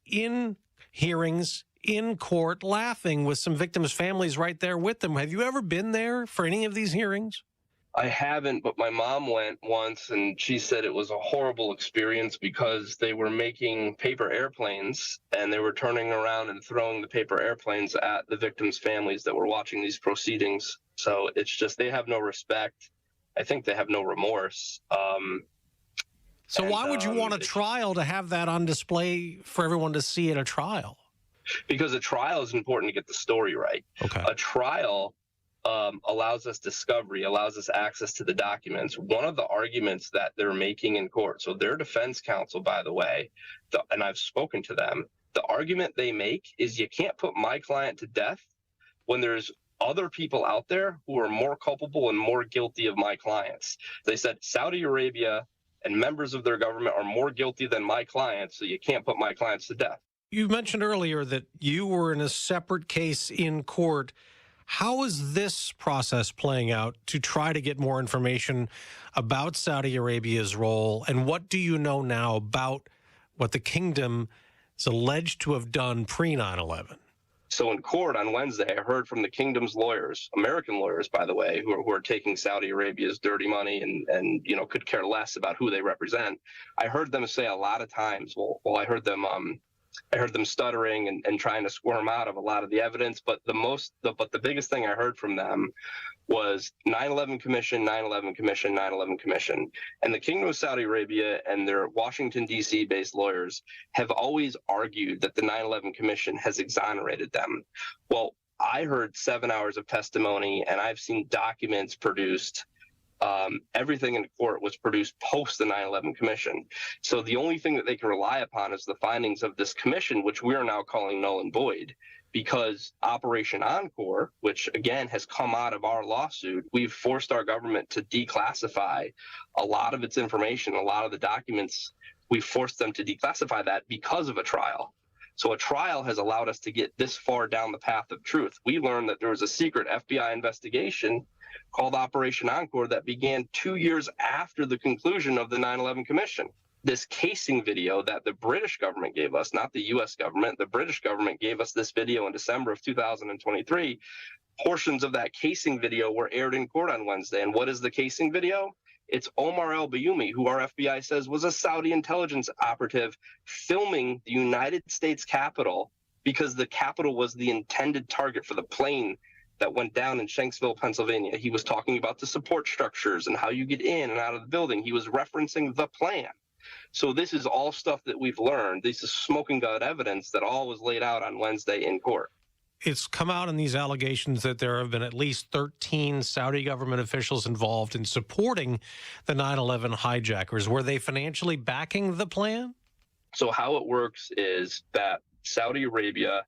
in hearings, in court, laughing with some victims' families right there with them. Have you ever been there for any of these hearings? I haven't, but my mom went once, and she said it was a horrible experience because they were making paper airplanes, and they were turning around and throwing the paper airplanes at the victims' families that were watching these proceedings. So it's just they have no respect. I think they have no remorse. So why would you want a trial to have that on display for everyone to see at a trial? Because a trial is important to get the story right. Okay. A trial allows us discovery, allows us access to the documents. One of the arguments that they're making in court, so their defense counsel, by the way, and I've spoken to them, the argument they make is you can't put my client to death when there's other people out there who are more culpable and more guilty of my clients. They said Saudi Arabia and members of their government are more guilty than my clients, so you can't put my clients to death. You mentioned earlier that you were in a separate case in court. How is this process playing out to try to get more information about Saudi Arabia's role, and what do you know now about what the kingdom is alleged to have done pre-9/11? So in court on Wednesday, I heard from the kingdom's lawyers, American lawyers, by the way, who are taking Saudi Arabia's dirty money and could care less about who they represent. I heard them say a lot of times, I heard them stuttering and trying to squirm out of a lot of the evidence. But the biggest thing I heard from them was 9/11 Commission, 9/11 Commission, 9/11 Commission. And the Kingdom of Saudi Arabia and their Washington, D.C. based lawyers have always argued that the 9/11 Commission has exonerated them. Well, I heard 7 hours of testimony, and I've seen documents produced. Everything in court was produced post the 9/11 Commission. So the only thing that they can rely upon is the findings of this commission, which we are now calling null and void, because Operation Encore, which again has come out of our lawsuit, we've forced our government to declassify a lot of its information, a lot of the documents. We've forced them to declassify that because of a trial. So a trial has allowed us to get this far down the path of truth. We learned that there was a secret FBI investigation called Operation Encore that began 2 years after the conclusion of the 9/11 Commission. This casing video that the British government gave us, not the U.S. government, the British government gave us this video in December of 2023. Portions of that casing video were aired in court on Wednesday. And what is the casing video? It's Omar al-Bayoumi, who our FBI says was a Saudi intelligence operative, filming the United States Capitol because the Capitol was the intended target for the plane that went down in Shanksville, Pennsylvania. He was talking about the support structures and how you get in and out of the building. He was referencing the plan. So this is all stuff that we've learned. This is smoking gun evidence that all was laid out on Wednesday in court. It's come out in these allegations that there have been at least 13 Saudi government officials involved in supporting the 9/11 hijackers. Were they financially backing the plan? So how it works is that Saudi Arabia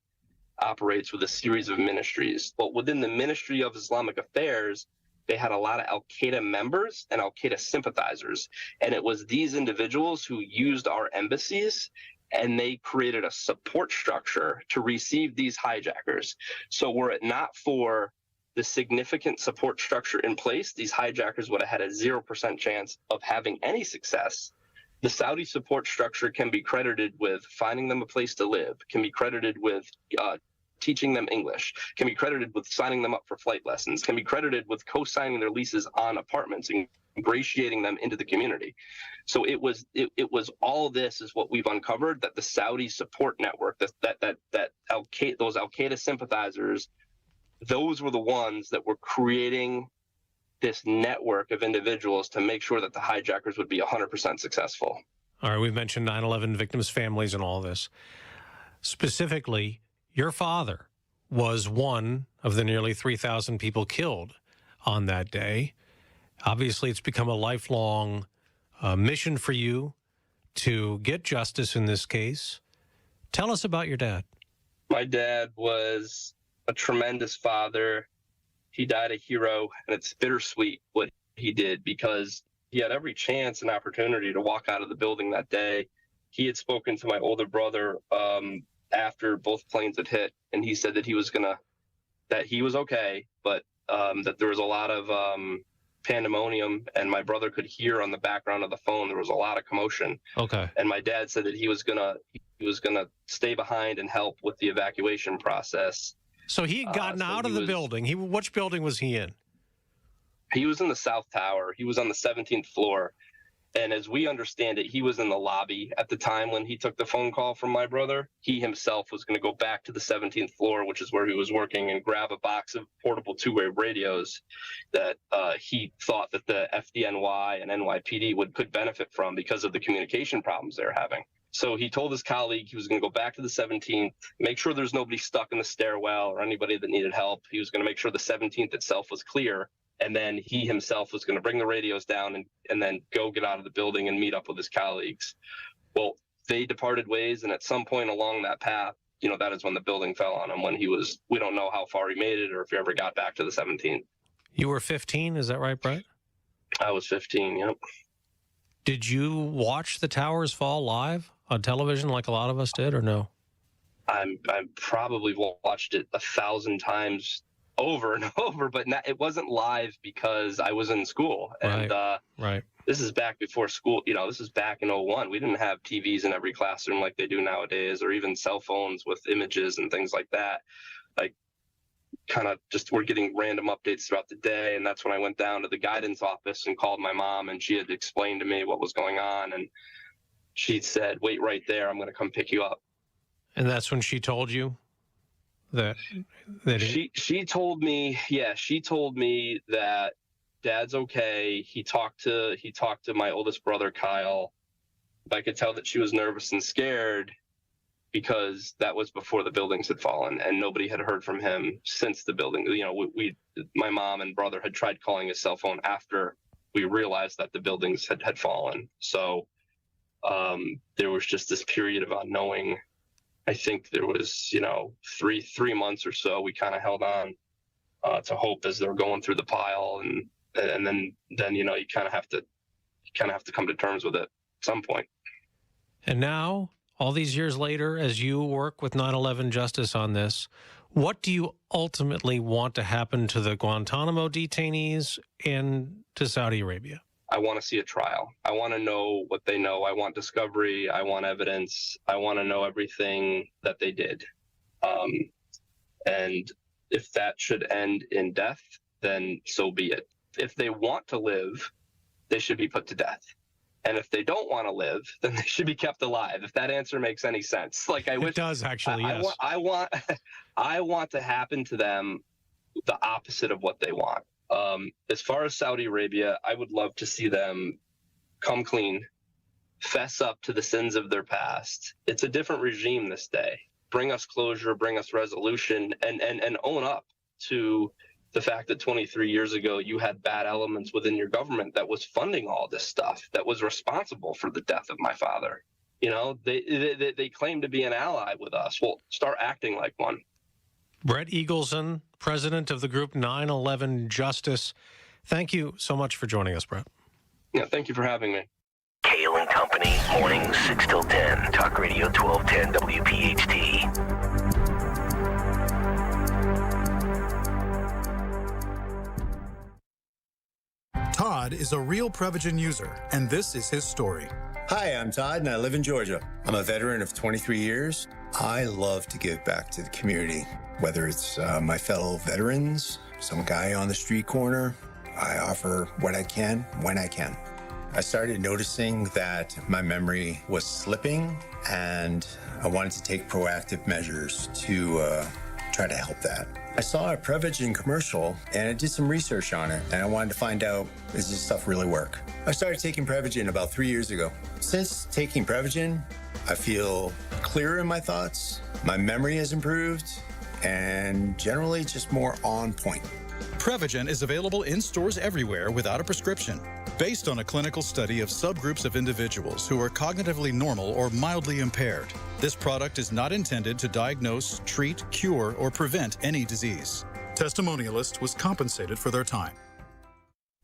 operates with a series of ministries. But within the Ministry of Islamic Affairs, they had a lot of al-Qaeda members and al-Qaeda sympathizers. And it was these individuals who used our embassies, and they created a support structure to receive these hijackers. So were it not for the significant support structure in place, these hijackers would have had a 0% chance of having any success. The Saudi support structure can be credited with finding them a place to live, can be credited with teaching them English, can be credited with signing them up for flight lessons, can be credited with co-signing their leases on apartments and ingratiating them into the community. So it was all this is what we've uncovered, that the Saudi support network, that those al-Qaeda sympathizers, those were the ones that were creating this network of individuals to make sure that the hijackers would be 100% successful. All right, we've mentioned 9/11 victims' families and all this. Specifically, your father was one of the nearly 3,000 people killed on that day. Obviously, it's become a lifelong mission for you to get justice in this case. Tell us about your dad. My dad was a tremendous father. He died a hero, and it's bittersweet what he did because he had every chance and opportunity to walk out of the building that day. He had spoken to my older brother after both planes had hit, and he said that he was okay, but that there was a lot of pandemonium, and my brother could hear on the background of the phone there was a lot of commotion. Okay. And my dad said that he was gonna was going to stay behind and help with the evacuation process. So he had gotten out of the building. Which building was he in? He was in the South Tower. He was on the 17th floor. And as we understand it, he was in the lobby at the time when he took the phone call from my brother. He himself was going to go back to the 17th floor, which is where he was working, and grab a box of portable two-way radios that he thought that the FDNY and NYPD could benefit from because of the communication problems they're having. So he told his colleague he was going to go back to the 17th, make sure there's nobody stuck in the stairwell or anybody that needed help. He was going to make sure the 17th itself was clear. And then he himself was going to bring the radios down and then go get out of the building and meet up with his colleagues. Well, they departed ways. And at some point along that path, that is when the building fell on him, we don't know how far he made it or if he ever got back to the 17th. You were 15, is that right, Brett? I was 15, yep. Did you watch the towers fall live on television like a lot of us did, or no? I probably watched it 1,000 times over and over, but it wasn't live because I was in school. And right. This is back before school. This is back in 2001. We didn't have TVs in every classroom like they do nowadays, or even cell phones with images and things like that. Like, kind of just we're getting random updates throughout the day. And that's when I went down to the guidance office and called my mom, and she had explained to me what was going on. And she said, "Wait right there. I'm going to come pick you up." And that's when she told you that she told me that Dad's okay. He talked to my oldest brother, Kyle. I could tell that she was nervous and scared because that was before the buildings had fallen and nobody had heard from him since the building. My mom and brother had tried calling his cell phone after we realized that the buildings had fallen. So there was just this period of unknowing. I think there was, 3 months or so we kind of held on to hope as they were going through the pile, and then you kind of have to come to terms with it at some point. And now, all these years later, as you work with 9/11 Justice on this, what do you ultimately want to happen to the Guantanamo detainees and to Saudi Arabia? I want to see a trial. I want to know what they know. I want discovery. I want evidence. I want to know everything that they did. And if that should end in death, then so be it. If they want to live, they should be put to death. And if they don't want to live, then they should be kept alive. If that answer makes any sense. Like I wish it does actually. Yes. I want to happen to them the opposite of what they want. As far as Saudi Arabia, I would love to see them come clean, fess up to the sins of their past. It's a different regime this day. Bring us closure, bring us resolution, and own up to the fact that 23 years ago you had bad elements within your government that was funding all this stuff, that was responsible for the death of my father. They claim to be an ally with us. Well, start acting like one. Brett Eagleson, president of the group 9/11 Justice. Thank you so much for joining us, Brett. Yeah, thank you for having me. Kayal and Company, mornings 6 till 10. Talk Radio 1210 WPHT. Todd is a real Prevagen user, and this is his story. Hi, I'm Todd, and I live in Georgia. I'm a veteran of 23 years. I love to give back to the community, whether it's my fellow veterans, some guy on the street corner. I offer what I can, when I can. I started noticing that my memory was slipping, and I wanted to take proactive measures to try to help that. I saw a Prevagen commercial, and I did some research on it, and I wanted to find out, does this stuff really work? I started taking Prevagen about 3 years ago. Since taking Prevagen, I feel clearer in my thoughts, my memory has improved, and generally just more on point. Prevagen is available in stores everywhere without a prescription. Based on a clinical study of subgroups of individuals who are cognitively normal or mildly impaired, this product is not intended to diagnose, treat, cure, or prevent any disease. Testimonialist was compensated for their time.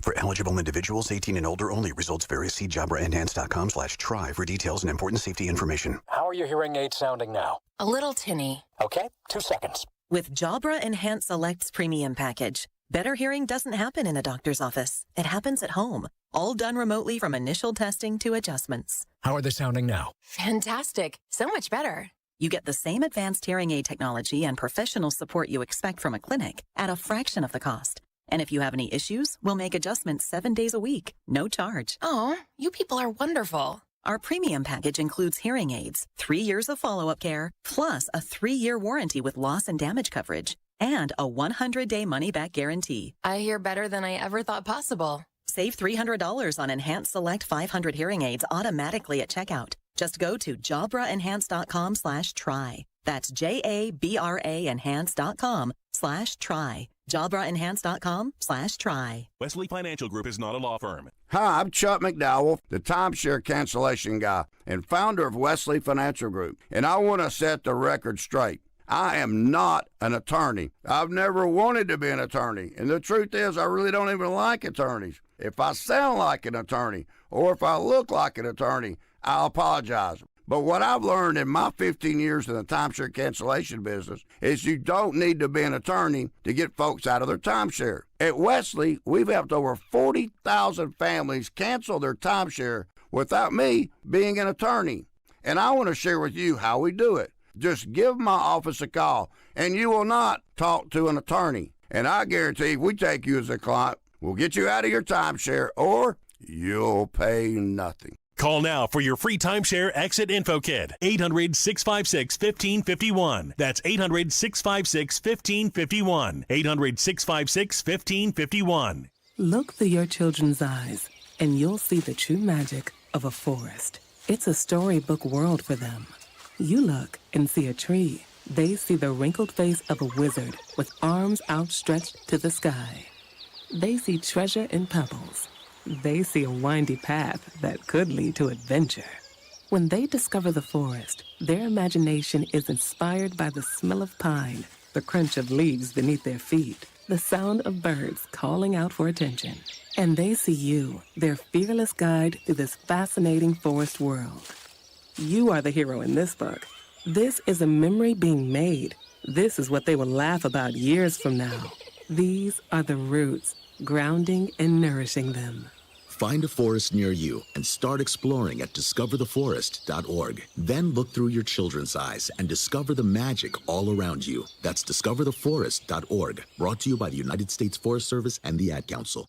For eligible individuals 18 and older only. Results vary. See JabraEnhance.com/try for details and important safety information. How are your hearing aids sounding now? A little tinny. Okay, 2 seconds. With Jabra Enhance Select's premium package, Better hearing doesn't happen in a doctor's office. It happens at home, all done remotely from initial testing to adjustments. How are they sounding now? Fantastic. So much better. You get the same advanced hearing aid technology and professional support you expect from a clinic at a fraction of the cost. And if you have any issues, we'll make adjustments 7 days a week, no charge. Oh, you people are wonderful. Our premium package includes hearing aids, 3 years of follow-up care, plus a 3-year warranty with loss and damage coverage, and a 100-day money-back guarantee. I hear better than I ever thought possible. Save $300 on Enhanced Select 500 hearing aids automatically at checkout. Just go to JabraEnhance.com/try. That's JABRA Enhance.com/try. JabraEnhance.com/try. Wesley Financial Group is not a law firm. Hi, I'm Chuck McDowell, the timeshare cancellation guy and founder of Wesley Financial Group, and I want to set the record straight. I am not an attorney. I've never wanted to be an attorney, and the truth is I really don't even like attorneys. If I sound like an attorney or if I look like an attorney, I'll apologize. But what I've learned in my 15 years in the timeshare cancellation business is you don't need to be an attorney to get folks out of their timeshare. At Wesley, we've helped over 40,000 families cancel their timeshare without me being an attorney. And I want to share with you how we do it. Just give my office a call, and you will not talk to an attorney. And I guarantee if we take you as a client, we'll get you out of your timeshare, or you'll pay nothing. Call now for your free timeshare exit info kit. 800-656-1551. That's 800-656-1551. 800-656-1551. Look through your children's eyes, and you'll see the true magic of a forest. It's a storybook world for them. You look and see a tree. They see the wrinkled face of a wizard with arms outstretched to the sky. They see treasure in pebbles. They see a windy path that could lead to adventure. When they discover the forest, their imagination is inspired by the smell of pine, the crunch of leaves beneath their feet, the sound of birds calling out for attention. And they see you, their fearless guide through this fascinating forest world. You are the hero in this book. This is a memory being made. This is what they will laugh about years from now. These are the roots, grounding and nourishing them. Find a forest near you and start exploring at discovertheforest.org. Then look through your children's eyes and discover the magic all around you. That's discovertheforest.org. Brought to you by the United States Forest Service and the Ad Council.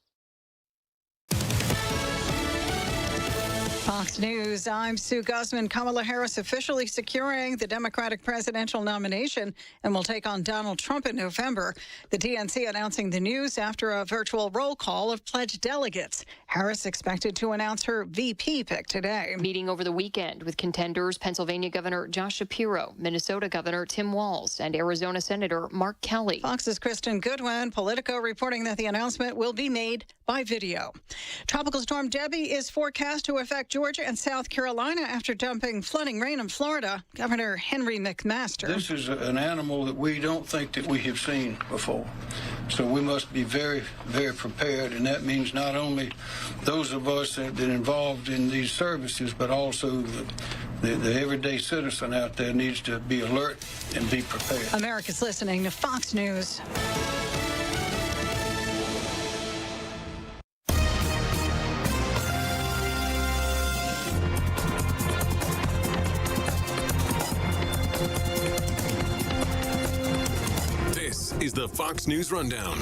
Fox News, I'm Sue Guzman. Kamala Harris officially securing the Democratic presidential nomination and will take on Donald Trump in November. The DNC announcing the news after a virtual roll call of pledged delegates. Harris expected to announce her VP pick today. Meeting over the weekend with contenders Pennsylvania Governor Josh Shapiro, Minnesota Governor Tim Walz, and Arizona Senator Mark Kelly. Fox's Kristen Goodwin, Politico, reporting that the announcement will be made by video. Tropical storm Debbie is forecast to affect Georgia and South Carolina after dumping flooding rain in Florida. Governor Henry McMaster. This is an animal that we don't think that we have seen before. So we must be very, very prepared. And that means not only those of us that are involved in these services, but also the everyday citizen out there needs to be alert and be prepared. America's listening to Fox News. Is the Fox News Rundown.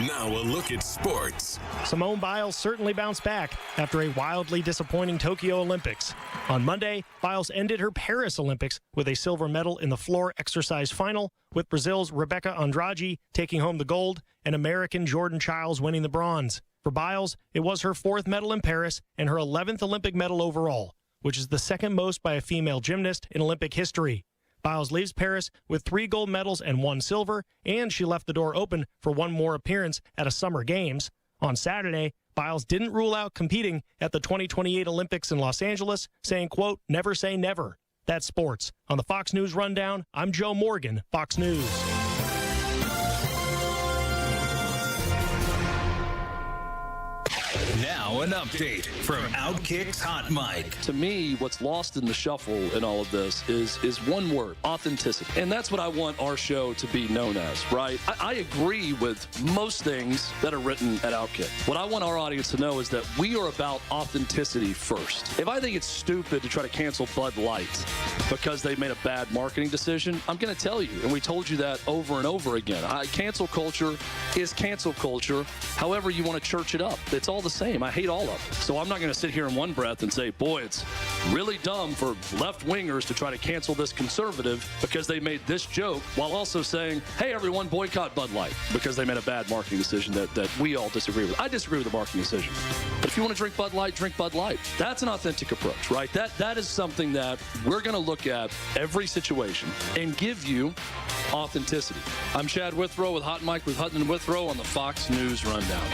Now a look at sports. Simone Biles certainly bounced back after a wildly disappointing Tokyo Olympics. On Monday, Biles ended her Paris Olympics with a silver medal in the floor exercise final, with Brazil's Rebecca Andrade taking home the gold and American Jordan Childs winning the bronze. For Biles, it was her 4th medal in Paris and her 11th Olympic medal overall, which is the second most by a female gymnast in Olympic history. Biles leaves Paris with 3 gold medals and 1 silver, and she left the door open for 1 more appearance at a Summer Games. On Saturday, Biles didn't rule out competing at the 2028 Olympics in Los Angeles, saying, quote, "Never say never." That's sports. On the Fox News Rundown, I'm Joe Morgan, Fox News. Now, Now an update from Outkick's Hot Mic. To me, what's lost in the shuffle in all of this is one word: authenticity. And that's what I want our show to be known as, right? I agree with most things that are written at Outkick. What I want our audience to know is that we are about authenticity first. If I think it's stupid to try to cancel Bud Light because they made a bad marketing decision, I'm going to tell you, and we told you that over and over again. Cancel culture is cancel culture. However you want to church it up, it's all the same. I hate all of it. So I'm not going to sit here in one breath and say, boy, it's really dumb for left-wingers to try to cancel this conservative because they made this joke, while also saying, hey, everyone, boycott Bud Light because they made a bad marketing decision that we all disagree with. I disagree with the marketing decision. But if you want to drink Bud Light, drink Bud Light. That's an authentic approach, right? That is something that we're going to look at every situation and give you authenticity. I'm Chad Withrow with Hot Mike with Hutton and Withrow on the Fox News Rundown.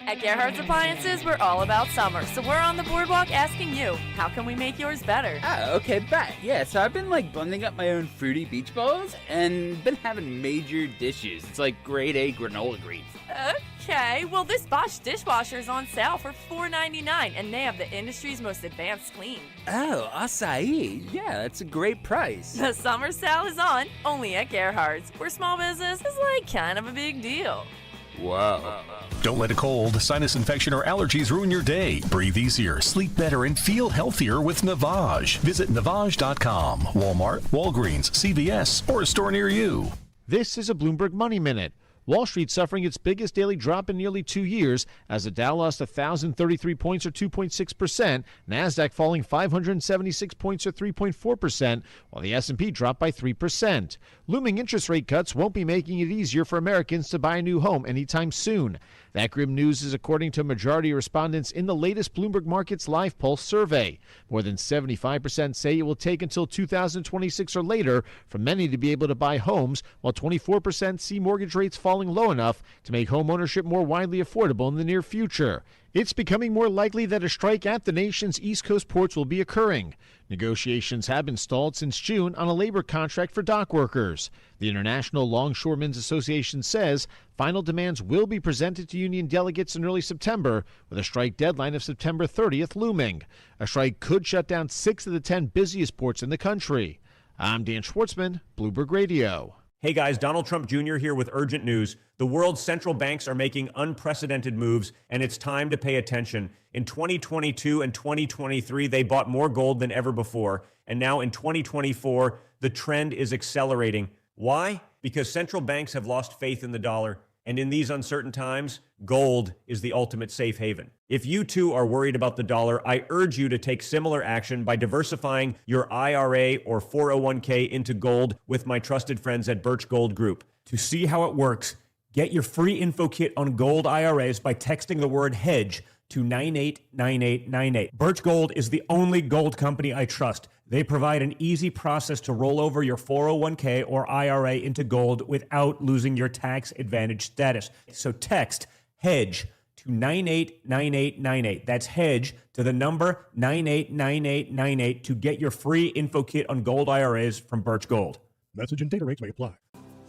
At Gerhardt's Appliances, we're all about summer, so we're on the boardwalk asking you, how can we make yours better? Oh, okay, bet. Yeah, so I've been blending up my own fruity beach balls and been having major dishes. It's like grade A granola greens. Okay, well this Bosch dishwasher is on sale for $4.99, and they have the industry's most advanced clean. Oh, acai. Yeah, that's a great price. The summer sale is on, only at Gerhardt's, where small business is kind of a big deal. Wow. Don't let a cold, sinus infection, or allergies ruin your day. Breathe easier, sleep better, and feel healthier with Navage. Visit Navage.com. Walmart, Walgreens, CVS, or a store near you. This is a Bloomberg Money Minute. Wall Street suffering its biggest daily drop in nearly 2 years as the Dow lost 1,033 points or 2.6%, NASDAQ falling 576 points or 3.4%, while the S&P dropped by 3%. Looming interest rate cuts won't be making it easier for Americans to buy a new home anytime soon. That grim news is according to a majority of respondents in the latest Bloomberg Markets Live Pulse survey. More than 75% say it will take until 2026 or later for many to be able to buy homes, while 24% see mortgage rates falling low enough to make home ownership more widely affordable in the near future. It's becoming more likely that a strike at the nation's East Coast ports will be occurring. Negotiations have been stalled since June on a labor contract for dock workers. The International Longshoremen's Association says final demands will be presented to union delegates in early September, with a strike deadline of September 30th looming. A strike could shut down 6 of the 10 busiest ports in the country. I'm Dan Schwartzman, Bloomberg Radio. Hey guys, Donald Trump Jr. here with urgent news. The world's central banks are making unprecedented moves, and it's time to pay attention. In 2022 and 2023, they bought more gold than ever before. And now in 2024, the trend is accelerating. Why? Because central banks have lost faith in the dollar. And in these uncertain times, gold is the ultimate safe haven. If you too are worried about the dollar, I urge you to take similar action by diversifying your IRA or 401k into gold with my trusted friends at Birch Gold Group. To see how it works, get your free info kit on gold IRAs by texting the word HEDGE to 989898. Birch Gold is the only gold company I trust. They provide an easy process to roll over your 401k or IRA into gold without losing your tax advantage status. So text HEDGE to 989898. That's HEDGE to the number 989898 to get your free info kit on gold IRAs from Birch Gold. Message and data rates may apply.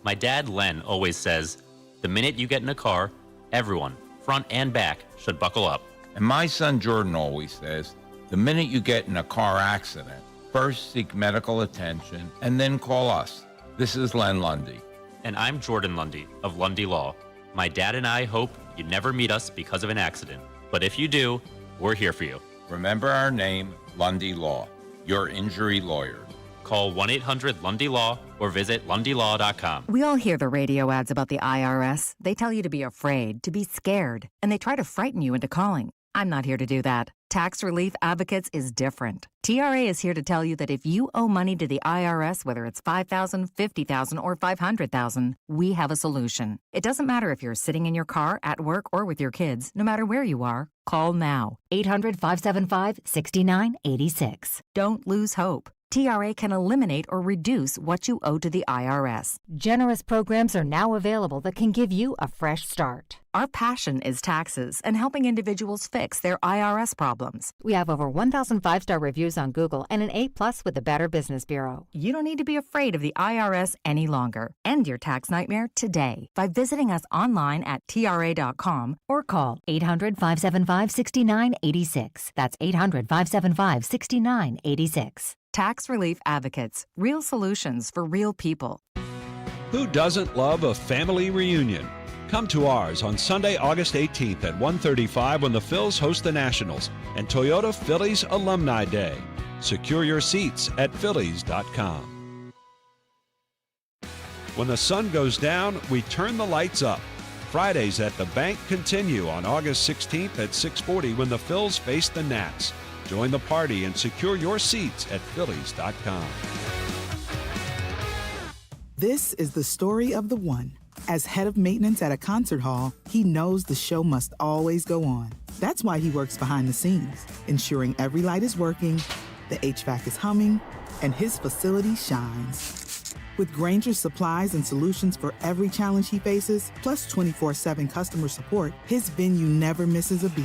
My dad, Len, always says, the minute you get in a car, everyone, front and back, should buckle up. And my son Jordan always says, the minute you get in a car accident, first seek medical attention and then call us. This is Len Lundy. And I'm Jordan Lundy of Lundy Law. My dad and I hope you never meet us because of an accident. But if you do, we're here for you. Remember our name, Lundy Law, your injury lawyer. Call 1-800-LUNDY-LAW or visit LundyLaw.com. We all hear the radio ads about the IRS. They tell you to be afraid, to be scared, and they try to frighten you into calling. I'm not here to do that. Tax Relief Advocates is different. TRA is here to tell you that if you owe money to the IRS, whether it's $5,000, $50,000, or $500,000, we have a solution. It doesn't matter if you're sitting in your car, at work, or with your kids. No matter where you are, call now. 800-575-6986. Don't lose hope. TRA can eliminate or reduce what you owe to the IRS. Generous programs are now available that can give you a fresh start. Our passion is taxes and helping individuals fix their IRS problems. We have over 1,000 5-star reviews on Google and an A+ with the Better Business Bureau. You don't need to be afraid of the IRS any longer. End your tax nightmare today by visiting us online at TRA.com or call 800-575-6986. That's 800-575-6986. Tax Relief Advocates. Real solutions for real people. Who doesn't love a family reunion? Come to ours on Sunday, August 18th at 1:35 when the Phils host the Nationals and Toyota Phillies Alumni Day. Secure your seats at Phillies.com. When the sun goes down, we turn the lights up. Fridays at the Bank continue on August 16th at 6:40 when the Phils face the Nats. Join the party and secure your seats at Phillies.com. This is the story of the one. As head of maintenance at a concert hall, he knows the show must always go on. That's why he works behind the scenes, ensuring every light is working, the HVAC is humming, and his facility shines. With Grainger's supplies and solutions for every challenge he faces, plus 24/7 customer support, his venue never misses a beat.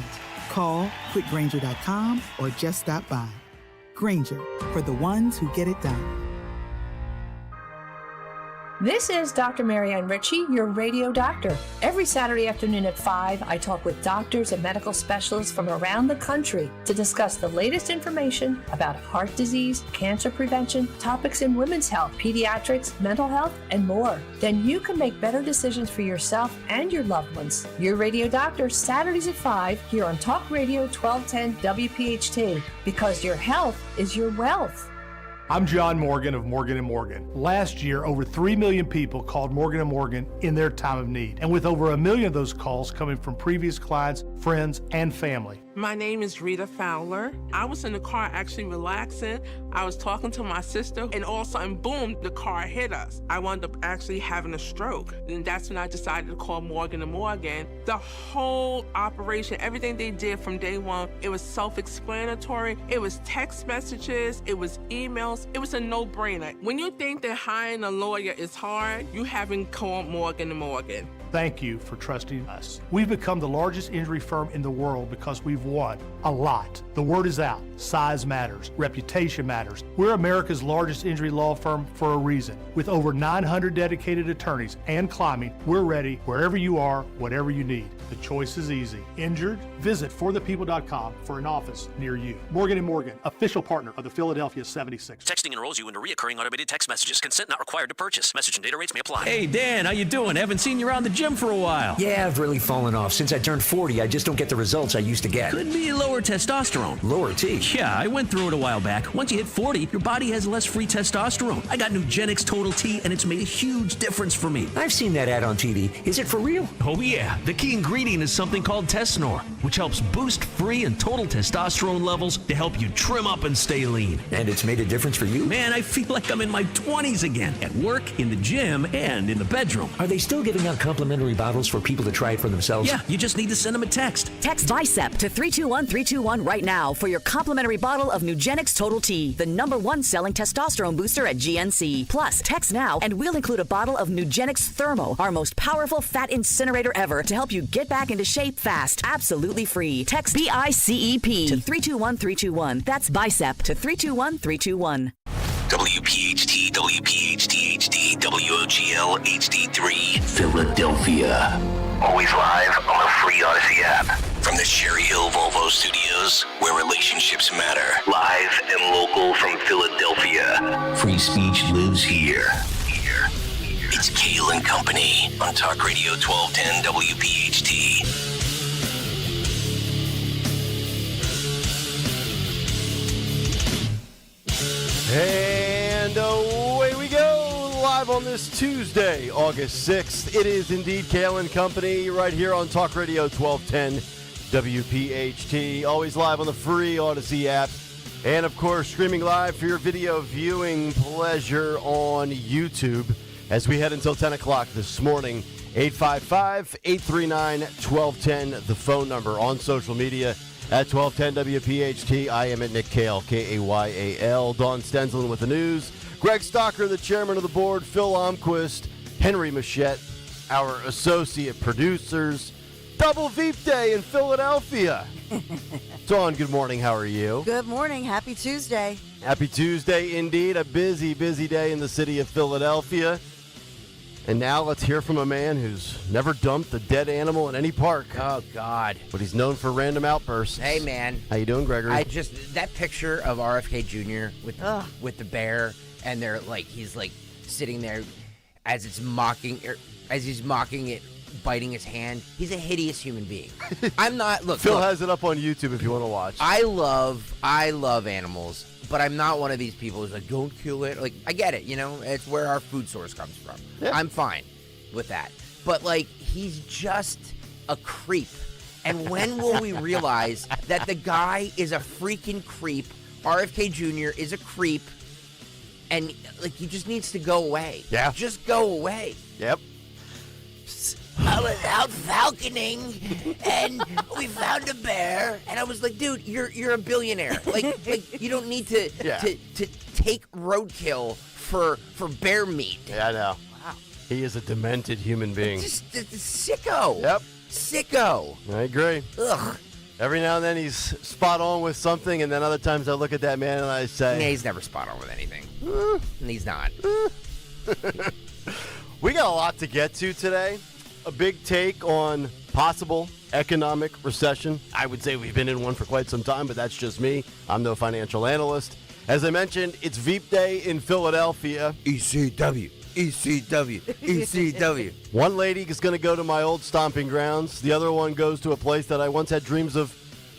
Call quickgrainger.com or just stop by. Grainger, for the ones who get it done. This is Dr. Marianne Ritchie, your radio doctor. Every Saturday afternoon at 5, I talk with doctors and medical specialists from around the country to discuss the latest information about heart disease, cancer prevention, topics in women's health, pediatrics, mental health, and more. Then you can make better decisions for yourself and your loved ones. Your radio doctor, Saturdays at 5, here on Talk Radio 1210 WPHT, because your health is your wealth. I'm John Morgan of Morgan & Morgan. Last year, over 3 million people called Morgan & Morgan in their time of need, and with over 1 million of those calls coming from previous clients, friends, and family. My name is Rita Fowler. I was in the car actually relaxing. I was talking to my sister, and all of a sudden, boom, the car hit us. I wound up actually having a stroke. And that's when I decided to call Morgan & Morgan. The whole operation, everything they did from day one, it was self-explanatory. It was text messages, it was emails. It was a no-brainer. When you think that hiring a lawyer is hard, you haven't called Morgan & Morgan. Thank you for trusting us. We've become the largest injury firm in the world because we've won a lot. The word is out. Size matters. Reputation matters. We're America's largest injury law firm for a reason. With over 900 dedicated attorneys and climbing, we're ready wherever you are, whatever you need. The choice is easy. Injured? Visit forthepeople.com for an office near you. Morgan & Morgan, official partner of the Philadelphia 76. Texting enrolls you into recurring automated text messages. Consent not required to purchase. Message and data rates may apply. Hey, Dan, how you doing? Haven't seen you around the gym for a while. Yeah, I've really fallen off. Since I turned 40, I just don't get the results I used to get. Could be lower testosterone. Lower T? Yeah, I went through it a while back. Once you hit 40, your body has less free testosterone. I got Nugenix Total T, and it's made a huge difference for me. I've seen that ad on TV. Is it for real? Oh, yeah. The key ingredient is something called Tesnor, which helps boost free and total testosterone levels to help you trim up and stay lean. And it's made a difference for you? Man, I feel like I'm in my 20s again. At work, in the gym, and in the bedroom. Are they still giving out complimentary bottles for people to try it for themselves? Yeah, you just need to send them a text. Text BICEP to 321-321 right now for your complimentary bottle of Nugenix Total T, the #1 selling testosterone booster at GNC. Plus, text now and we'll include a bottle of Nugenix Thermo, our most powerful fat incinerator ever, to help you get back into shape fast. Absolutely free. Text BICEP to 321-321. That's BICEP to 321-321. WPHT, WPHT HD, WOGL HD3, Philadelphia. Always live on the free Odyssey app. From the Cherry Hill Volvo Studios, where relationships matter. Live and local from Philadelphia. Free speech lives here. It's Kayal and Company on Talk Radio 1210 WPHT. And away we go, live on this Tuesday, August 6th. It is indeed Kayal and Company right here on Talk Radio 1210 WPHT. Always live on the free Odyssey app. And, of course, streaming live for your video viewing pleasure on YouTube as we head until 10 o'clock this morning. 855-839-1210, the phone number. On social media At 1210 WPHT, I am at Nick Kayal, Kayal. Dawn Stenslin with the news. Greg Stocker, the chairman of the board. Phil Almquist, Henry Machette, our associate producers. Double Veep Day in Philadelphia. Dawn, good morning. How are you? Good morning. Happy Tuesday. Happy Tuesday indeed. A busy, busy day in the city of Philadelphia. And now let's hear from a man who's never dumped a dead animal in any park. Oh, God. But he's known for random outbursts. Hey, man. How you doing, Gregory? That picture of RFK Jr. with the bear, and they're like, he's like sitting there as he's mocking it, biting his hand. He's a hideous human being. I'm not, look. Phil has it up on YouTube if you want to watch. I love animals. But I'm not one of these people who's like, don't kill it. Like, I get it, it's where our food source comes from. Yeah. I'm fine with that. But, like, he's just a creep. And when will we realize that the guy is a freaking creep? RFK Jr. is a creep. And, like, he just needs to go away. Yeah. Just go away. Yep. I was out falconing, and we found a bear, and I was like, dude, you're a billionaire. Like you don't need to take roadkill for bear meat. Yeah, I know. Wow. He is a demented human being. Just sicko. Yep. Sicko. I agree. Ugh. Every now and then he's spot on with something, and then other times I look at that man and I say... Yeah, he's never spot on with anything. And he's not. We got a lot to get to today. A big take on possible economic recession. I would say we've been in one for quite some time, but that's just me. I'm no financial analyst. As I mentioned, it's Veep Day in Philadelphia. ECW. One lady is going to go to my old stomping grounds. The other one goes to a place that I once had dreams of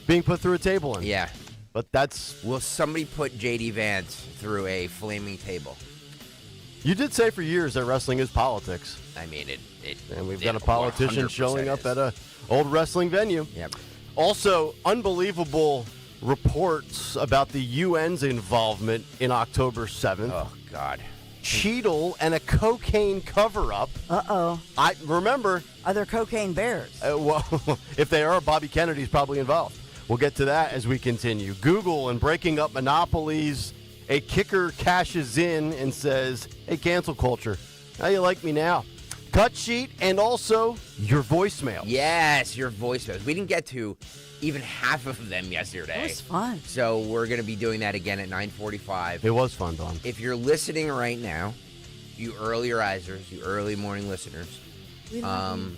being put through a table in. Yeah. But that's... Will somebody put J.D. Vance through a flaming table? You did say for years that wrestling is politics. I mean, and we've got a politician showing up at a old wrestling venue. Yep. Also, unbelievable reports about the UN's involvement in October 7th. Oh, God. Cheadle and a cocaine cover-up. Uh-oh. I remember. Are there cocaine bears? Well, if they are, Bobby Kennedy's probably involved. We'll get to that as we continue. Google and breaking up monopolies. A kicker cashes in and says, hey, cancel culture, how you like me now? Cut sheet and also your voicemail. Yes, your voicemails. We didn't get to even half of them yesterday. It was fun. So we're going to be doing that again at 9:45. It was fun, Don. If you're listening right now, you early risers, you early morning listeners, on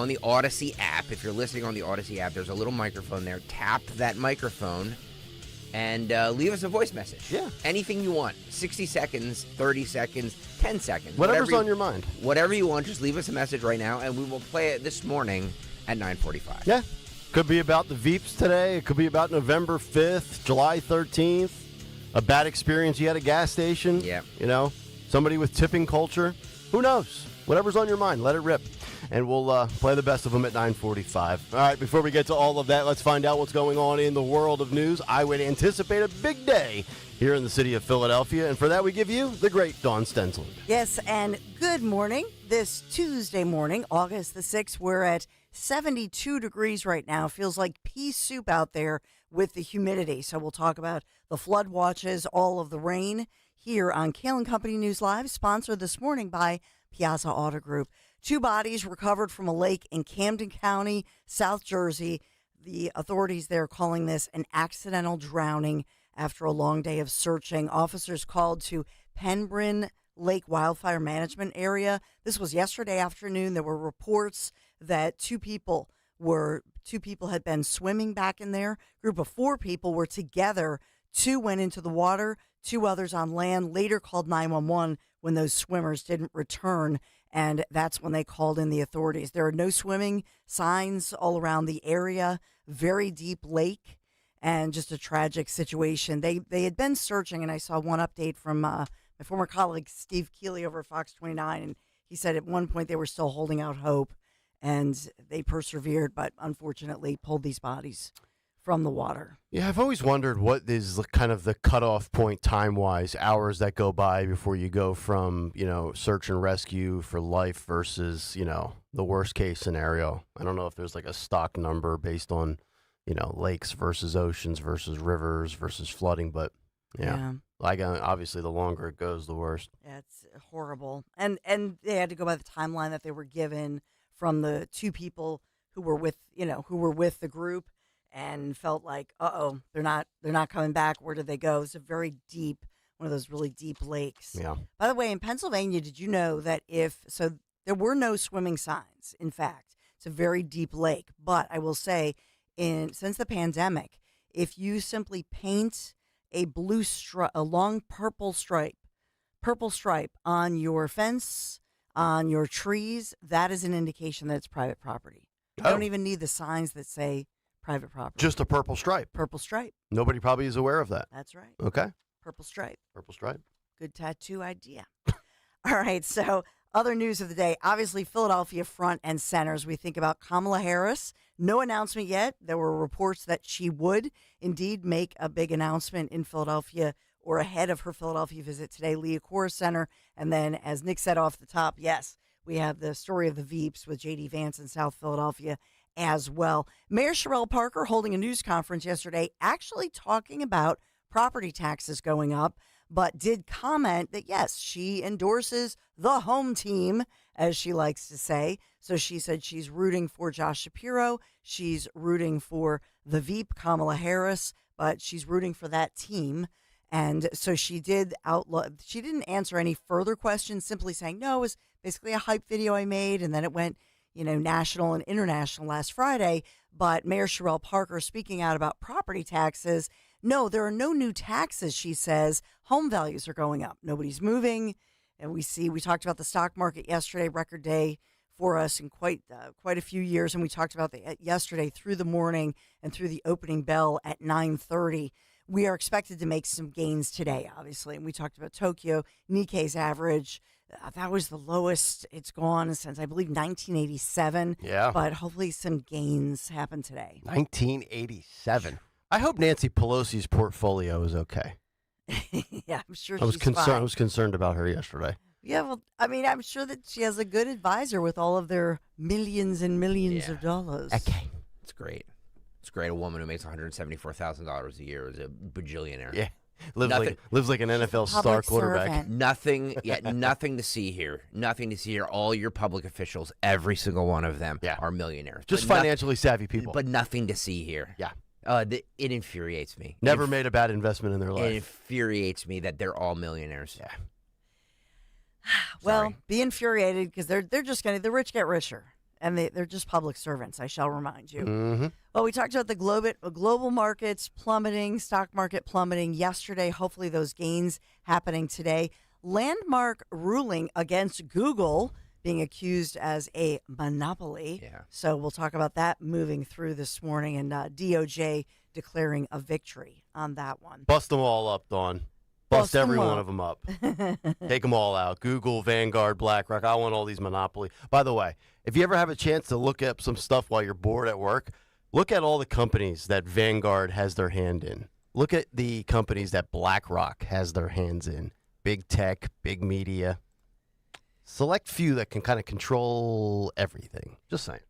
the Odyssey app, if you're listening on the Odyssey app, there's a little microphone there. Tap that microphone. And leave us a voice message. Yeah. Anything you want. 60 seconds, 30 seconds, 10 seconds. Whatever's on your mind. Whatever you want, just leave us a message right now, and we will play it this morning at 9:45. Yeah. Could be about the Veeps today. It could be about November 5th, July 13th. A bad experience you had at a gas station. Yeah. Somebody with tipping culture. Who knows? Whatever's on your mind, let it rip. And we'll play the best of them at 9:45. All right, before we get to all of that, let's find out what's going on in the world of news. I would anticipate a big day here in the city of Philadelphia. And for that, we give you the great Dawn Stenslin. Yes, and good morning. This Tuesday morning, August the 6th, we're at 72 degrees right now. Feels like pea soup out there with the humidity. So we'll talk about the flood watches, all of the rain here on Kayal & Company News Live, sponsored this morning by Piazza Auto Group. 2 bodies recovered from a lake in Camden County, South Jersey. The authorities there calling this an accidental drowning after a long day of searching. Officers called to Penbryn Lake Wildfire Management Area. This was yesterday afternoon. There were reports that two people had been swimming back in there. A group of 4 people were together. 2 went into the water, 2 others on land, later called 911 when those swimmers didn't return. And that's when they called in the authorities. There are no swimming signs all around the area, very deep lake, and just a tragic situation. They had been searching, and I saw one update from my former colleague Steve Keeley over at Fox 29, and he said at one point they were still holding out hope, and they persevered, but unfortunately pulled these bodies from the water. Yeah, I've always wondered what is kind of the cutoff point time-wise, hours that go by before you go from, search and rescue for life versus, the worst-case scenario. I don't know if there's like a stock number based on, lakes versus oceans versus rivers versus flooding. But yeah. Like obviously, the longer it goes, the worse. Yeah, it's horrible. And they had to go by the timeline that they were given from the two people who were with the group, and felt like, they're not coming back. Where did they go? It's a very deep, one of those really deep lakes. Yeah. By the way, in Pennsylvania, did you know that there were no swimming signs? In fact, it's a very deep lake. But I will say, since the pandemic, if you simply paint a long purple stripe on your fence, on your trees, that is an indication that it's private property. You don't even need the signs that say private property. Just a purple stripe. Purple stripe. Nobody probably is aware of that. That's right. Okay. Purple stripe. Purple stripe. Good tattoo idea. All right, so other news of the day. Obviously, Philadelphia front and center as we think about Kamala Harris. No announcement yet. There were reports that she would indeed make a big announcement in Philadelphia or ahead of her Philadelphia visit today, Leah Core Center. And then, as Nick said off the top, yes, we have the story of the Veeps with J.D. Vance in South Philadelphia as well. Mayor Sherelle Parker holding a news conference yesterday, actually talking about property taxes going up, but did comment that, yes, she endorses the home team, as she likes to say. So she said she's rooting for Josh Shapiro. She's rooting for the Veep, Kamala Harris, but she's rooting for that team. And so she did she didn't answer any further questions, simply saying, no, it was basically a hype video I made, and then it went, national and international last Friday. But Mayor Sherelle Parker speaking out about property taxes, no, there are no new taxes, she says. Home values are going up. Nobody's moving. And we talked about the stock market yesterday, record day for us in quite a few years. And we talked about that yesterday through the morning and through the opening bell at 9:30. We are expected to make some gains today, obviously. And we talked about Tokyo, Nikkei's average. That was the lowest it's gone since, I believe, 1987. Yeah. But hopefully some gains happen today. 1987. I hope Nancy Pelosi's portfolio is okay. Yeah, I'm sure I was she's concerned. fine. I was concerned about her yesterday. Yeah, well, I'm sure that she has a good advisor with all of their millions and millions of dollars. Okay. It's great. It's great. A woman who makes $174,000 a year is a bajillionaire. Yeah. Lives like an NFL star quarterback. servant. Nothing to see here. Nothing to see here. All your public officials, every single one of them are millionaires. Just But financially savvy people. But nothing to see here. Yeah. It infuriates me. Never made a bad investment in their life. It infuriates me that they're all millionaires. Yeah. Well, be infuriated because they're just the rich get richer, and they're just public servants. I shall remind you. Mm-hmm. Well, we talked about the global markets plummeting, stock market plummeting yesterday. Hopefully, those gains happening today. Landmark ruling against Google being accused as a monopoly. Yeah. So we'll talk about that moving through this morning, and DOJ declaring a victory on that one. Bust them all up, Dawn. Bust every them one up. of them up. Take them all out. Google, Vanguard, BlackRock. I want all these monopoly. By the way, if you ever have a chance to look up some stuff while you're bored at work, look at all the companies that Vanguard has their hand in. Look at the companies that BlackRock has their hands in. Big tech, big media. Select few that can kind of control everything. Just saying.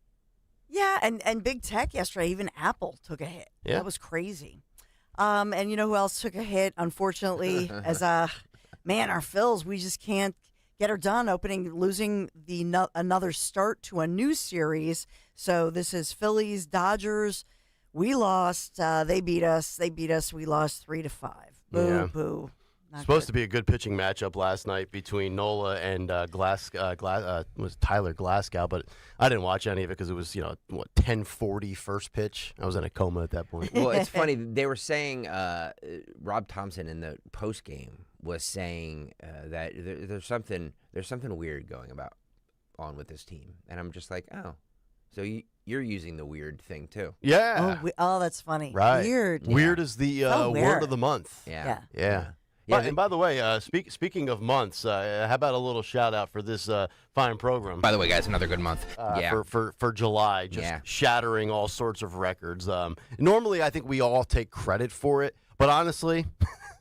Yeah, and big tech yesterday, even Apple took a hit. Yeah. That was crazy. And you know who else took a hit, unfortunately, as our Phils, we just can't get her done losing another start to a new series. So this is Phillies, Dodgers. We lost. They beat us. We lost 3-5. Boo, Yeah. boo. Not Supposed good. to be a good pitching matchup last night between Nola and was Tyler Glasgow, but I didn't watch any of it because it was 10:40 first pitch. I was in a coma at that point. Well, it's funny. They were saying Rob Thompson in the post game was saying that there's something weird going on with this team, and I'm just like, oh, so you're using the weird thing too? Yeah. Oh, that's funny. Right. Weird. Weird is the word of the month. Yeah. Yeah. Yeah, And by the way, speaking of months, how about a little shout out for this fine program? By the way, guys, another good month. For July, just shattering all sorts of records. Normally, I think we all take credit for it, but honestly,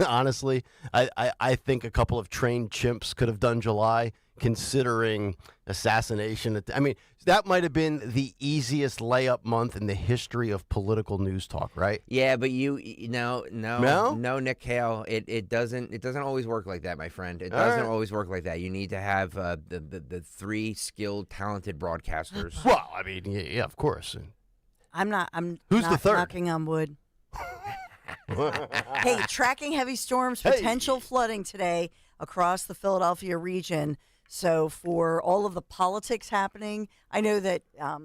honestly. I think a couple of trained chimps could have done July, considering assassination. I mean, that might have been the easiest layup month in the history of political news talk, right? Yeah, but no, Nick Kayal. It doesn't always work like that, my friend. It doesn't always work like that. You need to have the three skilled, talented broadcasters. Well, I mean, yeah, of course. Who's the third? Knocking on wood. Hey, tracking heavy storms, potential flooding today across the Philadelphia region. So for all of the politics happening, I know that I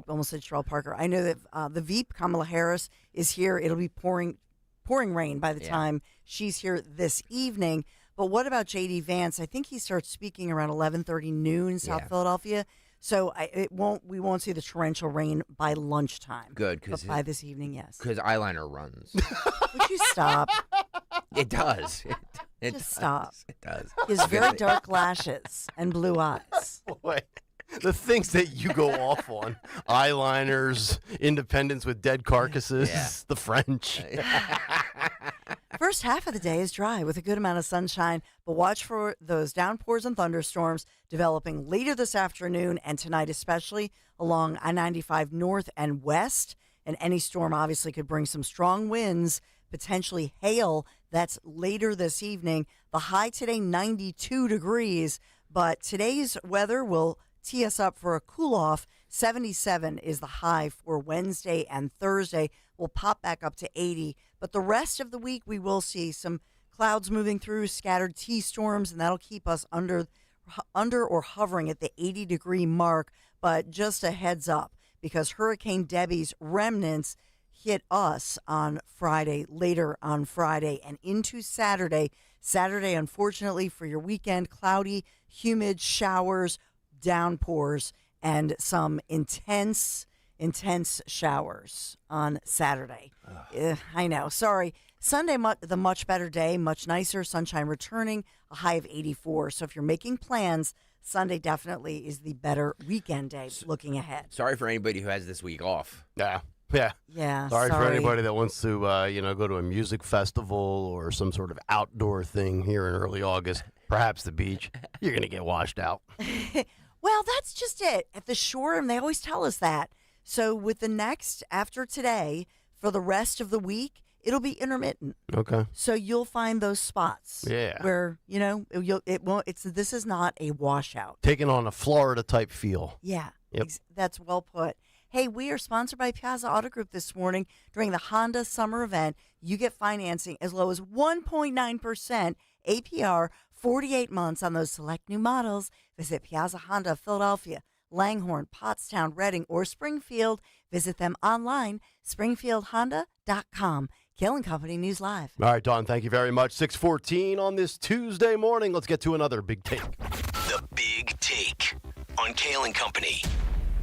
almost said Cheryl Parker. I know that the Veep, Kamala Harris, is here. It'll be pouring rain by the time she's here this evening. But what about J.D. Vance? I think he starts speaking around 11:30 noon, South Philadelphia. So we won't see the torrential rain by lunchtime. Good, but by this evening, yes. Because eyeliner runs. Would you stop? It does. Just stop. It does. He has very dark lashes and blue eyes. Boy, the things that you go off on: eyeliners, independence with dead carcasses, the French. First half of the day is dry with a good amount of sunshine, but watch for those downpours and thunderstorms developing later this afternoon and tonight, especially along I-95 north and west. And any storm obviously could bring some strong winds, potentially hail. That's later this evening. The high today, 92 degrees, but today's weather will tee us up for a cool-off. 77 is the high for Wednesday and Thursday. We'll pop back up to 80. But the rest of the week, we will see some clouds moving through, scattered T-storms, and that'll keep us under or hovering at the 80-degree mark. But just a heads up, because Hurricane Debbie's remnants hit us on Friday, later on Friday, and into Saturday. Saturday, unfortunately, for your weekend, cloudy, humid showers, downpours, and some intense showers on Saturday. I know. Sorry. Sunday, the much better day, much nicer, sunshine returning, a high of 84. So if you're making plans, Sunday definitely is the better weekend day looking ahead. Sorry for anybody who has this week off. Yeah. Sorry for anybody that wants to, go to a music festival or some sort of outdoor thing here in early August, perhaps the beach. You're going to get washed out. Well, that's just it. At the shore, and they always tell us that. So with the next, after today, for the rest of the week, it'll be intermittent. Okay. So you'll find those spots. Yeah. Where, it won't, this is not a washout. Taking on a Florida type feel. Yeah. Yep. That's well put. Hey, we are sponsored by Piazza Auto Group this morning. During the Honda summer event, you get financing as low as 1.9% APR, 48 months on those select new models. Visit Piazza Honda of Philadelphia, Langhorne, Pottstown, Reading, or Springfield. Visit them online, springfieldhonda.com. Kayal and Company News Live. All right, Dawn, thank you very much. 6:14 on this Tuesday morning. Let's get to another Big Take. The Big Take on Kayal and Company.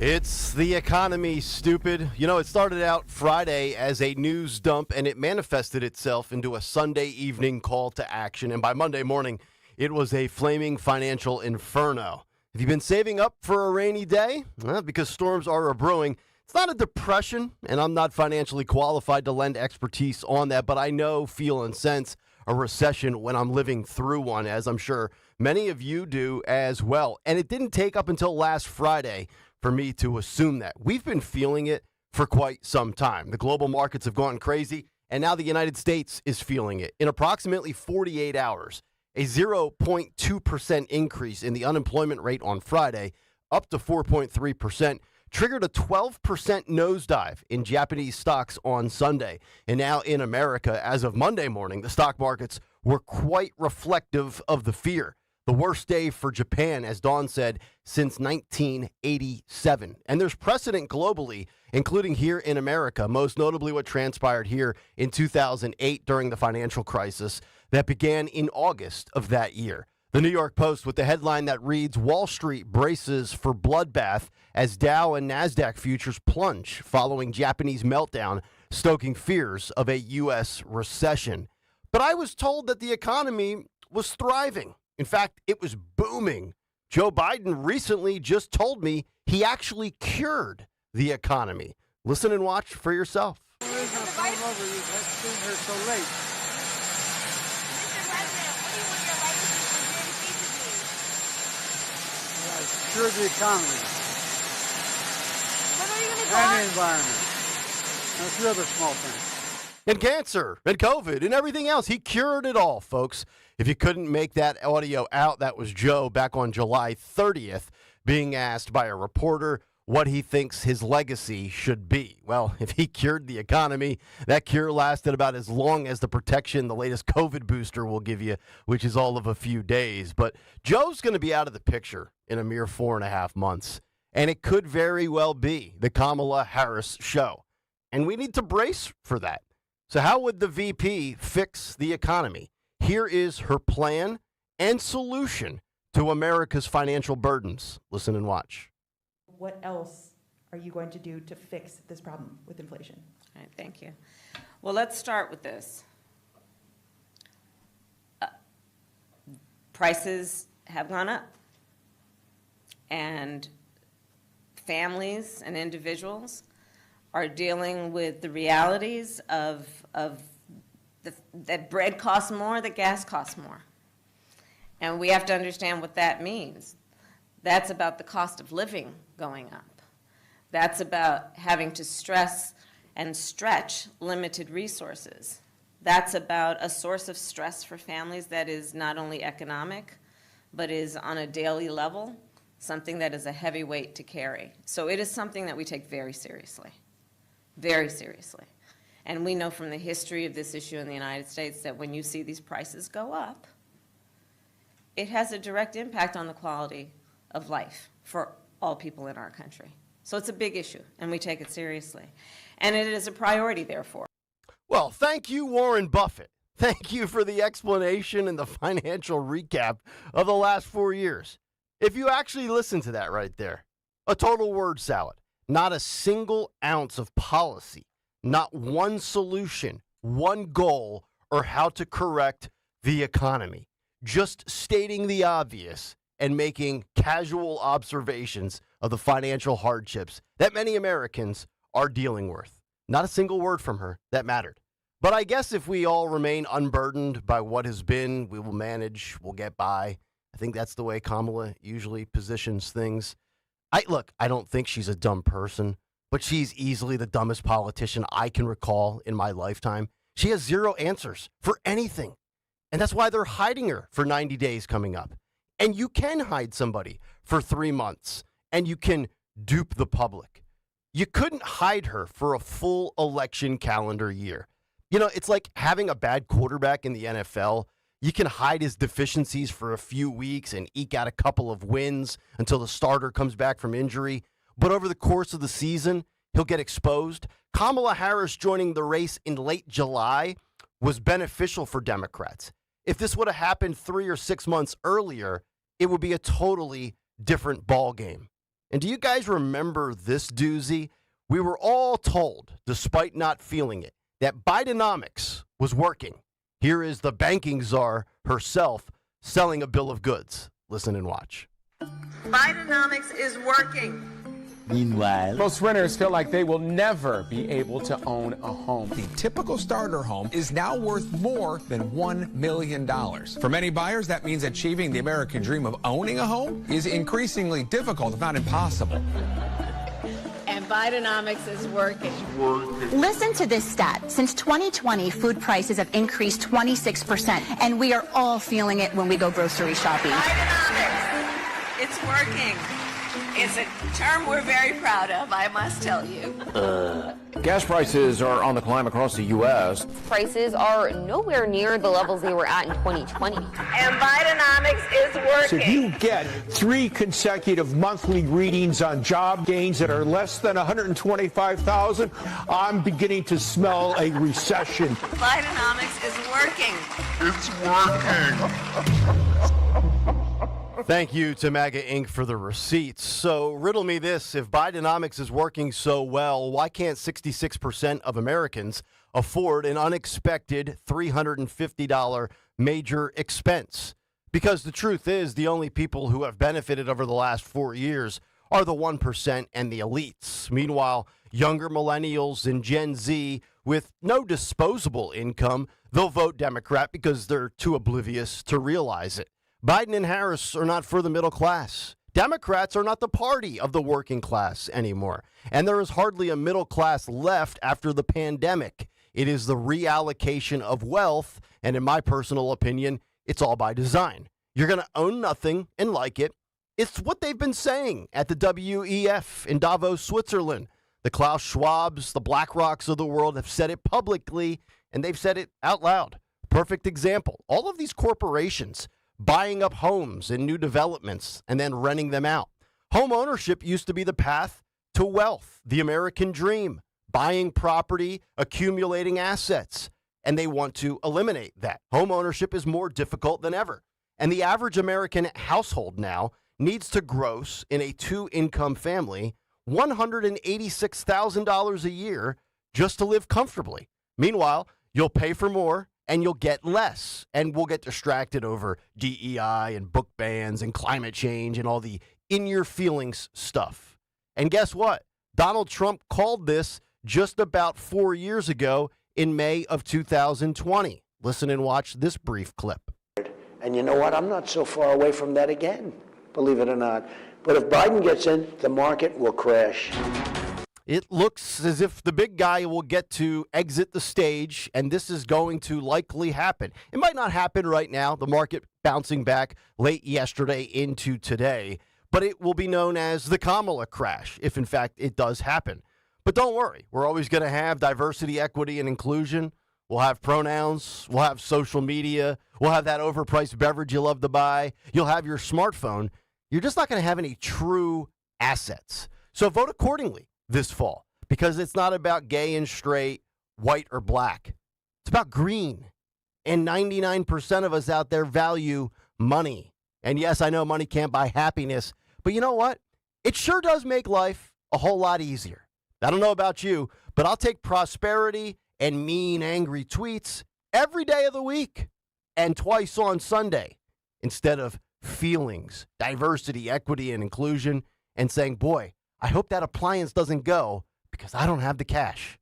It's the economy, stupid. It started out Friday as a news dump, and it manifested itself into a Sunday evening call to action. And by Monday morning, it was a flaming financial inferno. Have you been saving up for a rainy day? Well, because storms are a-brewing. It's not a depression, and I'm not financially qualified to lend expertise on that, but I know, feel, and sense a recession when I'm living through one, as I'm sure many of you do as well. And it didn't take up until last Friday for me to assume that. We've been feeling it for quite some time. The global markets have gone crazy, and now the United States is feeling it. In approximately 48 hours, a 0.2% increase in the unemployment rate on Friday, up to 4.3%, triggered a 12% nosedive in Japanese stocks on Sunday. And now in America, as of Monday morning, the stock markets were quite reflective of the fear. The worst day for Japan, as Dawn said, since 1987. And there's precedent globally, including here in America, most notably what transpired here in 2008 during the financial crisis that began in August of that year. The New York Post with the headline that reads, Wall Street braces for bloodbath as Dow and NASDAQ futures plunge following Japanese meltdown, stoking fears of a U.S. recession. But I was told that the economy was thriving. In fact, it was booming. Joe Biden recently just told me he actually cured the economy. Listen and watch for yourself. here so late. Mr. President, what do you want your legacy for GDP to be? Cure the economy What are you going to and the environment. And a few other small things. And cancer and COVID and everything else. He cured it all, folks. If you couldn't make that audio out, that was Joe back on July 30th being asked by a reporter what he thinks his legacy should be. Well, if he cured the economy, that cure lasted about as long as the protection the latest COVID booster will give you, which is all of a few days. But Joe's going to be out of the picture in a mere 4.5 months. And it could very well be the Kamala Harris show. And we need to brace for that. So how would the VP fix the economy? Here is her plan and solution to America's financial burdens. Listen and watch. What else are you going to do to fix this problem with inflation? All right, thank you. Well, let's start with this. Prices have gone up, and families and individuals are dealing with the realities of that bread costs more, that gas costs more. And we have to understand what that means. That's about the cost of living going up. That's about having to stress and stretch limited resources. That's about a source of stress for families that is not only economic, but is on a daily level, something that is a heavy weight to carry. So it is something that we take very seriously, very seriously. And we know from the history of this issue in the United States that when you see these prices go up, it has a direct impact on the quality of life for all people in our country. So it's a big issue, and we take it seriously. And it is a priority, therefore. Well, thank you, Warren Buffett. Thank you for the explanation and the financial recap of the last 4 years. If you actually listen to that right there, a total word salad, not a single ounce of policy, not one solution, one goal, or how to correct the economy. Just stating the obvious and making casual observations of the financial hardships that many Americans are dealing with. Not a single word from her that mattered. But I guess if we all remain unburdened by what has been, we will manage, we'll get by. I think that's the way Kamala usually positions things. I don't think she's a dumb person, but she's easily the dumbest politician I can recall in my lifetime. She has zero answers for anything. And that's why they're hiding her for 90 days coming up. And you can hide somebody for 3 months, and you can dupe the public. You couldn't hide her for a full election calendar year. You know, it's like having a bad quarterback in the NFL. You can hide his deficiencies for a few weeks and eke out a couple of wins until the starter comes back from injury. But over the course of the season, he'll get exposed. Kamala Harris joining the race in late July was beneficial for Democrats. If this would have happened 3 or 6 months earlier, it would be a totally different ball game. And do you guys remember this doozy? We were all told, despite not feeling it, that Bidenomics was working. Here is the banking czar herself selling a bill of goods. Listen and watch. Bidenomics is working. Meanwhile, most renters feel like they will never be able to own a home. The typical starter home is now worth more than $1 million. For many buyers, that means achieving the American dream of owning a home is increasingly difficult, if not impossible. And Bidenomics is working. Listen to this stat. Since 2020, food prices have increased 26%, and we are all feeling it when we go grocery shopping. Bidenomics, it's working. It's a term we're very proud of, I must tell you. Gas prices are on the climb across the U.S. Prices are nowhere near the levels they were at in 2020. And Bidenomics is working. So if you get 3 consecutive monthly readings on job gains that are less than 125,000, I'm beginning to smell a recession. Bidenomics is working. It's working. Thank you to MAGA Inc. for the receipts. So riddle me this, if Bidenomics is working so well, why can't 66% of Americans afford an unexpected $350 major expense? Because the truth is, the only people who have benefited over the last 4 years are the 1% and the elites. Meanwhile, younger millennials and Gen Z with no disposable income, they'll vote Democrat because they're too oblivious to realize it. Biden and Harris are not for the middle class. Democrats are not the party of the working class anymore. And there is hardly a middle class left after the pandemic. It is the reallocation of wealth. And in my personal opinion, it's all by design. You're going to own nothing and like it. It's what they've been saying at the WEF in Davos, Switzerland. The Klaus Schwabs, the BlackRocks of the world have said it publicly, and they've said it out loud. Perfect example. All of these corporations buying up homes in new developments and then renting them out. Home ownership used to be the path to wealth, the American dream, buying property, accumulating assets, and they want to eliminate that. Home ownership is more difficult than ever, and the average American household now needs to gross in a two-income family $186,000 a year just to live comfortably. Meanwhile, you'll pay for more and you'll get less, and we'll get distracted over DEI and book bans and climate change and all the in-your-feelings stuff. And guess what? Donald Trump called this just about 4 years ago in May of 2020. Listen and watch this brief clip. And you know what? I'm not so far away from that again, believe it or not. But if Biden gets in, the market will crash. It looks as if the big guy will get to exit the stage, and this is going to likely happen. It might not happen right now, the market bouncing back late yesterday into today, but it will be known as the Kamala crash, if in fact it does happen. But don't worry, we're always going to have diversity, equity, and inclusion. We'll have pronouns, we'll have social media, we'll have that overpriced beverage you love to buy, you'll have your smartphone. You're just not going to have any true assets. So vote accordingly this fall, because it's not about gay and straight, white or black. It's about green. And 99% of us out there value money. And yes, I know money can't buy happiness, but you know what? It sure does make life a whole lot easier. I don't know about you, but I'll take prosperity and mean, angry tweets every day of the week and twice on Sunday instead of feelings, diversity, equity, and inclusion, and saying, boy, I hope that appliance doesn't go because I don't have the cash.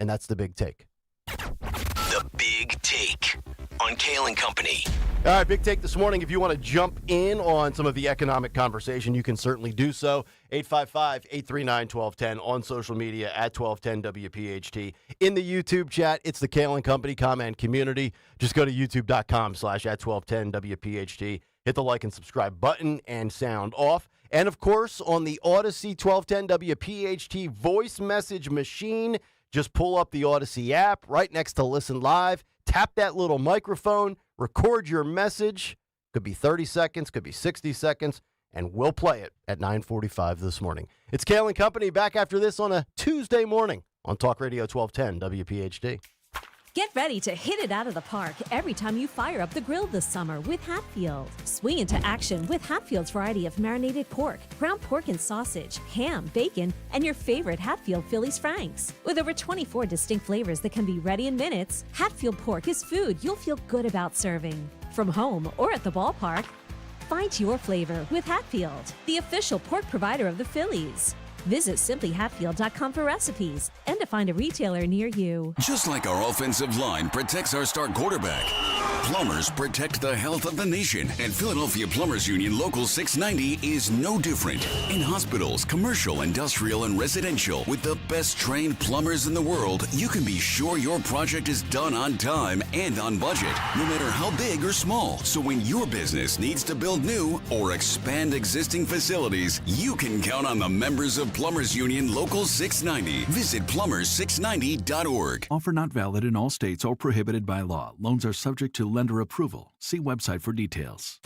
And that's the big take. The Big Take on Kayal and Company. All right, big take this morning. If you want to jump in on some of the economic conversation, you can certainly do so. 855-839-1210 on social media at 1210 WPHT. In the YouTube chat, it's the Kayal and Company comment community. Just go to youtube.com/@1210 WPHT. Hit the like and subscribe button and sound off. And, of course, on the Odyssey 1210 WPHT voice message machine, just pull up the Odyssey app right next to Listen Live. Tap that little microphone, record your message. Could be 30 seconds, could be 60 seconds, and we'll play it at 9:45 this morning. It's Kayal and Company back after this on a Tuesday morning on Talk Radio 1210 WPHT. Get ready to hit it out of the park every time you fire up the grill this summer with Hatfield. Swing into action with Hatfield's variety of marinated pork, ground pork and sausage, ham, bacon, and your favorite Hatfield Phillies Franks. With over 24 distinct flavors that can be ready in minutes, Hatfield pork is food you'll feel good about serving. From home or at the ballpark, find your flavor with Hatfield, the official pork provider of the Phillies. Visit simplyhatfield.com for recipes and to find a retailer near you. Just like our offensive line protects our star quarterback, plumbers protect the health of the nation. And Philadelphia Plumbers Union Local 690 is no different. In hospitals, commercial, industrial, and residential, with the best trained plumbers in the world, you can be sure your project is done on time and on budget, no matter how big or small. So when your business needs to build new or expand existing facilities, you can count on the members of Plumbers Union Local 690. Visit plumbers690.org. Offer not valid in all states or prohibited by law. Loans are subject to lender approval. See website for details.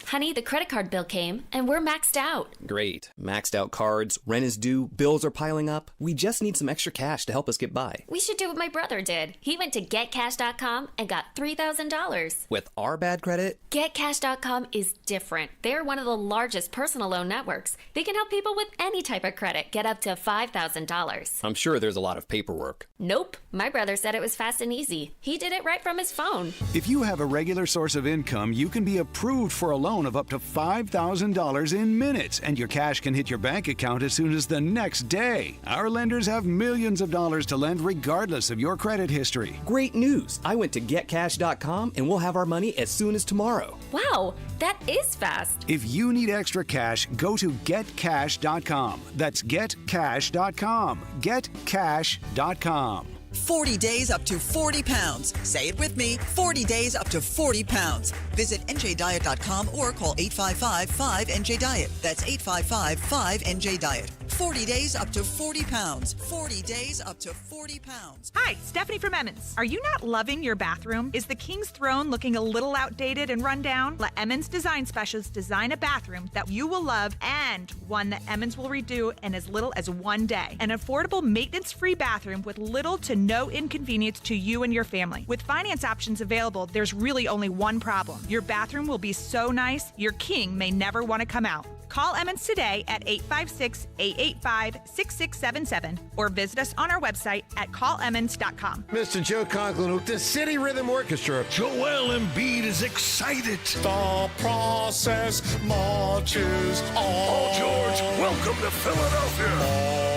Honey, the credit card bill came, and we're maxed out. Great. Maxed out cards, rent is due, bills are piling up. We just need some extra cash to help us get by. We should do what my brother did. He went to getcash.com and got $3,000. With our bad credit? Getcash.com is different. They're one of the largest personal loan networks. They can help people with any type of credit get up to $5,000. I'm sure there's a lot of paperwork. Nope. My brother said it was fast and easy. He did it right from his phone. If you have a regular source of income, you can be approved for a loan loan of up to $5,000 in minutes, and your cash can hit your bank account as soon as the next day. Our lenders have millions of dollars to lend regardless of your credit history. Great news! I went to getcash.com and we'll have our money as soon as tomorrow. Wow, that is fast. If you need extra cash, go to getcash.com. That's getcash.com. Getcash.com. 40 days up to 40 pounds. Say it with me, 40 days up to 40 pounds. Visit njdiet.com or call 855-5NJ-DIET. That's 855-5NJ-DIET. 40 days up to 40 pounds. 40 days up to 40 pounds. Hi, Stephanie from Emmons. Are you not loving your bathroom? Is the King's Throne looking a little outdated and run down? Let Emmons Design Specialists design a bathroom that you will love and one that Emmons will redo in as little as one day. An affordable, maintenance-free bathroom with little to no inconvenience to you and your family. With finance options available, there's really only one problem. Your bathroom will be so nice, your king may never want to come out. Call Emmons today at 856-885-6677 or visit us on our website at callemmons.com. Mr. Joe Conklin with the City Rhythm Orchestra. Joel Embiid is excited. The process marches on. Oh, George, welcome to Philadelphia.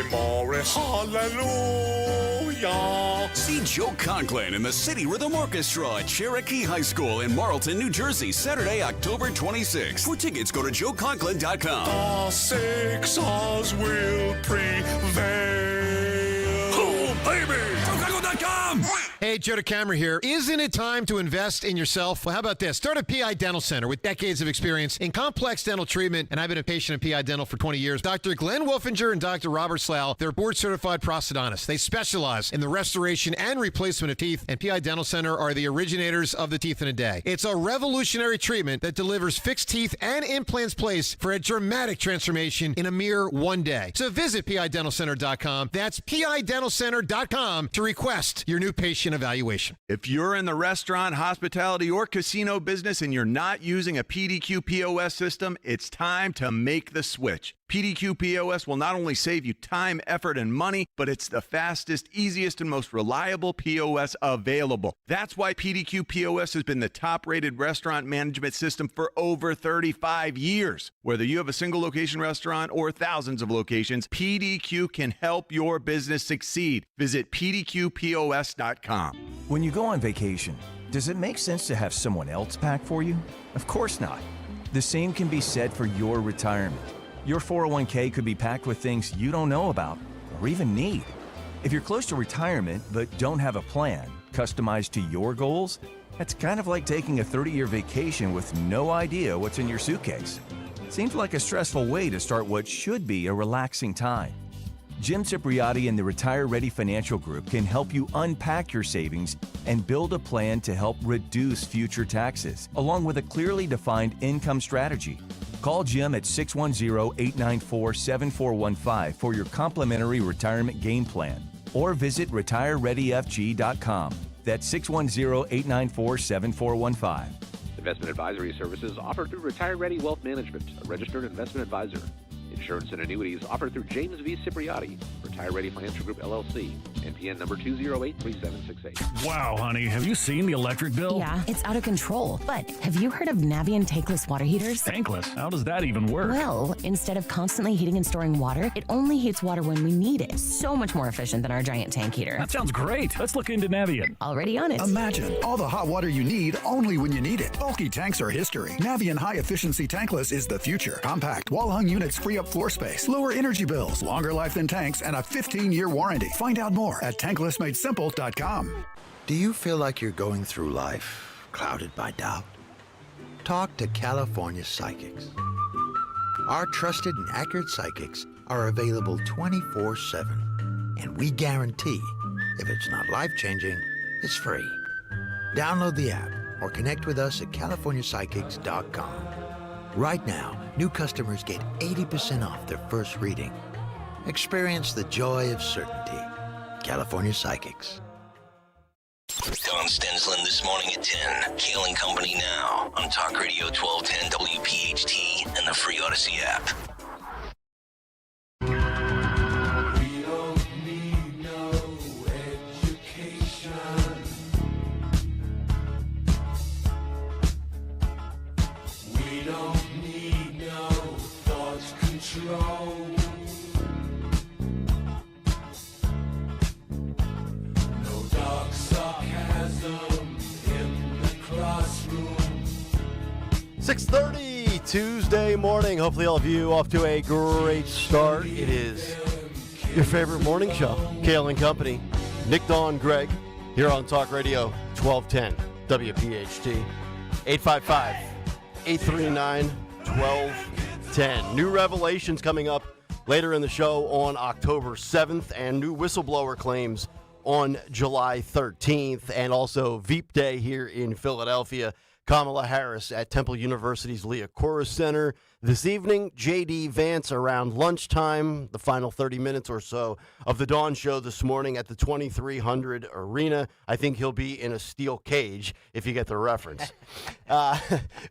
Maury, hallelujah. See Joe Conklin and the City Rhythm Orchestra at Cherokee High School in Marlton, New Jersey, Saturday, October 26th. For tickets, go to joeconklin.com. The Sixers will prevail. Oh, baby. joeconklin.com. Hey, Joe DeCamera here. Isn't it time to invest in yourself? Well, how about this? Start a PI Dental Center with decades of experience in complex dental treatment, and I've been a patient of PI Dental for 20 years. Dr. Glenn Wolfinger and Dr. Robert Slough, they're board-certified prosthodontists. They specialize in the restoration and replacement of teeth, and PI Dental Center are the originators of the teeth in a day. It's a revolutionary treatment that delivers fixed teeth and implants placed for a dramatic transformation in a mere one day. So visit PIDentalCenter.com. That's PIDentalCenter.com to request your new patient evaluation. If you're in the restaurant, hospitality, or casino business and you're not using a PDQ POS system, it's time to make the switch. PDQ POS will not only save you time, effort, and money, but it's the fastest, easiest, and most reliable POS available. That's why PDQ POS has been the top-rated restaurant management system for over 35 years. Whether you have a single location restaurant or thousands of locations, PDQ can help your business succeed. Visit PDQPOS.com. When you go on vacation, does it make sense to have someone else pack for you? Of course not. The same can be said for your retirement. Your 401k could be packed with things you don't know about or even need. If you're close to retirement but don't have a plan customized to your goals, that's kind of like taking a 30-year vacation with no idea what's in your suitcase. Seems like a stressful way to start what should be a relaxing time. Jim Cipriotti and the Retire Ready Financial Group can help you unpack your savings and build a plan to help reduce future taxes, along with a clearly defined income strategy. Call Jim at 610-894-7415 for your complimentary retirement game plan, or visit retirereadyfg.com. That's 610-894-7415. Investment advisory services offered through Retire Ready Wealth Management, a registered investment advisor. Insurance and annuities offered through James V. Cipriotti, Retire Ready Financial Group, LLC, NPN number 2083768. Wow, honey, have you seen the electric bill? Yeah, it's out of control. But have you heard of Navien tankless water heaters? Tankless? How does that even work? Well, instead of constantly heating and storing water, it only heats water when we need it. So much more efficient than our giant tank heater. That sounds great. Let's look into Navien. Already on it. Imagine all the hot water you need only when you need it. Bulky tanks are history. Navien High Efficiency Tankless is the future. Compact, wall-hung units free up floor space, lower energy bills, longer life than tanks, and a 15-year warranty. Find out more at tanklessmadesimple.com. Do you feel like you're going through life clouded by doubt? Talk to California Psychics. Our trusted and accurate psychics are available 24/7, and we guarantee if it's not life-changing, it's free. Download the app or connect with us at californiapsychics.com. Right now, new customers get 80% off their first reading. Experience the joy of certainty. California Psychics. Don Stensland this morning at 10. Kayal and Company now on Talk Radio 1210 WPHT and the free Odyssey app. We don't need no thought control. No dark sarcasm in the classroom. 6:30 Tuesday morning. Hopefully all of you off to a great start. It is your favorite morning show, Kayal and Company. Nick, Dawn, Greg, here on Talk Radio 1210 WPHT. 855-839-1210. New revelations coming up later in the show on October 7th, and new whistleblower claims on July 13th, and also Veep Day here in Philadelphia. Kamala Harris at Temple University's Leah Corus Center this evening. J.D. Vance around lunchtime, the final 30 minutes or so of the Dawn Show this morning at the 2300 Arena. I think he'll be in a steel cage, if you get the reference.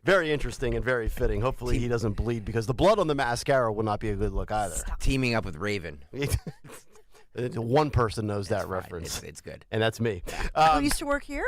Very interesting and very fitting. Hopefully he doesn't bleed, because the blood on the mascara will not be a good look either. Teaming up with Raven. One person knows that reference. It's good. And that's me. Who used to work here?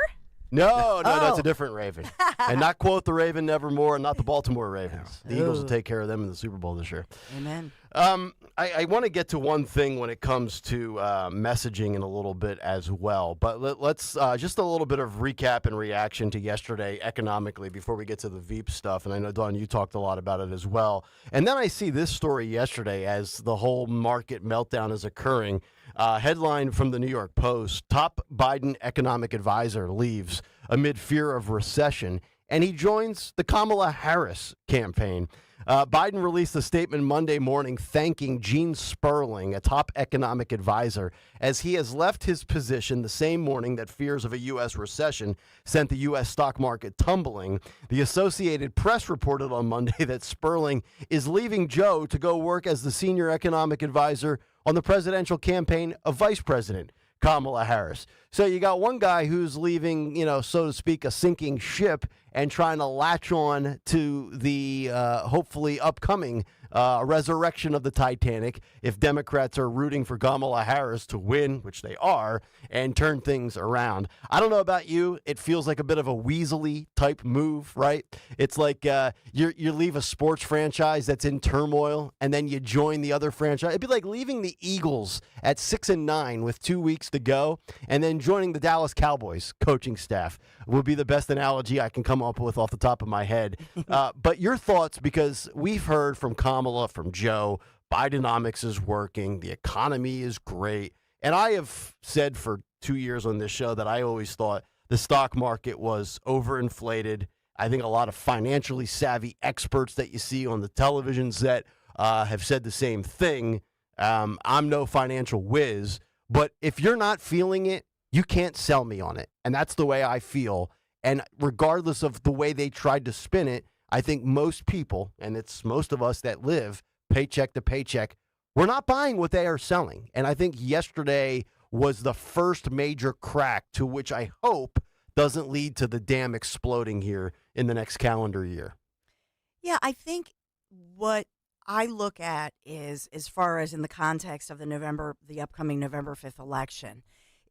No, that's a different Raven. And not quote the Raven nevermore, and not the Baltimore Ravens. The Eagles will take care of them in the Super Bowl this year. Amen. I want to get to one thing when it comes to messaging in a little bit as well. But let's just a little bit of recap and reaction to yesterday economically before we get to the Veep stuff. And I know, Dawn, you talked a lot about it as well. And then I see this story yesterday as the whole market meltdown is occurring. Headline from the New York Post: top Biden economic advisor leaves amid fear of recession, and he joins the Kamala Harris campaign. Biden released a statement Monday morning thanking Gene Sperling, a top economic advisor, as he has left his position the same morning that fears of a U.S. recession sent the U.S. stock market tumbling. The Associated Press reported on Monday that Sperling is leaving Joe to go work as the senior economic advisor on the presidential campaign of Vice President Kamala Harris. So you got one guy who's leaving, so to speak, a sinking ship and trying to latch on to the hopefully upcoming resurrection of the Titanic if Democrats are rooting for Kamala Harris to win, which they are, and turn things around. I don't know about you. It feels like a bit of a Weasley type move, right? It's like you leave a sports franchise that's in turmoil and then you join the other franchise. It'd be like leaving the Eagles at 6-9 with 2 weeks to go and then joining the Dallas Cowboys coaching staff would be the best analogy I can come up with off the top of my head. But your thoughts, because we've heard from Kamala, from Joe, Bidenomics is working, the economy is great. And I have said for 2 years on this show that I always thought the stock market was overinflated. I think a lot of financially savvy experts that you see on the television set have said the same thing. I'm no financial whiz, but if you're not feeling it, you can't sell me on it. And that's the way I feel. And regardless of the way they tried to spin it, I think most people, and it's most of us that live paycheck to paycheck, we're not buying what they are selling. And I think yesterday was the first major crack, to which I hope doesn't lead to the dam exploding here in the next calendar year. Yeah, I think what I look at is, as far as in the context of the upcoming November 5th election,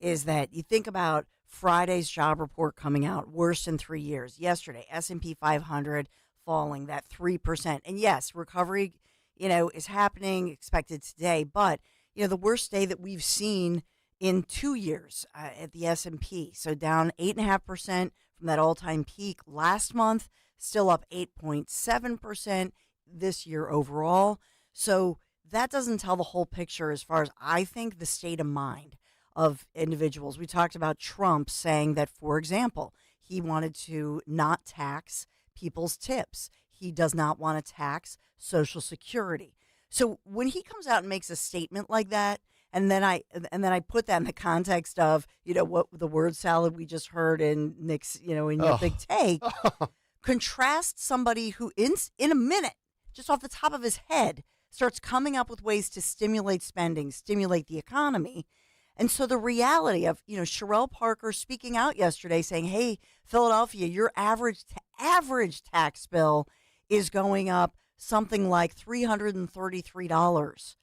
is that you think about Friday's job report coming out, worst in 3 years. Yesterday, S&P 500 falling that 3%. And yes, recovery, is happening, expected today. But, the worst day that we've seen in 2 years at the S&P. So down 8.5% from that all-time peak last month, still up 8.7% this year overall. So that doesn't tell the whole picture as far as I think the state of mind of individuals. We talked about Trump saying that, for example, he wanted to not tax people's tips. He does not want to tax Social Security. So when he comes out and makes a statement like that, and then I put that in the context of, what the word salad we just heard in Nick's, in your big take, contrast somebody who in a minute, just off the top of his head, starts coming up with ways to stimulate spending, stimulate the economy. And so the reality of, Sherelle Parker speaking out yesterday saying, hey, Philadelphia, your average tax bill is going up something like $333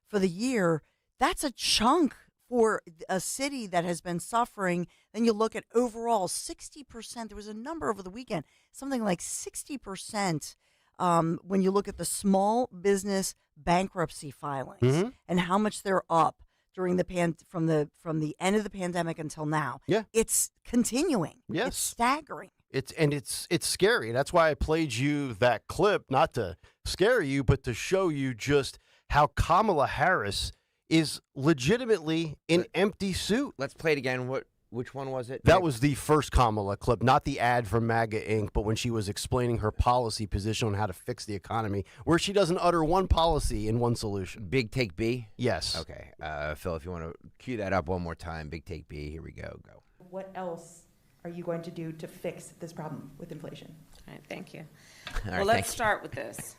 for the year. That's a chunk for a city that has been suffering. Then you look at overall 60%. There was a number over the weekend, something like 60% when you look at the small business bankruptcy filings and how much they're up during the from the end of the pandemic until now. Yeah. It's continuing. Yes. It's staggering. It's scary. That's why I played you that clip, not to scare you, but to show you just how Kamala Harris is legitimately an empty suit. Let's play it again. Which one was it? That was the first Kamala clip, not the ad from MAGA Inc., but when she was explaining her policy position on how to fix the economy, where she doesn't utter one policy in one solution. Big Take B? Yes. Okay. Phil, if you want to cue that up one more time. Big Take B. Here we go. Go. What else are you going to do to fix this problem with inflation? All right, thank you. All well, right, let's start with this.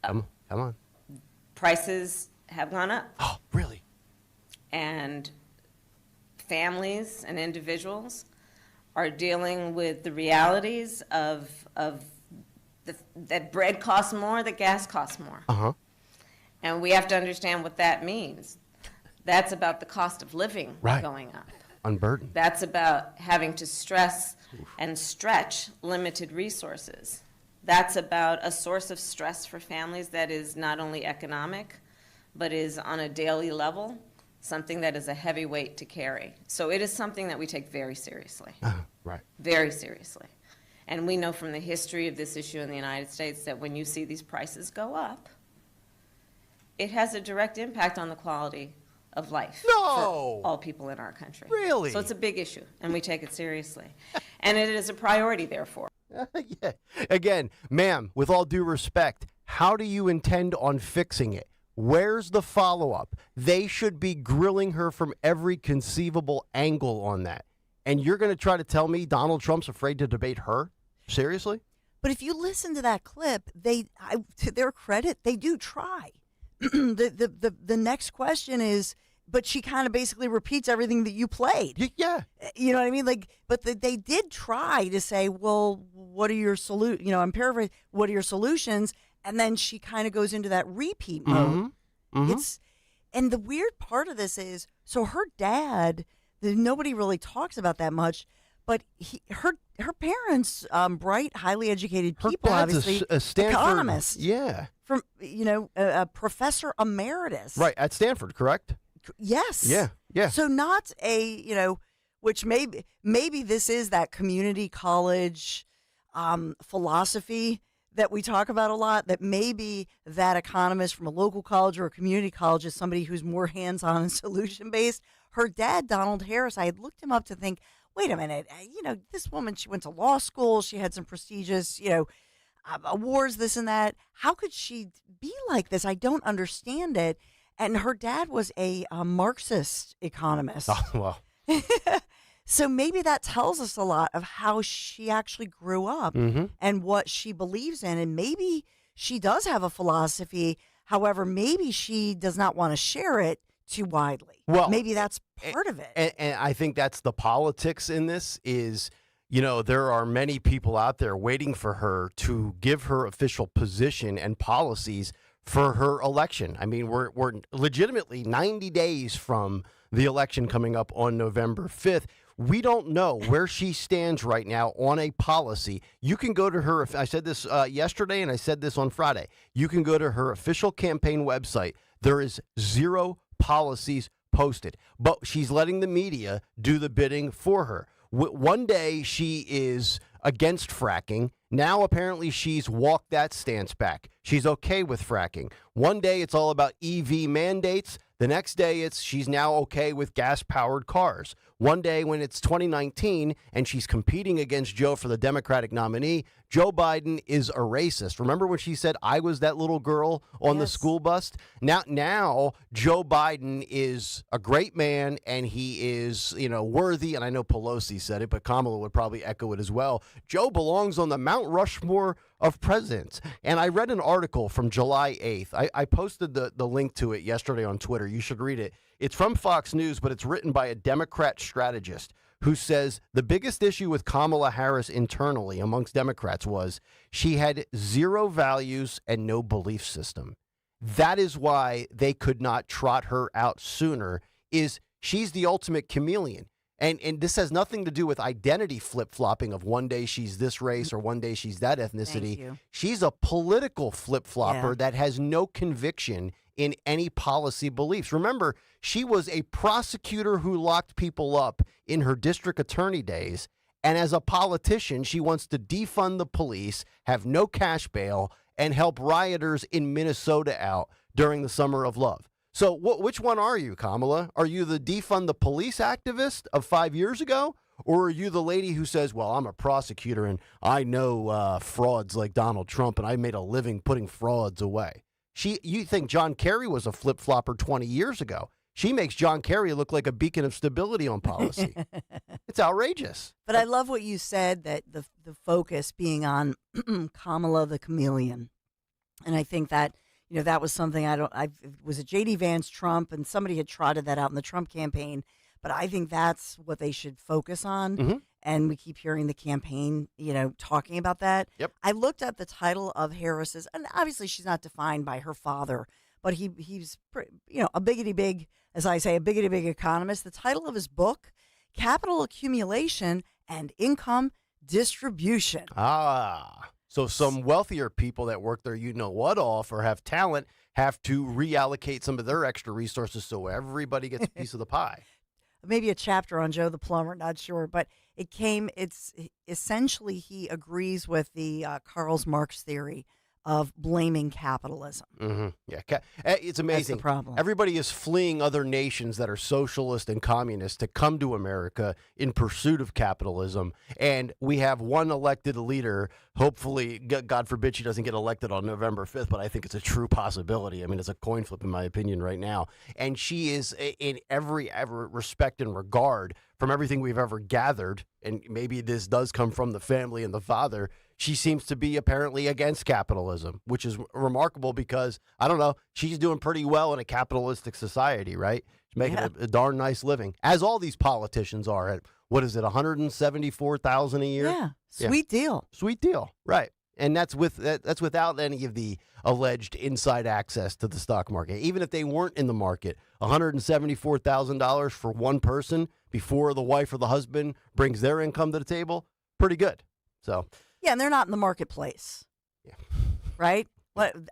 Come on. Prices have gone up. Oh, really? And families and individuals are dealing with the realities of that bread costs more, that gas costs more. Uh-huh. And we have to understand what that means. That's about the cost of living going up. Unburdened. That's about having to stress and stretch limited resources. That's about a source of stress for families that is not only economic, but is on a daily level, something that is a heavy weight to carry. So it is something that we take very seriously. Right. Very seriously. And we know from the history of this issue in the United States that when you see these prices go up, it has a direct impact on the quality of life for all people in our country. Really? So it's a big issue, and we take it seriously. And it is a priority, therefore. Yeah. Again, ma'am, with all due respect, how do you intend on fixing it? Where's the follow-up? They should be grilling her from every conceivable angle on that. And you're going to try to tell me Donald Trump's afraid to debate her? Seriously? But if you listen to that clip, to their credit, they do try. The next question is, but she kind of basically repeats everything that you played. Yeah. You know what I mean? But they did try to say, well, what are your I'm paraphrasing, what are your solutions? And then she kind of goes into that repeat mode. And the weird part of this is, so her dad, nobody really talks about that much, but her parents, bright, highly educated people, obviously, a Stanford economists. Yeah. From, a professor emeritus. Right, at Stanford, correct? Yes. Yeah. So not which maybe this is that community college philosophy that we talk about a lot, that maybe that economist from a local college or a community college is somebody who's more hands-on and solution-based. Her dad, Donald Harris, I had looked him up to think, wait a minute, this woman, she went to law school, she had some prestigious, awards, this and that. How could she be like this? I don't understand it. And her dad was a Marxist economist. Oh, well. So maybe that tells us a lot of how she actually grew up and what she believes in. And maybe she does have a philosophy. However, maybe she does not want to share it too widely. Well, maybe that's part of it. And I think that's the politics in this is, there are many people out there waiting for her to give her official position and policies for her election. I mean, we're legitimately 90 days from the election coming up on November 5th. We don't know where she stands right now on a policy. You can go to her, I said this yesterday and I said this on Friday. You can go to her official campaign website. There is 0 policies posted, but she's letting the media do the bidding for her. One day she is against fracking. Now apparently she's walked that stance back. She's okay with fracking. One day it's all about EV mandates. The next day she's now okay with gas-powered cars. One day when it's 2019 and she's competing against Joe for the Democratic nominee, Joe Biden is a racist. Remember when she said, I was that little girl on the school bus? Now Joe Biden is a great man and he is, worthy. And I know Pelosi said it, but Kamala would probably echo it as well. Joe belongs on the Mount Rushmore of presidents. And I read an article from July 8th. I posted the link to it yesterday on Twitter. You should read it. It's from Fox News, but it's written by a Democrat strategist who says the biggest issue with Kamala Harris internally amongst Democrats was she had 0 values and no belief system. That is why they could not trot her out sooner, is she's the ultimate chameleon. And this has nothing to do with identity flip-flopping of one day she's this race or one day she's that ethnicity. Thank you. She's a political flip-flopper Yeah. that has no conviction in any policy beliefs. Remember, she was a prosecutor who locked people up in her district attorney days. And as a politician, she wants to defund the police, have no cash bail, and help rioters in Minnesota out during the Summer of Love. So which one are you, Kamala? Are you the defund the police activist of 5 years ago? Or are you the lady who says, well, I'm a prosecutor and I know frauds like Donald Trump and I made a living putting frauds away? You think John Kerry was a flip-flopper 20 years ago. She makes John Kerry look like a beacon of stability on policy. It's outrageous. But I love what you said, that the focus being on Kamala the chameleon. And I think that, that was something it was a J.D. Vance Trump, and somebody had trotted that out in the Trump campaign. But I think that's what they should focus on. Mm-hmm. And we keep hearing the campaign, talking about that. Yep. I looked at the title of Harris's, and obviously she's not defined by her father, but he's a biggity big, as I say, a biggity big economist. The title of his book, Capital Accumulation and Income Distribution. So some wealthier people that work their you-know-what off or have talent have to reallocate some of their extra resources so everybody gets a piece of the pie. Maybe a chapter on Joe the Plumber, not sure, but it's essentially he agrees with the Karl Marx theory of blaming capitalism. Mm-hmm. Yeah, it's amazing. That's the problem. Everybody is fleeing other nations that are socialist and communist to come to America in pursuit of capitalism. And we have one elected leader. Hopefully, God forbid she doesn't get elected on November 5th, but I think it's a true possibility. I mean, it's a coin flip in my opinion right now. And she is in every respect and regard from everything we've ever gathered, and maybe this does come from the family and the father, she seems to be apparently against capitalism, which is remarkable because, I don't know, she's doing pretty well in a capitalistic society, right? She's making a darn nice living, as all these politicians are at, what is it, $174,000 a year? Yeah, sweet deal. Sweet deal, right. And that's without any of the alleged inside access to the stock market. Even if they weren't in the market, $174,000 for one person before the wife or the husband brings their income to the table, pretty good. So, yeah, and they're not in the marketplace. Yeah. Right?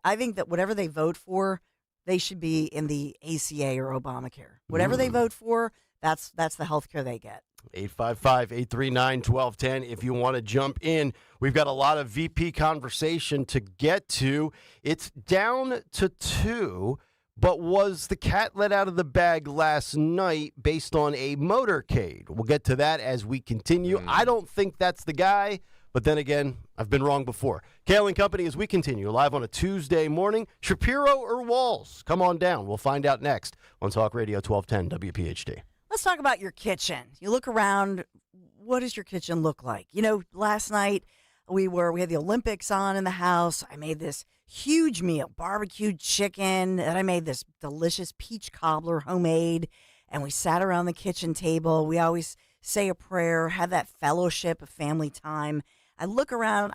I think that whatever they vote for, they should be in the ACA or Obamacare. Whatever they vote for, that's the health care they get. 855-839-1210 if you want to jump in. We've got a lot of VP conversation to get to. It's down to 2, but was the cat let out of the bag last night based on a motorcade? We'll get to that as we continue. I don't think that's the guy, but then again, I've been wrong before. Kayal and Company as we continue live on a Tuesday morning. Shapiro or Walls? Come on down. We'll find out next on Talk Radio 1210 WPHT. Let's talk about your kitchen. You look around, what does your kitchen look like? Last night we had the Olympics on in the house. I made this huge meal, barbecued chicken, and I made this delicious peach cobbler homemade, and we sat around the kitchen table. We always say a prayer, have that fellowship of family time. I look around,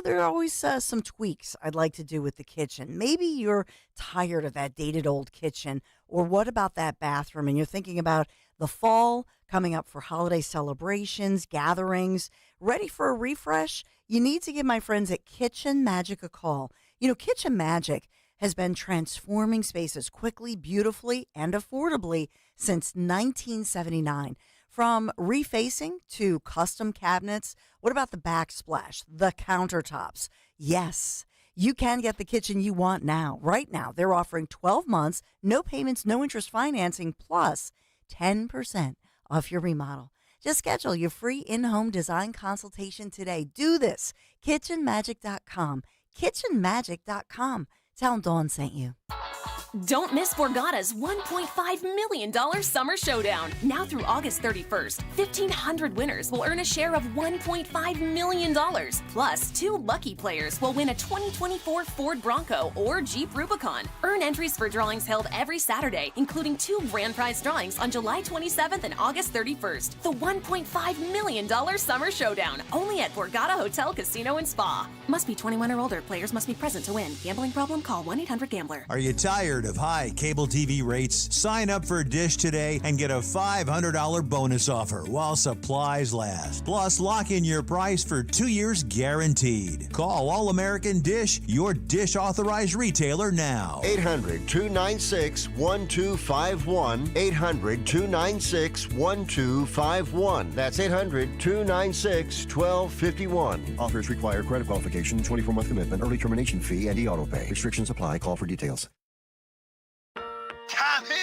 there are always some tweaks I'd like to do with the kitchen. Maybe you're tired of that dated old kitchen, or what about that bathroom? And you're thinking about the fall coming up for holiday celebrations, gatherings, ready for a refresh? You need to give my friends at Kitchen Magic a call. Kitchen Magic has been transforming spaces quickly, beautifully, and affordably since 1979. From refacing to custom cabinets, what about the backsplash, the countertops? Yes, you can get the kitchen you want now. Right now, they're offering 12 months, no payments, no interest financing, plus 10% off your remodel. Just schedule your free in-home design consultation today. Do this. KitchenMagic.com. KitchenMagic.com. Tell them Dawn sent you. Don't miss Borgata's $1.5 million Summer Showdown. Now through August 31st, 1,500 winners will earn a share of $1.5 million. Plus, 2 lucky players will win a 2024 Ford Bronco or Jeep Rubicon. Earn entries for drawings held every Saturday, including 2 grand prize drawings on July 27th and August 31st. The $1.5 million Summer Showdown, only at Borgata Hotel, Casino, and Spa. Must be 21 or older. Players must be present to win. Gambling problem? Call 1-800-GAMBLER. Are you tired tired of high cable TV rates? Sign up for Dish today and get a $500 bonus offer while supplies last. Plus, lock in your price for 2 years guaranteed. Call All American Dish, your Dish authorized retailer now. 800-296-1251. 800-296-1251. That's 800-296-1251. Offers require credit qualification, 24-month commitment, early termination fee, and e-auto pay. Restrictions apply. Call for details. Tommy!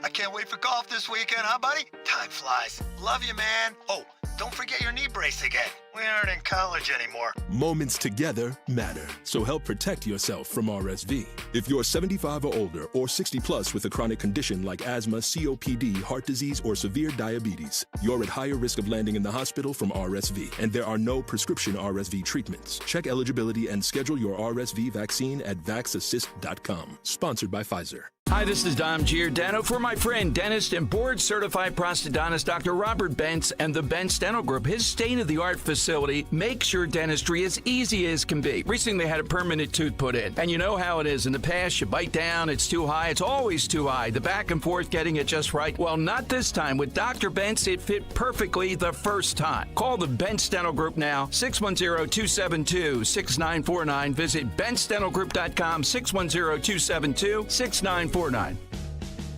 I can't wait for golf this weekend, huh, buddy? Time flies. Love you, man. Oh, don't forget your knee brace again. We aren't in college anymore. Moments together matter, so help protect yourself from RSV. If you're 75 or older or 60 plus with a chronic condition like asthma, COPD, heart disease, or severe diabetes, you're at higher risk of landing in the hospital from RSV, and there are no prescription RSV treatments. Check eligibility and schedule your RSV vaccine at vaxassist.com. Sponsored by Pfizer. Hi, this is Dom Giordano for my friend, dentist and board-certified prosthodontist Dr. Robert Bentz and the Bentz Dental Group. His state-of-the-art facility makes your dentistry as easy as can be. Recently, they had a permanent tooth put in. And you know how it is. In the past, you bite down, it's too high. It's always too high. The back and forth getting it just right. Well, not this time. With Dr. Bentz, it fit perfectly the first time. Call the Bentz Dental Group now, 610-272-6949. Visit BentzDentalGroup.com, 610-272-6949.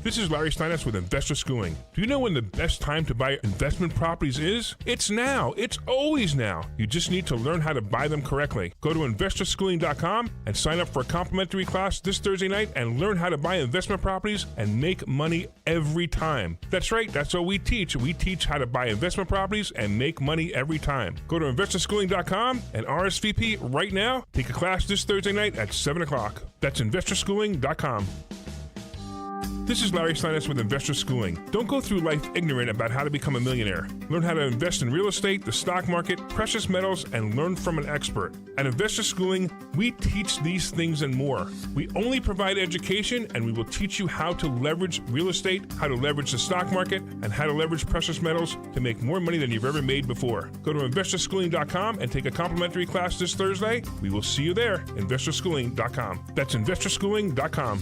This is Larry Steinitz with Investor Schooling. Do you know when the best time to buy investment properties is? It's now. It's always now. You just need to learn how to buy them correctly. Go to investorschooling.com and sign up for a complimentary class this Thursday night and learn how to buy investment properties and make money every time. That's right. That's what we teach. We teach how to buy investment properties and make money every time. Go to investorschooling.com and RSVP right now. Take a class this Thursday night at 7 o'clock. That's investorschooling.com. This is Larry Steinitz with Investor Schooling. Don't go through life ignorant about how to become a millionaire. Learn how to invest in real estate, the stock market, precious metals, and learn from an expert. At Investor Schooling, we teach these things and more. We only provide education, and we will teach you how to leverage real estate, how to leverage the stock market, and how to leverage precious metals to make more money than you've ever made before. Go to investorschooling.com and take a complimentary class this Thursday. We will see you there, investorschooling.com. That's investorschooling.com.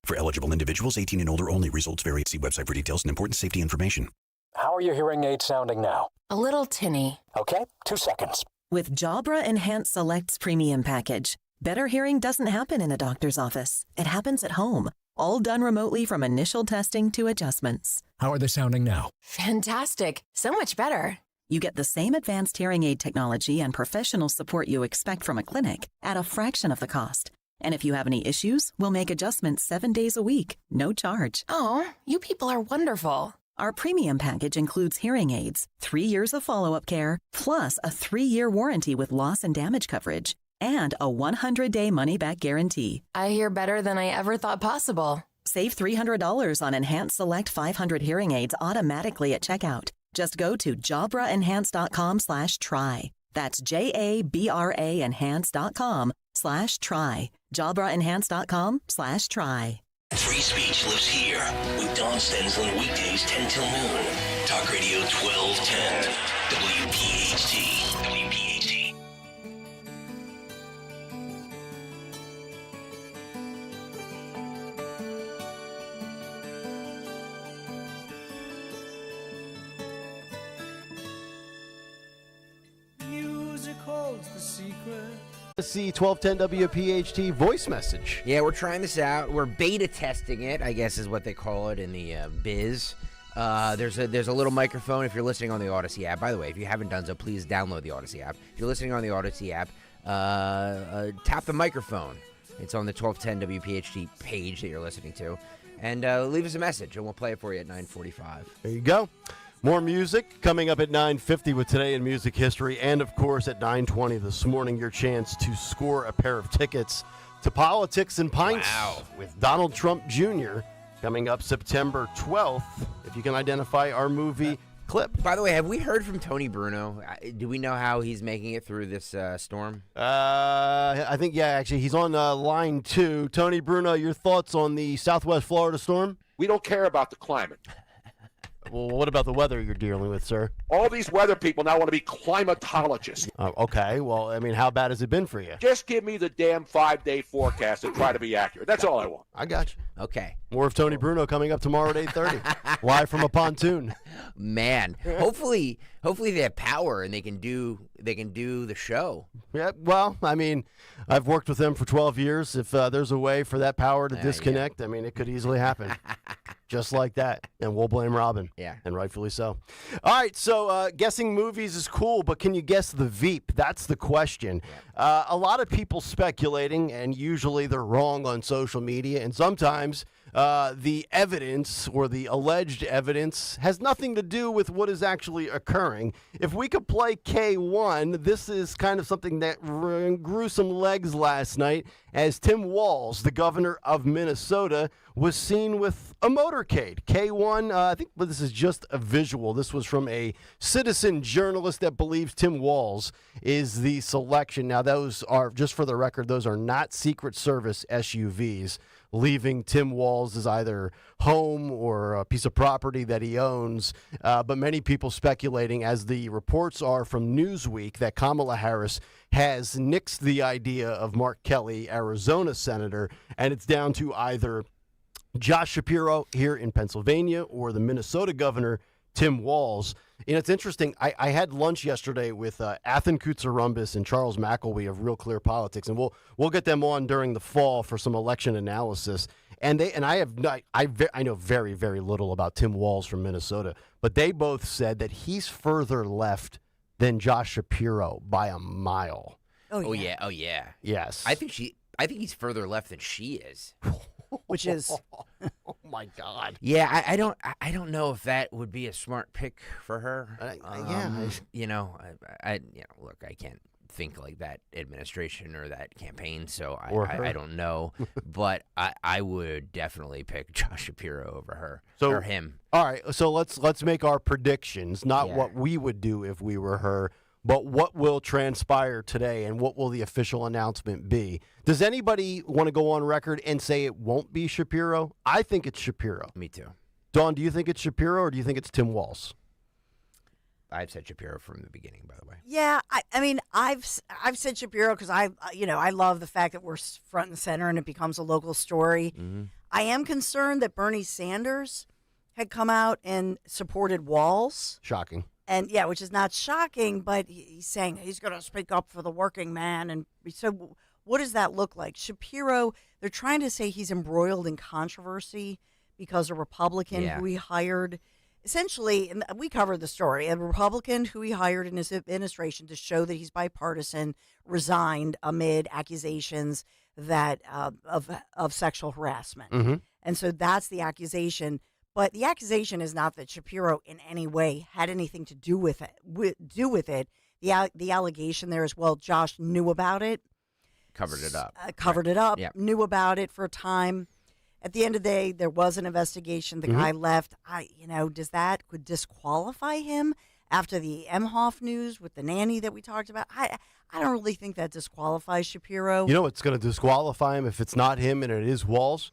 For eligible individuals, 18 and older only. Results vary. See website for details and important safety information. How are your hearing aids sounding now? A little tinny. Okay, 2 seconds. With Jabra Enhanced Selects Premium Package, better hearing doesn't happen in a doctor's office. It happens at home, all done remotely from initial testing to adjustments. How are they sounding now? Fantastic. So much better. You get the same advanced hearing aid technology and professional support you expect from a clinic at a fraction of the cost. And if you have any issues, we'll make adjustments 7 days a week, no charge. Oh, you people are wonderful. Our premium package includes hearing aids, 3 years of follow-up care, plus a 3-year warranty with loss and damage coverage, and a 100-day money-back guarantee. I hear better than I ever thought possible. Save $300 on Enhanced Select 500 hearing aids automatically at checkout. Just go to jabraenhance.com/try. That's JABRA enhance.com/try. JabraEnhance.com/try. Free speech lives here with Dawn Stensland weekdays 10 till noon. Talk Radio 1210. WPHT. WPHT. Music holds the secret. See 1210 WPHT voice message. Yeah, we're trying this out. We're beta testing it, I guess is what they call it in the biz. There's a little microphone if you're listening on the Odyssey app. By the way, if you haven't done so, please download the Odyssey app. If you're listening on the Odyssey app, tap the microphone. It's on the 1210 WPHT page that you're listening to. And leave us a message, and we'll play it for you at 9:45. There you go. More music coming up at 9:50 with Today in Music History. And, of course, at 9:20 this morning, your chance to score a pair of tickets to Politics and Pints with Donald Trump Jr. coming up September 12th. If you can identify our movie clip. By the way, have we heard from Tony Bruno? Do we know how he's making it through this storm? I think, yeah, actually, he's on line 2. Tony Bruno, your thoughts on the Southwest Florida storm? We don't care about the climate. Well, what about the weather you're dealing with, sir? All these weather people now want to be climatologists. Okay. Well, I mean, how bad has it been for you? Just give me the damn 5-day forecast and try to be accurate. That's all I want. I got you. Okay. More of Tony Bruno coming up tomorrow at 8:30, live from a pontoon. Man, hopefully they have power and they can do the show. Yeah. Well, I mean, I've worked with them for 12 years. If there's a way for that power to disconnect, I mean, it could easily happen. Just like that. And we'll blame Robin. Yeah. And rightfully so. All right, so guessing movies is cool, but can you guess the Veep? That's the question. Yeah. A lot of people speculating, and usually they're wrong on social media, and sometimes the evidence or the alleged evidence has nothing to do with what is actually occurring. If we could play K1, this is kind of something that grew some legs last night as Tim Walz, the governor of Minnesota, was seen with a motorcade. K1, I think this is just a visual. This was from a citizen journalist that believes Tim Walz is the selection. Now, those are, just for the record, those are not Secret Service SUVs, leaving Tim Walz's either home or a piece of property that he owns. But many people speculating, as the reports are from Newsweek, that Kamala Harris has nixed the idea of Mark Kelly, Arizona senator, and it's down to either Josh Shapiro here in Pennsylvania or the Minnesota governor, Tim Walz. And it's interesting. I had lunch yesterday with Athen Koutsarumbis and Charles McElwee of Real Clear Politics, and we'll get them on during the fall for some election analysis. And I know very, very little about Tim Walz from Minnesota, but they both said that he's further left than Josh Shapiro by a mile. Oh yeah. Yes. I think he's further left than she is. Which is, oh my God. Yeah, I don't know if that would be a smart pick for her. Look, I can't think like that administration or that campaign, so I don't know. But I would definitely pick Josh Shapiro over her or him. All right, so let's make our predictions, not what we would do if we were her, but what will transpire today and what will the official announcement be? Does anybody want to go on record and say it won't be Shapiro? I think it's Shapiro. Me too. Dawn, do you think it's Shapiro or do you think it's Tim Walz? I've said Shapiro from the beginning, by the way. Yeah, I mean, I've said Shapiro because I love the fact that we're front and center and it becomes a local story. Mm-hmm. I am concerned that Bernie Sanders had come out and supported Walz. Shocking. And yeah, which is not shocking, but he's saying he's going to speak up for the working man. And so what does that look like? Shapiro, they're trying to say he's embroiled in controversy because a Republican who he hired, essentially, and we covered the story, a Republican who he hired in his administration to show that he's bipartisan, resigned amid accusations that of sexual harassment. Mm-hmm. And so that's the accusation. But the accusation is not that Shapiro in any way had anything to do with it. The allegation there is, well, Josh knew about it. Covered it up. Yep. Knew about it for a time. At the end of the day, there was an investigation. The guy left. Could disqualify him after the Emhoff news with the nanny that we talked about? I don't really think that disqualifies Shapiro. You know what's going to disqualify him if it's not him and it is Walz?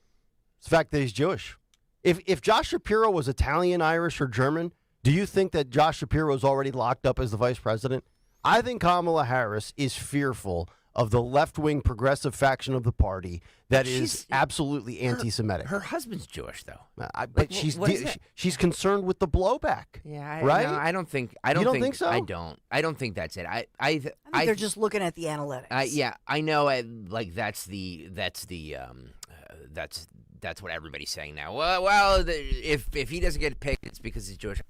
It's the fact that he's Jewish. If Josh Shapiro was Italian, Irish, or German, do you think that Josh Shapiro is already locked up as the vice president? I think Kamala Harris is fearful of the left-wing progressive faction of the party that is absolutely anti-Semitic. Her husband's Jewish, though. But she's concerned with the blowback. Yeah, right. No, I don't think so. I don't think that's it. I think they're just looking at the analytics. I know. That's what everybody's saying now. Well, if he doesn't get picked, it's because he's Jewish.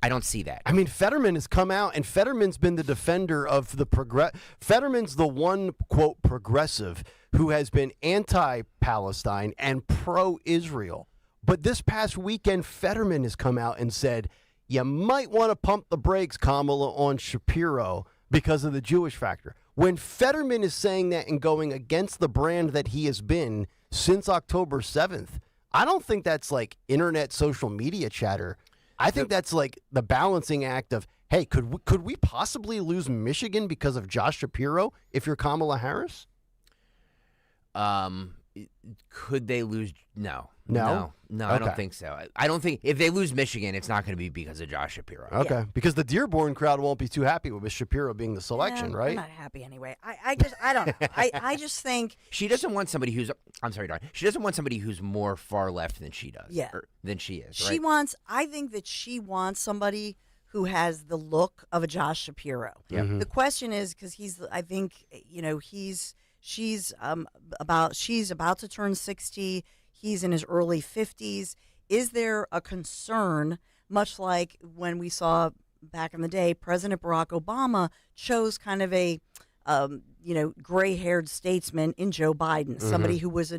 I don't see that. I mean, Fetterman has come out, and Fetterman's been the defender of the Fetterman's the one, quote, progressive who has been anti-Palestine and pro-Israel. But this past weekend, Fetterman has come out and said, you might want to pump the brakes, Kamala, on Shapiro because of the Jewish factor. When Fetterman is saying that and going against the brand that he has been since October 7th, I don't think that's like internet social media chatter. I think that's like the balancing act of, hey, could we possibly lose Michigan because of Josh Shapiro if you're Kamala Harris? Could they lose? No. No? I don't think so. I don't think if they lose Michigan, it's not going to be because of Josh Shapiro. Okay, because the Dearborn crowd won't be too happy with Shapiro being the selection, right? I'm not happy anyway. I don't know. I just think she doesn't want somebody who's. I'm sorry, Dawn. She doesn't want somebody who's more far left than she does. Yeah. Than she is. She wants. I think that she wants somebody who has the look of a Josh Shapiro. Yeah. The question is because he's. I think she's about to turn 60. He's in his early 50s. Is there a concern, much like when we saw back in the day, President Barack Obama chose kind of a, gray-haired statesman in Joe Biden, somebody who was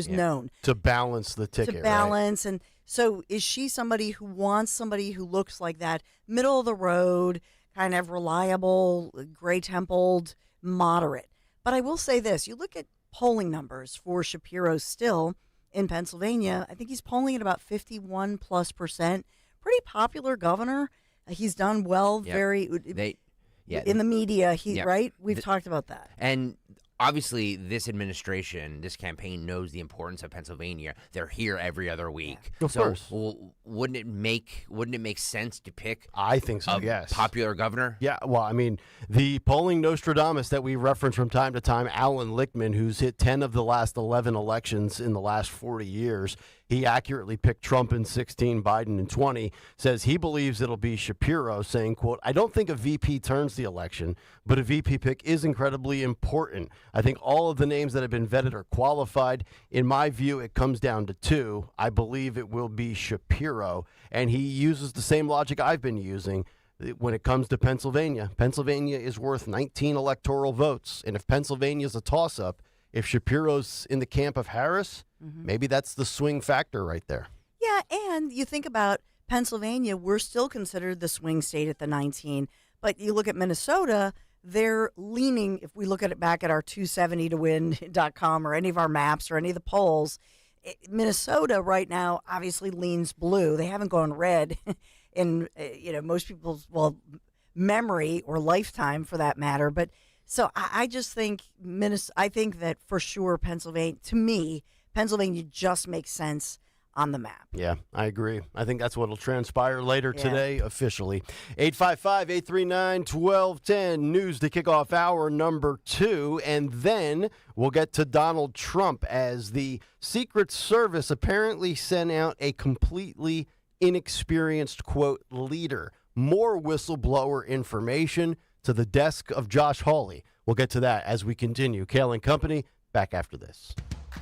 known to balance the ticket, to balance. And so, is she somebody who wants somebody who looks like that, middle of the road, kind of reliable, gray-templed, moderate? But I will say this: you look at polling numbers for Shapiro still. In Pennsylvania, I think he's polling at about 51+%. Pretty popular governor. He's done well. In the media. Right. We've talked about that. And obviously, this administration, this campaign knows the importance of Pennsylvania. They're here every other week. Of course. Wouldn't it make sense to pick? I think so. A popular governor. Yeah. Well, I mean, the polling Nostradamus that we reference from time to time, Alan Lichtman, who's hit 10 of the last 11 elections in the last 40 years. He accurately picked Trump in 16, Biden in 20, says he believes it'll be Shapiro, saying, quote, I don't think a VP turns the election, but a VP pick is incredibly important. I think all of the names that have been vetted are qualified. In my view, it comes down to two. I believe it will be Shapiro, and he uses the same logic I've been using when it comes to Pennsylvania. Pennsylvania is worth 19 electoral votes, and if Pennsylvania is a toss-up, if Shapiro's in the camp of Harris, maybe that's the swing factor right there. Yeah, and you think about Pennsylvania, we're still considered the swing state at the 19. But you look at Minnesota, they're leaning, if we look at it back at our 270towin.com or any of our maps or any of the polls, Minnesota right now obviously leans blue. They haven't gone red in most people's memory or lifetime for that matter. But so I just think I think that for sure Pennsylvania just makes sense on the map. Yeah, I agree. I think that's what will transpire later today officially. 855-839-1210, news to kick off hour number 2. And then we'll get to Donald Trump as the Secret Service apparently sent out a completely inexperienced, quote, leader. More whistleblower information to the desk of Josh Hawley. We'll get to that as we continue. Kayal and Company, back after this.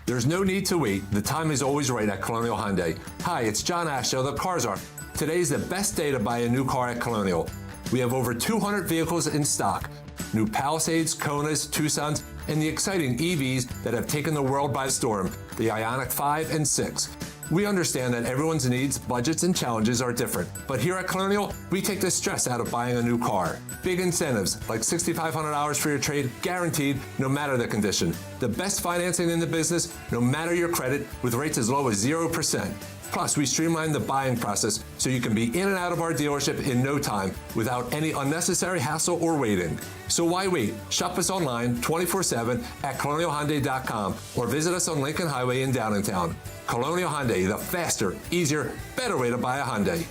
There's no need to wait. The time is always right at Colonial Hyundai. Hi, it's John Ashdale, the Car Czar. Today's the best day to buy a new car at Colonial. We have over 200 vehicles in stock. New Palisades, Konas, Tucsons, and the exciting EVs that have taken the world by storm, the Ioniq 5 and 6. We understand that everyone's needs, budgets, and challenges are different. But here at Colonial, we take the stress out of buying a new car. Big incentives, like $6,500 for your trade, guaranteed, no matter the condition. The best financing in the business, no matter your credit, with rates as low as 0%. Plus, we streamline the buying process so you can be in and out of our dealership in no time without any unnecessary hassle or waiting. So why wait? Shop us online 24/7 at colonialhyundai.com or visit us on Lincoln Highway in Downtown. Colonial Hyundai, the faster, easier, better way to buy a Hyundai.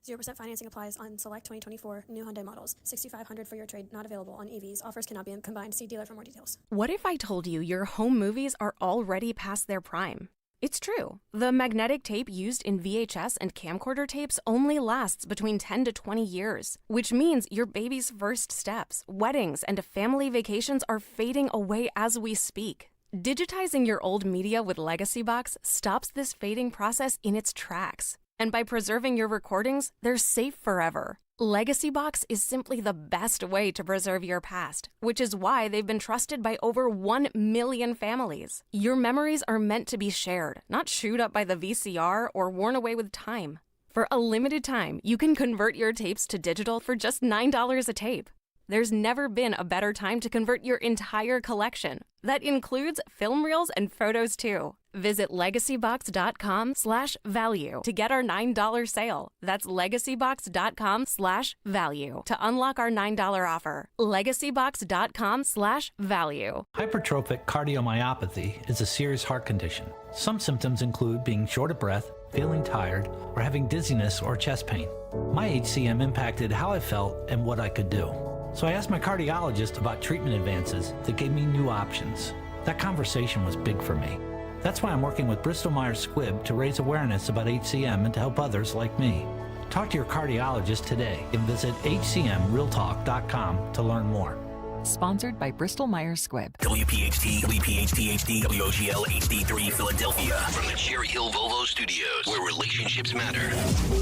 0% financing applies on select 2024 new Hyundai models. $6,500 for your trade, not available on EVs. Offers cannot be combined. See dealer for more details. What if I told you your home movies are already past their prime? It's true. The magnetic tape used in VHS and camcorder tapes only lasts between 10 to 20 years, which means your baby's first steps, weddings, and family vacations are fading away as we speak. Digitizing your old media with Legacy Box stops this fading process in its tracks. And by preserving your recordings, they're safe forever. Legacy Box is simply the best way to preserve your past, which is why they've been trusted by over 1 million families. Your memories are meant to be shared, not chewed up by the VCR or worn away with time. For a limited time, you can convert your tapes to digital for just $9 a tape. There's never been a better time to convert your entire collection. That includes film reels and photos too. Visit legacybox.com/value to get our $9 sale. That's legacybox.com/value to unlock our $9 offer. legacybox.com/value. Hypertrophic cardiomyopathy is a serious heart condition. Some symptoms include being short of breath, feeling tired, or having dizziness or chest pain. My HCM impacted how I felt and what I could do. So I asked my cardiologist about treatment advances that gave me new options. That conversation was big for me. That's why I'm working with Bristol-Myers Squibb to raise awareness about HCM and to help others like me. Talk to your cardiologist today and visit hcmrealtalk.com to learn more. Sponsored by Bristol-Myers Squibb. WPHT, WPHT HD, WOGL HD3 Philadelphia. From the Cherry Hill Volvo Studios, where relationships matter.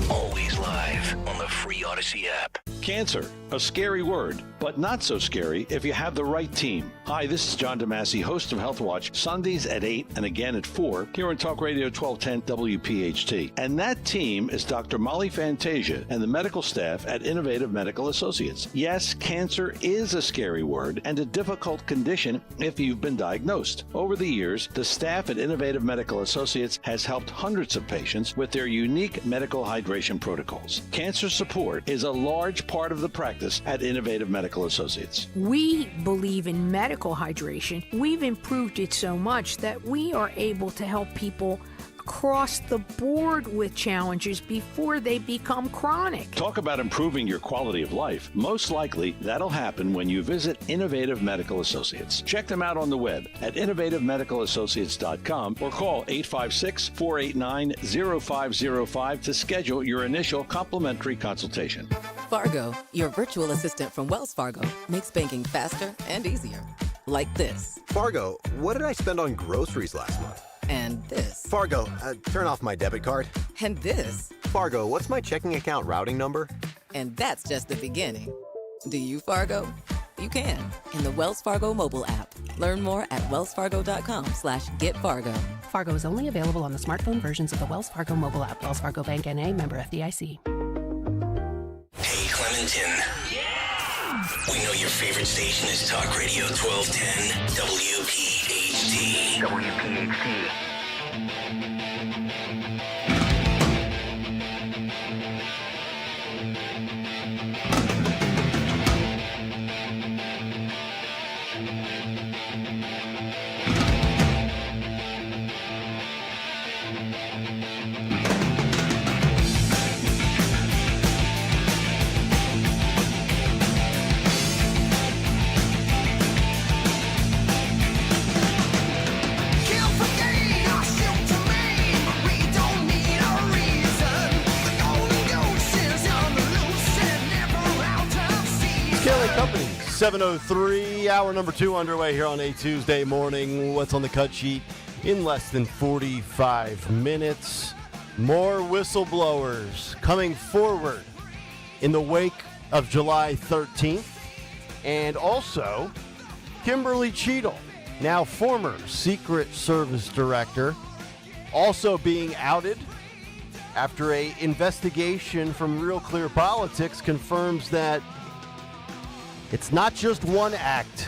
Always live on the free Odyssey app. Cancer, a scary word, but not so scary if you have the right team. Hi, this is John DeMasi, host of Health Watch, Sundays at 8 and again at 4 here on Talk Radio 1210 WPHT. And that team is Dr. Molly Fantasia and the medical staff at Innovative Medical Associates. Yes, cancer is a scary word and a difficult condition if you've been diagnosed. Over the years, the staff at Innovative Medical Associates has helped hundreds of patients with their unique medical hydration protocols. Cancer support is a large part of the practice at Innovative Medical Associates. We believe in medical hydration. We've improved it so much that we are able to help people across the board with challenges before they become chronic. Talk about improving your quality of life. Most likely, that'll happen when you visit Innovative Medical Associates. Check them out on the web at innovativemedicalassociates.com or call 856-489-0505 to schedule your initial complimentary consultation. Fargo, your virtual assistant from Wells Fargo, makes banking faster and easier. Like this. Fargo, what did I spend on groceries last month? And this. Fargo, turn off my debit card. And this. Fargo, what's my checking account routing number? And that's just the beginning. Do you, Fargo? You can in the Wells Fargo mobile app. Learn more at wellsfargo.com/getfargo. Fargo is only available on the smartphone versions of the Wells Fargo mobile app. Wells Fargo Bank N.A., member FDIC. Hey, Clementon. We know your favorite station is Talk Radio 1210 WPHT. WPHT. Kayal Company, 7:03, hour number 2 underway here on a Tuesday morning. What's on the cut sheet in less than 45 minutes? More whistleblowers coming forward in the wake of July 13th. And also, Kimberly Cheadle, now former Secret Service Director, also being outed after an investigation from Real Clear Politics confirms that it's not just one act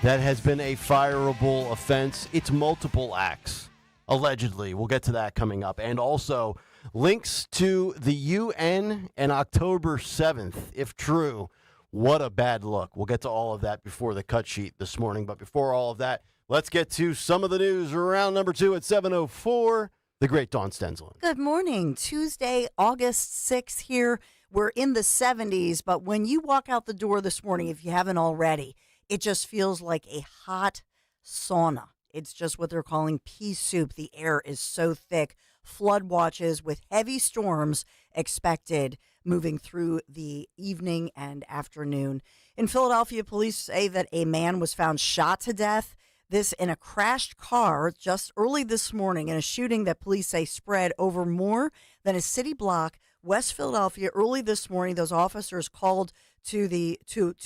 that has been a fireable offense. It's multiple acts, allegedly. We'll get to that coming up. And also links to the UN and October 7th, if true. What a bad look. We'll get to all of that before the cut sheet this morning. But before all of that, let's get to some of the news. Round number 2 at 7:04. The great Dawn Stensland. Good morning. Tuesday, August 6th here. We're in the 70s, but when you walk out the door this morning, if you haven't already, it just feels like a hot sauna. It's just what they're calling pea soup. The air is so thick. Flood watches with heavy storms expected moving through the evening and afternoon. In Philadelphia, police say that a man was found shot to death. This in a crashed car just early this morning in a shooting that police say spread over more than a city block. West Philadelphia early this morning. Those officers called to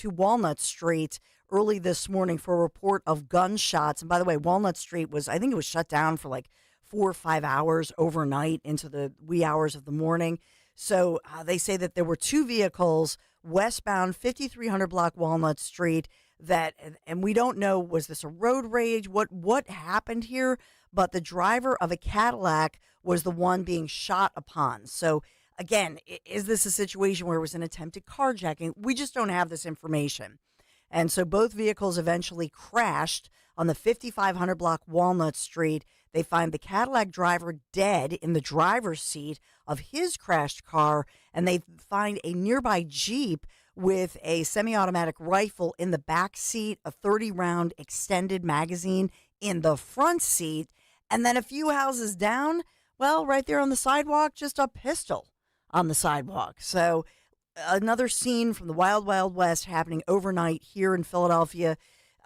Walnut Street early this morning for a report of gunshots. And by the way, Walnut Street I think it was shut down for like 4 or 5 hours overnight into the wee hours of the morning. So they say that there were 2 vehicles. westbound 5300 block Walnut Street. And we don't know, was this a road rage? What happened here? But the driver of a Cadillac was the one being shot upon. So again, is this a situation where it was an attempted carjacking? We just don't have this information. And so both vehicles eventually crashed on the 5500 block Walnut Street. They find the Cadillac driver dead in the driver's seat of his crashed car, and they find a nearby Jeep with a semi-automatic rifle in the back seat, a 30-round extended magazine in the front seat, and then a few houses down, well, right there on the sidewalk, just a pistol on the sidewalk. So another scene from the Wild Wild West happening overnight here in Philadelphia.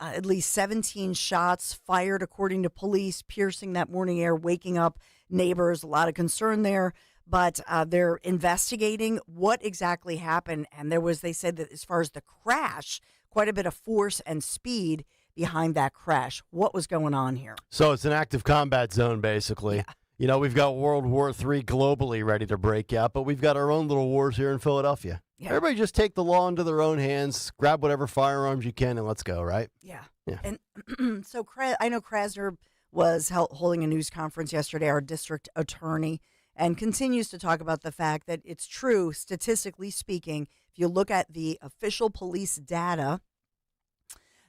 At least 17 shots fired, according to police, piercing that morning air, waking up neighbors. A lot of concern there, but they're investigating what exactly happened. And they said that as far as the crash, quite a bit of force and speed behind that crash. What was going on here? So it's an active combat zone, basically. Yeah. You know, we've got World War III globally ready to break out, but we've got our own little wars here in Philadelphia. Yeah. Everybody just take the law into their own hands, grab whatever firearms you can, and let's go, right? Yeah. Yeah. And so I know Krasner was holding a news conference yesterday, our district attorney, and continues to talk about the fact that it's true, statistically speaking, if you look at the official police data,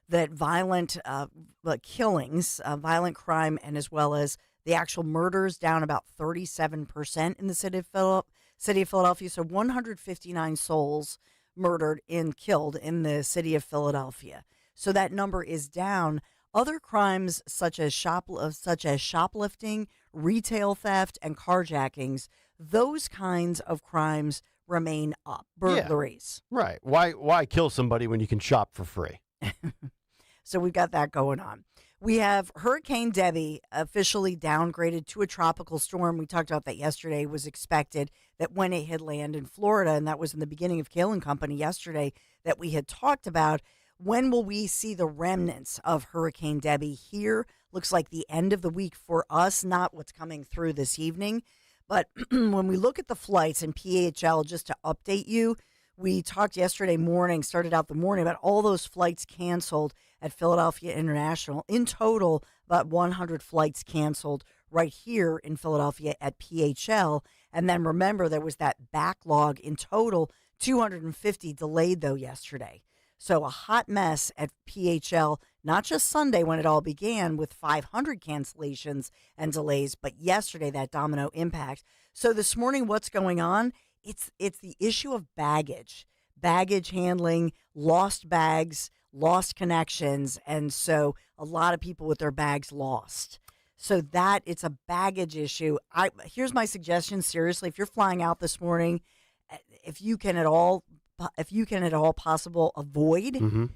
that violent killings, violent crime, and as well as the actual murders down about 37% in the city of Philadelphia. So 159 souls murdered and killed in the city of Philadelphia. So that number is down. Other crimes such as shoplifting, retail theft, and carjackings, those kinds of crimes remain up. Burglaries. Yeah, right. Why kill somebody when you can shop for free? So we've got that going on. We have Hurricane Debbie officially downgraded to a tropical storm. We talked about that yesterday. It was expected that when it hit land in Florida, and that was in the beginning of Kayal and Company yesterday that we had talked about. When will we see the remnants of Hurricane Debbie here? Looks like the end of the week for us, not what's coming through this evening. But when we look at the flights and PHL, just to update you, we talked yesterday morning, started out the morning about all those flights canceled at Philadelphia International. In total, about 100 flights canceled right here in Philadelphia at PHL. And then remember, there was that backlog in total, 250 delayed, though, yesterday. So a hot mess at PHL, not just Sunday when it all began with 500 cancellations and delays, but yesterday, that domino impact. So this morning, what's going on? It's the issue of baggage handling, lost bags, lost connections, and so a lot of people with their bags lost. So that it's a baggage issue. Here's my suggestion, seriously, if you're flying out this morning, if you can at all possible avoid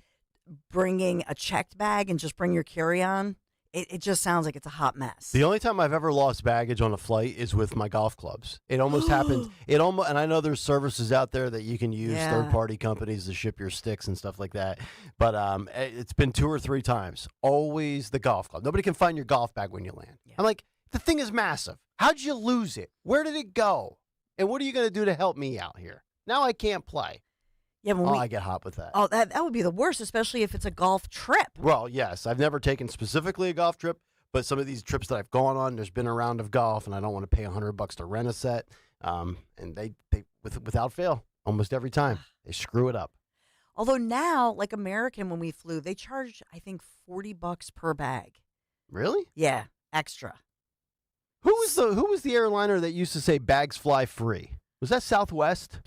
bringing a checked bag and just bring your carry-on. It just sounds like it's a hot mess. The only time I've ever lost baggage on a flight is with my golf clubs. It almost happened. And I know there's services out there that you can use, third-party companies to ship your sticks and stuff like that. But it's been 2 or 3 times. Always the golf club. Nobody can find your golf bag when you land. Yeah. I'm like, the thing is massive. How'd you lose it? Where did it go? And what are you going to do to help me out here? Now I can't play. Yeah, I get hot with that. Oh, that would be the worst, especially if it's a golf trip. Well, yes. I've never taken specifically a golf trip, but some of these trips that I've gone on, there's been a round of golf, and I don't want to pay $100 to rent a set. And they without fail, almost every time, they screw it up. Although now, like American, when we flew, they charged, I think, $40 per bag. Really? Yeah, extra. Who was the airliner that used to say bags fly free? Was that Southwest?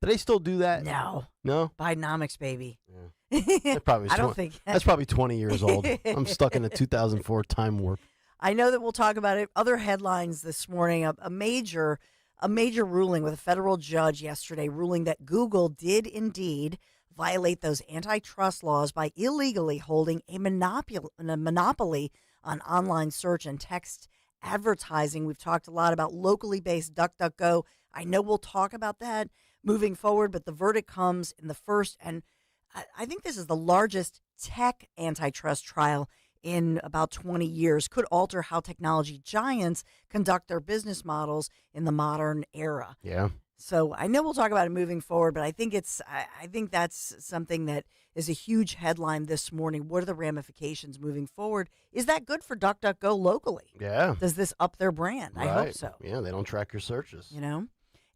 Do they still do that? No. No? Bidenomics, baby. Yeah. I don't think that's probably 20 years old. I'm stuck in a 2004 time warp. I know that we'll talk about it. Other headlines this morning, a major ruling with a federal judge yesterday ruling that Google did indeed violate those antitrust laws by illegally holding a monopoly on online search and text advertising. We've talked a lot about locally based DuckDuckGo. I know we'll talk about that moving forward, but the verdict comes in the first, and I think this is the largest tech antitrust trial in about 20 years, could alter how technology giants conduct their business models in the modern era. Yeah. So I know we'll talk about it moving forward, but I think I think that's something that is a huge headline this morning. What are the ramifications moving forward? Is that good for DuckDuckGo locally? Yeah. Does this up their brand? I hope so. Yeah, they don't track your searches. You know,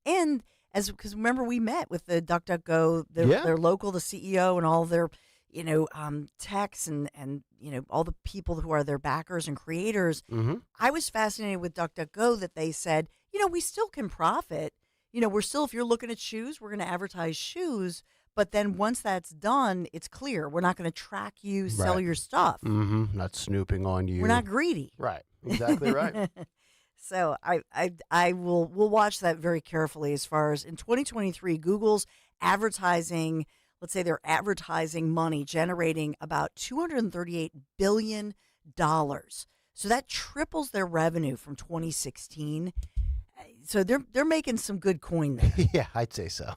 and because remember we met with the DuckDuckGo, they're local, the CEO and all their techs and all the people who are their backers and creators. Mm-hmm. I was fascinated with DuckDuckGo that they said, we still can profit. We're still, if you're looking at shoes, we're going to advertise shoes. But then once that's done, it's clear. We're not going to track you, sell your stuff. Mm-hmm. Not snooping on you. We're not greedy. Right. Exactly right. So we'll watch that very carefully as far as in 2023, Google's advertising, let's say their advertising money generating about $238 billion. So that triples their revenue from 2016. So they're making some good coin there. Yeah, I'd say so.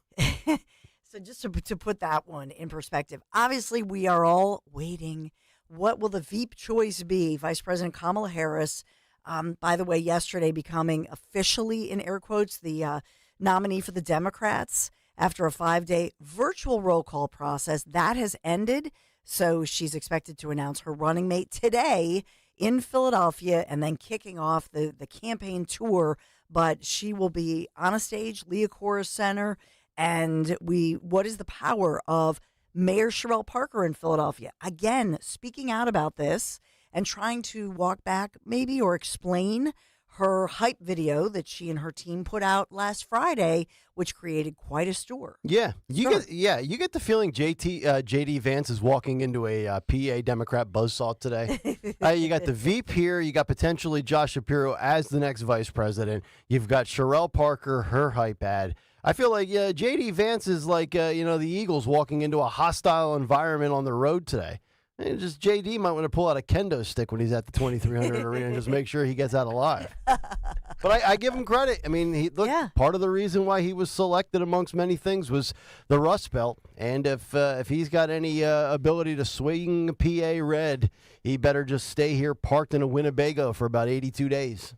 So just to put that one in perspective, obviously we are all waiting. What will the Veep choice be? Vice President Kamala Harris, by the way, yesterday becoming officially, in air quotes, the nominee for the Democrats after a 5-day virtual roll call process. That has ended, so she's expected to announce her running mate today in Philadelphia and then kicking off the campaign tour. But she will be on a stage, Leah Center, and what is the power of Mayor Sherelle Parker in Philadelphia? Again, speaking out about this and trying to walk back maybe or explain her hype video that she and her team put out last Friday, which created quite a stir. Yeah, you get the feeling JD Vance is walking into a PA Democrat buzzsaw today. You got the Veep here. You got potentially Josh Shapiro as the next vice president. You've got Sherelle Parker, her hype ad. I feel like JD Vance is like the Eagles walking into a hostile environment on the road today. And just JD might want to pull out a kendo stick when he's at the 2300 arena and just make sure he gets out alive. But I give him credit. I mean, part of the reason why he was selected amongst many things was the Rust Belt. And if he's got any ability to swing PA red, he better just stay here parked in a Winnebago for about 82 days.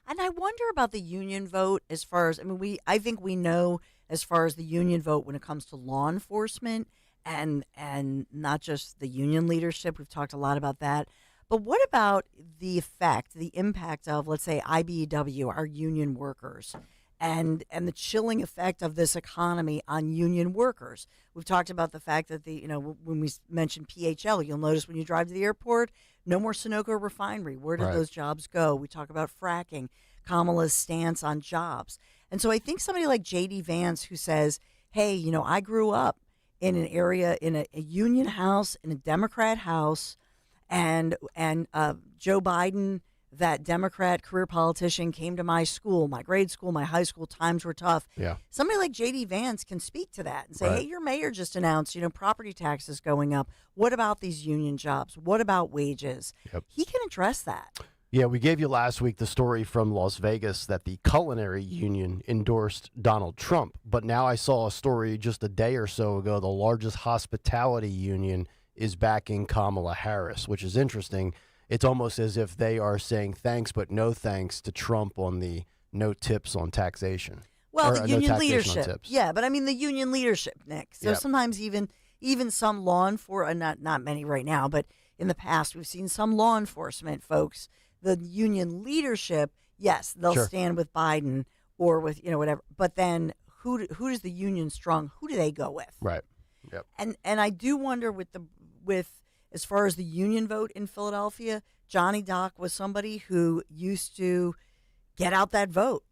And I wonder about the union vote as far as, I think we know as far as the union vote when it comes to law enforcement and not just the union leadership. We've talked a lot about that. But what about the impact of, let's say, IBEW, our union workers, and the chilling effect of this economy on union workers? We've talked about the fact that when we mentioned PHL, you'll notice when you drive to the airport, no more Sunoco refinery. Where did those jobs go? We talk about fracking, Kamala's stance on jobs. And so I think somebody like J.D. Vance who says, hey, I grew up in an area, in a union house, in a Democrat house, and Joe Biden, that Democrat career politician, came to my school, my grade school, my high school. Times were tough. Yeah. Somebody like J.D. Vance can speak to that and say, hey, your mayor just announced, property taxes going up. What about these union jobs? What about wages? Yep. He can address that. Yeah, we gave you last week the story from Las Vegas that the culinary union endorsed Donald Trump. But now I saw a story just a day or so ago. The largest hospitality union is backing Kamala Harris, which is interesting. It's almost as if they are saying thanks but no thanks to Trump on the no tips on taxation. Well, the union no leadership. Yeah, but the union leadership, Nick. So sometimes even some law enforcement, not many right now, but in the past we've seen some law enforcement folks. The union leadership, yes, they'll stand with Biden or with whatever. But then who does the union strong? Who do they go with? Right. Yep. And I do wonder with as far as the union vote in Philadelphia, Johnny Dock was somebody who used to get out that vote.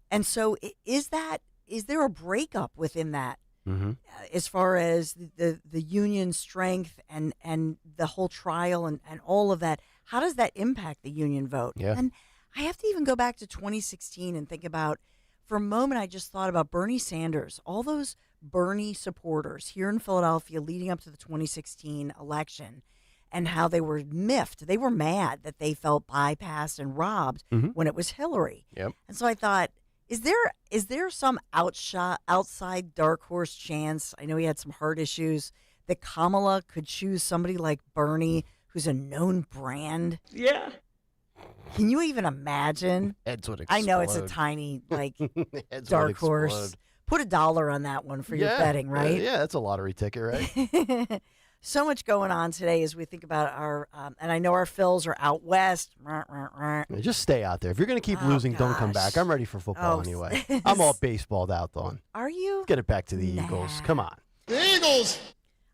And so is there a breakup within that? Mm-hmm. As far as the union strength and the whole trial and all of that, how does that impact the union vote? Yeah. And I have to even go back to 2016 and think about, for a moment, I just thought about Bernie Sanders, all those Bernie supporters here in Philadelphia leading up to the 2016 election, and how they were miffed. They were mad that they felt bypassed and robbed when it was Hillary. Yep. And so I thought, is there some outside dark horse chance? I know he had some heart issues, that Kamala could choose somebody like Bernie, who's a known brand. Yeah. Can you even imagine? Heads would explode. I know it's a tiny dark horse, Put $1 on that one for your betting, right? Yeah, that's a lottery ticket, right? So much going on today as we think about our, and I know our Phils are out west. Just stay out there. If you're going to keep losing, don't come back. I'm ready for football anyway. I'm all baseballed out, Dawn. Are you? Get it back to the Eagles. Come on. The Eagles!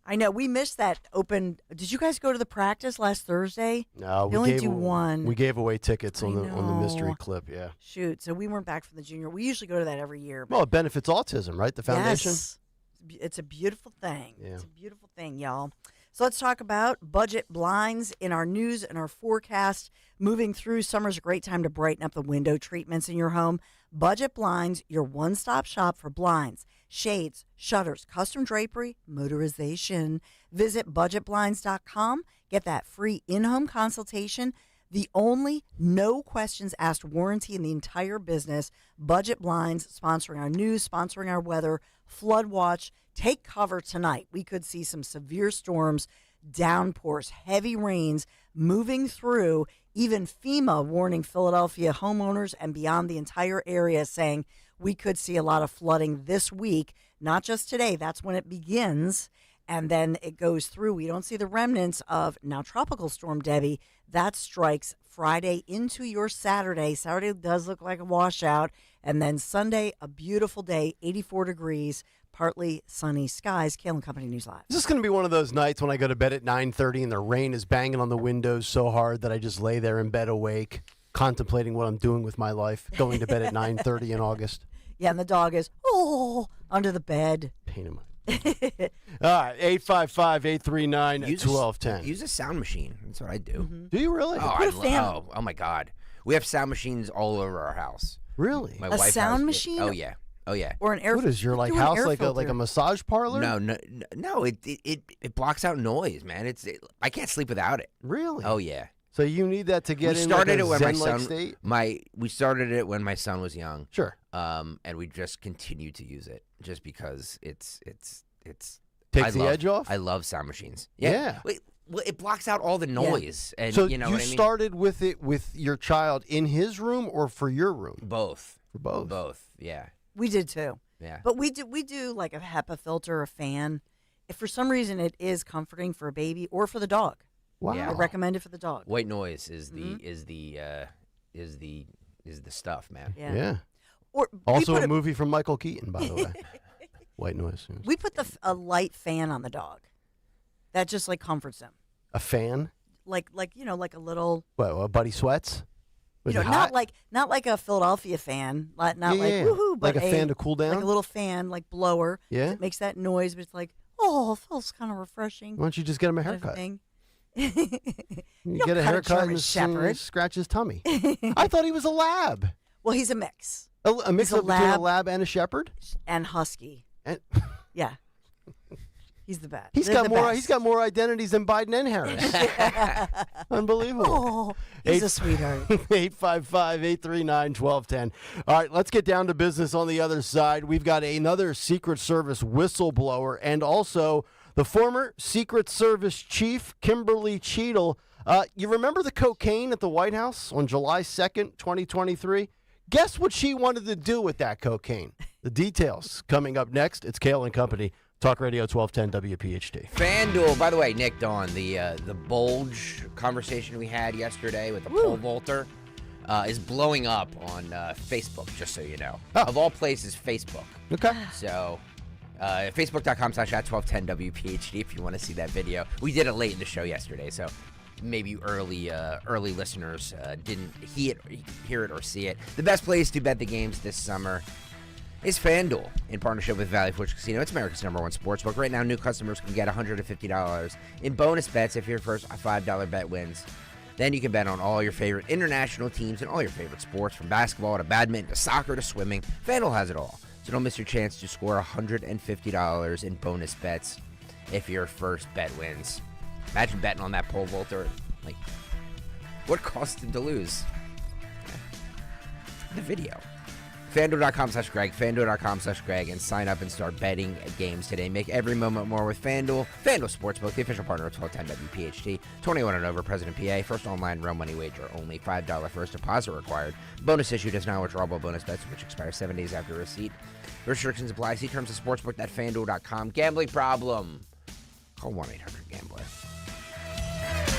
I know. We missed that open. Did you guys go to the practice last Thursday? No, we only do one. We gave away tickets on the mystery clip, yeah. Shoot. So we weren't back from the junior. We usually go to that every year. Well, it benefits autism, right? The foundation? Yes. It's a beautiful thing. Yeah. It's a beautiful thing, y'all. So let's talk about budget blinds in our news and our forecast. Moving through, summer's a great time to brighten up the window treatments in your home. Budget Blinds, your one-stop shop for blinds, shades, shutters, custom drapery, motorization. Visit budgetblinds.com. Get that free in-home consultation. The only no questions asked warranty in the entire business. Budget Blinds, sponsoring our news, sponsoring our weather. Flood watch. Take cover tonight. We could see some severe storms, downpours, heavy rains moving through. Even FEMA warning Philadelphia homeowners and beyond the entire area, saying we could see a lot of flooding this week, not just today. That's when it begins, and then it goes through. We don't see the remnants of now Tropical Storm Debbie. That strikes Friday into your Saturday. Saturday does look like a washout, and then Sunday, a beautiful day, 84 degrees. Partly sunny skies. Kayal and Company News Live. Is this going to be one of those nights when I go to bed at 9:30 and the rain is banging on the windows so hard that I just lay there in bed awake, contemplating what I'm doing with my life, going to bed at 9:30 in August? Yeah, and the dog is, under the bed. Pain in my... All right, 855-839-1210. Use a sound machine. That's what I do. Mm-hmm. Do you really? Oh, my God. We have sound machines all over our house. Really? My A wife sound has, machine? Oh, yeah. Oh, yeah. Or an air What is your house like a massage parlor? No. It blocks out noise, man. I can't sleep without it. Really? Oh, yeah. So you need that to get we in started like a it when my zen-like son state? we started it when my son was young. Sure. And we just continue to use it just because it's Takes the edge off? I love sound machines. Yeah. Well, it blocks out all the noise, and so you know what I mean? started with it with your child in his room or for your room? Both. For both. Both. Yeah. We did too. Yeah. But we do like a HEPA filter, a fan. If for some reason it is comforting for a baby or for the dog. Wow. I recommend it for the dog. White noise is the stuff, man. Yeah. Or also a movie from Michael Keaton, by the way. White noise. We put a light fan on the dog. That just like comforts him. A fan? Like like a little. What? Buddy Sweats? Was he hot? not like a Philadelphia fan, not like woohoo, but like a fan to cool down, like a little fan, like blower. Yeah, it makes that noise, but it's like, it feels kind of refreshing. Why don't you just get him a haircut? You get a haircut and scratch his tummy. I thought he was a lab. Well, he's a mix. A mix between a lab and a shepherd and husky. Yeah. He's the best. He's got more identities than Biden and Harris. Unbelievable. He's a sweetheart. 855-839-1210. All right, let's get down to business on the other side. We've got another Secret Service whistleblower and also the former Secret Service chief, Kimberly Cheadle. You remember the cocaine at the White House on July 2nd, 2023? Guess what she wanted to do with that cocaine? The details coming up next. It's Kayal and Company. Talk Radio 1210 WPHT. FanDuel, by the way, Nick, Dawn, the bulge conversation we had yesterday with the pole vaulter is blowing up on Facebook, just so you know. Of all places, Facebook. Okay. So, facebook.com/@1210 WPHT if you want to see that video. We did it late in the show yesterday, so maybe early listeners didn't hear it or see it. The best place to bet the games this summer is FanDuel in partnership with Valley Forge Casino. It's America's #1 sportsbook. Right now, new customers can get $150 in bonus bets if your first $5 bet wins. Then you can bet on all your favorite international teams and all your favorite sports, from basketball to badminton to soccer to swimming. FanDuel has it all. So don't miss your chance to score $150 in bonus bets if your first bet wins. Imagine betting on that pole vaulter. Like, what cost him to lose? The video. FanDuel.com/Greg, FanDuel.com/Greg, and sign up and start betting games today. Make every moment more with FanDuel. FanDuel Sportsbook, the official partner of 1210 WPHT. 21 and over, President PA. First online real money wager only. $5 first deposit required. Bonus issued as non-withdrawable bonus bets, which expire 7 days after receipt. Restrictions apply. See terms of sportsbook.fanduel.com. Gambling problem? Call 1-800-GAMBLER.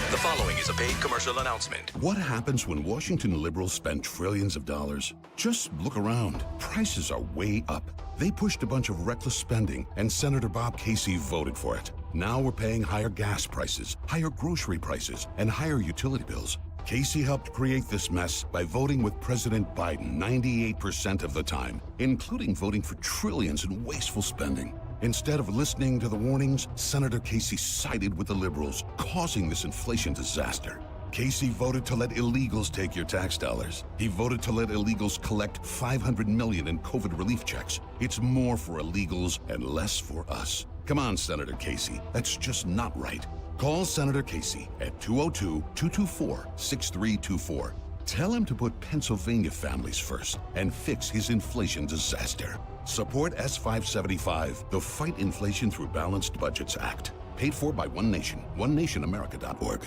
The following is a paid commercial announcement. What happens when Washington liberals spend trillions of dollars? Just look around. Prices are way up. They pushed a bunch of reckless spending, and Senator Bob Casey voted for it. Now we're paying higher gas prices, higher grocery prices, and higher utility bills. Casey helped create this mess by voting with President Biden 98% of the time, including voting for trillions in wasteful spending. Instead of listening to the warnings, Senator Casey sided with the liberals, causing this inflation disaster. Casey voted to let illegals take your tax dollars. He voted to let illegals collect $500 million in COVID relief checks. It's more for illegals and less for us. Come on, Senator Casey. That's just not right. Call Senator Casey at 202-224-6324. Tell him to put Pennsylvania families first and fix his inflation disaster. Support S575, the Fight Inflation Through Balanced Budgets Act. Paid for by One Nation, onenationamerica.org.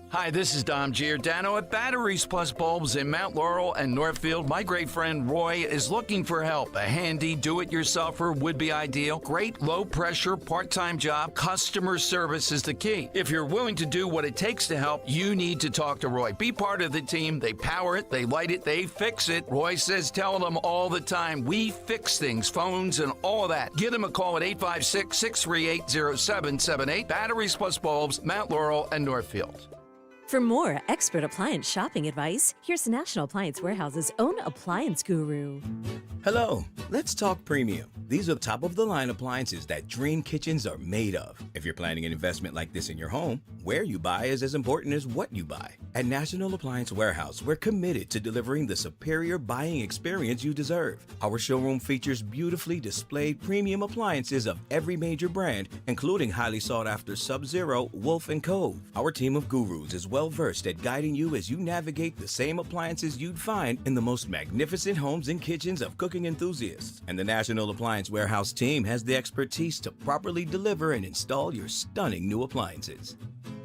Hi, this is Dom Giordano at Batteries Plus Bulbs in Mount Laurel and Northfield. My great friend Roy is looking for help. A handy do-it-yourselfer would be ideal. Great low-pressure part-time job. Customer service is the key. If you're willing to do what it takes to help, you need to talk to Roy. Be part of the team. They power it, they light it, they fix it. Roy says tell them all the time, we fix things, phones and all that. Give them a call at 856-638-0778. Batteries Plus Bulbs, Mount Laurel and Northfield. For more expert appliance shopping advice, here's National Appliance Warehouse's own appliance guru. Hello, let's talk premium. These are top-of-the-line appliances that dream kitchens are made of. If you're planning an investment like this in your home, where you buy is as important as what you buy. At National Appliance Warehouse, we're committed to delivering the superior buying experience you deserve. Our showroom features beautifully displayed premium appliances of every major brand, including highly sought-after Sub-Zero, Wolf, and Cove. Our team of gurus is well-versed at guiding you as you navigate the same appliances you'd find in the most magnificent homes and kitchens of cooking enthusiasts. And the National Appliance Warehouse team has the expertise to properly deliver and install your stunning new appliances.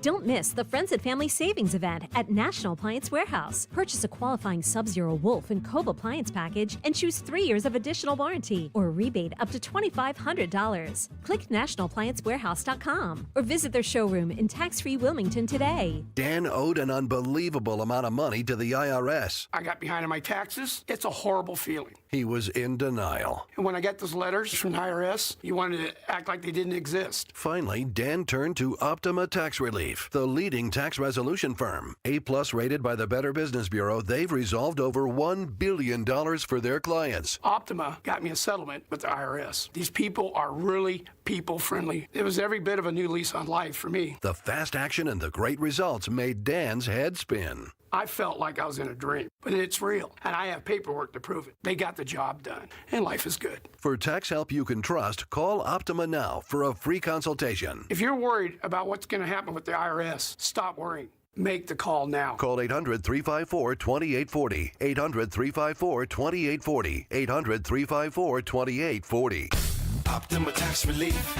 Don't miss the Friends and Family Savings event at National Appliance Warehouse. Purchase a qualifying Sub-Zero, Wolf, and Cove appliance package and choose 3 years of additional warranty or rebate up to $2,500. Click nationalappliancewarehouse.com or visit their showroom in tax-free Wilmington today. Dan owed an unbelievable amount of money to the IRS. I got behind on my taxes. It's a horrible feeling. He was in denial. And when I got those letters from the IRS, you wanted to act like they didn't exist. Finally, Dan turned to Optima Tax Relief, the leading tax resolution firm. A-plus rated by the Better Business Bureau, they've resolved over $1 billion for their clients. Optima got me a settlement with the IRS. These people are really people-friendly. It was every bit of a new lease on life for me. The fast action and the great results made Dan's head spin. I felt like I was in a dream, but it's real, and I have paperwork to prove it. They got the job done, and life is good. For tax help you can trust, call Optima now for a free consultation. If you're worried about what's going to happen with the IRS, stop worrying. Make the call now. Call 800-354-2840. 800-354-2840. 800-354-2840. Optima Tax Relief.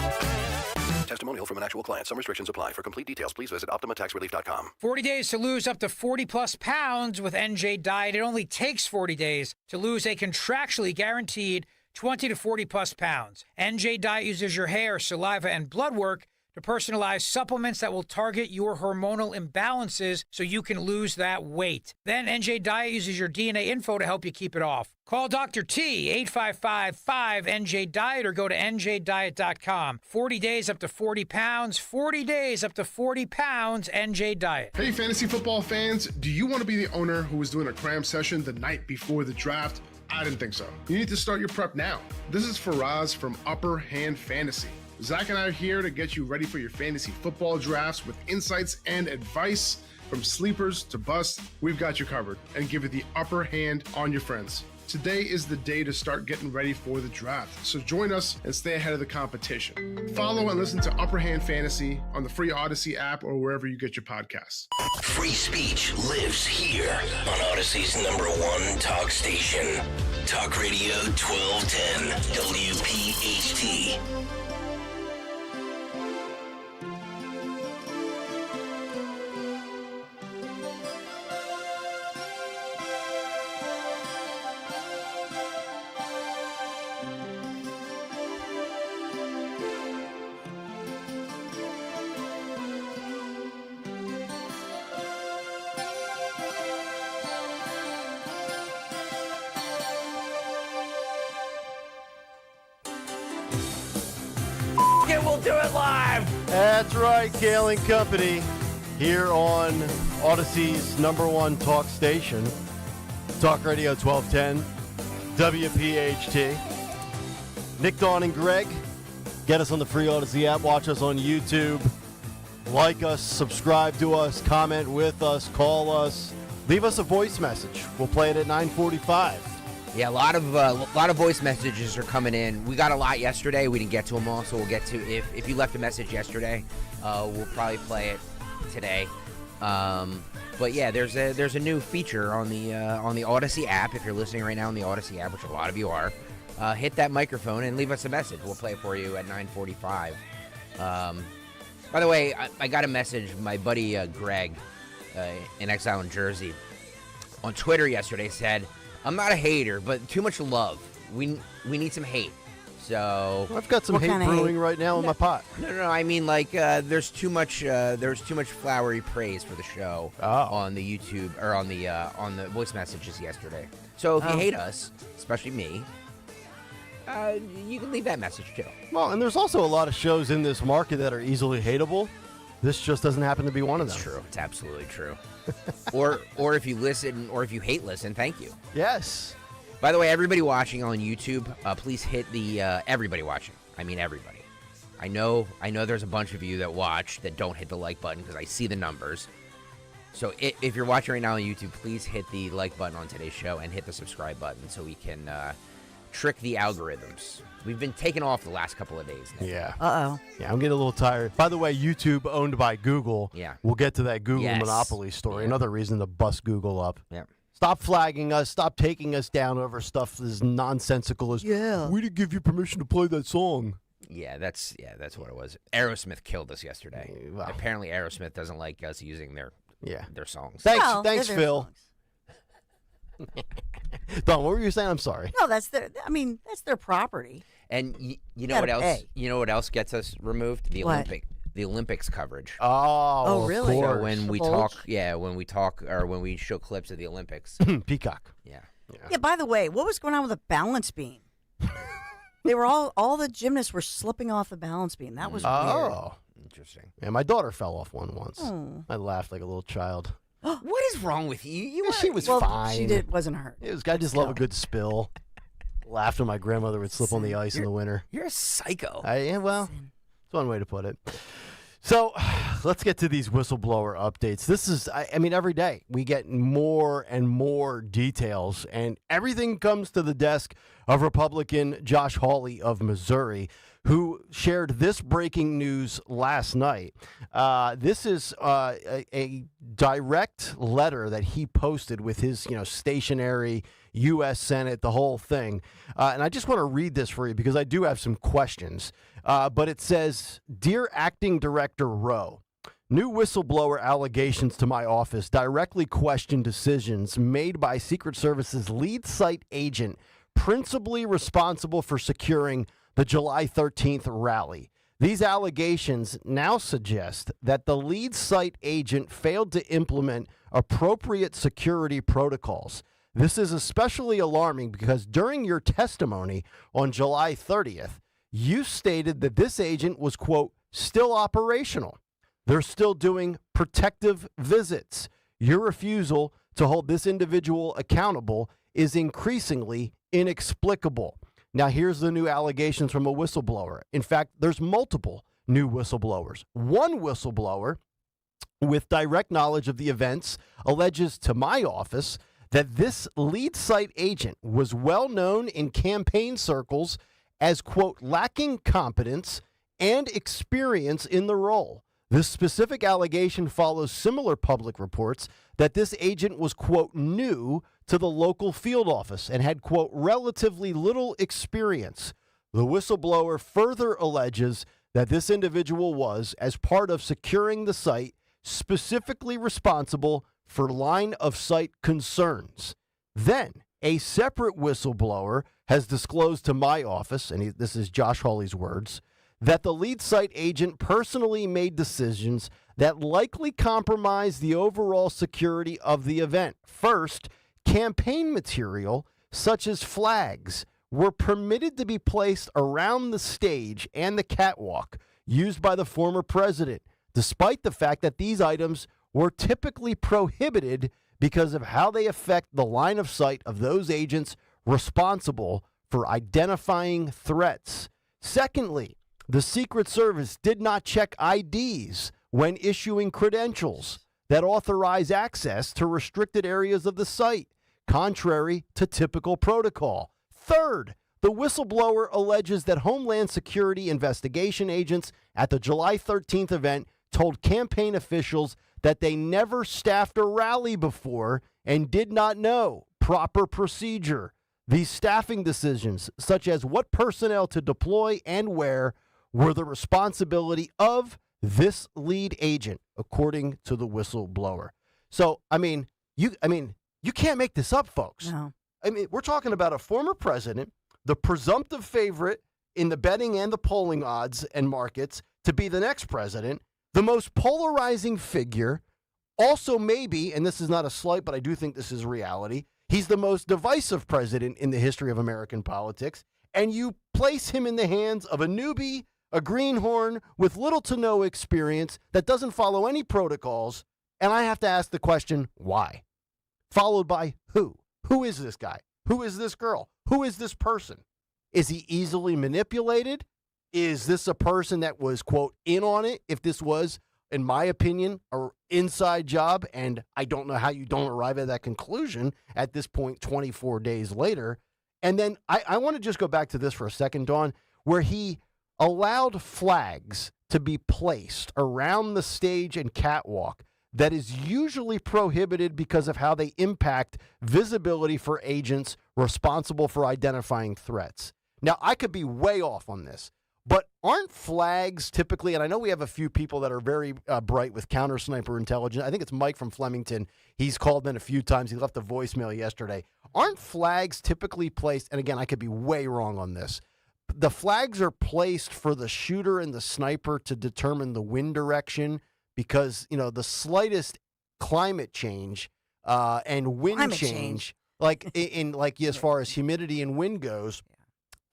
Testimonial from an actual client. Some restrictions apply. For complete details, please visit OptimaTaxRelief.com. 40 days to lose up to 40-plus pounds with NJ Diet. It only takes 40 days to lose a contractually guaranteed 20 to 40-plus pounds. NJ Diet uses your hair, saliva, and blood work to personalize supplements that will target your hormonal imbalances so you can lose that weight. Then NJ Diet uses your DNA info to help you keep it off. Call Dr. T, 855-5NJ-DIET, or go to njdiet.com. 40 days up to 40 pounds, 40 days up to 40 pounds, NJ Diet. Hey, fantasy football fans, do you want to be the owner who is doing a cram session the night before the draft? I didn't think so. You need to start your prep now. This is Faraz from Upper Hand Fantasy. Zach and I are here to get you ready for your fantasy football drafts with insights and advice from sleepers to busts. We've got you covered and give you the upper hand on your friends. Today is the day to start getting ready for the draft, so join us and stay ahead of the competition. Follow and listen to Upper Hand Fantasy on the free Odyssey app or wherever you get your podcasts. Free speech lives here on Odyssey's #1 talk station. Talk Radio 1210 WPHT. We'll do it live. That's right, Kayal and Company, here on Odyssey's #1 talk station, Talk Radio 1210, WPHT. Nick, Dawn, and Greg, get us on the free Odyssey app. Watch us on YouTube. Like us, subscribe to us, comment with us, call us, leave us a voice message. We'll play it at 9:45. Yeah, a lot of voice messages are coming in. We got a lot yesterday. We didn't get to them all, so we'll get to if you left a message yesterday, we'll probably play it today. But yeah, there's a new feature on the Odyssey app. If you're listening right now on the Odyssey app, which a lot of you are, hit that microphone and leave us a message. We'll play it for you at 9:45. By the way, I got a message. My buddy Greg, in exile in Jersey, on Twitter yesterday said, I'm not a hater, but too much love. We need some hate. So I've got some hate brewing right now in my pot. No. I mean, like, there's too much flowery praise for the show on the YouTube or on the voice messages yesterday. So if you hate us, especially me, you can leave that message too. Well, and there's also a lot of shows in this market that are easily hateable. This just doesn't happen to be one of them. It's true. It's absolutely true. or if you listen, or if you hate listen, thank you. Yes. By the way, everybody watching on YouTube, please hit the everybody watching. I mean everybody. I know there's a bunch of you that watch that don't hit the like button because I see the numbers. So if you're watching right now on YouTube, please hit the like button on today's show and hit the subscribe button so we can trick the algorithms. We've been taken off the last couple of days now. Yeah. Uh-oh. Yeah, I'm getting a little tired. By the way, YouTube owned by Google. Yeah. We'll get to that Google monopoly story. Another reason to bust Google up. Yeah. Stop flagging us. Stop taking us down over stuff as nonsensical as, we didn't give you permission to play that song. Yeah, that's what it was. Aerosmith killed us yesterday. Wow. Apparently Aerosmith doesn't like us using their songs. Thanks, Phil. Don, what were you saying? I'm sorry. No, that's their property. And you know what else? Pay. You know what else gets us removed? The Olympics coverage. Oh, really? Of course. So when we talk, or when we show clips of the Olympics. Peacock. Yeah. By the way, what was going on with the balance beam? They were all the gymnasts were slipping off the balance beam. That was weird. Oh, interesting. Yeah, my daughter fell off one once. Oh. I laughed like a little child. What is wrong with you? She was well, fine. She wasn't hurt. I just love a good spill. Laughed when my grandmother would slip on the ice in the winter. You're a psycho. Well, it's one way to put it. So let's get to these whistleblower updates. This is, I mean, every day we get more and more details, and everything comes to the desk of Republican Josh Hawley of Missouri, who shared this breaking news last night. This is a direct letter that he posted with his, stationary U.S. Senate, the whole thing. And I just want to read this for you because I do have some questions. But it says, Dear Acting Director Rowe, new whistleblower allegations to my office directly question decisions made by Secret Service's lead site agent principally responsible for securing the July 13th rally. These allegations now suggest that the lead site agent failed to implement appropriate security protocols. This is especially alarming because during your testimony on July 30th, you stated that this agent was, quote, still operational. They're still doing protective visits. Your refusal to hold this individual accountable is increasingly inexplicable. Now, here's the new allegations from a whistleblower. In fact, there's multiple new whistleblowers. One whistleblower with direct knowledge of the events alleges to my office that this lead site agent was well known in campaign circles as, quote, lacking competence and experience in the role. This specific allegation follows similar public reports that this agent was, quote, new to the local field office and had, quote, relatively little experience. The whistleblower further alleges that this individual was, as part of securing the site, specifically responsible for line of sight concerns. Then, a separate whistleblower has disclosed to my office, and this is Josh Hawley's words, that the lead site agent personally made decisions that likely compromised the overall security of the event. First, campaign material, such as flags, were permitted to be placed around the stage and the catwalk used by the former president, despite the fact that these items were typically prohibited because of how they affect the line of sight of those agents responsible for identifying threats. Secondly, the Secret Service did not check IDs when issuing credentials that authorize access to restricted areas of the site, contrary to typical protocol. Third, the whistleblower alleges that Homeland Security investigation agents at the July 13th event told campaign officials that they never staffed a rally before and did not know proper procedure. These staffing decisions, such as what personnel to deploy and where, were the responsibility of this lead agent, according to the whistleblower. So, you can't make this up, folks. No. We're talking about a former president, the presumptive favorite in the betting and the polling odds and markets to be the next president, the most polarizing figure, also maybe, and this is not a slight, but I do think this is reality, he's the most divisive president in the history of American politics, and you place him in the hands of a newbie, a greenhorn with little to no experience that doesn't follow any protocols, and I have to ask the question, why? Followed by who? Who is this guy? Who is this girl? Who is this person? Is he easily manipulated? Is this a person that was, quote, in on it? If this was, in my opinion, an inside job, and I don't know how you don't arrive at that conclusion at this point 24 days later. And then I want to just go back to this for a second, Dawn, where he allowed flags to be placed around the stage and catwalk that is usually prohibited because of how they impact visibility for agents responsible for identifying threats. Now, I could be way off on this, but aren't flags typically, and I know we have a few people that are very bright with counter sniper intelligence. I think it's Mike from Flemington. He's called in a few times. He left a voicemail yesterday. Aren't flags typically placed, and again, I could be way wrong on this, the flags are placed for the shooter and the sniper to determine the wind direction because, the slightest climate change and wind change, like as far as humidity and wind goes,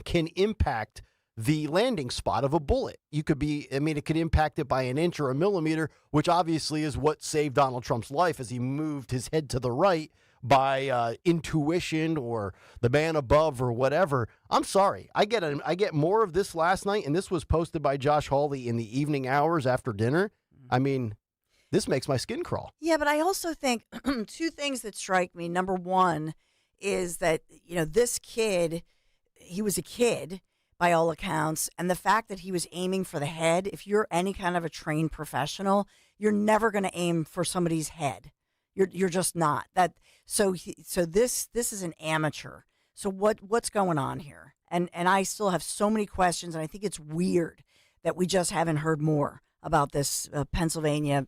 can impact the landing spot of a bullet. It could impact it by an inch or a millimeter, which obviously is what saved Donald Trump's life as he moved his head to the right by intuition or the man above or whatever. I'm sorry. I get more of this last night, and this was posted by Josh Hawley in the evening hours after dinner. This makes my skin crawl. Yeah, but I also think two things that strike me. Number one is that, this kid, he was a kid by all accounts, and the fact that he was aiming for the head, if you're any kind of a trained professional, you're never going to aim for somebody's head. You're just not. So this is an amateur. So what's going on here? And I still have so many questions, and I think it's weird that we just haven't heard more about this Pennsylvania,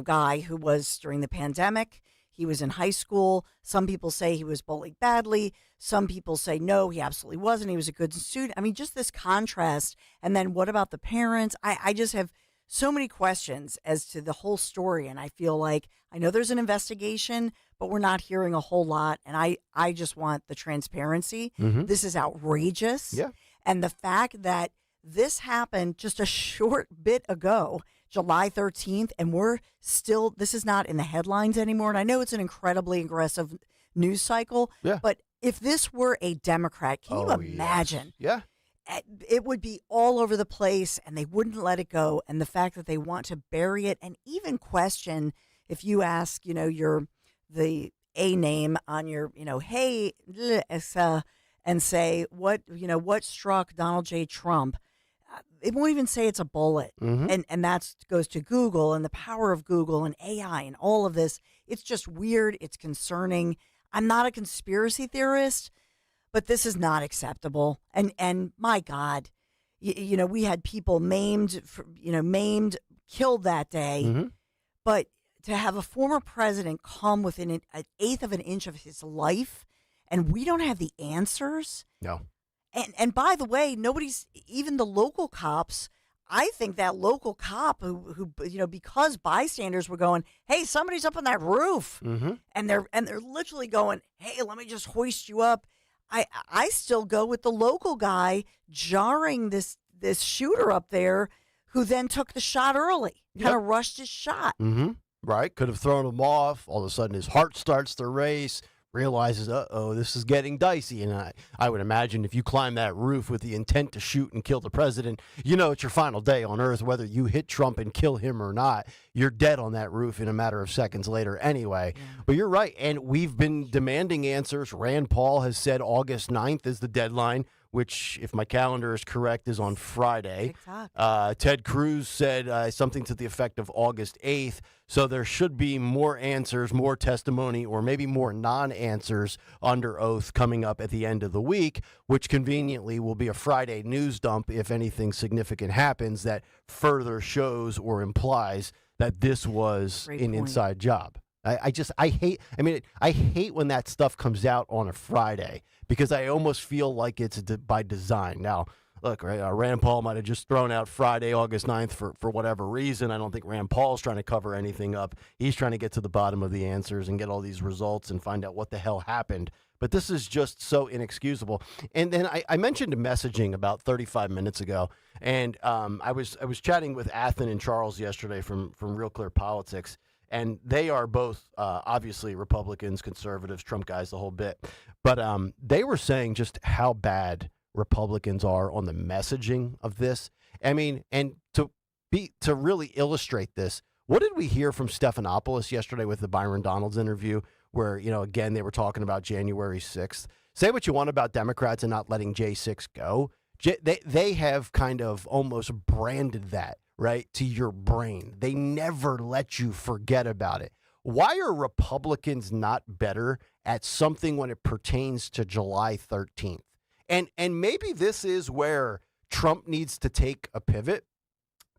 guy who was during the pandemic. He was in high school. Some people say he was bullied badly. Some people say, no, he absolutely wasn't. He was a good student. Just this contrast. And then what about the parents? I just have so many questions as to the whole story. And I feel like I know there's an investigation, but we're not hearing a whole lot. And I just want the transparency. Mm-hmm. This is outrageous. Yeah. And the fact that this happened just a short bit ago, July 13th, and this is not in the headlines anymore. And I know it's an incredibly aggressive news cycle, but if this were a Democrat, can you imagine? Yes. Yeah. It would be all over the place, and they wouldn't let it go. And the fact that they want to bury it and even question, if you ask, the a name on your, hey, and say what struck Donald J. Trump. It won't even say it's a bullet. And that goes to Google and the power of Google and AI and all of this. It's just weird. It's concerning. I'm not a conspiracy theorist, but this is not acceptable. And my God, we had people maimed, killed that day. But to have a former president come within an eighth of an inch of his life, and we don't have the answers. No. And by the way, even the local cops. I think that local cop who because bystanders were going, hey, somebody's up on that roof, and they're literally going, hey, let me just hoist you up. I still go with the local guy jarring this shooter up there, who then took the shot early, kind of rushed his shot. Right, could have thrown him off. All of a sudden, his heart starts to race. Realizes, this is getting dicey. And I would imagine if you climb that roof with the intent to shoot and kill the president, it's your final day on earth. Whether you hit Trump and kill him or not, you're dead on that roof in a matter of seconds later anyway. But you're right, and we've been demanding answers. Rand Paul has said August 9th is the deadline, which, if my calendar is correct, is on Friday. Ted Cruz said something to the effect of August 8th. So there should be more answers, more testimony, or maybe more non-answers under oath coming up at the end of the week, which conveniently will be a Friday news dump if anything significant happens that further shows or implies that this was an inside job. I hate when that stuff comes out on a Friday, because I almost feel like it's by design. Now, look, Rand Paul might have just thrown out Friday, August 9th for whatever reason. I don't think Rand Paul's trying to cover anything up. He's trying to get to the bottom of the answers and get all these results and find out what the hell happened. But this is just so inexcusable. And then I mentioned messaging about 35 minutes ago, and I was chatting with Athen and Charles yesterday from Real Clear Politics, and they are both obviously Republicans, conservatives, Trump guys, the whole bit. But they were saying just how bad Republicans are on the messaging of this. I mean, and to really illustrate this, what did we hear from Stephanopoulos yesterday with the Byron Donalds interview, where, again, they were talking about January 6th. Say what you want about Democrats and not letting J6 go. They have kind of almost branded that, right, to your brain. They never let you forget about it. Why are Republicans not better at something when it pertains to July 13th? And maybe this is where Trump needs to take a pivot,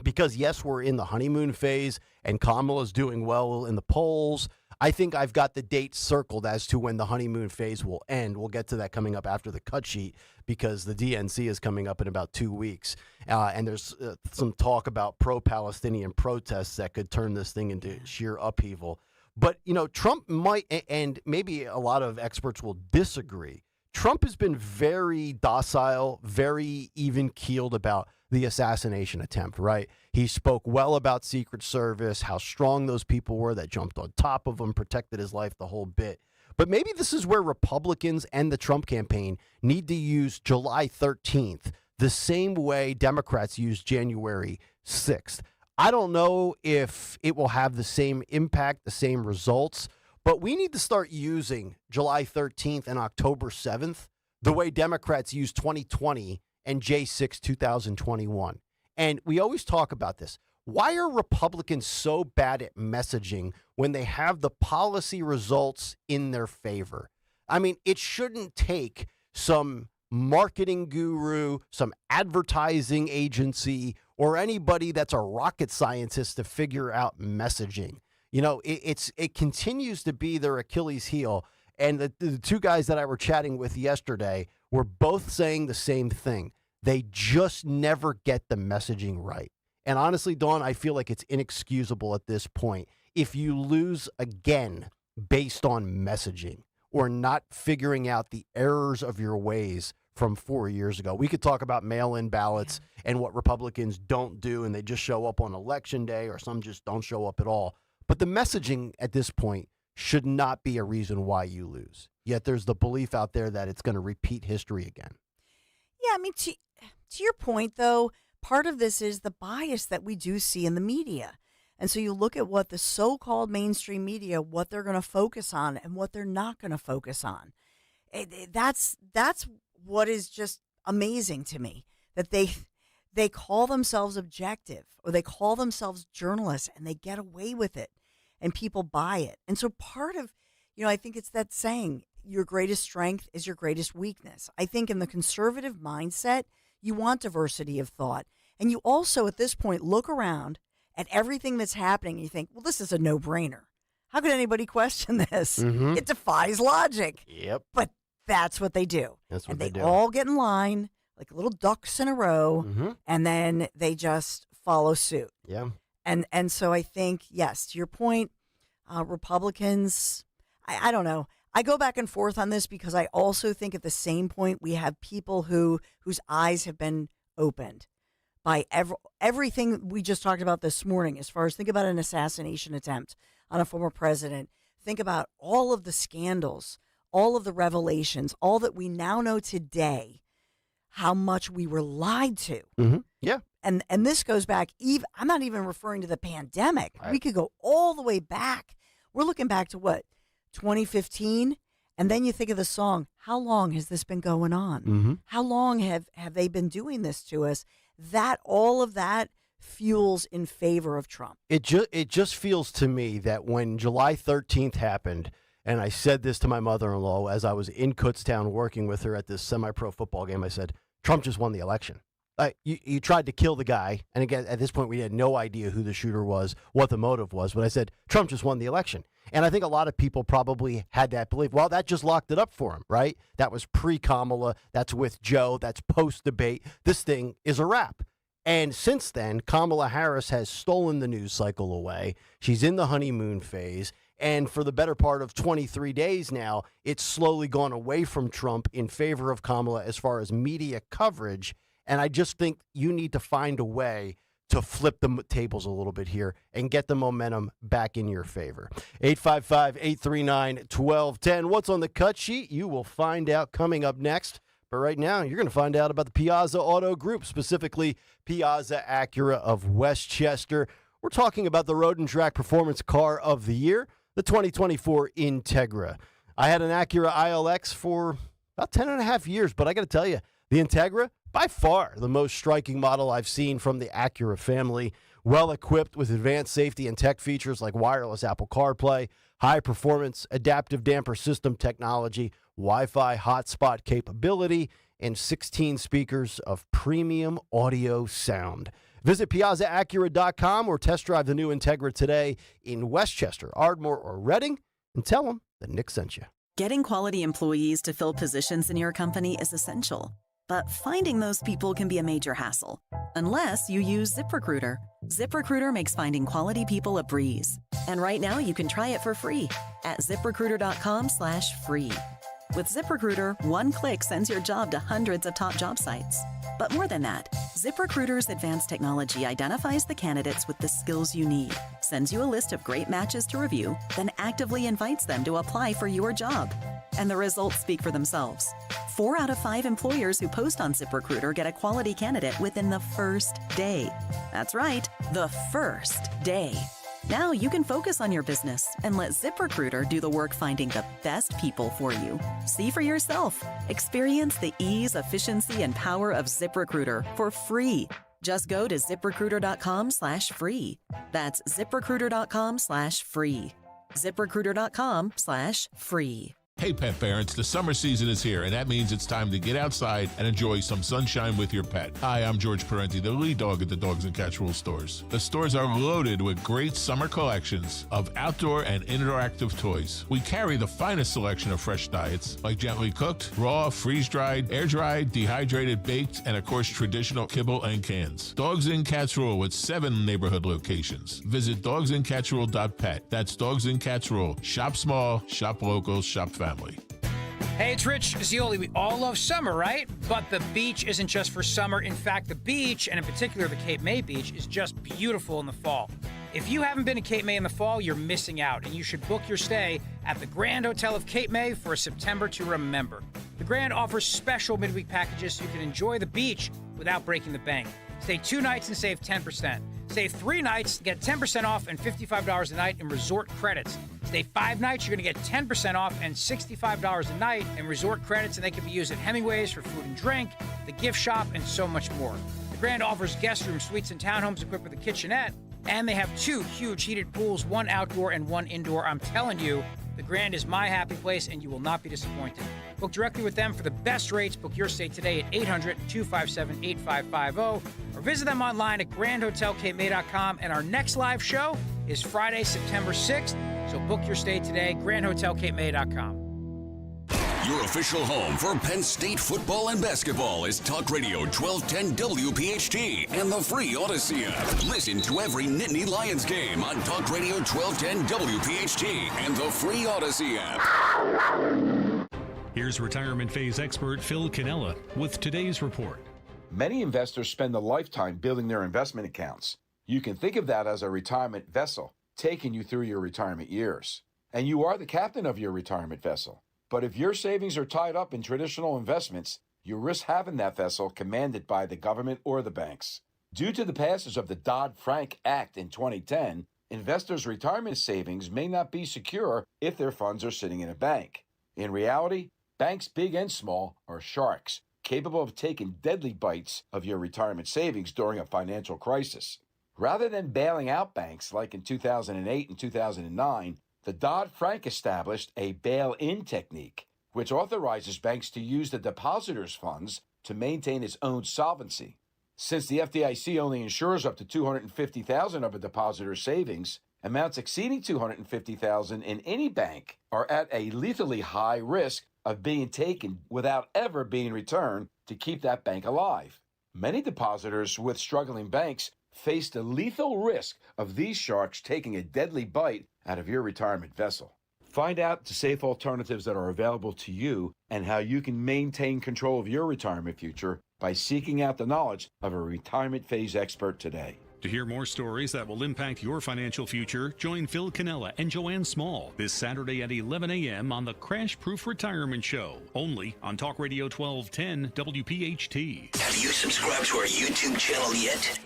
because, yes, we're in the honeymoon phase and Kamala's doing well in the polls. I think I've got the date circled as to when the honeymoon phase will end. We'll get to that coming up after the cut sheet, because the DNC is coming up in about 2 weeks. And there's some talk about pro-Palestinian protests that could turn this thing into sheer upheaval. But, Trump might, and maybe a lot of experts will disagree, Trump has been very docile, very even-keeled about the assassination attempt, right? He spoke well about Secret Service, how strong those people were that jumped on top of him, protected his life, the whole bit. But maybe this is where Republicans and the Trump campaign need to use July 13th the same way Democrats used January 6th. I don't know if it will have the same impact, the same results, but we need to start using July 13th and October 7th the way Democrats used 2020 and J6 2021. And we always talk about this. Why are Republicans so bad at messaging when they have the policy results in their favor? I mean, it shouldn't take some marketing guru, some advertising agency, or anybody that's a rocket scientist to figure out messaging. It continues to be their Achilles heel. And the two guys that I were chatting with yesterday were both saying the same thing. They just never get the messaging right. And honestly, Dawn, I feel like it's inexcusable at this point if you lose again based on messaging or not figuring out the errors of your ways from 4 years ago. We could talk about mail-in ballots and what Republicans don't do, and they just show up on Election Day, or some just don't show up at all. But the messaging at this point should not be a reason why you lose. Yet there's the belief out there that it's going to repeat history again. Yeah, I mean, to your point, though, part of this is the bias that we do see in the media. And so you look at what the so-called mainstream media, what they're going to focus on and what they're not going to focus on. That's what is just amazing to me, that they call themselves objective or they call themselves journalists and they get away with it and people buy it. And so part of, I think it's that saying, your greatest strength is your greatest weakness. I think in the conservative mindset, you want diversity of thought. And you also, at this point, look around at everything that's happening and you think, well, this is a no-brainer. How could anybody question this? Mm-hmm. It defies logic. Yep. But that's what they do. That's what and they do. all get in line like little ducks in a row, Mm-hmm. and then they just follow suit. Yeah. And so I think, yes, to your point, Republicans, I don't know. I go back and forth on this because I also think at the same point we have people whose eyes have been opened by everything we just talked about this morning. As far as think about an assassination attempt on a former president, think about all of the scandals, all of the revelations, all that we now know today, how much we were lied to. Mm-hmm. Yeah. And this goes back, I'm not even referring to the pandemic. Right. We could go all the way back. We're looking back to what, 2015? And then you think of the song, how long has this been going on? Mm-hmm. How long have they been doing this to us? All of that fuels in favor of Trump. It just feels to me that when July 13th happened, and I said this to my mother-in-law as I was in Kutztown working with her at this semi-pro football game, I said, Trump just won the election. You tried to kill the guy, and again, at this point, we had no idea who the shooter was, what the motive was, but I said, Trump just won the election. And I think a lot of people probably had that belief. Well, that just locked it up for him, right? That was pre-Kamala, that's with Joe, that's post-debate. This thing is a wrap. And since then, Kamala Harris has stolen the news cycle away. She's in the honeymoon phase. And for the better part of 23 days now, it's slowly gone away from Trump in favor of Kamala as far as media coverage. And I just think you need to find a way to flip the tables a little bit here and get the momentum back in your favor. 855-839-1210. What's on the cut sheet? You will find out coming up next. But right now, you're going to find out about the Piazza Auto Group, specifically Piazza Acura of Westchester. We're talking about the Road and Track Performance Car of the Year, the 2024 Integra. I had an Acura ILX for about 10 and a half years, but I got to tell you, the Integra, by far the most striking model I've seen from the Acura family. Well equipped with advanced safety and tech features like wireless Apple CarPlay, high performance adaptive damper system technology, Wi-Fi hotspot capability, and 16 speakers of premium audio sound. Visit PiazzaAcura.com or test drive the new Integra today in Westchester, Ardmore, or Reading, and tell them that Nick sent you. Getting quality employees to fill positions in your company is essential. But finding those people can be a major hassle, unless you use ZipRecruiter. ZipRecruiter makes finding quality people a breeze. And right now you can try it for free at ZipRecruiter.com/free. With ZipRecruiter, one click sends your job to hundreds of top job sites. But more than that, ZipRecruiter's advanced technology identifies the candidates with the skills you need, sends you a list of great matches to review, then actively invites them to apply for your job. And the results speak for themselves. 4 out of 5 employers who post on ZipRecruiter get a quality candidate within the first day. That's right, the first day. Now you can focus on your business and let ZipRecruiter do the work finding the best people for you. See for yourself. Experience the ease, efficiency, and power of ZipRecruiter for free. Just go to ZipRecruiter.com/free. That's ZipRecruiter.com/free. ZipRecruiter.com/free. Hey pet parents, the summer season is here, and that means it's time to get outside and enjoy some sunshine with your pet. Hi, I'm George Parenti, the lead dog at the Dogs and Cats Rule stores. The stores are loaded with great summer collections of outdoor and interactive toys. We carry the finest selection of fresh diets, like gently cooked, raw, freeze-dried, air-dried, dehydrated, baked, and of course traditional kibble and cans. Dogs and Cats Rule with 7 neighborhood locations. Visit dogsandcatsrule.pet. That's Dogs and Cats Rule. Shop small, shop local, shop family. Hey, it's Rich Zioli. We all love summer, right? But the beach isn't just for summer. In fact, the beach, and in particular the Cape May beach, is just beautiful in the fall. If you haven't been to Cape May in the fall, you're missing out, and you should book your stay at the Grand Hotel of Cape May for a September to remember. The Grand offers special midweek packages so you can enjoy the beach without breaking the bank. Stay 2 nights and save 10%. Stay 3 nights, get 10% off and $55 a night in resort credits. Stay 5 nights, you're going to get 10% off and $65 a night in resort credits, and they can be used at Hemingway's for food and drink, the gift shop, and so much more. The Grand offers guest rooms, suites, and townhomes equipped with a kitchenette, and they have 2 huge heated pools, 1 outdoor and 1 indoor. I'm telling you, the Grand is my happy place, and you will not be disappointed. Book directly with them for the best rates. Book your stay today at 800-257-8550 or visit them online at grandhotelkmay.com. And our next live show is Friday, September 6th. So book your stay today, grandhotelkmay.com. Your official home for Penn State football and basketball is Talk Radio 1210 WPHT and the free Odyssey app. Listen to every Nittany Lions game on Talk Radio 1210 WPHT and the free Odyssey app. Here's retirement phase expert Phil Cannella with today's report. Many investors spend a lifetime building their investment accounts. You can think of that as a retirement vessel, taking you through your retirement years. And you are the captain of your retirement vessel. But if your savings are tied up in traditional investments, you risk having that vessel commanded by the government or the banks. Due to the passage of the Dodd-Frank Act in 2010, investors' retirement savings may not be secure if their funds are sitting in a bank. In reality, banks big and small are sharks, capable of taking deadly bites of your retirement savings during a financial crisis. Rather than bailing out banks like in 2008 and 2009, the Dodd-Frank established a bail-in technique, which authorizes banks to use the depositors' funds to maintain its own solvency. Since the FDIC only insures up to $250,000 of a depositor's savings, amounts exceeding $250,000 in any bank are at a lethally high risk of being taken without ever being returned to keep that bank alive. Many depositors with struggling banks face the lethal risk of these sharks taking a deadly bite out of your retirement vessel. Find out the safe alternatives that are available to you and how you can maintain control of your retirement future by seeking out the knowledge of a retirement phase expert today. To hear more stories that will impact your financial future, join Phil Cannella and Joanne Small this Saturday at 11 a.m. on the Crash Proof Retirement Show, only on Talk Radio 1210 WPHT. Have you subscribed to our YouTube channel yet?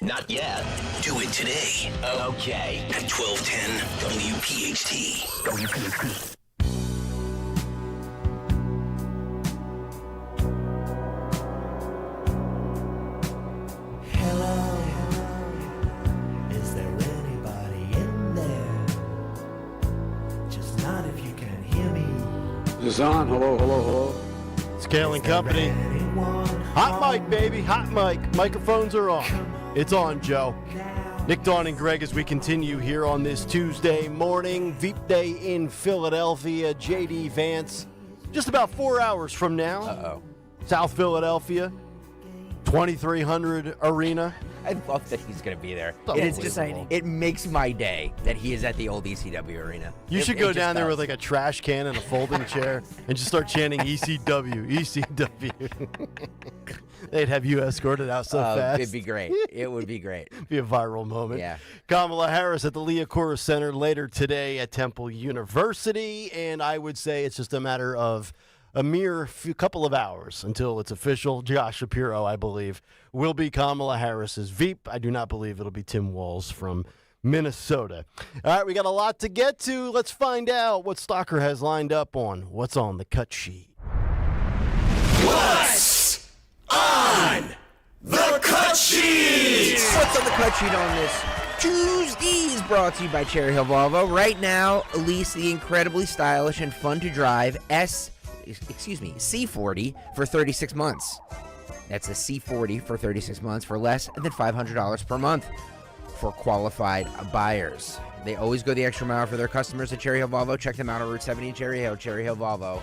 Not yet. Do it today. Okay. At 1210 WPHT. WPHT. Is on. Hello. It's Kayal and Company. Hot mic, baby. Hot mic. Microphones are on. It's on, Joe. Nick, Dawn, and Greg as we continue here on this Tuesday morning. Veep Day in Philadelphia. J.D. Vance. Just about 4 hours from now. South Philadelphia. 2300 Arena. I love that he's going to be there. It's just, it makes my day that he is at the old ECW Arena. You should go down there with like a trash can and a folding chair and just start chanting ECW, ECW. They'd have you escorted out so fast. It'd be great. It would be great. Be a viral moment. Yeah. Kamala Harris at the Liacouras Center later today at Temple University, and I would say it's just a matter of a mere couple of hours until it's official. Josh Shapiro, I believe, will be Kamala Harris's Veep. I do not believe it'll be Tim Walz from Minnesota. All right, we got a lot to get to. Let's find out what Stalker has lined up on what's on the cut sheet. What's on the cut sheet? What's on the cut sheet on this Tuesday is brought to you by Cherry Hill Volvo. Right now, lease the incredibly stylish and fun to drive C40 for 36 months. That's a C40 for 36 months for less than $500 per month for qualified buyers. They always go the extra mile for their customers at Cherry Hill Volvo. Check them out on Route 70 in Cherry Hill Volvo,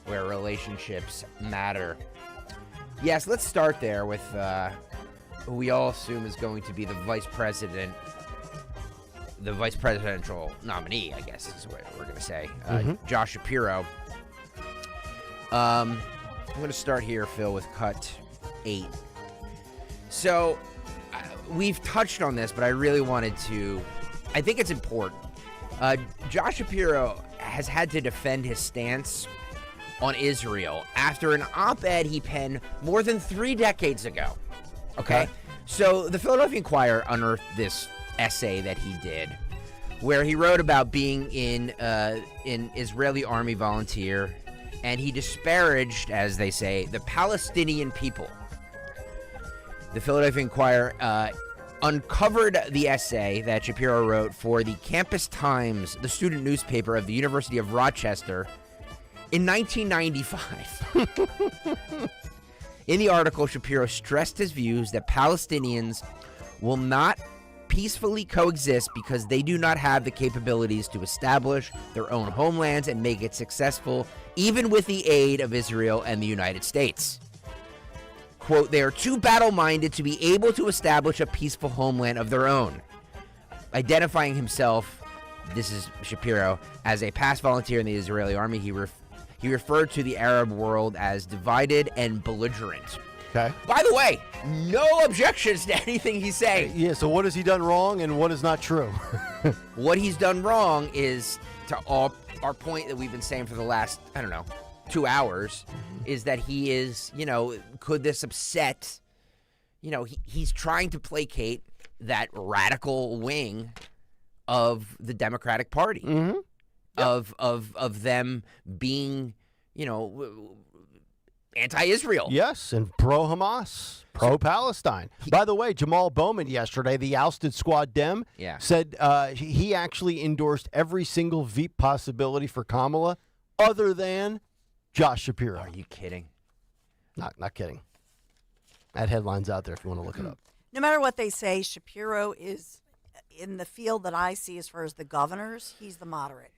where relationships matter. Yes, let's start there with who we all assume is going to be the vice presidential nominee, I guess is what we're going to say, Josh Shapiro. I'm going to start here, Phil, with cut 8. So, we've touched on this, but I really wanted to... I think it's important. Josh Shapiro has had to defend his stance on Israel after an op-ed he penned more than 3 decades ago. Okay? So the Philadelphia Inquirer unearthed this essay that he did, where he wrote about being in Israeli army volunteer, and he disparaged, as they say, the Palestinian people. The Philadelphia Inquirer uncovered the essay that Shapiro wrote for the Campus Times, the student newspaper of the University of Rochester, in 1995. In the article, Shapiro stressed his views that Palestinians will not peacefully coexist because they do not have the capabilities to establish their own homelands and make it successful, even with the aid of Israel and the United States. Quote, they are too battle-minded to be able to establish a peaceful homeland of their own. Identifying himself, this is Shapiro, as a past volunteer in the Israeli army, he referred to the Arab world as divided and belligerent. Okay. By the way, no objections to anything he's saying. Yeah, so what has he done wrong and what is not true? What he's done wrong is, to our point that we've been saying for the last, 2 hours, is that he is, could this upset, he's trying to placate that radical wing of the Democratic Party. Mm-hmm. Yep. Of them being, anti-Israel. Yes, and pro-Hamas, pro-Palestine. By the way, Jamal Bowman yesterday, the ousted squad Dem, said he actually endorsed every single Veep possibility for Kamala other than Josh Shapiro. Are you kidding? Not kidding. That headline's out there if you want to look it up. No matter what they say, Shapiro is, in the field that I see as far as the governors, he's the moderate.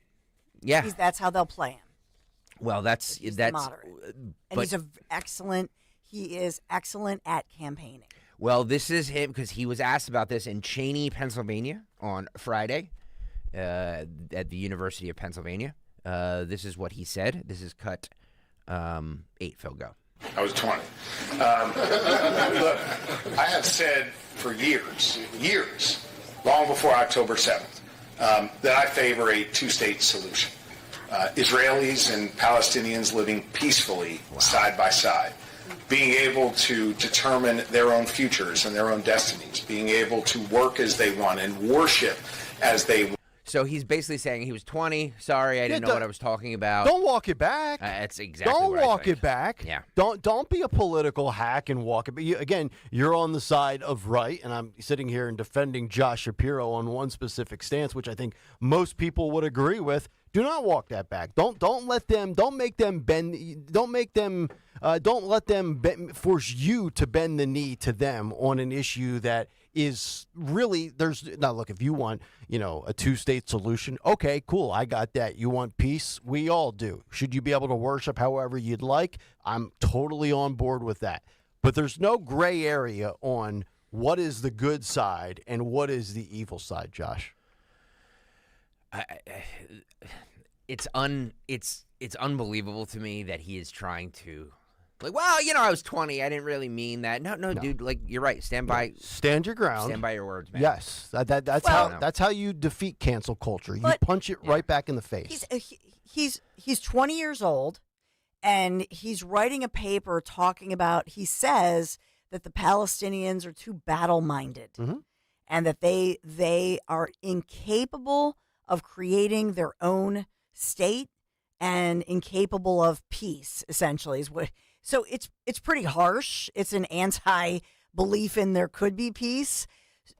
Yeah. That's how they'll play him. Well, that's moderate. And he's he is excellent at campaigning. Well, this is him because he was asked about this in Cheney, Pennsylvania on Friday at the University of Pennsylvania. This is what he said. This is cut 8, Phil, go. I was 20. Look, I have said for years, long before October 7th, that I favor a two-state solution. Israelis and Palestinians living peacefully side by side, being able to determine their own futures and their own destinies, being able to work as they want and worship as they want. So he's basically saying he was 20. Sorry, I didn't know what I was talking about. Don't walk it back. That's exactly Don't what walk I think. it back. Yeah. Don't be a political hack and walk it back. Again, you're on the side of right, and I'm sitting here and defending Josh Shapiro on one specific stance, which I think most people would agree with. Do not walk that back. Don't let them force you to bend the knee to them on an issue that is really look, if you want, a two-state solution, okay, cool, I got that. You want peace? We all do. Should you be able to worship however you'd like? I'm totally on board with that. But there's no gray area on what is the good side and what is the evil side, Josh. It's unbelievable to me that he is trying to, I was 20. I didn't really mean that. No, dude. You're right. Stand your ground. Stand by your words, man. Yes, that's how you defeat cancel culture. You punch it right back in the face. He's 20 years old, and he's writing a paper talking about. He says that the Palestinians are too battle-minded, and that they are incapable of creating their own state and incapable of peace. Essentially, is what. So it's pretty harsh. It's an anti-belief in there could be peace,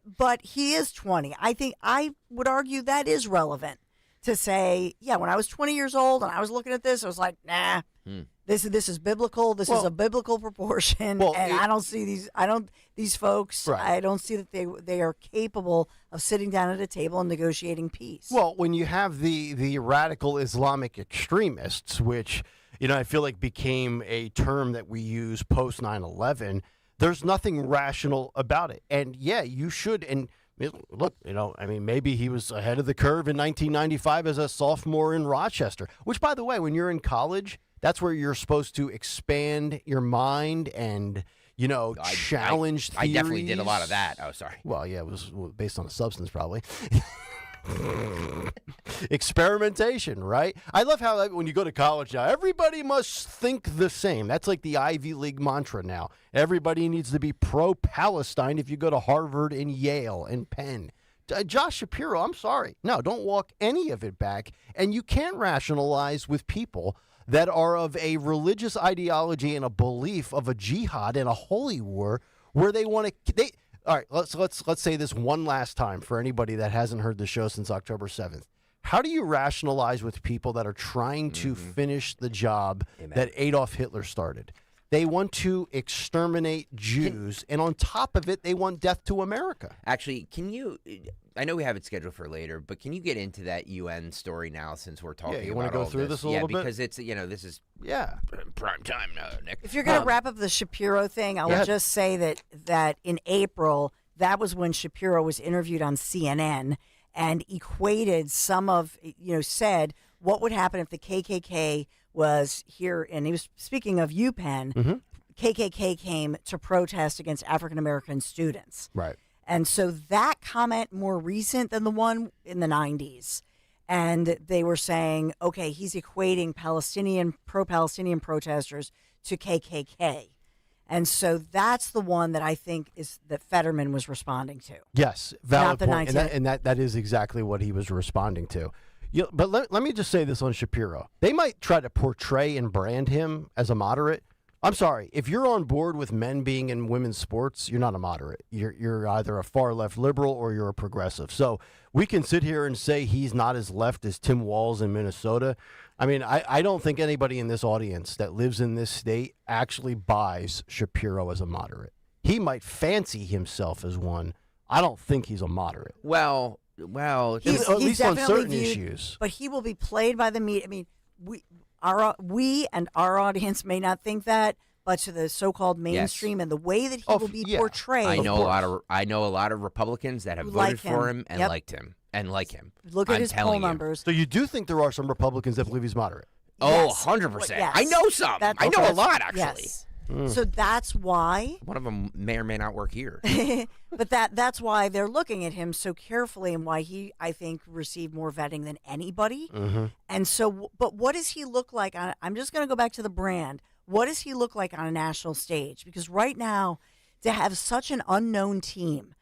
but he is 20. I would argue that is relevant to say, yeah, when I was 20 years old and I was looking at this, I was like, nah, this is biblical. This is a biblical proportion, and I don't see these folks. Right. I don't see that they are capable of sitting down at a table and negotiating peace. Well, when you have the radical Islamic extremists, which I feel like became a term that we use post 9/11, there's nothing rational about it. And yeah, you should. And look, maybe he was ahead of the curve in 1995 as a sophomore in Rochester, which, by the way, when you're in college, that's where you're supposed to expand your mind and, challenge theories. I definitely did a lot of that. Oh, sorry. Well, yeah, it was based on a substance, probably. Experimentation, right? I love how when you go to college now, everybody must think the same. That's like the Ivy League mantra now. Everybody needs to be pro-Palestine if you go to Harvard and Yale and Penn. Josh Shapiro, I'm sorry. No, don't walk any of it back. And you can't rationalize with people that are of a religious ideology and a belief of a jihad and a holy war where they want to. All right, let's say this one last time for anybody that hasn't heard the show since October 7th. How do you rationalize with people that are trying to finish the job that Adolf Hitler started? They want to exterminate Jews, and on top of it, they want death to America. Actually, I know we have it scheduled for later, but can you get into that UN story now since we're talking about you want to go through this a little bit? Yeah, because it's, this is prime time now, Nick. If you're going to wrap up the Shapiro thing, I will just say that in April, that was when Shapiro was interviewed on CNN and equated said what would happen if the KKK was here, and he was speaking of UPenn, KKK came to protest against African-American students. Right. And so that comment more recent than the one in the 90s. And they were saying, okay, he's equating pro-Palestinian protesters to KKK. And so that's the one that I think is that Fetterman was responding to. Yes, valid point. And that is exactly what he was responding to. But let me just say this on Shapiro. They might try to portray and brand him as a moderate. I'm sorry. If you're on board with men being in women's sports, you're not a moderate. You're either a far left liberal or you're a progressive. So we can sit here and say he's not as left as Tim Walz in Minnesota. I mean, I don't think anybody in this audience that lives in this state actually buys Shapiro as a moderate. He might fancy himself as one. I don't think he's a moderate. Well, he's at least on certain viewed, issues. But he will be played by the media. I mean, we and our audience may not think that, but to the so-called mainstream and the way that he will be portrayed. I know a lot of Republicans that have voted for him and liked him and like him. Look at his poll numbers. So you do think there are some Republicans that believe he's moderate? Oh, 100%. Yes. I know some. I know a lot, actually. Yes. So that's why one of them may or may not work here. But that's why they're looking at him so carefully and why he, I think, received more vetting than anybody. And so, but what does he look like? I'm just going to go back to the brand. What does he look like on a national stage? Because right now, to have such an unknown team,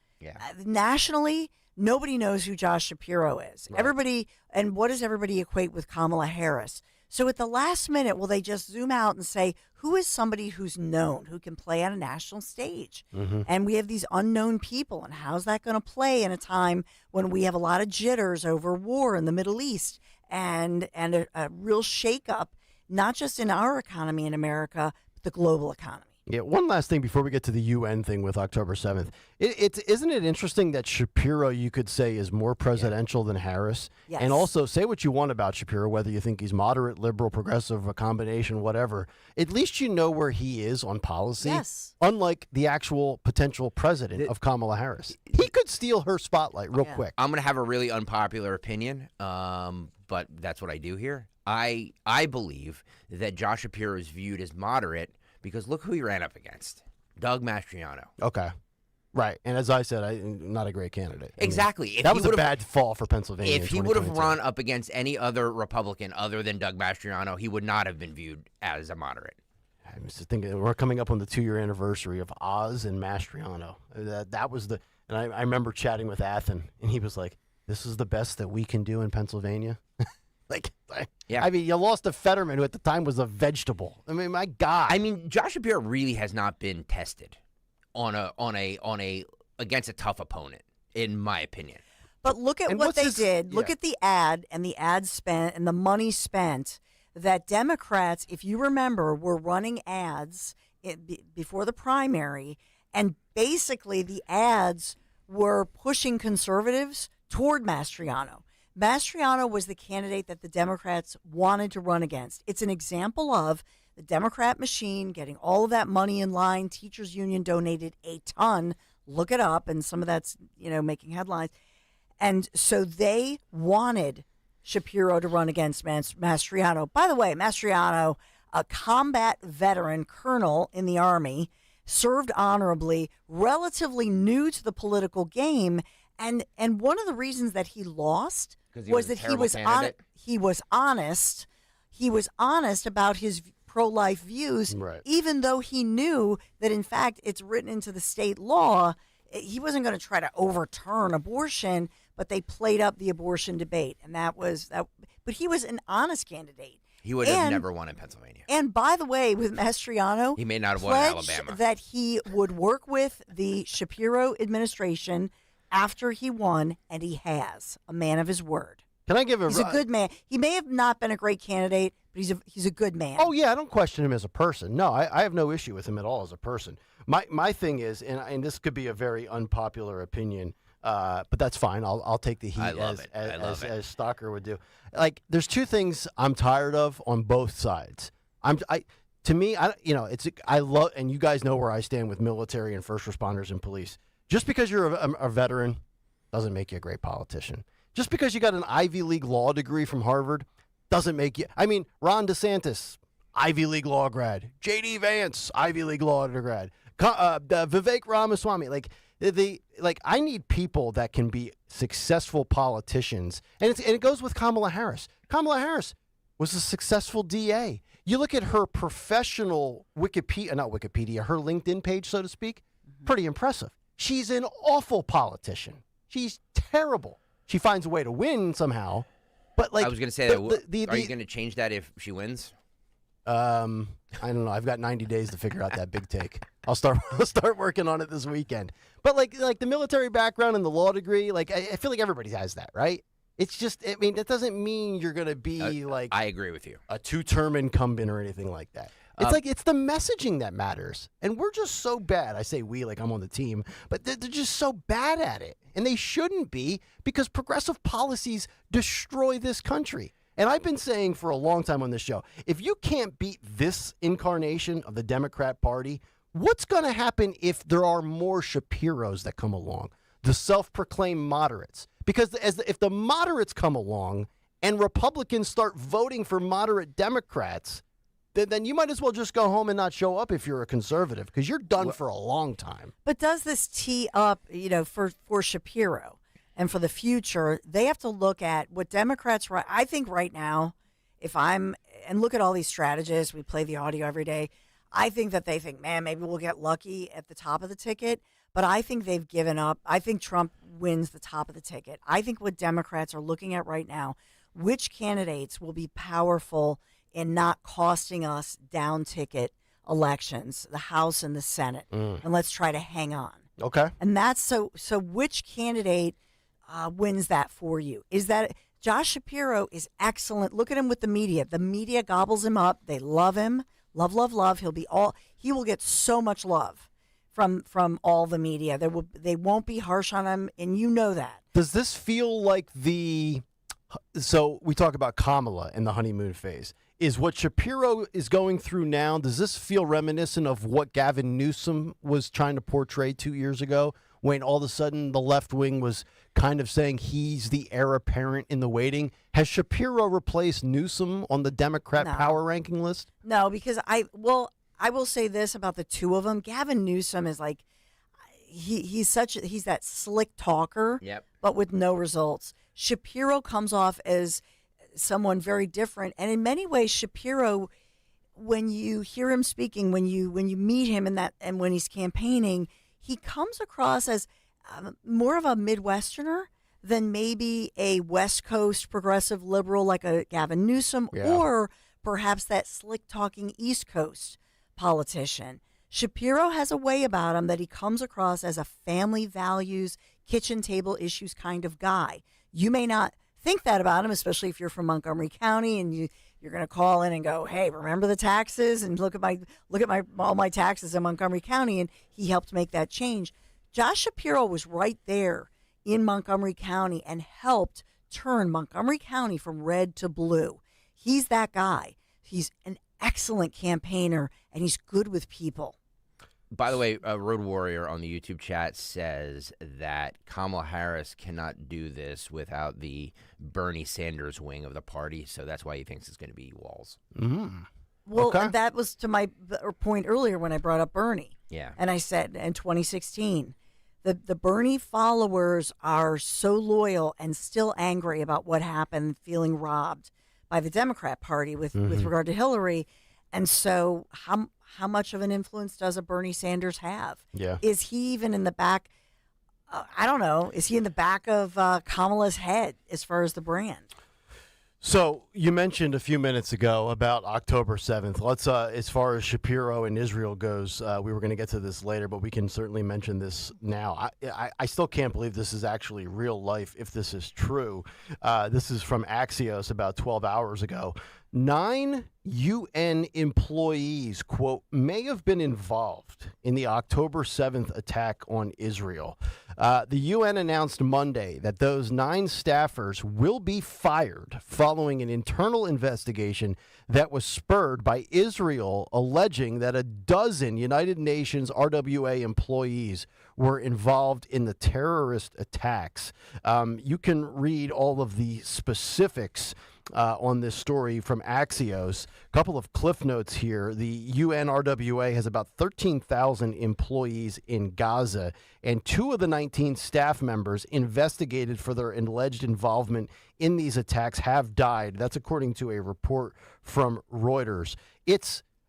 nationally, nobody knows who Josh Shapiro is. Right. Everybody, and what does everybody equate with Kamala Harris? So at the last minute, will they just zoom out and say, who is somebody who's known, who can play on a national stage? And we have these unknown people, and how's that going to play in a time when we have a lot of jitters over war in the Middle East and a real shakeup, not just in our economy in America, but the global economy? Yeah, one last thing before we get to the UN thing with October 7th. Isn't it interesting that Shapiro, you could say, is more presidential than Harris? Yes. And also, say what you want about Shapiro, whether you think he's moderate, liberal, progressive, a combination, whatever. At least you know where he is on policy. Yes. Unlike the actual potential president of Kamala Harris. He could steal her spotlight real quick. I'm going to have a really unpopular opinion, but that's what I do here. I believe that Josh Shapiro is viewed as moderate because look who he ran up against. Doug Mastriano. Okay. Right. And as I said, not a great candidate. Exactly. That was a bad fall for Pennsylvania. If he would have run up against any other Republican other than Doug Mastriano, he would not have been viewed as a moderate. I was just thinking, we're coming up on the 2-year anniversary of Oz and Mastriano. That was and I remember chatting with Athen, and he was like, this is the best that we can do in Pennsylvania. I mean, you lost to Fetterman, who at the time was a vegetable. I mean, my God. I mean, Josh Shapiro really has not been tested on a against a tough opponent, in my opinion. But look at what they did. Look at the ad and the ad spent and the money spent that Democrats, if you remember, were running ads before the primary, and basically the ads were pushing conservatives toward Mastriano. Mastriano was the candidate that the Democrats wanted to run against. It's an example of the Democrat machine getting all of that money in line. Teachers Union donated a ton. Look it up, and some of that's, making headlines. And so they wanted Shapiro to run against Mastriano. By the way, Mastriano, a combat veteran colonel in the Army, served honorably, relatively new to the political game, And one of the reasons that he lost 'Cause he was a that terrible candidate? he was honest. He was honest about his pro-life views, even though he knew that, in fact, it's written into the state law. He wasn't going to try to overturn abortion, but they played up the abortion debate, and that was that. But he was an honest candidate. He would have never won in Pennsylvania. And by the way, with Mastriano, He may not have won in pledged Alabama. that he would work with the Shapiro administration after he won, and he has. A man of his word. Can I give He's a good man. He may have not been a great candidate, but he's a good man. Oh yeah, I don't question him as a person. No, I have no issue with him at all as a person. My thing is, and this could be a very unpopular opinion, but that's fine. I'll take the heat as Stalker would do. Like, there's two things I'm tired of on both sides. To me, I love, and you guys know where I stand with military and first responders and police. Just because you're a veteran doesn't make you a great politician. Just because you got an Ivy League law degree from Harvard doesn't make you. I mean, Ron DeSantis, Ivy League law grad. J.D. Vance, Ivy League law grad. Vivek Ramaswamy. I need people that can be successful politicians, and it goes with Kamala Harris. Kamala Harris was a successful DA. You look at her professional her LinkedIn page, so to speak. Pretty impressive. She's an awful politician. She's terrible. She finds a way to win somehow, but I was going to say that. Are you going to change that if she wins? I don't know. I've got 90 days to figure out that big take. I'll start working on it this weekend. But like the military background and the law degree, I feel like everybody has that, right? It's just, I mean, that doesn't mean you're going to be I agree with you. A 2-term incumbent or anything like that. It's it's the messaging that matters. And we're just so bad. I say we like I'm on the team, but they're just so bad at it. And they shouldn't be, because progressive policies destroy this country. And I've been saying for a long time on this show, if you can't beat this incarnation of the Democrat Party, what's going to happen if there are more Shapiros that come along, the self-proclaimed moderates? Because if the moderates come along and Republicans start voting for moderate Democrats, then you might as well just go home and not show up if you're a conservative, because you're done for a long time. But does this tee up, for Shapiro and for the future? They have to look at what Democrats, I think right now, and look at all these strategists, we play the audio every day. I think that they think, man, maybe we'll get lucky at the top of the ticket. But I think they've given up. I think Trump wins the top of the ticket. I think what Democrats are looking at right now, which candidates will be powerful in not costing us down ticket elections, the House and the Senate. And let's try to hang on. Okay. And that's so which candidate wins that for you? Is that Josh Shapiro is excellent. Look at him with the media. The media gobbles him up. They love him. Love, love, love. He will get so much love from all the media. They won't be harsh on him, and you know that. Does this feel like so we talk about Kamala in the honeymoon phase. Is what Shapiro is going through now, does this feel reminiscent of what Gavin Newsom was trying to portray 2 years ago, when all of a sudden the left wing was kind of saying he's the heir apparent in the waiting? Has Shapiro replaced Newsom on the Democrat power ranking list? No, because I will say this about the two of them. Gavin Newsom is like, he's that slick talker, but with no results. Shapiro comes off as someone very different, and in many ways, Shapiro, when you hear him speaking, when you meet him and when he's campaigning, he comes across as more of a Midwesterner than maybe a West Coast progressive liberal like a Gavin Newsom, or perhaps that slick talking East Coast politician. Shapiro has a way about him that he comes across as a family values, kitchen table issues kind of guy. You may not think that about him, especially if you're from Montgomery County and you're going to call in and go, hey, remember the taxes, and look at all my taxes in Montgomery County, and he helped make that change. Josh Shapiro was right there in Montgomery County and helped turn Montgomery County from red to blue. He's that guy. He's an excellent campaigner, and he's good with people. By the way, Road Warrior on the YouTube chat says that Kamala Harris cannot do this without the Bernie Sanders wing of the party, so that's why he thinks it's going to be Walz. Well, and that was to my point earlier when I brought up Bernie. Yeah. And I said in 2016, The Bernie followers are so loyal and still angry about what happened, feeling robbed by the Democrat Party with regard to Hillary. And so how much of an influence does a Bernie Sanders have? Yeah. Is he even in the back? I don't know. Is he in the back of Kamala's head as far as the brand? So you mentioned a few minutes ago about October 7th. Let's, as far as Shapiro and Israel goes, we were going to get to this later, but we can certainly mention this now. I still can't believe this is actually real life, if this is true. This is from Axios about 12 hours ago. 9 UN employees, quote, may have been involved in the October 7th attack on Israel. The UN announced Monday that those 9 staffers will be fired following an internal investigation that was spurred by Israel alleging that a dozen United Nations RWA employees were involved in the terrorist attacks. You can read all of the specifics on this story from Axios. A couple of cliff notes here. The UN RWA has about 13,000 employees in Gaza, and 2 of the 19 staff members investigated for their alleged involvement in these attacks have died. That's according to a report from Reuters.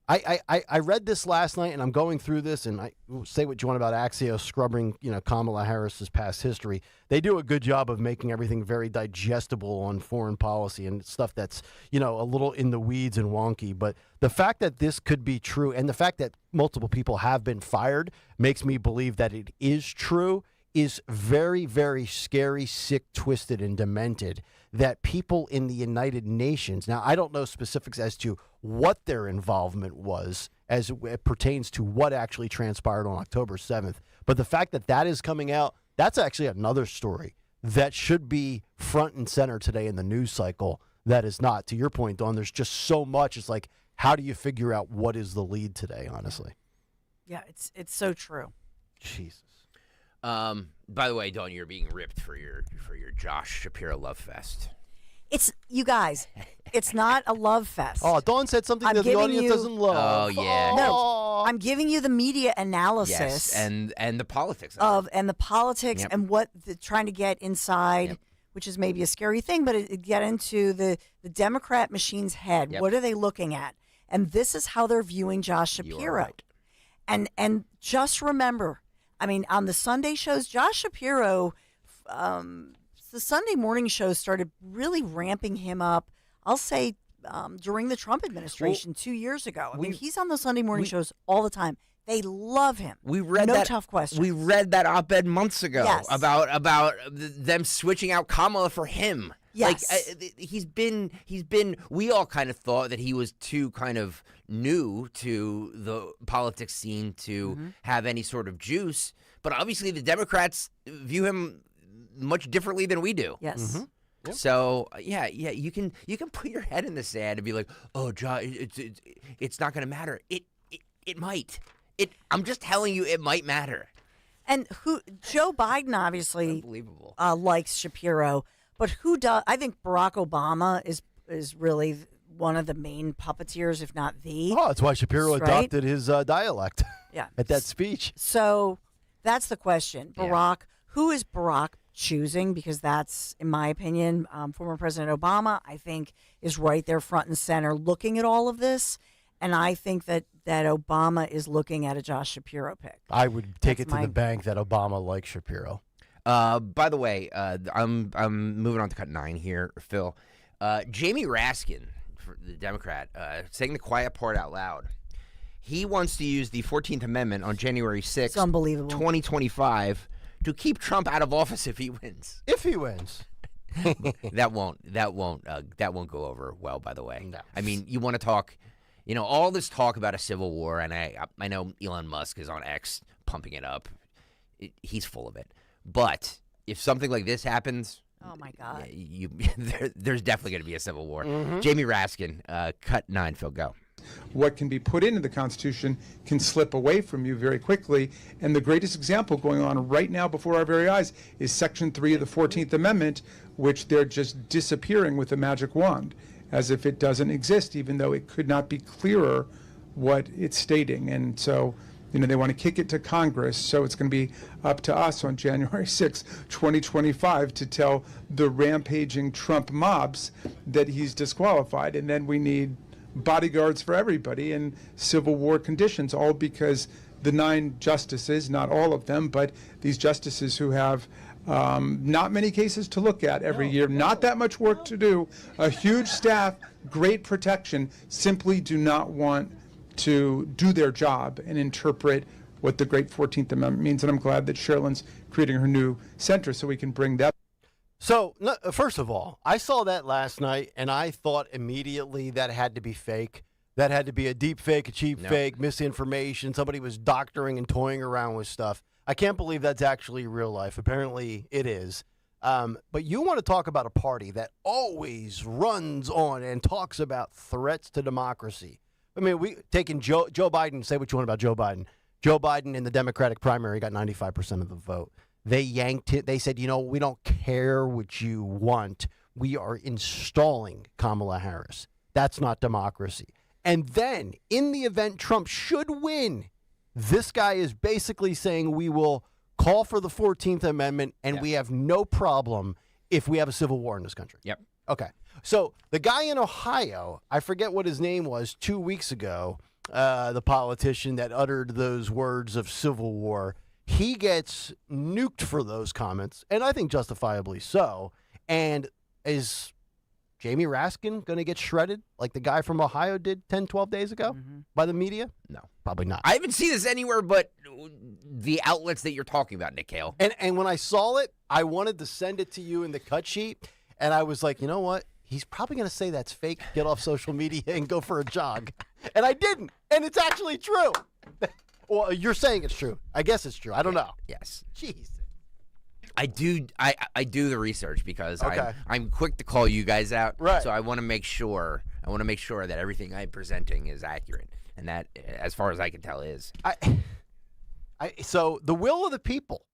I read this last night, and I'm going through this, and I say what you want about Axios scrubbing, Kamala Harris's past history. They do a good job of making everything very digestible on foreign policy and stuff that's, a little in the weeds and wonky. But the fact that this could be true, and the fact that multiple people have been fired, makes me believe that it is true, is very, very scary, sick, twisted, and demented. That people in the United Nations, now I don't know specifics as to what their involvement was as it pertains to what actually transpired on October 7th, but the fact that that is coming out, that's actually another story that should be front and center today in the news cycle that is not. To your point, Dawn, there's just so much. It's like, how do you figure out what is the lead today, honestly? Yeah, it's so true. Jesus. By the way, Dawn, you're being ripped for your Josh Shapiro love fest. It's, you guys, it's not a love fest. Oh, Dawn said something that the audience doesn't love. Oh, yeah. No, I'm giving you the media analysis. Yes, and the politics and the politics Yep. and what they're trying to get inside, which is maybe a scary thing, but it get into the Democrat machine's head. Yep. What are they looking at? And this is how they're viewing Josh Shapiro. You are right. And just remember, I mean, on the Sunday shows, Josh Shapiro, the Sunday morning shows started really ramping him up, I'll say, during the Trump administration 2 years ago. I mean, he's on the Sunday morning shows all the time. They love him. We read no tough questions. We read that op-ed months ago Yes. about them switching out Kamala for him. Yes. Like, he's been. We all kind of thought that he was too kind of new to the politics scene to have any sort of juice. But obviously, the Democrats view him much differently than we do. Yes. Yep. So yeah, you can put your head in the sand and be like, oh, Josh, it's not going to matter. It might. I'm just telling you, it might matter. And Joe Biden obviously Unbelievable. Likes Shapiro, but who does? I think Barack Obama is really one of the main puppeteers, if not the. Oh, that's why Shapiro right? adopted his dialect. Yeah. At that speech. So that's the question. Barack, who is Barack choosing? Because that's, in my opinion, former President Obama, I think, is right there front and center looking at all of this. And I think that Obama is looking at a Josh Shapiro pick. I would take it to the bank that Obama likes Shapiro. By the way, I'm moving on to cut 9 here, Phil. Jamie Raskin, the Democrat, saying the quiet part out loud. He wants to use the 14th Amendment on January 6th, It's unbelievable. 2025, to keep Trump out of office if he wins. If he wins. that won't go over well, by the way. No. I mean, you want to talk, all this talk about a civil war, and I know Elon Musk is on X pumping it up. He's full of it. But if something like this happens, oh my God, there's definitely going to be a civil war. Mhm. Jamie Raskin, cut 9, Phil, go. What can be put into the Constitution can slip away from you very quickly. And the greatest example going on right now before our very eyes is Section 3 of the 14th Amendment, which they're just disappearing with a magic wand, as if it doesn't exist, even though it could not be clearer what it's stating. And so they want to kick it to Congress, so it's going to be up to us on January 6, 2025 to tell the rampaging Trump mobs that he's disqualified. And then we need bodyguards for everybody in Civil War conditions, all because the 9 justices, not all of them, but these justices who have not many cases to look at every year, not that much work to do, a huge staff, great protection, simply do not want to do their job and interpret what the great 14th Amendment means. And I'm glad that Sherilyn's creating her new center so we can bring that. So, first of all, I saw that last night, and I thought immediately that had to be fake. That had to be a deep fake, a cheap fake, misinformation. Somebody was doctoring and toying around with stuff. I can't believe that's actually real life. Apparently it is. But you want to talk about a party that always runs on and talks about threats to democracy. I mean, we taking Joe Biden, say what you want about Joe Biden. Joe Biden in the Democratic primary got 95% of the vote. They yanked it. They said, we don't care what you want. We are installing Kamala Harris. That's not democracy. And then, in the event Trump should win, this guy is basically saying we will call for the 14th Amendment, and we have no problem if we have a civil war in this country. Yep. Okay. So the guy in Ohio, I forget what his name was 2 weeks ago, the politician that uttered those words of civil war, he gets nuked for those comments, and I think justifiably so. And is Jamie Raskin going to get shredded like the guy from Ohio did 10, 12 days ago by the media? No. Probably not. I haven't seen this anywhere but the outlets that you're talking about, Nick Kayal. And when I saw it, I wanted to send it to you in the cut sheet, and I was like, you know what? He's probably going to say that's fake, get off social media, and go for a jog. And I didn't. And it's actually true. Well, you're saying it's true. I guess it's true. I don't know. Yes. Jeez. I do the research because Okay. I'm quick to call you guys out. Right. So I want to make sure that everything I'm presenting is accurate, and that, as far as I can tell, is. So the will of the people,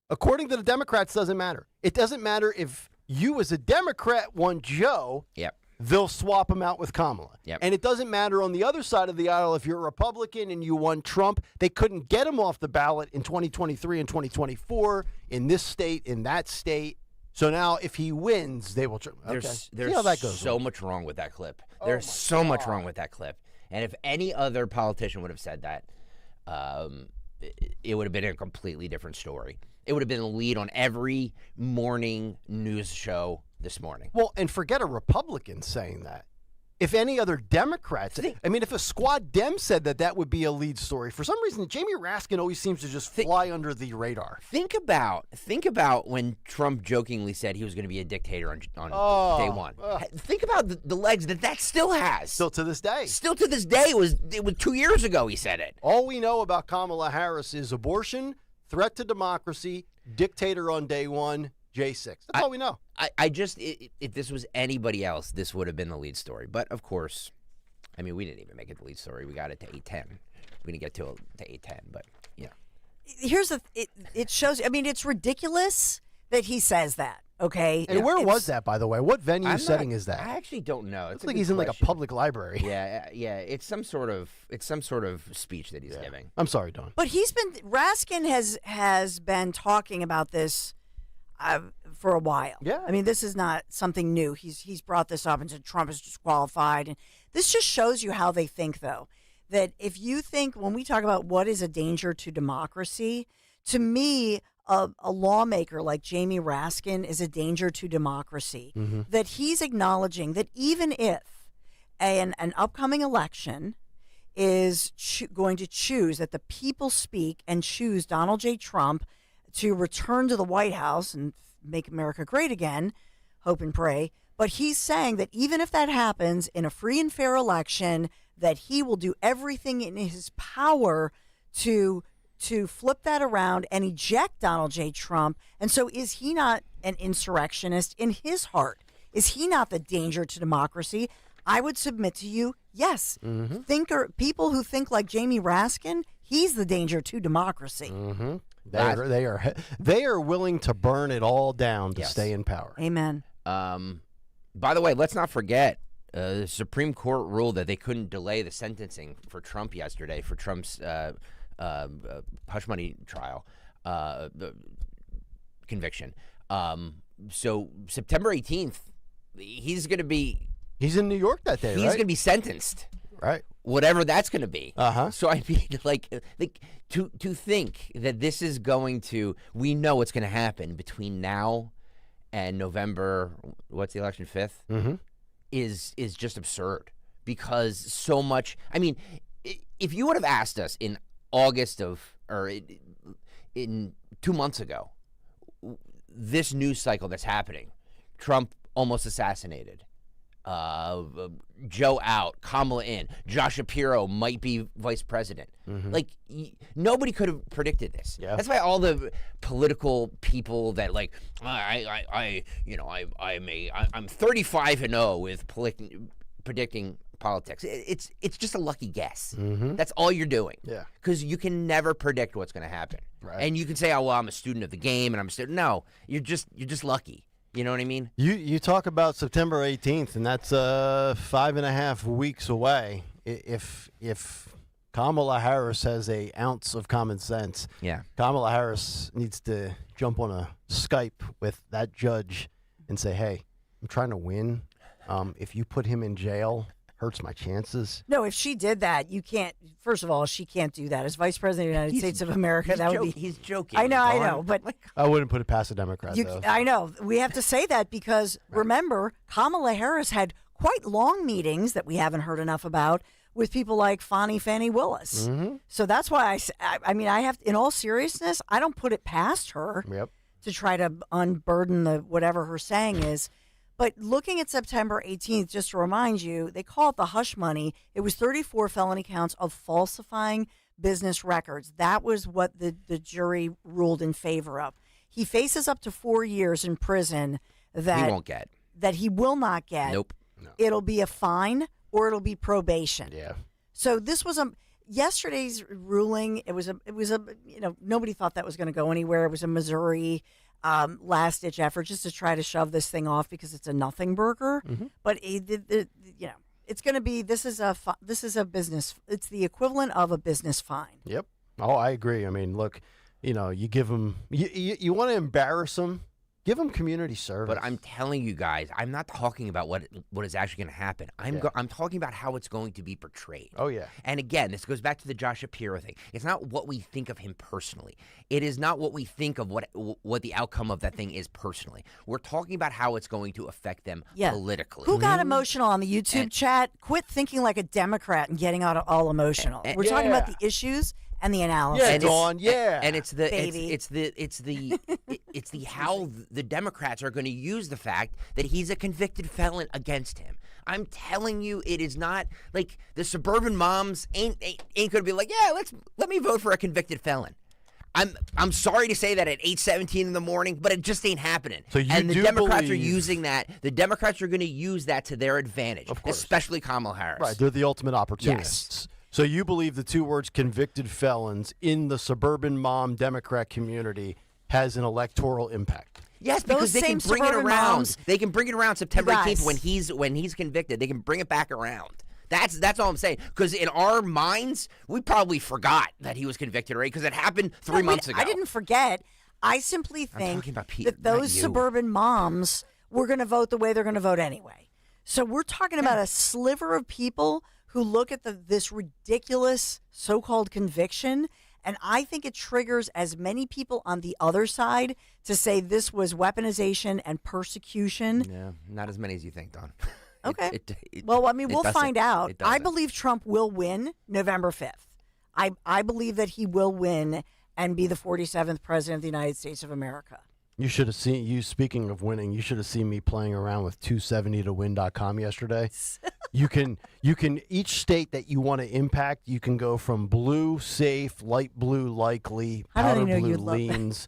according to the Democrats, doesn't matter. It doesn't matter if you as a Democrat want Joe. Yep. They'll swap him out with Kamala. Yep. And it doesn't matter on the other side of the aisle if you're a Republican and you want Trump. They couldn't get him off the ballot in 2023 and 2024 in this state, in that state. So now if he wins, they will. Okay. There's See how that goes. so much wrong with that clip. There's so much wrong with that clip. And if any other politician would have said that, it would have been a completely different story. It would have been a lead on every morning news show this morning. Well, and forget a Republican saying that. If any other Democrats, if a squad Dem said that, that would be a lead story. For some reason, Jamie Raskin always seems to just fly under the radar. Think about when Trump jokingly said he was going to be a dictator on day one. Think about the legs that still has. Still to this day. Still to this day. It was 2 years ago he said it. All we know about Kamala Harris is abortion, threat to democracy, dictator on day one, J6. That's all we know. If this was anybody else, this would have been the lead story. But, of course, we didn't even make it the lead story. We got it to 810. We didn't get to 810, but, Here's it shows, it's ridiculous that he says that, okay? And where was that, by the way? What venue setting is that? I actually don't know. It's like he's in like a public library. Yeah. It's some sort of speech that he's giving. I'm sorry, Don. But Raskin has been talking about this for a while. Yeah. This is not something new. He's brought this up and said Trump is disqualified. And this just shows you how they think, though. That if you think, when we talk about what is a danger to democracy, to me, a lawmaker like Jamie Raskin is a danger to democracy. Mm-hmm. That he's acknowledging that even if an upcoming election is going to choose, that the people speak and choose Donald J. Trump to return to the White House and make America great again, hope and pray. But he's saying that even if that happens in a free and fair election, that he will do everything in his power to flip that around and eject Donald J. Trump. And so is he not an insurrectionist in his heart? Is he not the danger to democracy? I would submit to you, yes. Mm-hmm. People who think like Jamie Raskin, he's the danger to democracy. Mm-hmm. They are willing to burn it all down to stay in power. Amen. By the way, let's not forget, the Supreme Court ruled that they couldn't delay the sentencing for Trump yesterday, for Trump's hush money trial conviction. So September 18th, he's going to be. He's in New York that day, He's right? going to be sentenced. Right. Whatever that's going to be. Uh-huh. So I mean, like to think that this is going to, we know what's going to happen between now and November, what's the election, 5th? Mm-hmm. Is just absurd because so much, I mean, if you would have asked us in August or in 2 months ago, this news cycle that's happening, Trump almost assassinated, Joe out, Kamala in, Josh Shapiro might be vice president. Mm-hmm. Like nobody could have predicted this. Yeah. That's why all the political people that like I'm 35-0 with predicting politics. It's just a lucky guess. Mm-hmm. That's all you're doing. Yeah. Because you can never predict what's going to happen. Right. And you can say, oh well, I'm a student of the game, and I'm a student. No, you're just lucky. You know what I mean? You talk about September 18th, and that's 5.5 weeks away. If Kamala Harris has an ounce of common sense, yeah, Kamala Harris needs to jump on a Skype with that judge and say, "Hey, I'm trying to win. If you put him in jail, hurts my chances." No, if she did that, you can't. First of all, she can't do that as Vice President of the United States of America. That would be. He's joking. I know, but I wouldn't put it past a Democrat, though. I know. We have to say that because remember, Kamala Harris had quite long meetings that we haven't heard enough about with people like Fannie Willis. Mm-hmm. So that's why I mean, I have, in all seriousness, I don't put it past her to try to unburden the whatever her saying is. But looking at September 18th, just to remind you, they call it the hush money. It was 34 felony counts of falsifying business records. That was what the jury ruled in favor of. He faces up to 4 years in prison that he won't get. That he will not get. Nope. No. It'll be a fine or it'll be probation. Yeah. So this was yesterday's ruling. It was a nobody thought that was going to go anywhere. It was a Missouri last-ditch effort just to try to shove this thing off because it's a nothing burger. Mm-hmm. But it's going to be. This is a business. It's the equivalent of a business fine. Yep. Oh, I agree. I mean, look, you give them. You want to embarrass them. Give them community service. But I'm telling you guys, I'm not talking about what is actually going to happen. I'm talking about how it's going to be portrayed. Oh, yeah. And again, this goes back to the Josh Shapiro thing. It's not what we think of him personally. It is not what we think of what the outcome of that thing is personally. We're talking about how it's going to affect them politically. Who got emotional on the YouTube chat? Quit thinking like a Democrat and getting all emotional. We're talking about the issues and the analysis. Yeah, Dawn. Yeah, and it's the how the Democrats are going to use the fact that he's a convicted felon against him. I'm telling you, it is not like the suburban moms ain't going to be like, yeah, let me vote for a convicted felon. I'm sorry to say that at 8:17 in the morning, but it just ain't happening. So you and the do Democrats are using that. The Democrats are going to use that to their advantage, of course, especially Kamala Harris. Right, they're the ultimate opportunists. Yes. So you believe the two words convicted felons in the suburban mom Democrat community has an electoral impact? Yes, because they can bring it around. Moms, they can bring it around September 18th when he's convicted. They can bring it back around. That's all I'm saying. Because in our minds, we probably forgot that he was convicted already because it happened 3 months ago. I didn't forget. I simply think that those suburban moms were going to vote the way they're going to vote anyway. So we're talking about a sliver of people who look at this ridiculous so-called conviction, and I think it triggers as many people on the other side to say this was weaponization and persecution. Yeah, not as many as you think, Don. Okay. Well, I mean, we'll find out. I believe Trump will win November 5th. I believe that he will win and be the 47th president of the United States of America. You should have seen, speaking of winning, you should have seen me playing around with 270towin.com yesterday. You can each state that you want to impact, you can go from blue, safe, light blue, likely, powder blue, leans,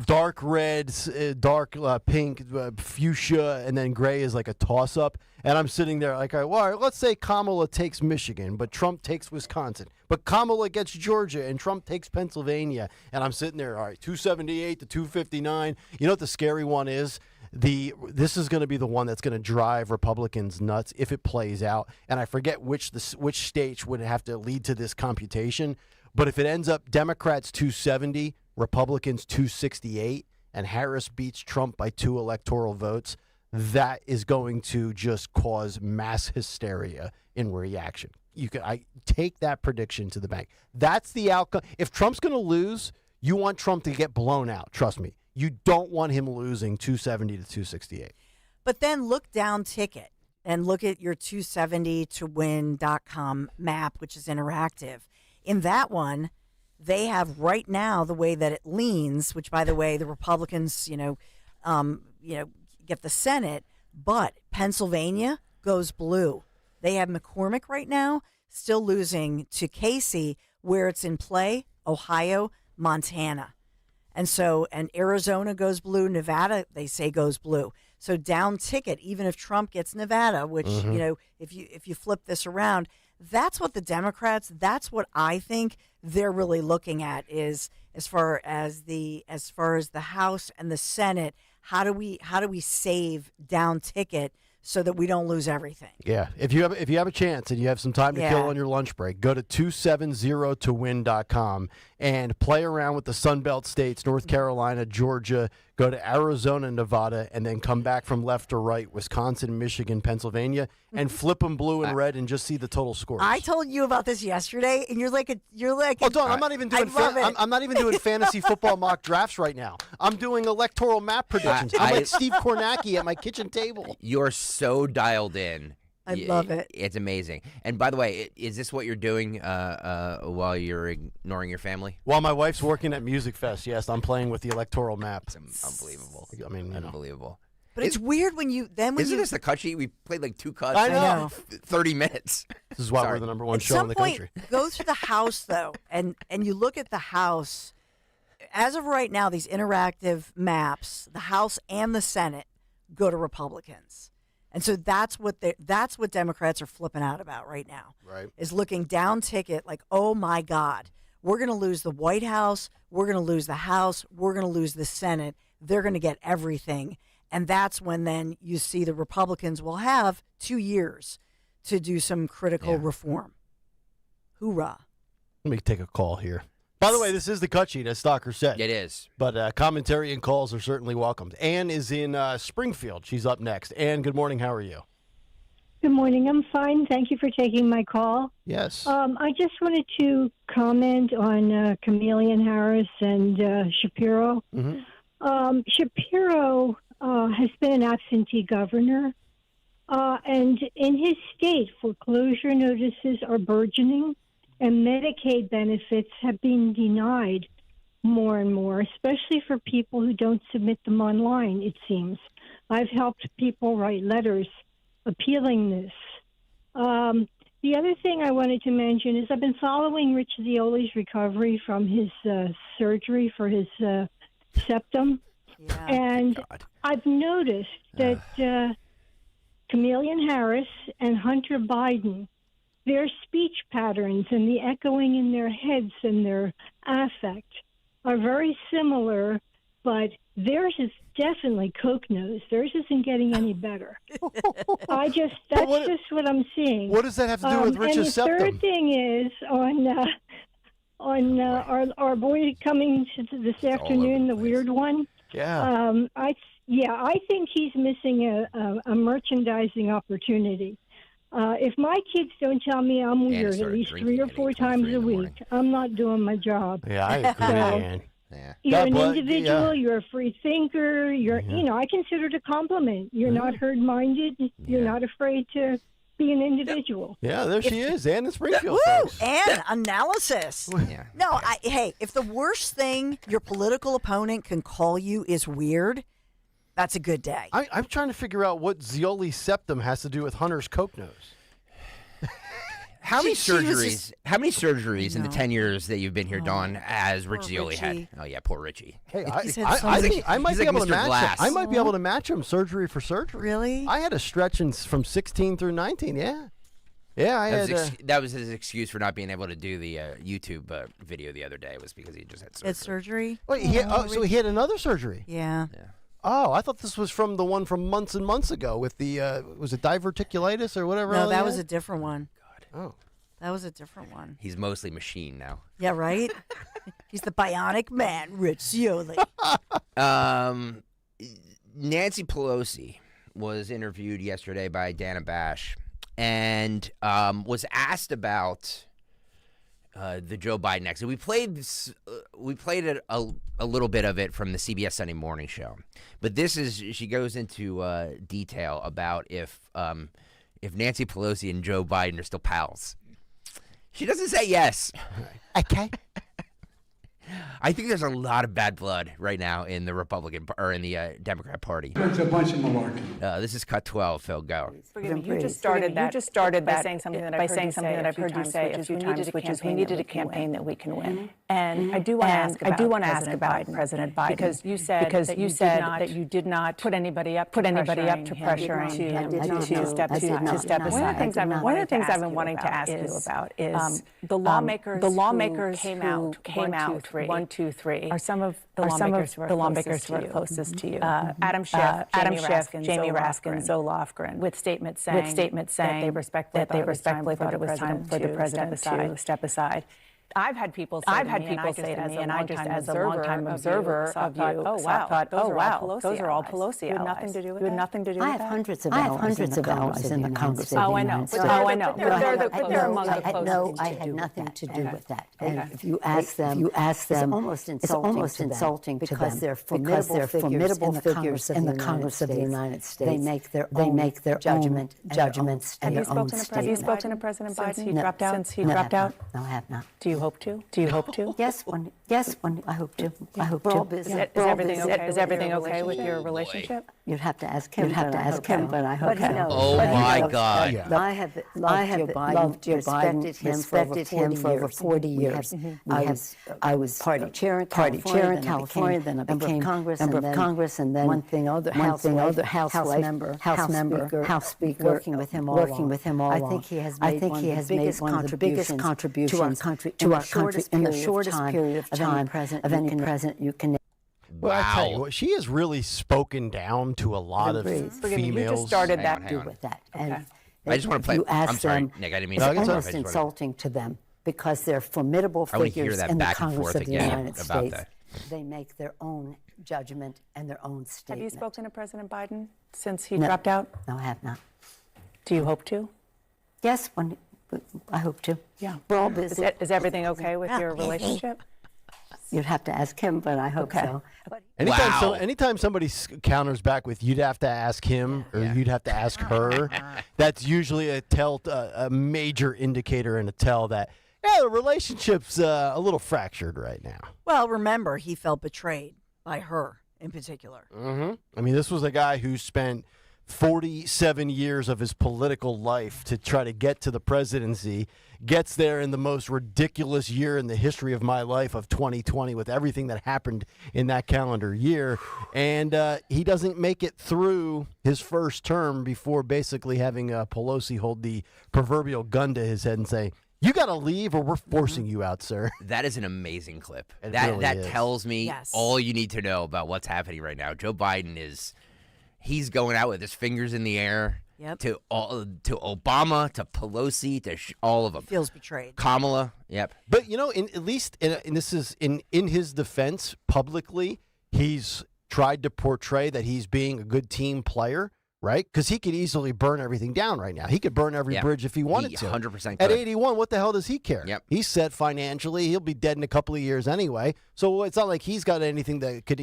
dark reds, dark pink, fuchsia, and then gray is like a toss-up. And I'm sitting there like, all right, let's say Kamala takes Michigan, but Trump takes Wisconsin. But Kamala gets Georgia, and Trump takes Pennsylvania. And I'm sitting there, all right, 278 to 259. You know what the scary one is? This is going to be the one that's going to drive Republicans nuts if it plays out. And I forget which stage would have to lead to this computation. But if it ends up Democrats 270, Republicans 268, and Harris beats Trump by 2 electoral votes, that is going to just cause mass hysteria in reaction. I take that prediction to the bank. That's the outcome. If Trump's going to lose, you want Trump to get blown out. Trust me. You don't want him losing 270 to 268. But then look down ticket and look at your 270towin.com map, which is interactive. In that one, they have right now the way that it leans, which, by the way, the Republicans, get the Senate, but Pennsylvania goes blue. They have McCormick right now still losing to Casey, where it's in play, Ohio, Montana. And Arizona goes blue, Nevada, they say, goes blue. So down ticket, even if Trump gets Nevada, which, if you flip this around, that's what the Democrats, that's what I think they're really looking at, is as far as the House and the Senate, how do we save down ticket so that we don't lose everything? Yeah. If you have a chance and you have some time to kill on your lunch break, go to 270towin.com and play around with the Sunbelt states, North Carolina, Georgia, go to Arizona, Nevada, and then come back from left to right, Wisconsin, Michigan, Pennsylvania, and flip them blue and red and just see the total scores. I told you about this yesterday, and you're like, I'm not even doing I'm not even doing fantasy football mock drafts right now. I'm doing electoral map predictions. I'm like Steve Kornacki at my kitchen table. You're so dialed in. I love it. It's amazing. And by the way, is this what you're doing while you're ignoring your family? While my wife's working at Music Fest, yes, I'm playing with the electoral map. It's unbelievable. I mean, unbelievable. But it's weird when you Isn't this the cut sheet? We played like 2 cuts. I know. 30 minutes. This is why we're the number one show in the country. Go to the House, though, and you look at the House. As of right now, these interactive maps, the House and the Senate go to Republicans. And so that's what Democrats are flipping out about right now. Right. Is looking down ticket like, oh my God, we're going to lose the White House, we're going to lose the House, we're going to lose the Senate. They're going to get everything. And that's when then you see the Republicans will have 2 years to do some critical reform. Hoorah. Let me take a call here. By the way, this is the cut sheet, as Stalker said. It is. But commentary and calls are certainly welcomed. Ann is in Springfield. She's up next. Ann, good morning. How are you? Good morning. I'm fine. Thank you for taking my call. Yes. I just wanted to comment on Chameleon Harris and Shapiro. Mm-hmm. Shapiro has been an absentee governor, and in his state, foreclosure notices are burgeoning, and Medicaid benefits have been denied more and more, especially for people who don't submit them online, it seems. I've helped people write letters appealing this. The other thing I wanted to mention is I've been following Rich Zioli's recovery from his surgery for his septum. Yeah. And I've noticed that Chameleon Harris and Hunter Biden, their speech patterns and the echoing in their heads and their affect are very similar, but theirs is definitely coke nose. Theirs isn't getting any better. That's just what I'm seeing. What does that have to do with Rich's septum? And the third thing is on our boy coming to this afternoon, the weird one. Yeah. I think he's missing a merchandising opportunity. If my kids don't tell me I'm weird at least 3 or 4 times a week, I'm not doing my job. Yeah, I agree, Ann. You're an individual. You're a free thinker. I consider it a compliment. You're not herd-minded. You're not afraid to be an individual. Yeah, there she is, Ann in Springfield. And analysis. Yeah. No, hey, if the worst thing your political opponent can call you is weird, that's a good day. I'm trying to figure out what Zioli's septum has to do with Hunter's coke nose. How many surgeries in the 10 years that you've been here, Dawn, has Rich Zioli had? Oh, yeah, poor Richie. Hey, I think I might be able to match him. I might be able to match him surgery for surgery. Really? I had a stretch from 16 through 19, yeah. Yeah, that was his excuse for not being able to do the YouTube video the other day, was because he just had surgery. It's surgery? Wait, so he had another surgery? Yeah. Oh, I thought this was from the one from months and months ago with the, was it diverticulitis or whatever? No, that was a different one. Oh. That was a different one. He's mostly machine now. Yeah, right? He's the bionic man, Rich Scioli. Nancy Pelosi was interviewed yesterday by Dana Bash and was asked about the Joe Biden exit. We played a little bit of it from the CBS Sunday Morning Show, but she goes into detail about if Nancy Pelosi and Joe Biden are still pals. She doesn't say yes. Okay. I think there's a lot of bad blood right now in the Republican or in the Democrat Party. It's a bunch of malarkey. This is cut 12. Phil, go. Forgive me. You just started that by saying something that I've heard you say a few times, which is we needed a campaign that we can win. And I do want to ask about President Biden because you said that you did not put anybody up to pressuring him to step aside. One of the things I've been wanting to ask you about is the lawmakers came out. 1, 2, 3 are some of the lawmakers who are closest to you. Adam Schiff, Jamie Raskin, Zoe Lofgren, with statements saying that they respectfully thought it was time for the president to step aside. I've had people say to me, and I just as a longtime observer of you, those are all Pelosi allies. You had nothing to do with that? I have hundreds of allies in the Congress of the United States. I know. They're among the closest. No, I had nothing to do with that. And if you ask them, it's almost insulting to them because they're formidable figures in the Congress of the United States. They make their own judgments and their own statements. Have you spoken to President Biden since he dropped out? No, I have not. Do you hope to? Yes, I hope to. I hope to. Is everything okay with your relationship? You'd have to ask him. But I hope so. Oh my God! I have loved Joe Biden, respected him for over 40 years. I was party chair in California, then I became member of Congress, and then one thing other House member, House Speaker, working with him all along. I think he has made one of the biggest contributions to our country in the shortest period of time of any president you can. Well, I tell you what, she has really spoken down to a lot of females. You just started that do with that. And I just want to play. I'm sorry, Nick. I didn't mean to. It's almost insulting to them because they're formidable figures in the Congress of the United States. They make their own judgment and their own statement. Have you spoken to President Biden since he dropped out? No, I have not. Do you hope to? Yes, I hope to. Yeah. We're all busy. Is everything okay with your relationship? You'd have to ask him, but I hope so. Anytime somebody counters back with "you'd have to ask him" or "you'd have to ask her," that's usually a major indicator and a tell that the relationship's a little fractured right now. Well, remember, he felt betrayed by her in particular. Mm-hmm. I mean, this was a guy who spent 47 years of his political life to try to get to the presidency, gets there in the most ridiculous year in the history of my life of 2020 with everything that happened in that calendar year, and he doesn't make it through his first term before basically having Pelosi hold the proverbial gun to his head and say, "You got to leave or we're forcing you out, sir." That is an amazing clip. It that really is. tells me all you need to know about what's happening right now. Joe Biden he's going out with his fingers in the air to Obama, to Pelosi, to all of them. Feels betrayed. Kamala, yep. But at least this is in his defense publicly, he's tried to portray that he's being a good team player. Right? Because he could easily burn everything down right now. He could burn every bridge if he wanted to. 100% At 81, what the hell does he care? Yep. He's set financially. He'll be dead in a couple of years anyway. So it's not like he's got anything that could,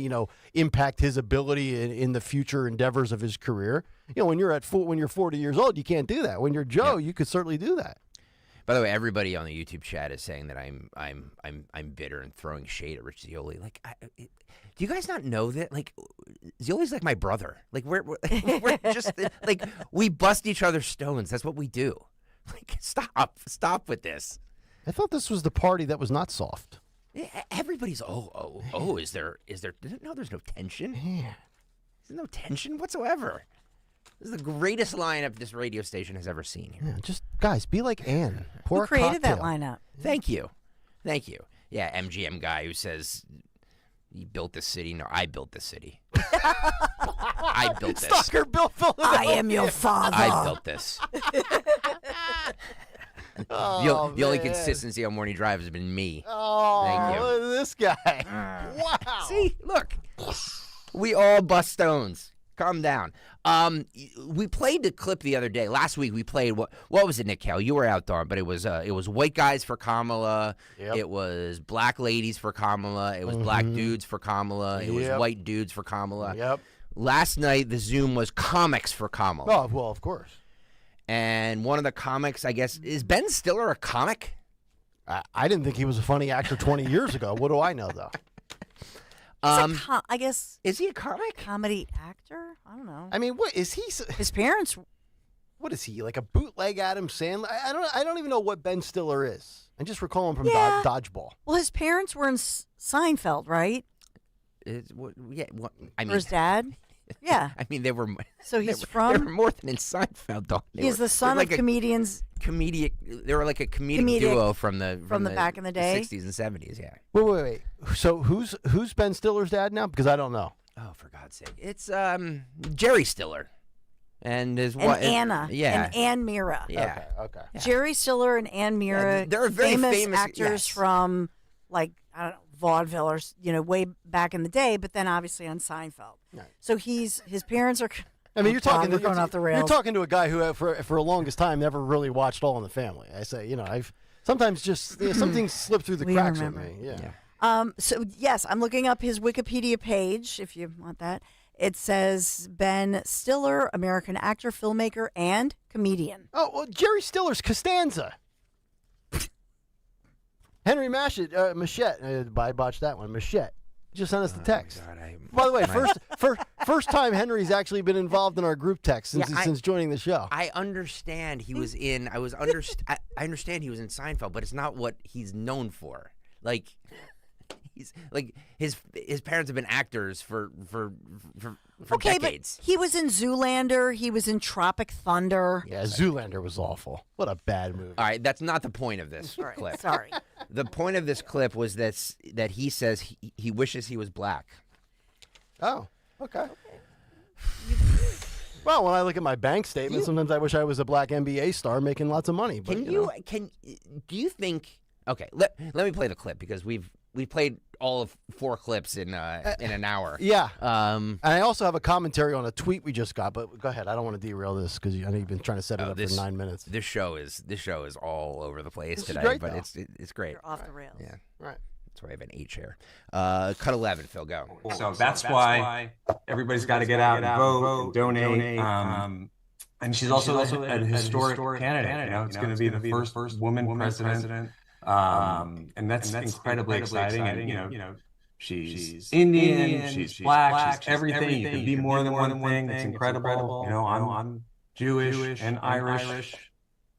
impact his ability in the future endeavors of his career. When you're 40 years old, you can't do that. When you're Joe, you could certainly do that. By the way, everybody on the YouTube chat is saying that I'm bitter and throwing shade at Rich Scioli. Do you guys not know that? Scioli's like my brother. We're just we bust each other's stones. That's what we do. Stop with this. I thought this was the party that was not soft. Everybody's is there? No, there's no tension. Yeah. There's no tension whatsoever. This is the greatest lineup this radio station has ever seen here. Yeah, just guys, be like Ann. Pour Who created a cocktail. that lineup? Thank you. Yeah, MGM guy who says he built this city. No, I built this city. I built this. Stalker built Philadelphia. I am your father. I built this. Oh, the only man. consistency on morning drive has been me. Oh, Thank you. look at this guy. Wow. See, look, we all bust stones. Calm down. We played the clip the other day. Last week we played what was it, Nick Kayal? You were out there, but it was white guys for Kamala. Yep. It was black ladies for Kamala. It was black dudes for Kamala. It was white dudes for Kamala. Yep. Last night the Zoom was comics for Kamala. Oh, well, of course. And one of the comics, I guess, is Ben Stiller a comic? I didn't think he was a funny actor 20 years ago. What do I know, though? I guess. Is he a comic? Comedy actor? I don't know. I mean, what is he? His parents. What is he, like a bootleg Adam Sandler? I don't even know what Ben Stiller is. I just recall him from Dodgeball. Well, his parents were in Seinfeld, right? I mean, or his dad? Yeah. I mean, they were. So he's they were more than in Seinfeld, though. He's the son of comedians. They were like a comedic duo from the back in the day, 60s and 70s. Yeah. Wait. So who's Ben Stiller's dad now? Because I don't know. Oh, for God's sake! It's Jerry Stiller, and his wife, Anna, yeah, and Ann Mira. Yeah. Okay. Yeah. Jerry Stiller and Ann Mira. They're very famous actors from like I don't know. Vaudeville or way back in the day, but then obviously on Seinfeld. Right. So his parents are. I mean, we're going off the rails. You're talking to a guy who, for the longest time, never really watched All in the Family. I say, I've sometimes just something slipped through the cracks with me. Yeah. So yes, I'm looking up his Wikipedia page. If you want that, it says Ben Stiller, American actor, filmmaker, and comedian. Oh well, Jerry Stiller's Costanza. Henry Machette, I botched that one. Machette just sent us the text. God, By the way, first time Henry's actually been involved in our group text since joining the show. I understand he was in. I understand he was in Seinfeld, but it's not what he's known for. Like, he's like his parents have been actors for decades. But he was in Zoolander. He was in Tropic Thunder. Yeah, Zoolander was awful. What a bad movie. All right, that's not the point of this clip. Sorry. The point of this clip was that he says he wishes he was black. Oh, okay. Well, when I look at my bank statement, sometimes I wish I was a black NBA star making lots of money. But, do you think? Okay, let me play the clip because we played all of 4 clips in an hour. Yeah. And I also have a commentary on a tweet we just got. But go ahead. I don't want to derail this because I know you've been trying to set it up for 9 minutes. This show is all over the place today, great, but though. it's great. You're off the rails. Yeah. Right. That's why I have an H here. Cut 11, Phil, go. So that's why everybody's got to get out and vote, and donate. And she's also a historic candidate. It's going to be the first woman president. And that's incredibly exciting. And she's Indian, she's black, she's everything. You can be more than one thing. It's incredible. I'm Jewish and Irish.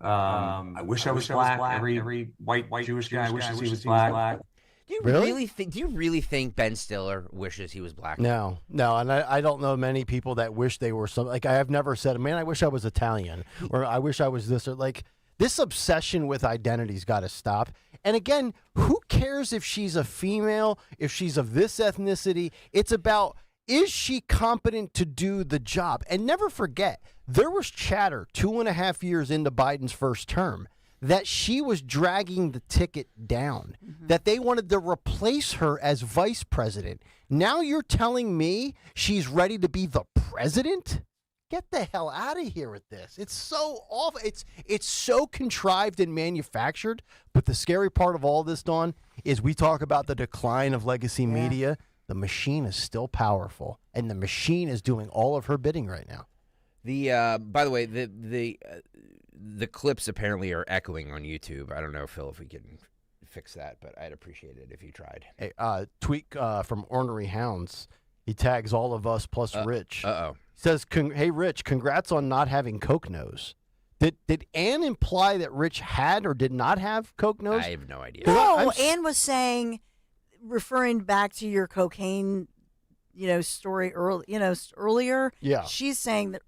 I wish I was black. Every white Jewish guy wishes he was black. Do you really think Ben Stiller wishes he was black? No, and I don't know many people that wish they were something. Like I have never said, man, I wish I was Italian, or I wish I was this, or like this obsession with identity's got to stop. And again, who cares if she's a female, if she's of this ethnicity? It's about, is she competent to do the job? And never forget, there was chatter 2.5 years into Biden's first term that she was dragging the ticket down, that they wanted to replace her as vice president. Now you're telling me she's ready to be the president? Get the hell out of here with this. It's so awful. It's so contrived and manufactured. But the scary part of all this, Dawn, is we talk about the decline of legacy media. The machine is still powerful, and the machine is doing all of her bidding right now. By the way, the clips apparently are echoing on YouTube. I don't know, Phil, if we can fix that, but I'd appreciate it if you tried. Hey, tweet from Ornery Hounds. He tags all of us plus Rich. Uh-oh. Says, hey, Rich, congrats on not having Coke nose. Did Ann imply that Rich had or did not have Coke nose? I have no idea. No, Ann was saying, referring back to your cocaine, story earlier. Yeah. She's saying that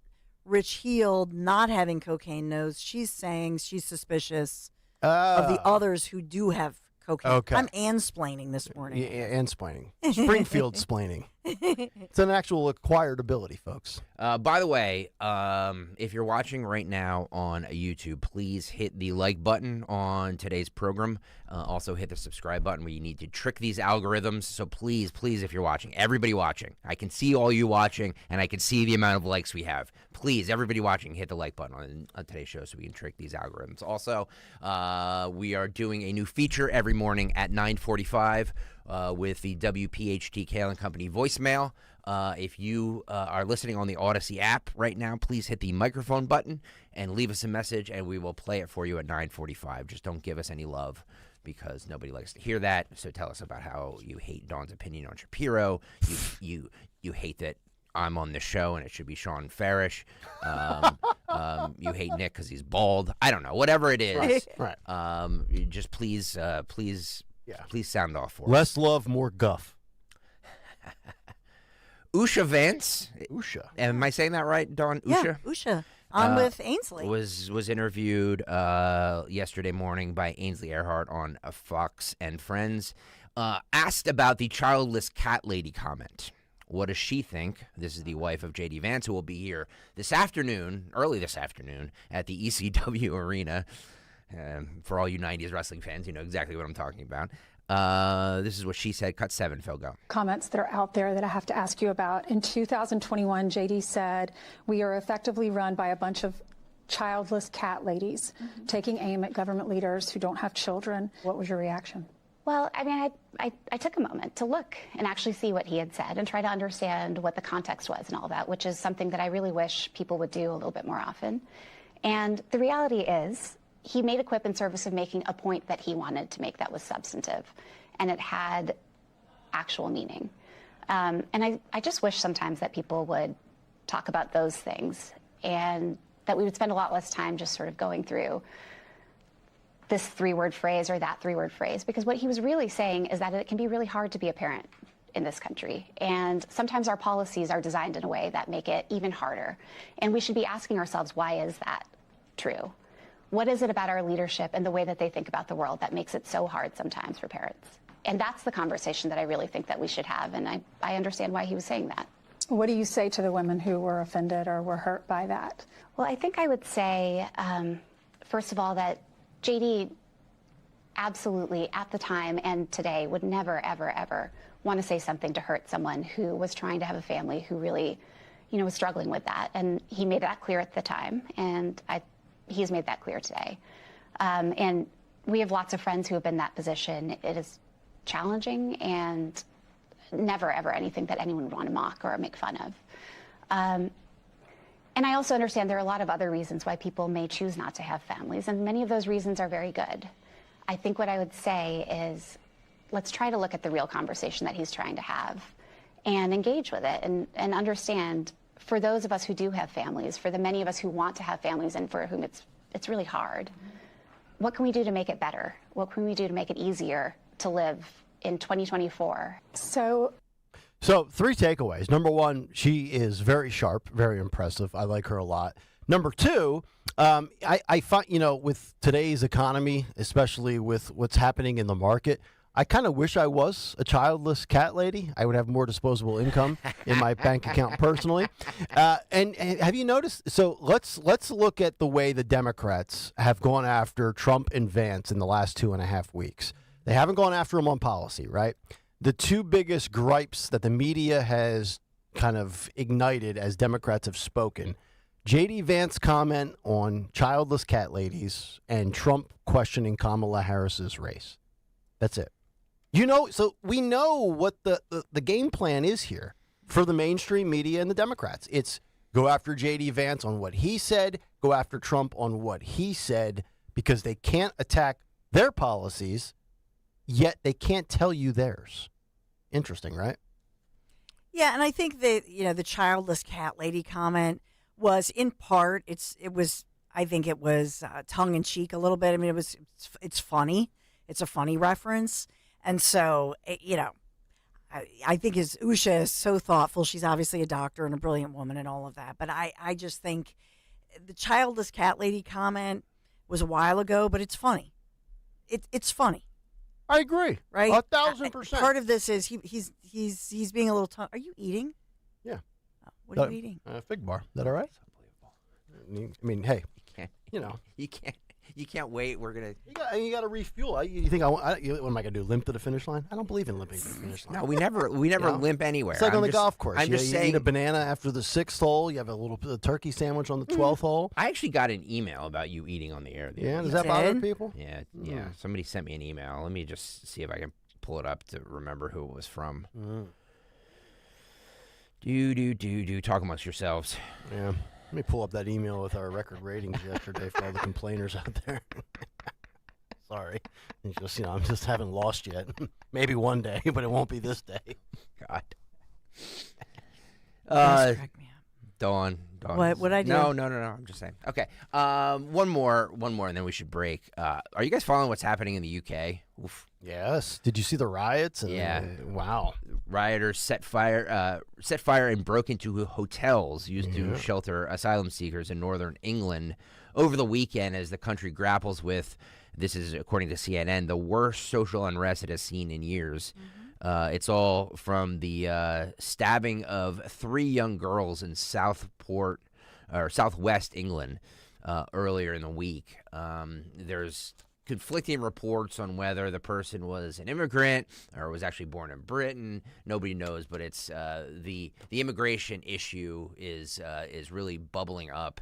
Rich Heald not having cocaine nose. She's saying she's suspicious of the others who do have cocaine. Okay. I'm Ann-splaining this morning. Yeah, Ann-splaining. Springfield-splaining. It's an actual acquired ability, folks. By the way, if you're watching right now on YouTube, please hit the like button on today's program. Also hit the subscribe button. We need to trick these algorithms. So please, if you're watching, everybody watching, I can see all you watching, and I can see the amount of likes we have. Please, everybody watching, hit the like button on today's show so we can trick these algorithms. Also, we are doing a new feature every morning at 9:45 with the WPHT Kayal and Company voicemail. If you are listening on the Odyssey app right now, please hit the microphone button and leave us a message, and we will play it for you at 9:45. Just don't give us any love, because nobody likes to hear that. So tell us about how you hate Dawn's opinion on Shapiro. You hate that I'm on the show and it should be Sean Farish. You hate Nick because he's bald. I don't know. Whatever it is. Right. Just please sound off for us. Less love, more guff. Usha Vance. Usha. Am I saying that right, Dawn? Usha? Yeah, Usha. On with Ainsley. Was interviewed yesterday morning by Ainsley Earhardt on Fox and Friends. Asked about the childless cat lady comment. What does she think? This is the wife of J.D. Vance, who will be here early this afternoon, at the ECW Arena. For all you 90s wrestling fans, you know exactly what I'm talking about. This is what she said. Cut 7, Phil, go. Comments that are out there that I have to ask you about. In 2021, JD said, we are effectively run by a bunch of childless cat ladies taking aim at government leaders who don't have children. What was your reaction? Well, I mean, I took a moment to look and actually see what he had said and try to understand what the context was and all that, which is something that I really wish people would do a little bit more often. And the reality is, he made a quip in service of making a point that he wanted to make that was substantive, and it had actual meaning. And I just wish sometimes that people would talk about those things, and that we would spend a lot less time just sort of going through this 3-word phrase or that 3-word phrase, because what he was really saying is that it can be really hard to be a parent in this country. And sometimes our policies are designed in a way that make it even harder. And we should be asking ourselves, why is that true? What is it about our leadership and the way that they think about the world that makes it so hard sometimes for parents? And that's the conversation that I really think that we should have. And I understand why he was saying that. What do you say to the women who were offended or were hurt by that? Well, I think I would say, first of all, that JD absolutely, at the time and today, would never, ever, ever want to say something to hurt someone who was trying to have a family, who really, was struggling with that. And he made that clear at the time, and he's made that clear today. And we have lots of friends who have been in that position. It is challenging and never, ever anything that anyone would want to mock or make fun of. And I also understand there are a lot of other reasons why people may choose not to have families, and many of those reasons are very good. I think what I would say is, let's try to look at the real conversation that he's trying to have and engage with it and understand, for those of us who do have families, for the many of us who want to have families and for whom it's really hard, what can we do to make it better? What can we do to make it easier to live in 2024? So 3 takeaways. Number 1, she is very sharp, very impressive. I like her a lot. Number 2, I find, with today's economy, especially with what's happening in the market, I kind of wish I was a childless cat lady. I would have more disposable income in my bank account personally. And have you noticed? So let's look at the way the Democrats have gone after Trump and Vance in the last 2.5 weeks. They haven't gone after him on policy, right? The 2 biggest gripes that the media has kind of ignited as Democrats have spoken: J.D. Vance comment on childless cat ladies and Trump questioning Kamala Harris's race. That's it. So we know what the game plan is here for the mainstream media and the Democrats. It's go after J.D. Vance on what he said, go after Trump on what he said, because they can't attack their policies, yet they can't tell you theirs. Interesting, right? Yeah, and I think that, the childless cat lady comment was, in part, I think it was tongue in cheek a little bit. I mean, it's funny. It's a funny reference. And so, I think Usha is so thoughtful. She's obviously a doctor and a brilliant woman and all of that. But I just think the childless cat lady comment was a while ago, but it's funny. It's funny. I agree. Right? 1,000%. Part of this is he's being a little Are you eating? Yeah. What are you eating? A fig bar. Is that all right? I mean, hey, You can't wait. We're gonna. You got to refuel. You think what am I gonna do? Limp to the finish line? I don't believe in limping to the finish line. No, we never limp anywhere. It's like on the golf course. I'm just saying. You eat a banana after the 6th hole. You have a turkey sandwich on the 12th hole. I actually got an email about you eating on the air. Does that bother people? Yeah. Somebody sent me an email. Let me just see if I can pull it up to remember who it was from. Talk amongst yourselves. Yeah. Let me pull up that email with our record ratings yesterday for all the complainers out there. Sorry. It's just, I just haven't lost yet. Maybe one day, but it won't be this day. God. Dawn. What I do? No. I'm just saying. Okay. One more, and then we should break. Are you guys following what's happening in the UK? Oof. Yes. Did you see the riots? Wow. Rioters set fire and broke into hotels used to shelter asylum seekers in northern England over the weekend as the country grapples with, this is according to CNN, the worst social unrest it has seen in years. It's all from the stabbing of 3 young girls in southwest England earlier in the week. There's conflicting reports on whether the person was an immigrant or was actually born in Britain. Nobody knows, but it's the immigration issue is really bubbling up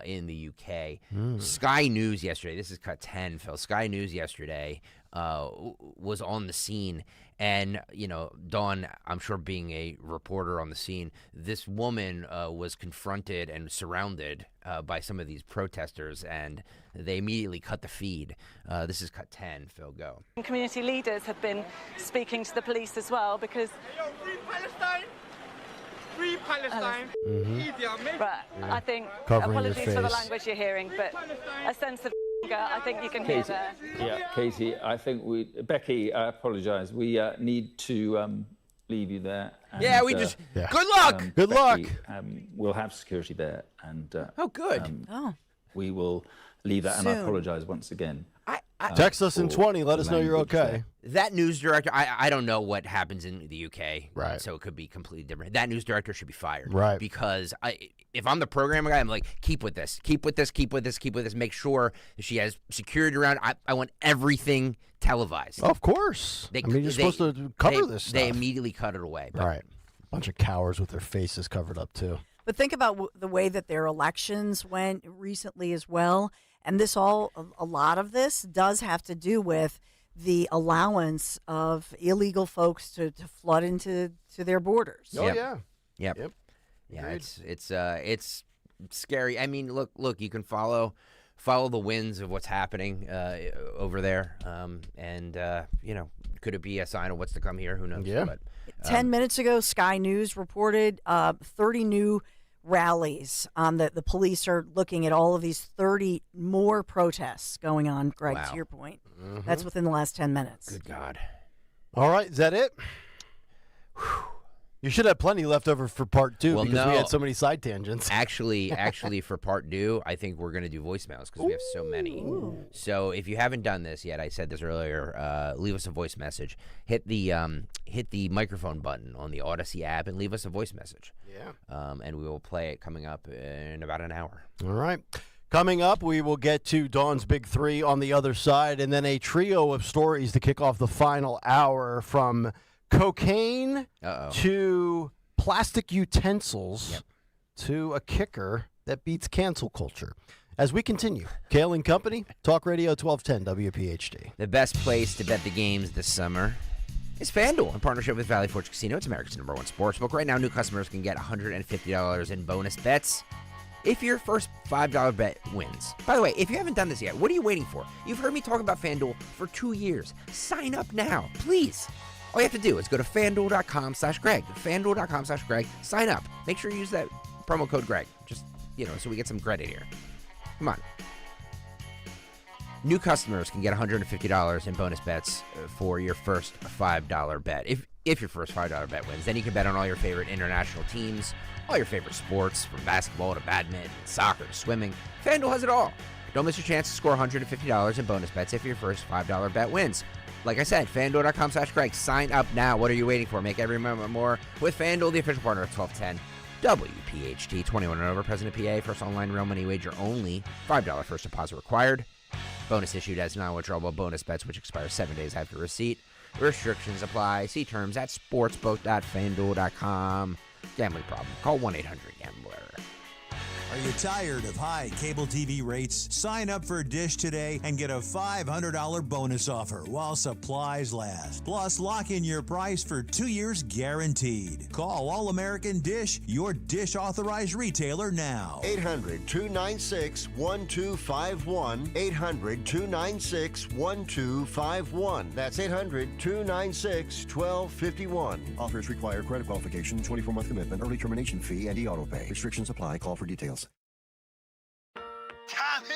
in the UK. Sky News yesterday. This is cut 10, Phil. Sky News yesterday was on the scene. And, Dawn, I'm sure being a reporter on the scene, this woman was confronted and surrounded by some of these protesters, and they immediately cut the feed. This is cut 10. Phil, go. Community leaders have been speaking to the police as well because... Free Palestine. But I think, apologies for the language you're hearing, but a sense of I think you can hear there. Yeah, Katie, I think Becky, I apologise. We need to leave you there. And, good luck! Good luck! We'll have security there. And good. We will leave that, and I apologise once again. Text us in 20. Let us know you're okay. That news director, I don't know what happens in the UK, right? So it could be completely different. That news director should be fired, right? Because if I'm the programming guy, I'm like, keep with this. Make sure she has security around. I want everything televised. Of course. You're supposed to cover this stuff. They immediately cut it away. Right. Bunch of cowards with their faces covered up, too. But think about the way that their elections went recently as well. And a lot of this does have to do with the allowance of illegal folks to flood into their borders. Oh, yeah. Yep. Yeah, it's scary. I mean, look, you can follow the winds of what's happening over there, and could it be a sign of what's to come here? Who knows? Yeah. But, 10 minutes ago, Sky News reported 30 new rallies. The police are looking at all of these 30 more protests going on, Greg, to your point. Mm-hmm. That's within the last 10 minutes. Good God. All right, is that it? You should have plenty left over for part 2 because we had so many side tangents. Actually, for part 2, I think we're going to do voicemails because we have so many. So if you haven't done this yet, I said this earlier, leave us a voice message. Hit the microphone button on the Odyssey app and leave us a voice message. Yeah. And we will play it coming up in about an hour. All right. Coming up, we will get to Dawn's Big 3 on the other side, and then a trio of stories to kick off the final hour from cocaine to plastic utensils to a kicker that beats cancel culture. As we continue, Kayal and Company, Talk Radio 1210 WPHT. The best place to bet the games this summer is FanDuel in partnership with Valley Forge Casino. It's America's #1 sportsbook. Right now, new customers can get $150 in bonus bets if your first $5 bet wins. By the way, if you haven't done this yet, what are you waiting for? You've heard me talk about FanDuel for 2 years. Sign up now, please. All you have to do is go to FanDuel.com/Greg. FanDuel.com/Greg. Sign up. Make sure you use that promo code Greg. Just, so we get some credit here. Come on. New customers can get $150 in bonus bets for your first $5 bet. If your first $5 bet wins, then you can bet on all your favorite international teams, all your favorite sports, from basketball to badminton, soccer to swimming. FanDuel has it all. Don't miss your chance to score $150 in bonus bets if your first $5 bet wins. Like I said, FanDuel.com/Greg. Sign up now. What are you waiting for? Make every moment more with FanDuel, the official partner of 1210 WPHT. 21 and over, President PA. First online real money wager only. $5 first deposit required. Bonus issued as non-withdrawable bonus bets, which expire 7 days after receipt. Restrictions apply. See terms at sportsbook.fanduel.com. Gambling problem? Call 1-800-GAMBLER. Are you tired of high cable TV rates? Sign up for Dish today and get a $500 bonus offer while supplies last. Plus, lock in your price for 2 years guaranteed. Call All American Dish, your Dish authorized retailer now. 800-296-1251. 800-296-1251. That's 800-296-1251. Offers require credit qualification, 24-month commitment, early termination fee, and e-auto pay. Restrictions apply. Call for details. Tommy!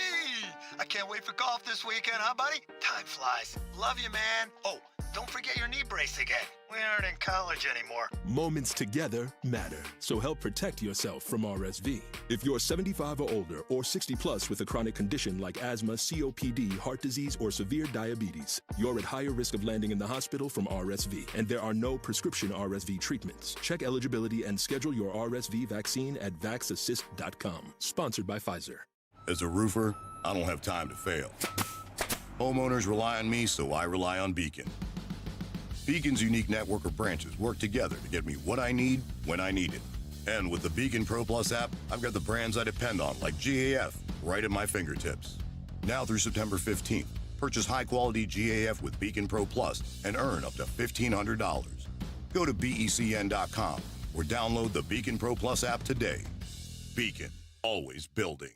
I can't wait for golf this weekend, huh, buddy? Time flies. Love you, man. Oh, don't forget your knee brace again. We aren't in college anymore. Moments together matter, so help protect yourself from RSV. If you're 75 or older or 60 plus with a chronic condition like asthma, COPD, heart disease, or severe diabetes, you're at higher risk of landing in the hospital from RSV, and there are no prescription RSV treatments. Check eligibility and schedule your RSV vaccine at vaxassist.com. Sponsored by Pfizer. As a roofer, I don't have time to fail. Homeowners rely on me, so I rely on Beacon. Beacon's unique network of branches work together to get me what I need when I need it. And with the Beacon Pro Plus app, I've got the brands I depend on, like GAF, right at my fingertips. Now through September 15th, purchase high-quality GAF with Beacon Pro Plus and earn up to $1,500. Go to BECN.com or download the Beacon Pro Plus app today. Beacon, always building.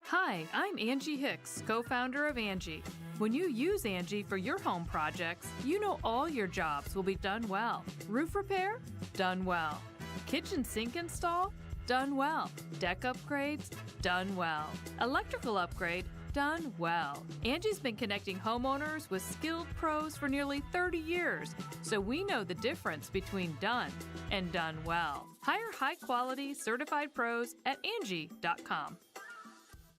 Hi, I'm Angie Hicks, co-founder of Angie. When you use Angie for your home projects, you know all your jobs will be done well. Roof repair? Done well. Kitchen sink install? Done well. Deck upgrades? Done well. Electrical upgrade? Done well. Angie's been connecting homeowners with skilled pros for nearly 30 years, so we know the difference between done and done well. Hire high-quality, certified pros at Angie.com.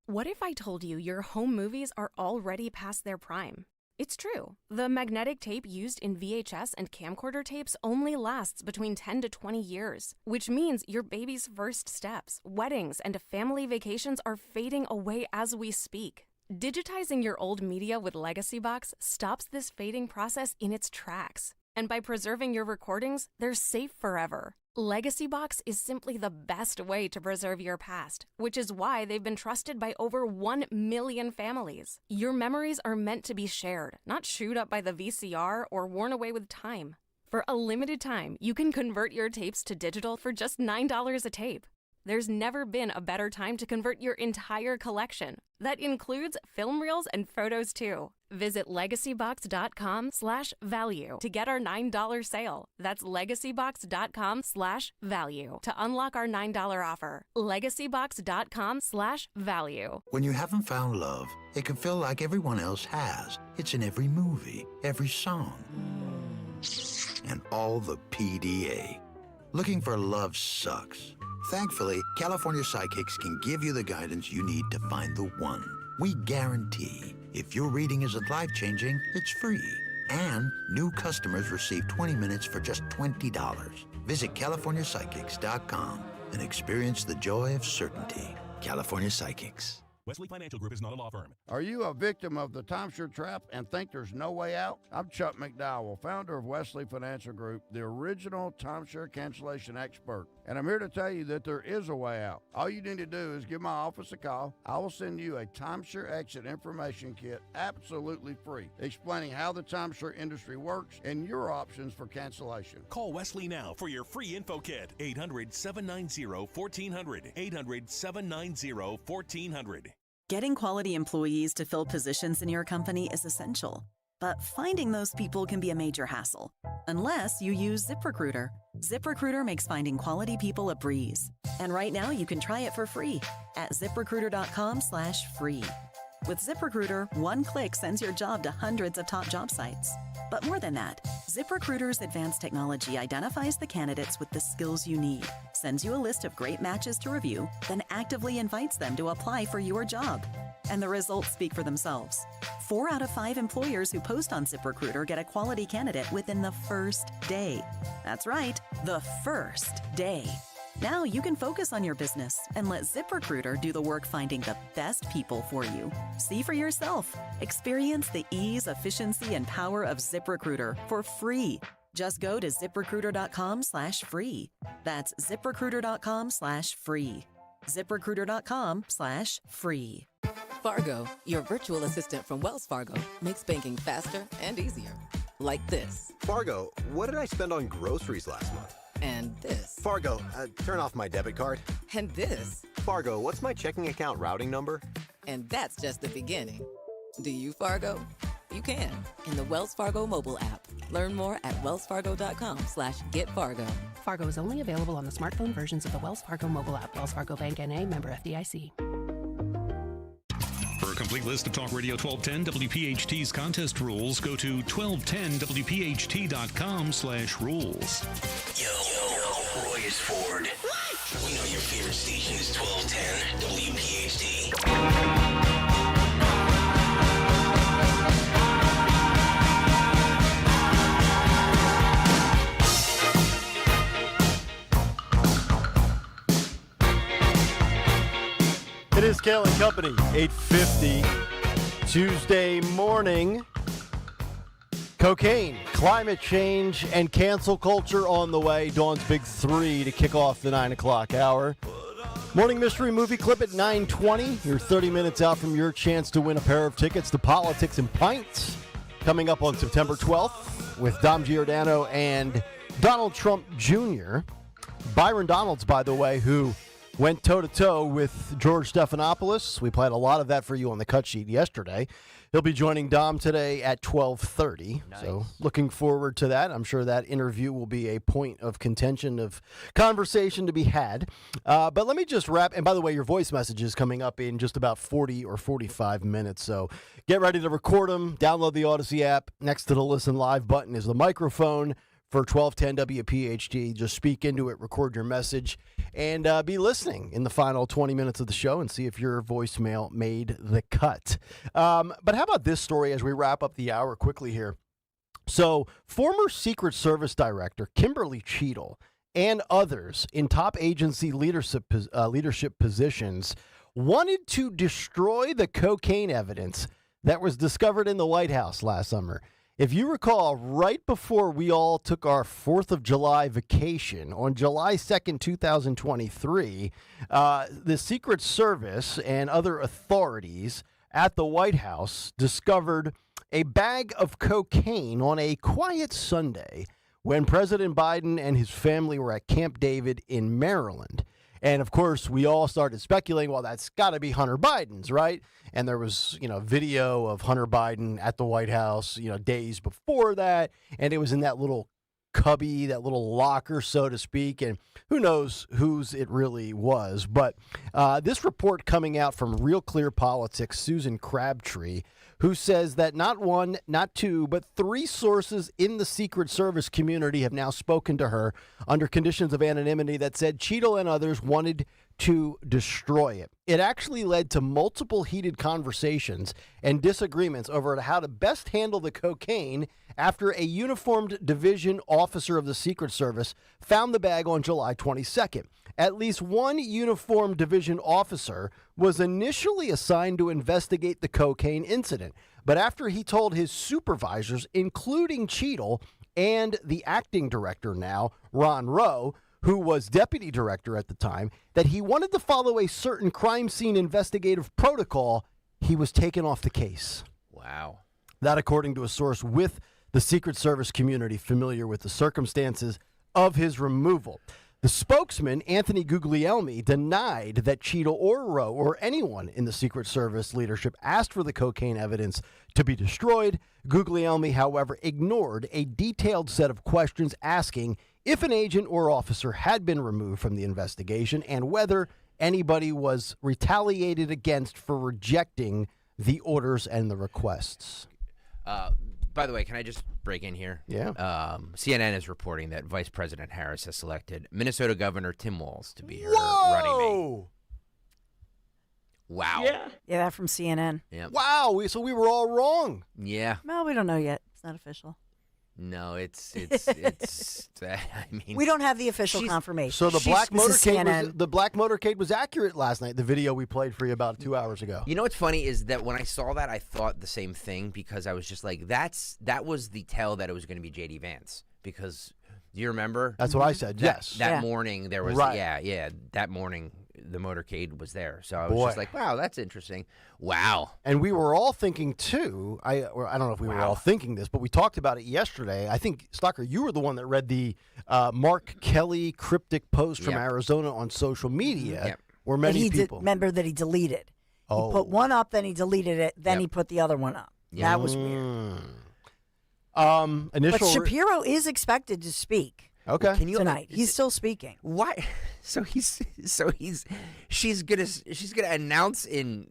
What if I told you your home movies are already past their prime? It's true. The magnetic tape used in VHS and camcorder tapes only lasts between 10 to 20 years, which means your baby's first steps, weddings, and family vacations are fading away as we speak. Digitizing your old media with Legacy Box stops this fading process in its tracks. And by preserving your recordings, they're safe forever. Legacy Box is simply the best way to preserve your past, which is why they've been trusted by over 1 million families. Your memories are meant to be shared, not chewed up by the VCR or worn away with time. For a limited time, you can convert your tapes to digital for just $9 a tape. There's never been a better time to convert your entire collection. That includes film reels and photos too. Visit legacybox.com/value to get our $9 sale. That's legacybox.com/value to unlock our $9 offer. legacybox.com/value. When you haven't found love, it can feel like everyone else has. It's in every movie, every song, and all the PDA. Looking for love sucks. Thankfully, California Psychics can give you the guidance you need to find the one. We guarantee if your reading isn't life-changing, it's free. And new customers receive 20 minutes for just $20. Visit CaliforniaPsychics.com and experience the joy of certainty. California Psychics. Wesley Financial Group is not a law firm. Are you a victim of the timeshare trap and think there's no way out? I'm Chuck McDowell, founder of Wesley Financial Group, the original timeshare cancellation expert. And I'm here to tell you that there is a way out. All you need to do is give my office a call. I will send you a timeshare exit information kit absolutely free, explaining how the timeshare industry works and your options for cancellation. Call Wesley now for your free info kit. 800-790-1400. 800-790-1400. Getting quality employees to fill positions in your company is essential, but finding those people can be a major hassle, unless you use ZipRecruiter. ZipRecruiter makes finding quality people a breeze. And right now you can try it for free at ZipRecruiter.com/free. With ZipRecruiter, one click sends your job to hundreds of top job sites. But more than that, ZipRecruiter's advanced technology identifies the candidates with the skills you need, sends you a list of great matches to review, then actively invites them to apply for your job. And the results speak for themselves. 4 out of 5 employers who post on ZipRecruiter get a quality candidate within the first day. That's right, the first day. Now you can focus on your business and let ZipRecruiter do the work finding the best people for you. See for yourself. Experience the ease, efficiency, and power of ZipRecruiter for free. Just go to ZipRecruiter.com/free. That's ZipRecruiter.com/free. ZipRecruiter.com/free. Fargo, your virtual assistant from Wells Fargo, makes banking faster and easier. Like this. Fargo, what did I spend on groceries last month? And this. Fargo, turn off my debit card. And this. Fargo, what's my checking account routing number? And that's just the beginning. Do you, Fargo? You can in the Wells Fargo mobile app. Learn more at wellsfargo.com/getfargo. Fargo is only available on the smartphone versions of the Wells Fargo mobile app. Wells Fargo Bank N.A., member FDIC. For a complete list of Talk Radio 1210 WPHT's contest rules, go to 1210WPHT.com/rules. Yo, Roy is Ford. What? We know your favorite station is 1210 WPHT. It is Kayal and Company, 8:50, Tuesday morning. Cocaine, climate change, and cancel culture on the way. Dawn's Big 3 to kick off the 9 o'clock hour. Morning Mystery Movie Clip at 9:20. You're 30 minutes out from your chance to win a pair of tickets to Politics and Pints. Coming up on September 12th with Dom Giordano and Donald Trump Jr. Byron Donalds, by the way, who went toe-to-toe with George Stephanopoulos. We played a lot of that for you on the cut sheet yesterday. He'll be joining Dom today at 12:30. Nice. So looking forward to that. I'm sure that interview will be a point of contention, of conversation to be had. But let me just wrap. And by the way, your voice message is coming up in just about 40 or 45 minutes. So get ready to record them. Download the Odyssey app. Next to the Listen Live button is the microphone for 1210 WPHT. Just speak into it, record your message, and be listening in the final 20 minutes of the show and see if your voicemail made the cut. But how about this story as we wrap up the hour quickly here? So, former Secret Service Director Kimberly Cheadle and others in top agency leadership positions wanted to destroy the cocaine evidence that was discovered in the White House last summer. If you recall, right before we all took our 4th of July vacation on July 2nd, 2023, the Secret Service and other authorities at the White House discovered a bag of cocaine on a quiet Sunday when President Biden and his family were at Camp David in Maryland. And, of course, we all started speculating, well, that's got to be Hunter Biden's, right? And there was, video of Hunter Biden at the White House, days before that. And it was in that little cubby, that little locker, so to speak. And who knows whose it really was. But this report coming out from Real Clear Politics, Susan Crabtree, who says that not one, not two, but 3 sources in the Secret Service community have now spoken to her under conditions of anonymity that said Cheadle and others wanted to destroy it. It actually led to multiple heated conversations and disagreements over how to best handle the cocaine after a uniformed division officer of the Secret Service found the bag on July 22nd. At least one uniformed division officer was initially assigned to investigate the cocaine incident, but after he told his supervisors, including Cheadle and the acting director now, Ron Rowe, who was deputy director at the time, that he wanted to follow a certain crime scene investigative protocol, he was taken off the case. Wow. That according to a source with the Secret Service community familiar with the circumstances of his removal. The spokesman, Anthony Guglielmi, denied that Cheadle or Rowe or anyone in the Secret Service leadership asked for the cocaine evidence to be destroyed. Guglielmi, however, ignored a detailed set of questions asking if an agent or officer had been removed from the investigation and whether anybody was retaliated against for rejecting the orders and the requests. By the way, can I just break in here? Yeah. CNN is reporting that Vice President Harris has selected Minnesota Governor Tim Walz to be her running mate. Wow. Yeah. Yeah, that from CNN. Yep. Wow, so we were all wrong. Yeah. Well, we don't know yet. It's not official. No, it's. I mean, We don't have the official confirmation. So the This is CNN. black motorcade was accurate last night. The video we played for you about 2 hours ago. You know what's funny is that when I saw that, I thought the same thing because I was just like, that was the tell that it was going to be J.D. Vance. Because, do you remember? That's what I said, yes. That morning there was, Right. yeah, that morning the motorcade was there. So I was Boy. just like, wow, that's interesting. Wow. And we were all thinking, too, I don't know if we were all thinking this, but we talked about it yesterday. I think, Stocker, you were the one that read the Mark Kelly cryptic post from Arizona on social media where many people... remember that he deleted. Oh. He put one up, then he deleted it, then he put the other one up. That was weird. But Shapiro is expected to speak. Okay. Tonight. He's still speaking. Why? She's gonna announce in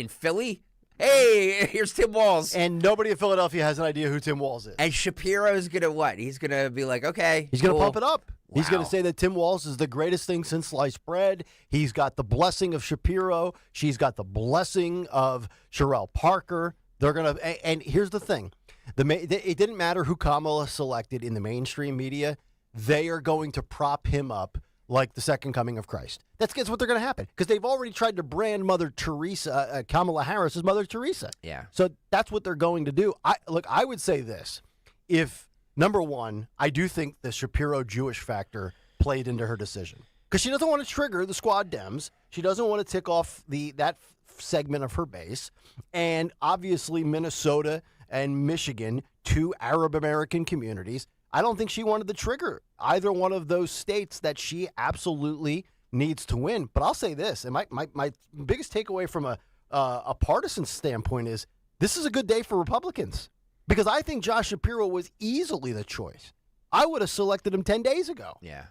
Philly. Hey, here's Tim Walz. And nobody in Philadelphia has an idea who Tim Walz is. And Shapiro's gonna what? He's gonna be like, okay, He's going to cool. pump it up. He's going Wow. to say that Tim Walz is the greatest thing since sliced bread. He's got the blessing of Shapiro. She's got the blessing of Sherelle Parker. They're going to, and here's the thing. It didn't matter who Kamala selected in the mainstream media. They are going to prop him up like the second coming of Christ. That's what they're going to happen because they've already tried to brand Mother Teresa, Kamala Harris as Mother Teresa. Yeah. So that's what they're going to do. I would say this. If, number one, I do think the Shapiro Jewish factor played into her decision because she doesn't want to trigger the squad Dems. She doesn't want to tick off that segment of her base. And obviously Minnesota and Michigan, two Arab American communities. I don't think she wanted to trigger either one of those states that she absolutely needs to win. But I'll say this, and my biggest takeaway from a partisan standpoint is this is a good day for Republicans because I think Josh Shapiro was easily the choice. I would have selected him 10 days ago. Yeah.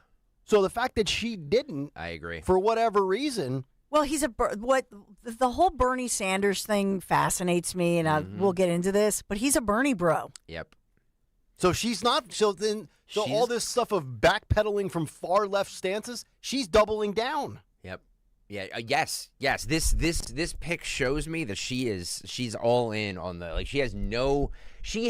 So the fact that she didn't, I agree. For whatever reason. Well, the whole Bernie Sanders thing fascinates me, and we'll get into this, but he's a Bernie bro. Yep. So she's not. So all this stuff of backpedaling from far left stances, she's doubling down. Yep. Yeah. Yes. This pic shows me that she's all in on the she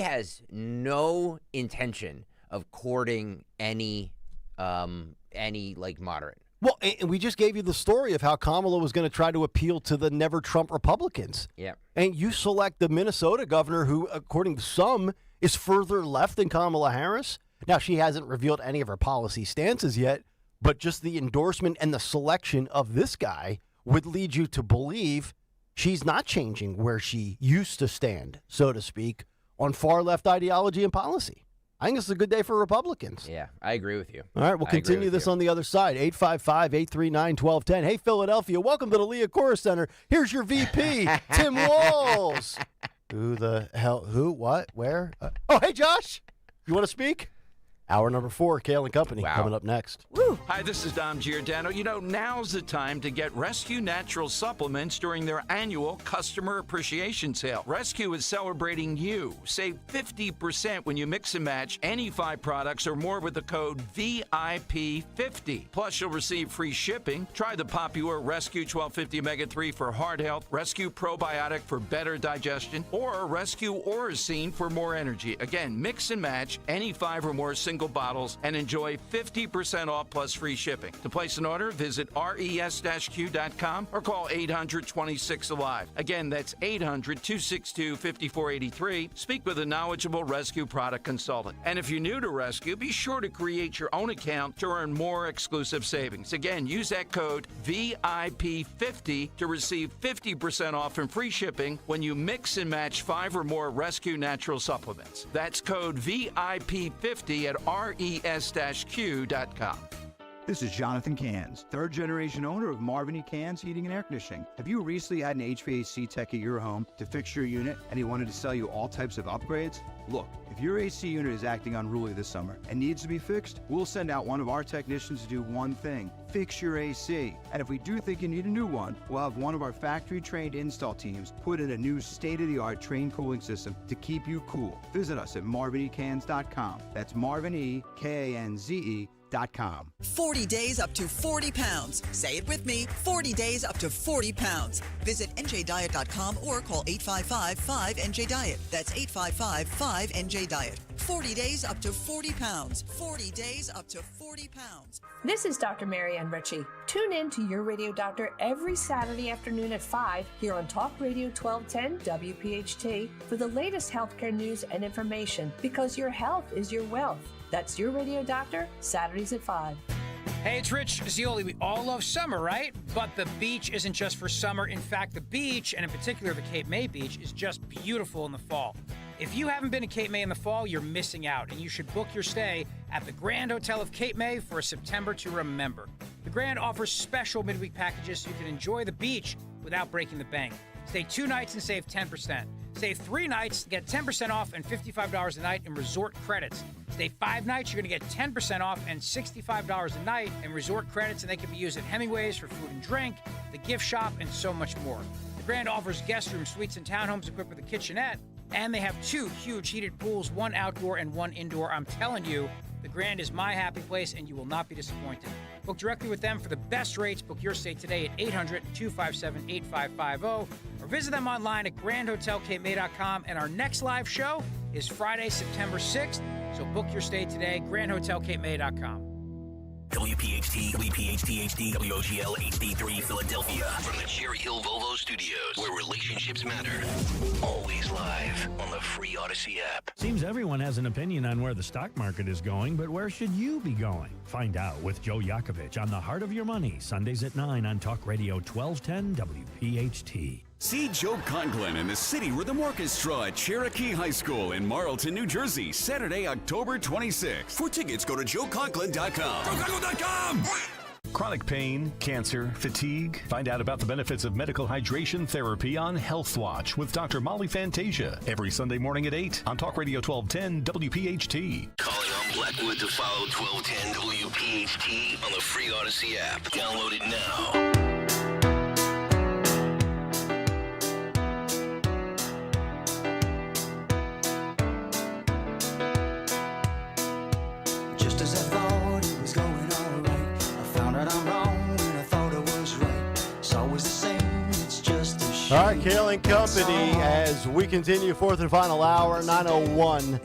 has no intention of courting any moderate. Well, and we just gave you the story of how Kamala was going to try to appeal to the never Trump Republicans. Yeah. And you select the Minnesota governor who, according to some, is further left than Kamala Harris. Now, she hasn't revealed any of her policy stances yet, but just the endorsement and the selection of this guy would lead you to believe she's not changing where she used to stand, so to speak, on far left ideology and policy. I think it's a good day for Republicans. Yeah, I agree with you. All right, we'll continue this on the other side. 855-839-1210. Hey, Philadelphia, welcome to the Leah Corus Center. Here's your VP, Tim Walz. Who the hell? Who? What? Where? Oh, hey, Josh. You want to speak? Hour number 4, Kayal and Company, coming up next. Woo. Hi, this is Dom Giordano. You know, now's the time to get Rescue Natural Supplements during their annual Customer Appreciation Sale. Rescue is celebrating you. Save 50% when you mix and match any 5 products or more with the code VIP50. Plus, you'll receive free shipping. Try the popular Rescue 1250 Omega-3 for heart health, Rescue Probiotic for better digestion, or Rescue Oracine for more energy. Again, mix and match any 5 or more single bottles and enjoy 50% off plus free shipping. To place an order, visit res-q.com or call 800-26-ALIVE. Again, that's 800-262-5483. Speak with a knowledgeable Rescue product consultant. And if you're new to Rescue, be sure to create your own account to earn more exclusive savings. Again, use that code VIP50 to receive 50% off and free shipping when you mix and match 5 or more Rescue Natural Supplements. That's code VIP50 at res-q.com. This is Jonathan Cans, third-generation owner of Marvin E. Cans Heating and Air Conditioning. Have you recently had an HVAC tech at your home to fix your unit and he wanted to sell you all types of upgrades? Look, if your AC unit is acting unruly this summer and needs to be fixed, we'll send out one of our technicians to do one thing: fix your AC. And if we do think you need a new one, we'll have one of our factory-trained install teams put in a new state-of-the-art train cooling system to keep you cool. Visit us at marvinecans.com. That's marvinekanze.com. NJDiet.com. 40 days up to 40 pounds. Say it with me. 40 days up to 40 pounds. Visit NJDiet.com or call 855-5NJ-DIET. That's 855-5NJ-DIET. 40 days up to 40 pounds. 40 days up to 40 pounds. This is Dr. Marianne Ritchie. Tune in to Your Radio Doctor every Saturday afternoon at 5 here on Talk Radio 1210 WPHT for the latest healthcare news and information, because your health is your wealth. That's Your Radio Doctor, Saturdays at 5. Hey, it's Rich Zioli. We all love summer, right? But the beach isn't just for summer. In fact, the beach, and in particular the Cape May beach, is just beautiful in the fall. If you haven't been to Cape May in the fall, you're missing out, and you should book your stay at the Grand Hotel of Cape May for a September to remember. The Grand offers special midweek packages so you can enjoy the beach without breaking the bank. Stay 2 nights and save 10%. Stay 3 nights, get 10% off and $55 a night in resort credits. Stay 5 nights, you're going to get 10% off and $65 a night in resort credits, and they can be used at Hemingway's for food and drink, the gift shop, and so much more. The Grand offers guest rooms, suites, and townhomes equipped with a kitchenette, and they have 2 huge heated pools, 1 outdoor and 1 indoor. I'm telling you, the Grand is my happy place, and you will not be disappointed. Book directly with them for the best rates. Book your stay today at 800-257-8550 or visit them online at grandhotelcapemay.com. And our next live show is Friday, September 6th. So book your stay today, grandhotelcapemay.com. WPHT, WPHT HD, WOGL HD3 Philadelphia. From the Cherry Hill Volvo Studios, where relationships matter. Always live on the free Odyssey app. Seems everyone has an opinion on where the stock market is going, but where should you be going? Find out with Joe Yakovich on The Heart of Your Money, Sundays at 9 on Talk Radio 1210 WPHT. See Joe Conklin in the City Rhythm Orchestra at Cherokee High School in Marlton, New Jersey, Saturday, October 26th. For tickets, go to joeconklin.com. JoeConklin.com! Chronic pain, cancer, fatigue. Find out about the benefits of medical hydration therapy on Health Watch with Dr. Molly Fantasia every Sunday morning at 8 on Talk Radio 1210 WPHT. Calling on Blackwood to follow 1210 WPHT on the free Odyssey app. Download it now. All right, Kayal and Company, as we continue fourth and final hour, 9:01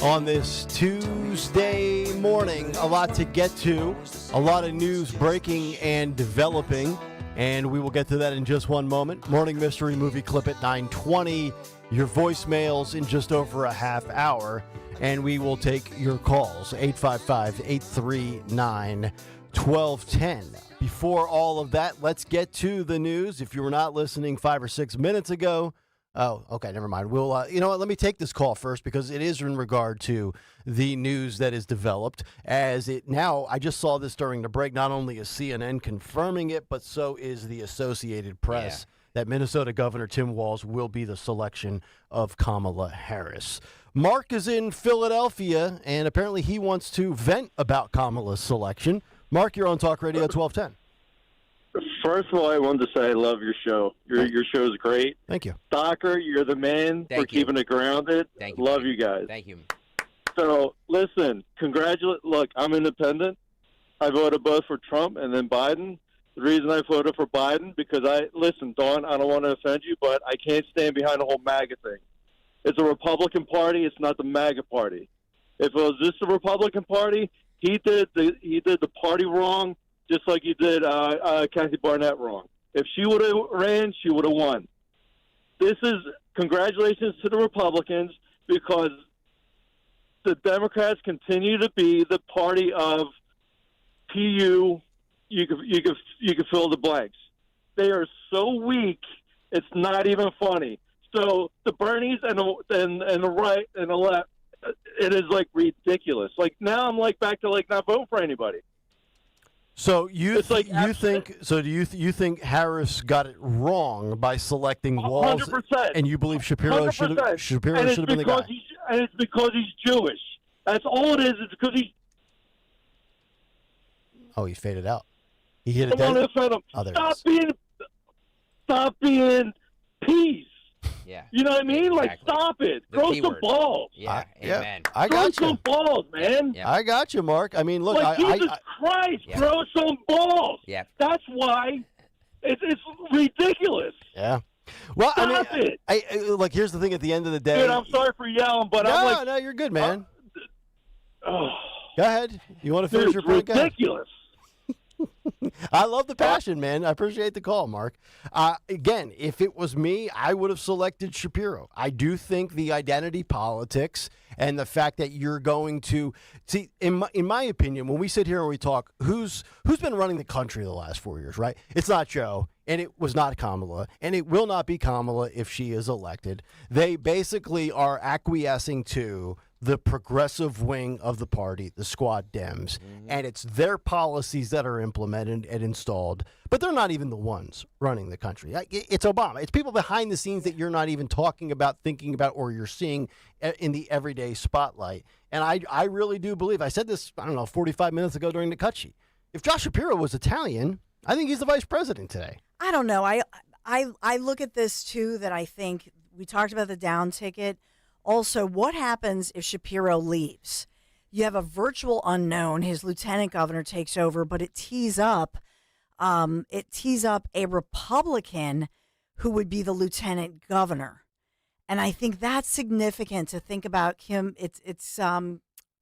on this Tuesday morning. A lot to get to, a lot of news breaking and developing, and we will get to that in just one moment. Morning Mystery Movie Clip at 9:20, your voicemails in just over a half hour, and we will take your calls, 855-839-1210. Before all of that, let's get to the news. If you were not listening 5 or 6 minutes ago, oh, okay, never mind. We'll, you know what? Let me take this call first because it is in regard to the news that is developed. As it now, I just saw this during the break. Not only is CNN confirming it, but so is the Associated Press. That Minnesota Governor Tim Walz will be the selection of Kamala Harris. Mark is in Philadelphia, and apparently he wants to vent about Kamala's selection. Mark, you're on Talk Radio 1210. First of all, I wanted to say I love your show. Your show is great. Thank you. Docker, you're the man for keeping it grounded. Thank you. Love you guys. Thank you. So, listen, look, I'm independent. I voted both for Trump and then Biden. The reason I voted for Biden, because Dawn, I don't want to offend you, but I can't stand behind the whole MAGA thing. It's a Republican Party. It's not the MAGA Party. If it was just the Republican Party, he did the party wrong, just like he did Kathy Barnett wrong. If she would have ran, she would have won. Congratulations to the Republicans, because the Democrats continue to be the party of PU. You can fill the blanks. They are so weak, it's not even funny. So the Bernies and the right and the left, it is like ridiculous. Like now, I'm like back to like not voting for anybody. So do you think Harris got it wrong by selecting Walz? 100%. And you believe Shapiro should have been the guy? And it's because he's Jewish. That's all it is. It's because he's. Oh, he faded out. He hit a Stop being peace. Yeah. You know what I mean? Like, Exactly. stop it. The Grow P some word. balls. Yeah, Yeah, amen. I Grow got you. some balls, man. I got you, Mark. I mean, look, Jesus Christ, grow some balls. Yep. That's why it's ridiculous. Yeah. Well, Stop it. I like. Here's the thing. At the end of the day, Dude, I'm sorry for yelling, but I'm like, no, you're good, man. oh, Go ahead. You want to finish your it's point? Go ahead. ridiculous. I love the passion, man. I appreciate the call, Mark. Again, if it was me, I would have selected Shapiro. I do think the identity politics and the fact that you're going to see, in my opinion, when we sit here and we talk, who's been running the country the last 4 years, right? It's not Joe, and it was not Kamala, and it will not be Kamala if she is elected. They basically are acquiescing to the progressive wing of the party, the Squad Dems, and it's their policies that are implemented and installed, but they're not even the ones running the country. It's Obama. It's people behind the scenes that you're not even talking about, thinking about, or you're seeing in the everyday spotlight. And I really do believe, I said this, 45 minutes ago during the cut sheet. If Josh Shapiro was Italian, I think he's the vice president today. I don't know. I look at this, too, that I think we talked about the down ticket. Also, what happens if Shapiro leaves? You have a virtual unknown. His lieutenant governor takes over, but it tees up a Republican who would be the lieutenant governor, and I think that's significant to think about. Kim, it's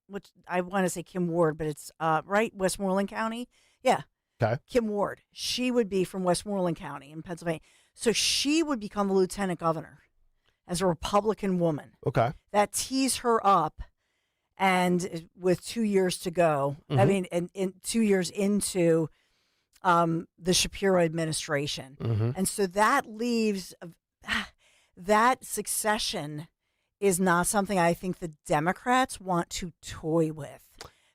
which I want to say Kim Ward, but it's right, Westmoreland County. Yeah, okay. Kim Ward. She would be from Westmoreland County in Pennsylvania, so she would become the lieutenant governor as a Republican woman. Okay. That tees her up, and with 2 years to go, I mean, in 2 years into the Shapiro administration. And so that leaves, that succession is not something I think the Democrats want to toy with,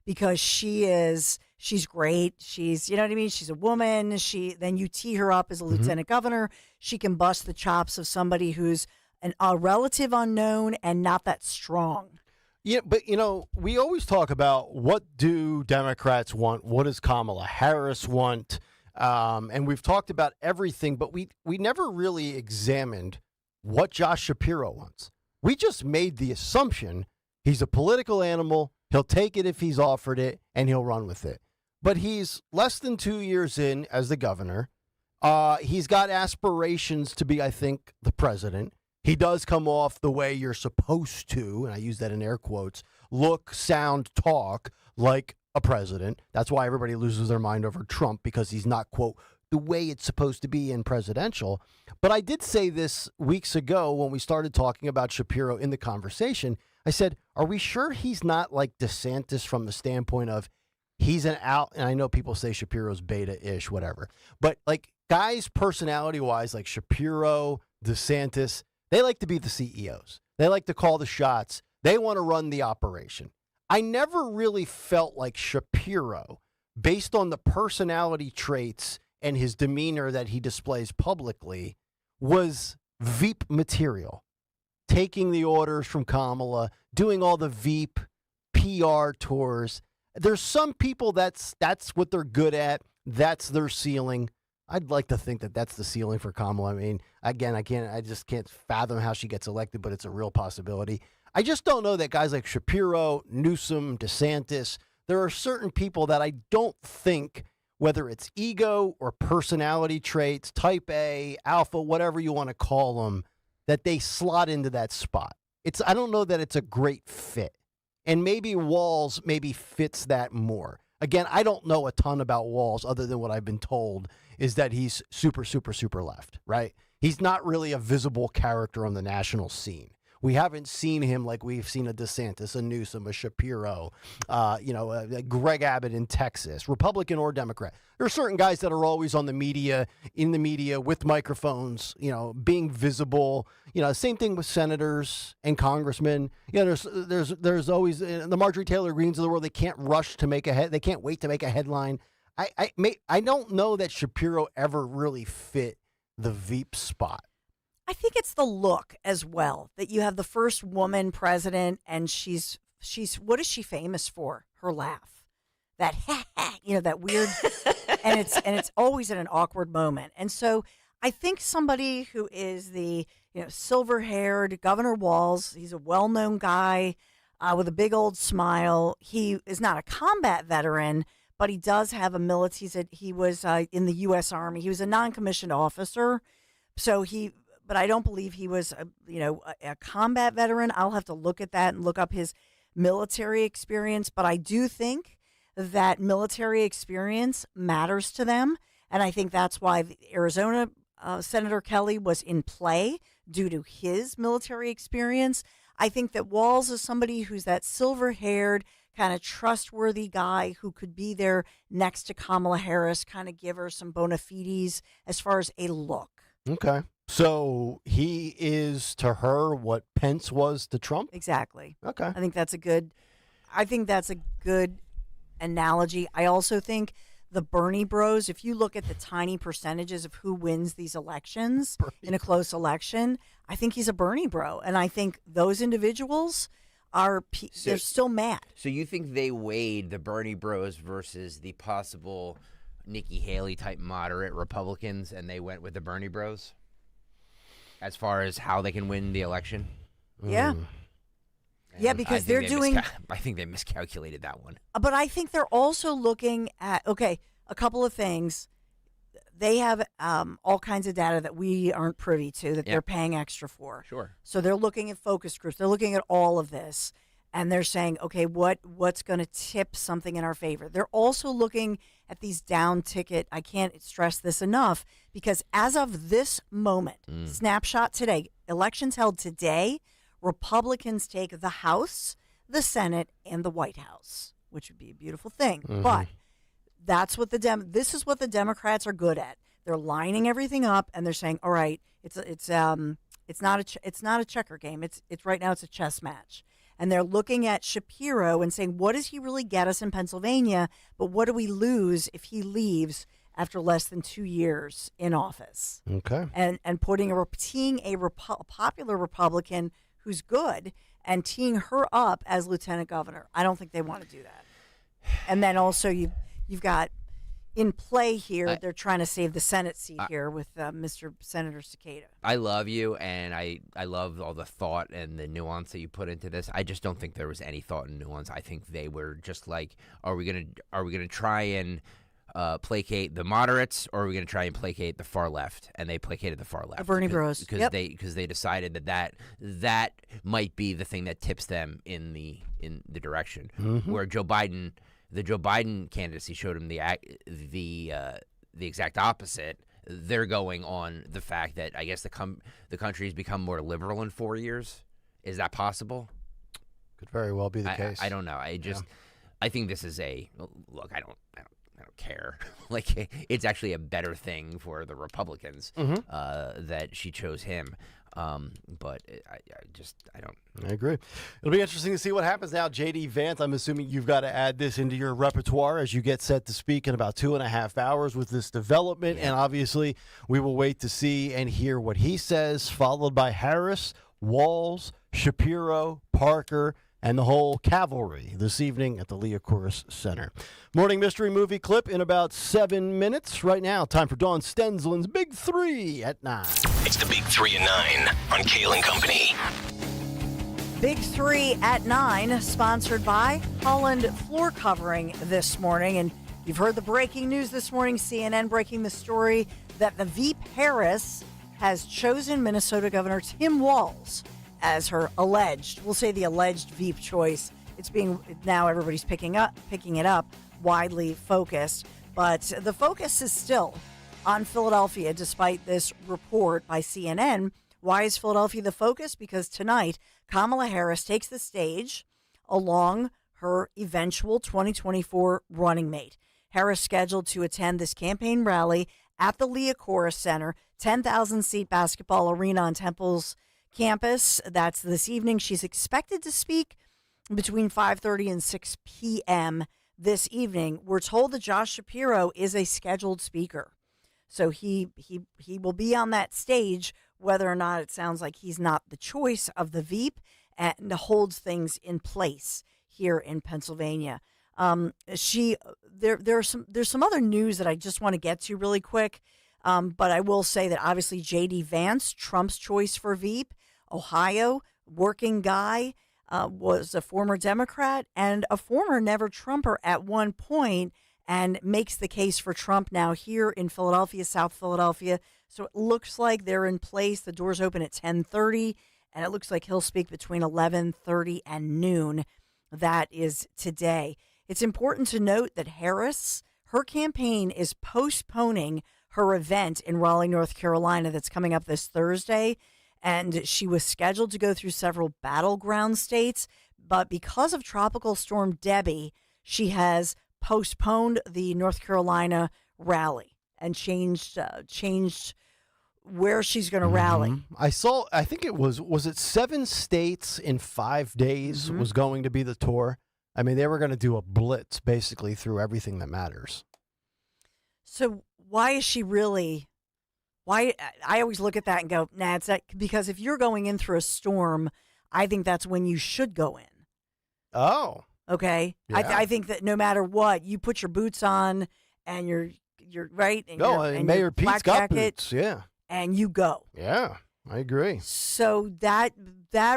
because she's great. She's, you know what I mean? She's a woman. Then you tee her up as a lieutenant governor. She can bust the chops of somebody who's a relative unknown and not that strong. Yeah, but, we always talk about what do Democrats want? What does Kamala Harris want? And we've talked about everything, but we never really examined what Josh Shapiro wants. We just made the assumption he's a political animal. He'll take it if he's offered it, and he'll run with it. But he's less than 2 years in as the governor. He's got aspirations to be, I think, the president. He does come off the way you're supposed to, and I use that in air quotes, look, sound, talk like a president. That's why everybody loses their mind over Trump, because he's not, quote, the way it's supposed to be in presidential. But I did say this weeks ago when we started talking about Shapiro in the conversation. I said, are we sure he's not like DeSantis from the standpoint of he's an out, and I know people say Shapiro's beta-ish, whatever. But like guys personality-wise, like Shapiro, DeSantis, they like to be the CEOs. They like to call the shots. They want to run the operation. I never really felt like Shapiro, based on the personality traits and his demeanor that he displays publicly, was Veep material. Taking the orders from Kamala, doing all the Veep PR tours. There's some people that's what they're good at. That's their ceiling. I'd like to think that that's the ceiling for Kamala. I mean, again, I just can't fathom how she gets elected, but it's a real possibility. I just don't know that guys like Shapiro, Newsom, DeSantis, there are certain people that I don't think, whether it's ego or personality traits, type A, alpha, whatever you want to call them, that they slot into that spot. I don't know that it's a great fit. And maybe Walz fits that more. Again, I don't know a ton about Walz other than what I've been told is that he's super, super, super left, right? He's not really a visible character on the national scene. We haven't seen him like we've seen a DeSantis, a Newsom, a Shapiro, Greg Abbott in Texas, Republican or Democrat. There are certain guys that are always on the media, in the media with microphones, being visible. Same thing with senators and congressmen. There's always the Marjorie Taylor Greens of the world. They can't rush to make they can't wait to make a headline. I don't know that Shapiro ever really fit the Veep spot. I think it's the look as well, that you have the first woman president, and she's what is she famous for? Her laugh, that that weird, and it's always at an awkward moment. And so I think somebody who is the silver-haired Governor Walz. He's a well-known guy with a big old smile. He is not a combat veteran, but he does have a military. He was in the U.S. Army. He was a non-commissioned officer, but I don't believe he was a combat veteran. I'll have to look at that and look up his military experience. But I do think that military experience matters to them, and I think that's why the Arizona Senator Kelly was in play due to his military experience. I think that Walz is somebody who's that silver-haired, kind of trustworthy guy who could be there next to Kamala Harris, kind of give her some bona fides as far as a look. Okay. So he is to her what Pence was to Trump? Exactly. Okay. I think that's a good analogy. I also think the Bernie bros, if you look at the tiny percentages of who wins these elections in a close election, I think he's a Bernie bro. And I think those individuals they're still mad. So you think they weighed the Bernie bros versus the possible Nikki Haley type moderate Republicans, and they went with the Bernie bros as far as how they can win the election? Yeah. Yeah, because they're doing... I think they miscalculated that one. But I think they're also looking at, a couple of things. They have all kinds of data that we aren't privy to that they're paying extra for. Sure. So they're looking at focus groups. They're looking at all of this, and they're saying, okay, what's going to tip something in our favor? They're also looking at these down ticket. I can't stress this enough, because as of this moment, snapshot today, elections held today, Republicans take the House, the Senate, and the White House, which would be a beautiful thing. Mm-hmm. But that's what this is what the Democrats are good at. They're lining everything up, and they're saying, all right, it's not a checker game. It's right now it's a chess match. And they're looking at Shapiro and saying, what does he really get us in Pennsylvania? But what do we lose if he leaves after less than 2 years in office? Okay. And teeing a popular Republican who's good and teeing her up as lieutenant governor. I don't think they want to do that. And then also you've got in play here, they're trying to save the Senate seat here with Mr. Senator Cicada. I love you, and I love all the thought and the nuance that you put into this. I just don't think there was any thought and nuance. I think they were just like, are we gonna try and placate the moderates, or are we going to try and placate the far left? And they placated the far left. The Bernie bros. Because they decided that might be the thing that tips them in the direction. Mm-hmm. Where the Joe Biden candidacy showed him the exact opposite. They're going on the fact that I guess the country has become more liberal in 4 years. Is that possible? Could very well be the case. I don't know. I think this is look. I don't care. Like, it's actually a better thing for the Republicans that she chose him. But I don't. I agree. It'll be interesting to see what happens now. J.D. Vance, I'm assuming you've got to add this into your repertoire as you get set to speak in about 2.5 hours with this development. And obviously, we will wait to see and hear what he says, followed by Harris, Walz, Shapiro, Parker, and the whole cavalry this evening at the Leocoris Center. Morning Mystery Movie clip in about 7 minutes. Right now, time for Dawn Stensland's Big 3 at 9. It's the Big 3 at 9 on Kayal and Company. Big 3 at 9, sponsored by Holland Floor Covering this morning. And you've heard the breaking news this morning, CNN breaking the story that the Veep Harris has chosen Minnesota Governor Tim Walz as her we'll say the alleged Veep choice. It's being, now everybody's picking it up, widely focused. But the focus is still on Philadelphia, despite this report by CNN. Why is Philadelphia the focus? Because tonight, Kamala Harris takes the stage along her eventual 2024 running mate. Harris scheduled to attend this campaign rally at the Leocoris Center, 10,000-seat basketball arena on Temple's campus. That's this evening. She's expected to speak between 5:30 and 6 p.m. this evening. We're told that Josh Shapiro is a scheduled speaker. So he will be on that stage, whether or not it sounds like he's not the choice of the Veep, and holds things in place here in Pennsylvania. There's some other news that I just want to get to really quick. But I will say that obviously J.D. Vance, Trump's choice for Veep, Ohio, working guy, was a former Democrat and a former Never Trumper at one point, and makes the case for Trump now here in Philadelphia, South Philadelphia. So it looks like they're in place. The doors open at 10:30, and it looks like he'll speak between 11:30 and noon. That is today. It's important to note that Harris, her campaign is postponing her event in Raleigh, North Carolina that's coming up this Thursday. And she was scheduled to go through several battleground states. But because of Tropical Storm Debbie, she has postponed the North Carolina rally and changed where she's going to rally. I think it was it 7 states in 5 days was going to be the tour? I mean, they were going to do a blitz basically through everything that matters. So why is she really, I always look at that and go, nah, it's that, because if you're going in through a storm, I think that's when you should go in. Oh. Okay. Yeah. I think that no matter what, you put your boots on and you're right. And and Mayor Pete's black got jacket, boots, yeah. And you go. Yeah, I agree. So that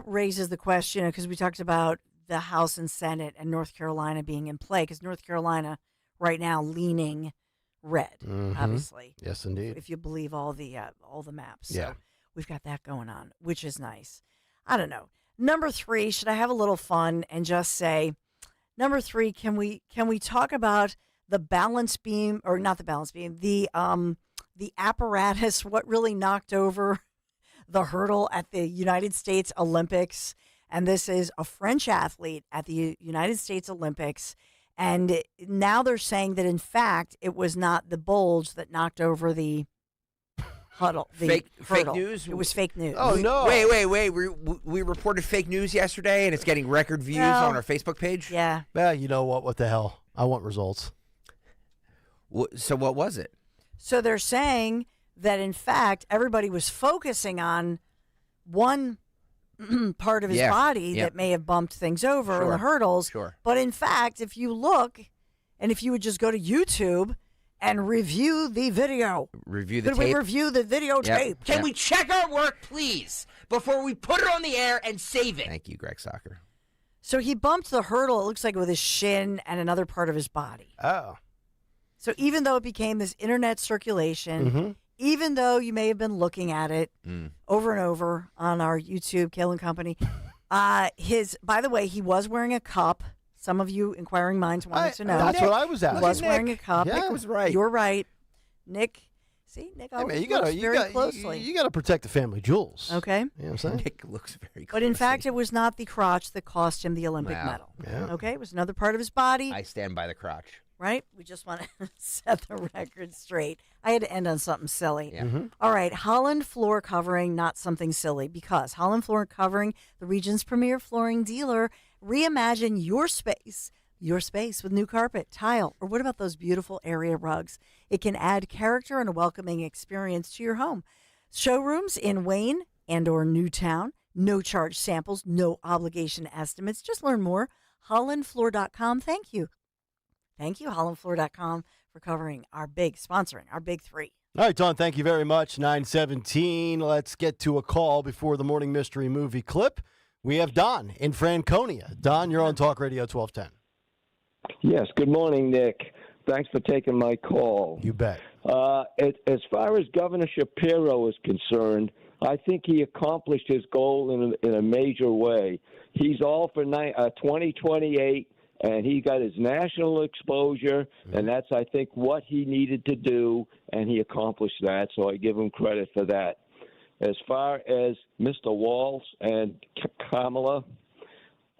raises the question, because we talked about the House and Senate and North Carolina being in play, because North Carolina right now leaning red, obviously. Yes, indeed. If you believe all the maps. So Yeah. we've got that going on, which is nice. I don't know. Number 3, should I have a little fun and just say, number 3, can we talk about the balance beam, or not the balance beam, the apparatus, what really knocked over the hurdle at the United States Olympics? And this is a French athlete at the United States Olympics. And now they're saying that, in fact, it was not the bulge that knocked over the hurdle. Fake news? It was fake news. Oh, no. Wait. We reported fake news yesterday, and it's getting record views on our Facebook page? Yeah. Well, you know what? What the hell? I want results. So what was it? So they're saying that, in fact, everybody was focusing on one part of his body that may have bumped things over in the hurdles. Sure. But in fact, if you look, and if you would just go to YouTube and review the video. Review the Could tape? we review the videotape? Can we check our work, please, before we put it on the air and save it? Thank you, Greg Soccer. So he bumped the hurdle, it looks like, with his shin and another part of his body. Oh. So even though it became this internet circulation, even though you may have been looking at it over and over on our YouTube, Kayal and Company, by the way, he was wearing a cup. Some of you inquiring minds wanted to know. That's what I was at. He was wearing a cup. Yeah. Nick was right. You're right. Nick, see, Nick always looks very closely. You got to protect the family jewels. Okay. You know what I'm saying? Nick looks very closely. But in fact, it was not the crotch that cost him the Olympic medal. Yeah. Okay, it was another part of his body. I stand by the crotch. Right? We just want to set the record straight. I had to end on something silly. Yeah. All right, Holland Floor Covering, not something silly, because Holland Floor Covering, the region's premier flooring dealer, reimagine your space with new carpet, tile, or what about those beautiful area rugs? It can add character and a welcoming experience to your home. Showrooms in Wayne and or Newtown, no charge samples, no obligation estimates. Just learn more. HollandFloor.com. Thank you. Thank you, HollandFloor.com, for sponsoring our big 3. All right, Don, thank you very much. 9:17. Let's get to a call before the morning mystery movie clip. We have Don in Franconia. Don, you're on Talk Radio 1210. Yes, good morning, Nick. Thanks for taking my call. You bet. As far as Governor Shapiro is concerned, I think he accomplished his goal in a major way. He's all for 2028. And he got his national exposure, and that's, I think, what he needed to do, and he accomplished that, so I give him credit for that. As far as Mr. Walz and Kamala,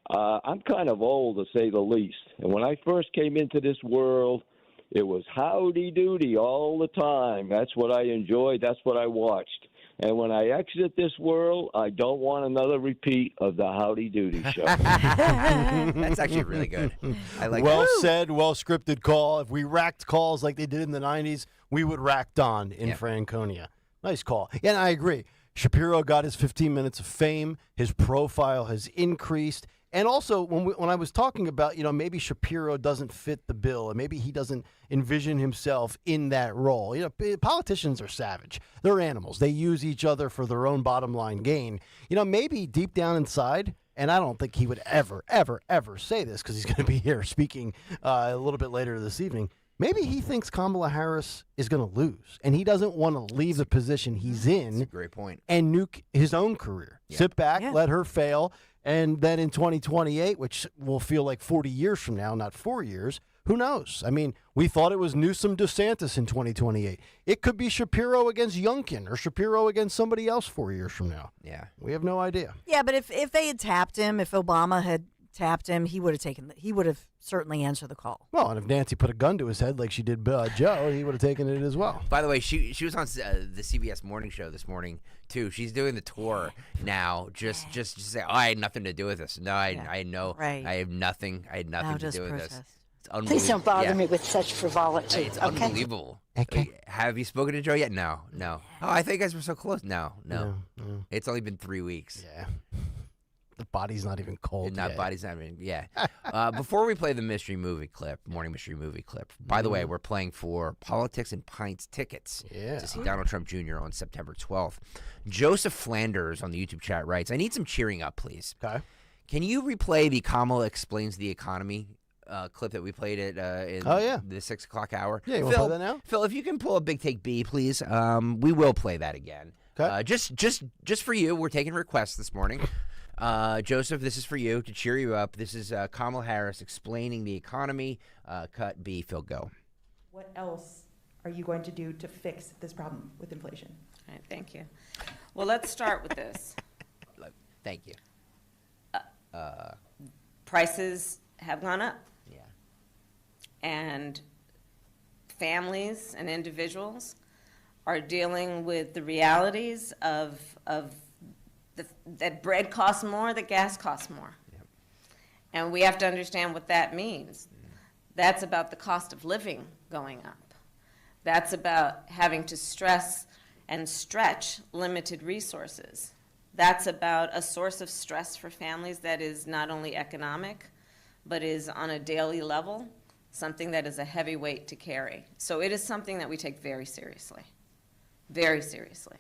I'm kind of old, to say the least. And when I first came into this world, it was howdy-doody all the time. That's what I enjoyed. That's what I watched. And when I exit this world, I don't want another repeat of the Howdy Doody show. That's actually really good. I like well that. said, well scripted call. If we racked calls like they did in the 90s, we would rack Don in Franconia. Nice call. Yeah, and I agree. Shapiro got his 15 minutes of fame. His profile has increased. And also, when I was talking about, maybe Shapiro doesn't fit the bill, and maybe he doesn't envision himself in that role. Politicians are savage. They're animals. They use each other for their own bottom line gain. Maybe deep down inside, and I don't think he would ever, ever, ever say this because he's going to be here speaking a little bit later this evening. Maybe he thinks Kamala Harris is going to lose, and he doesn't want to leave the position he's in. That's a great point. And nuke his own career. Yeah. Sit back, let her fail, and then in 2028, which will feel like 40 years from now, not 4 years, who knows? I mean, we thought it was Newsom DeSantis in 2028. It could be Shapiro against Youngkin or Shapiro against somebody else 4 years from now. Yeah. We have no idea. Yeah, but if they had tapped him, if Obama had tapped him, he would have certainly answered the call. Well, and if Nancy put a gun to his head like she did Joe, he would have taken it as well. By the way, she was on the CBS morning show this morning too. She's doing the tour now. Just say, I had nothing to do with this. No, I know. Right. I had nothing to do with this. It's unbelievable. Please don't bother me with such frivolity. It's okay? unbelievable. Okay. Have you spoken to Joe yet? No. Oh, I thought you guys were so close. No. It's only been 3 weeks. Yeah. The body's not even cold yet. Body's not even, yeah. Before we play the morning mystery movie clip, by the way, we're playing for Politics and Pints tickets to see Donald Trump Jr. on September 12th. Joseph Flanders on the YouTube chat writes, I need some cheering up, please. Okay. Can you replay the Kamala Explains the Economy clip that we played at in the 6 o'clock hour? Yeah, you want to play that now? Phil, if you can pull a Big Take B, please. We will play that again. Okay. Just for you. We're taking requests this morning. Joseph, this is for you to cheer you up. This is Kamala Harris explaining the economy. Cut B, Phil, go. What else are you going to do to fix this problem with inflation? All right, thank you. Well, let's start with this. Thank you. Prices have gone up. Yeah. And families and individuals are dealing with the realities of that bread costs more, that gas costs more. Yep. And we have to understand what that means. That's about the cost of living going up. That's about having to stress and stretch limited resources. That's about a source of stress for families that is not only economic, but is on a daily level, something that is a heavy weight to carry. So it is something that we take very seriously, very seriously.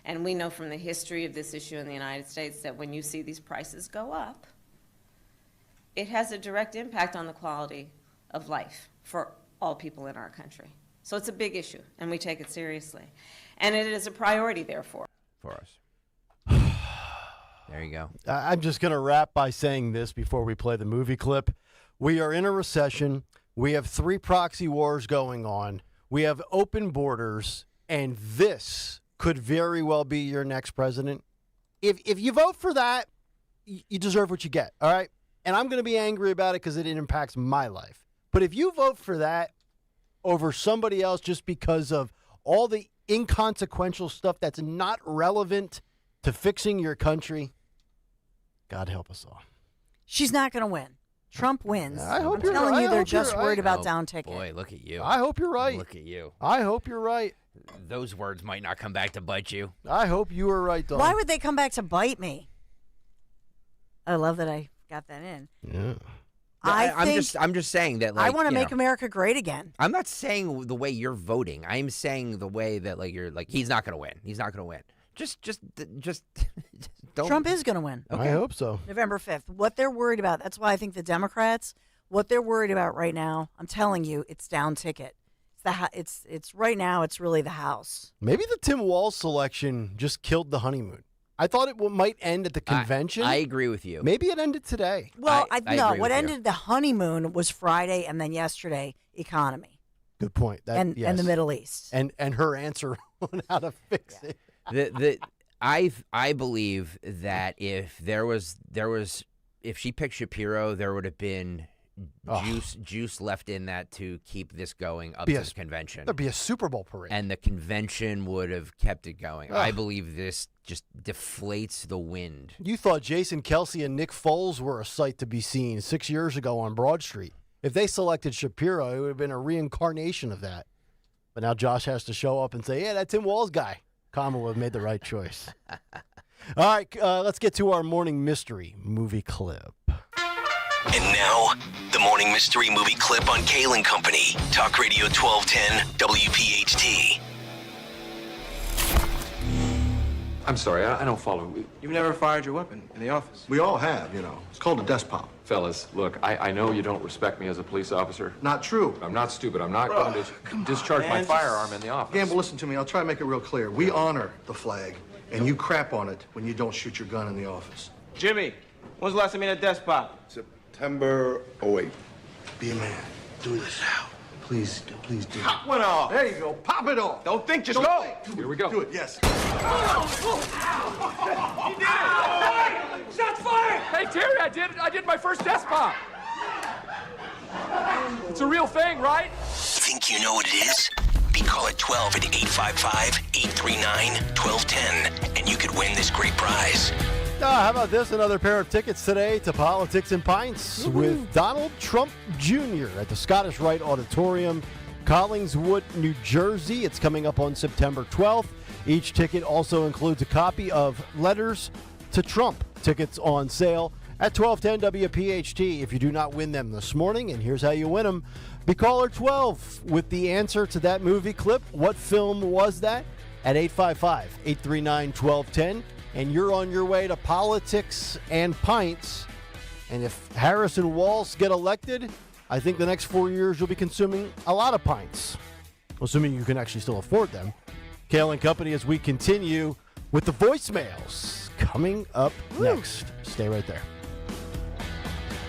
And we know from the history of this issue in the United States that when you see these prices go up, it has a direct impact on the quality of life for all people in our country. So it's a big issue, and we take it seriously. And it is a priority, therefore. For us. There you go. I'm just going to wrap by saying this before we play the movie clip. We are in a recession. We have 3 proxy wars going on. We have open borders, and this could very well be your next president. If you vote for that, you deserve what you get, all right? And I'm going to be angry about it because it impacts my life. But if you vote for that over somebody else just because of all the inconsequential stuff that's not relevant to fixing your country, God help us all. She's not going to win. Trump wins. I hope I'm you're telling right. you, I they're hope you're just right. worried about Oh, down ticket. Boy, look at you. I hope you're right. Look at you. I hope you're right. Those words might not come back to bite you. I hope you were right, Dawn. Why would they come back to bite me? I love that I got that in. Yeah. I'm just saying that, like, I want to you make know, America great again. I'm not saying the way you're voting. I'm saying the way that, like, you're like, he's not going to win. He's not going to win. Just don't. Trump is going to win. I hope so. November 5th. What they're worried about, that's why I think the Democrats, what they're worried about right now, I'm telling you, it's down ticket. It's right now, it's really the House. Maybe the Tim Walz selection just killed the honeymoon. I thought it might end at the convention. I agree with you. Maybe it ended today. Well, I no, agree what with ended the honeymoon was Friday and then yesterday, economy. Good point. And the Middle East. And her answer on how to fix it. I believe that if if she picked Shapiro, there would have been juice left in that to keep this going up to the convention. There'd be a Super Bowl parade. And the convention would have kept it going. I believe this just deflates the wind. You thought Jason Kelsey and Nick Foles were a sight to be seen 6 years ago on Broad Street. If they selected Shapiro, it would have been a reincarnation of that. But now Josh has to show up and say, yeah, that Tim Walz guy. Kamala would have made the right choice. All right, let's get to our morning mystery movie clip. And now, the morning mystery movie clip on Kayal and Company. Talk Radio 1210 WPHT. I'm sorry, I don't follow. You've never fired your weapon in the office? We all have, It's called a desk pop. Fellas, look, I know you don't respect me as a police officer. Not true. I'm not stupid. I'm not going to discharge my firearm in the office. Gamble, listen to me. I'll try to make it real clear. We honor the flag, and you crap on it when you don't shoot your gun in the office. Jimmy, when's the last time you had a desk pop? September 08. Be a man. Do this now. Please do. Pop one off. There you go. Pop it off. Don't think, just Don't go. think. Here we go. Do it, yes. You did it! Shots fired! Hey, Terry, I did my first desk pop. It's a real thing, right? Think you know what it is? Be call at 12 at 855-839-1210, and you could win this great prize. How about this? Another pair of tickets today to Politics and Pints with Donald Trump Jr. at the Scottish Rite Auditorium, Collingswood, New Jersey. It's coming up on September 12th. Each ticket also includes a copy of Letters to Trump. Tickets on sale at 1210 WPHT. If you do not win them this morning, and here's how you win them. Be caller 12 with the answer to that movie clip. What film was that? At 855-839-1210. And you're on your way to Politics and Pints. And if Harris and Walz get elected, I think the next 4 years you'll be consuming a lot of pints, assuming you can actually still afford them. Kayal and Company as we continue with the voicemails coming up next. Stay right there.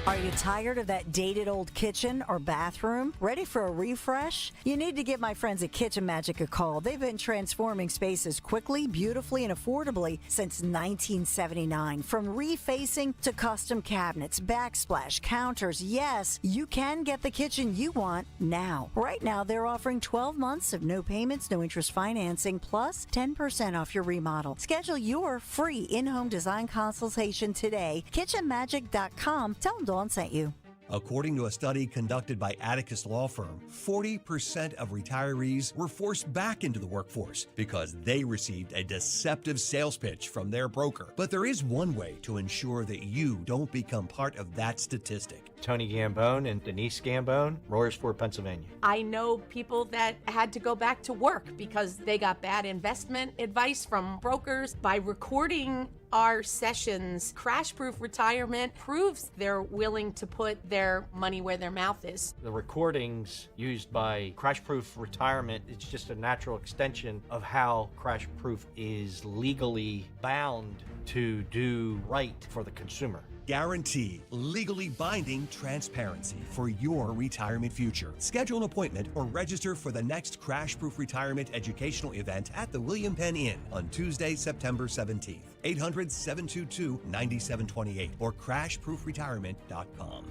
Are you tired of that dated old kitchen or bathroom? Ready for a refresh? You need to give my friends at Kitchen Magic a call. They've been transforming spaces quickly, beautifully, and affordably since 1979. From refacing to custom cabinets, backsplash, counters. Yes, you can get the kitchen you want now. Right now, they're offering 12 months of no payments, no interest financing, plus 10% off your remodel. Schedule your free in-home design consultation today. KitchenMagic.com. Tell them Dawn sent you. According to a study conducted by Atticus Law Firm, 40% of retirees were forced back into the workforce because they received a deceptive sales pitch from their broker. But there is one way to ensure that you don't become part of that statistic. Tony Gambone and Denise Gambone, Royersford, Pennsylvania. I know people that had to go back to work because they got bad investment advice from brokers. By recording our sessions, Crash Proof Retirement proves they're willing to put their money where their mouth is. The recordings used by Crash Proof Retirement, it's just a natural extension of how Crash Proof is legally bound to do right for the consumer. Guarantee legally binding transparency for your retirement future. Schedule an appointment or register for the next Crash Proof Retirement educational event at the William Penn Inn on Tuesday, September 17th. 800-722-9728 or crashproofretirement.com.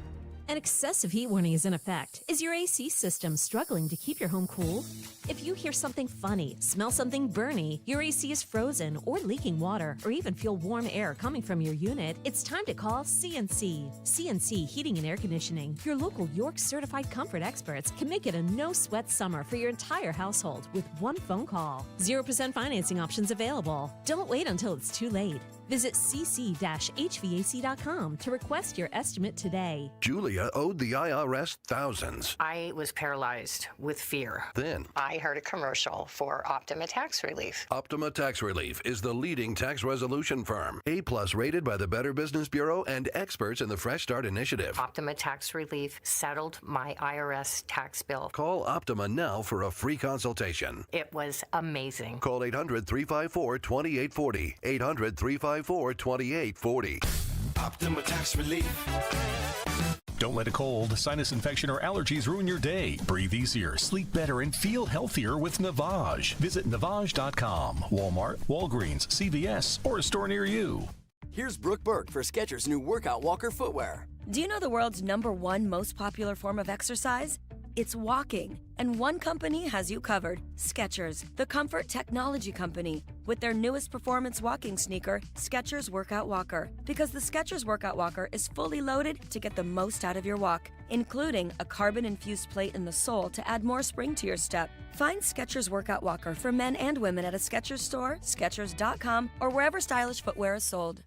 An excessive heat warning is in effect. Is your AC system struggling to keep your home cool? If you hear something funny, smell something burny, your AC is frozen or leaking water, or even feel warm air coming from your unit, it's time to call CNC. CNC Heating and Air Conditioning. Your local York certified comfort experts can make it a no-sweat summer for your entire household with one phone call. 0% financing options available. Don't wait until it's too late. Visit cc-hvac.com to request your estimate today. Julia owed the IRS thousands. I was paralyzed with fear. Then I heard a commercial for Optima Tax Relief. Optima Tax Relief is the leading tax resolution firm. A+ rated by the Better Business Bureau and experts in the Fresh Start Initiative. Optima Tax Relief settled my IRS tax bill. Call Optima now for a free consultation. It was amazing. Call 800-354-2840. 800-354-2840. Optima Tax Relief. Don't let a cold, sinus infection, or allergies ruin your day. Breathe easier, sleep better, and feel healthier with Navage. Visit Navage.com. Walmart, Walgreens, CVS, or a store near you. Here's Brooke Burke for Skechers' new Workout Walker footwear. Do you know the world's #1 most popular form of exercise? It's walking. And one company has you covered. Skechers, the comfort technology company. With their newest performance walking sneaker, Skechers Workout Walker. Because the Skechers Workout Walker is fully loaded to get the most out of your walk, including a carbon-infused plate in the sole to add more spring to your step. Find Skechers Workout Walker for men and women at a Skechers store, Skechers.com, or wherever stylish footwear is sold.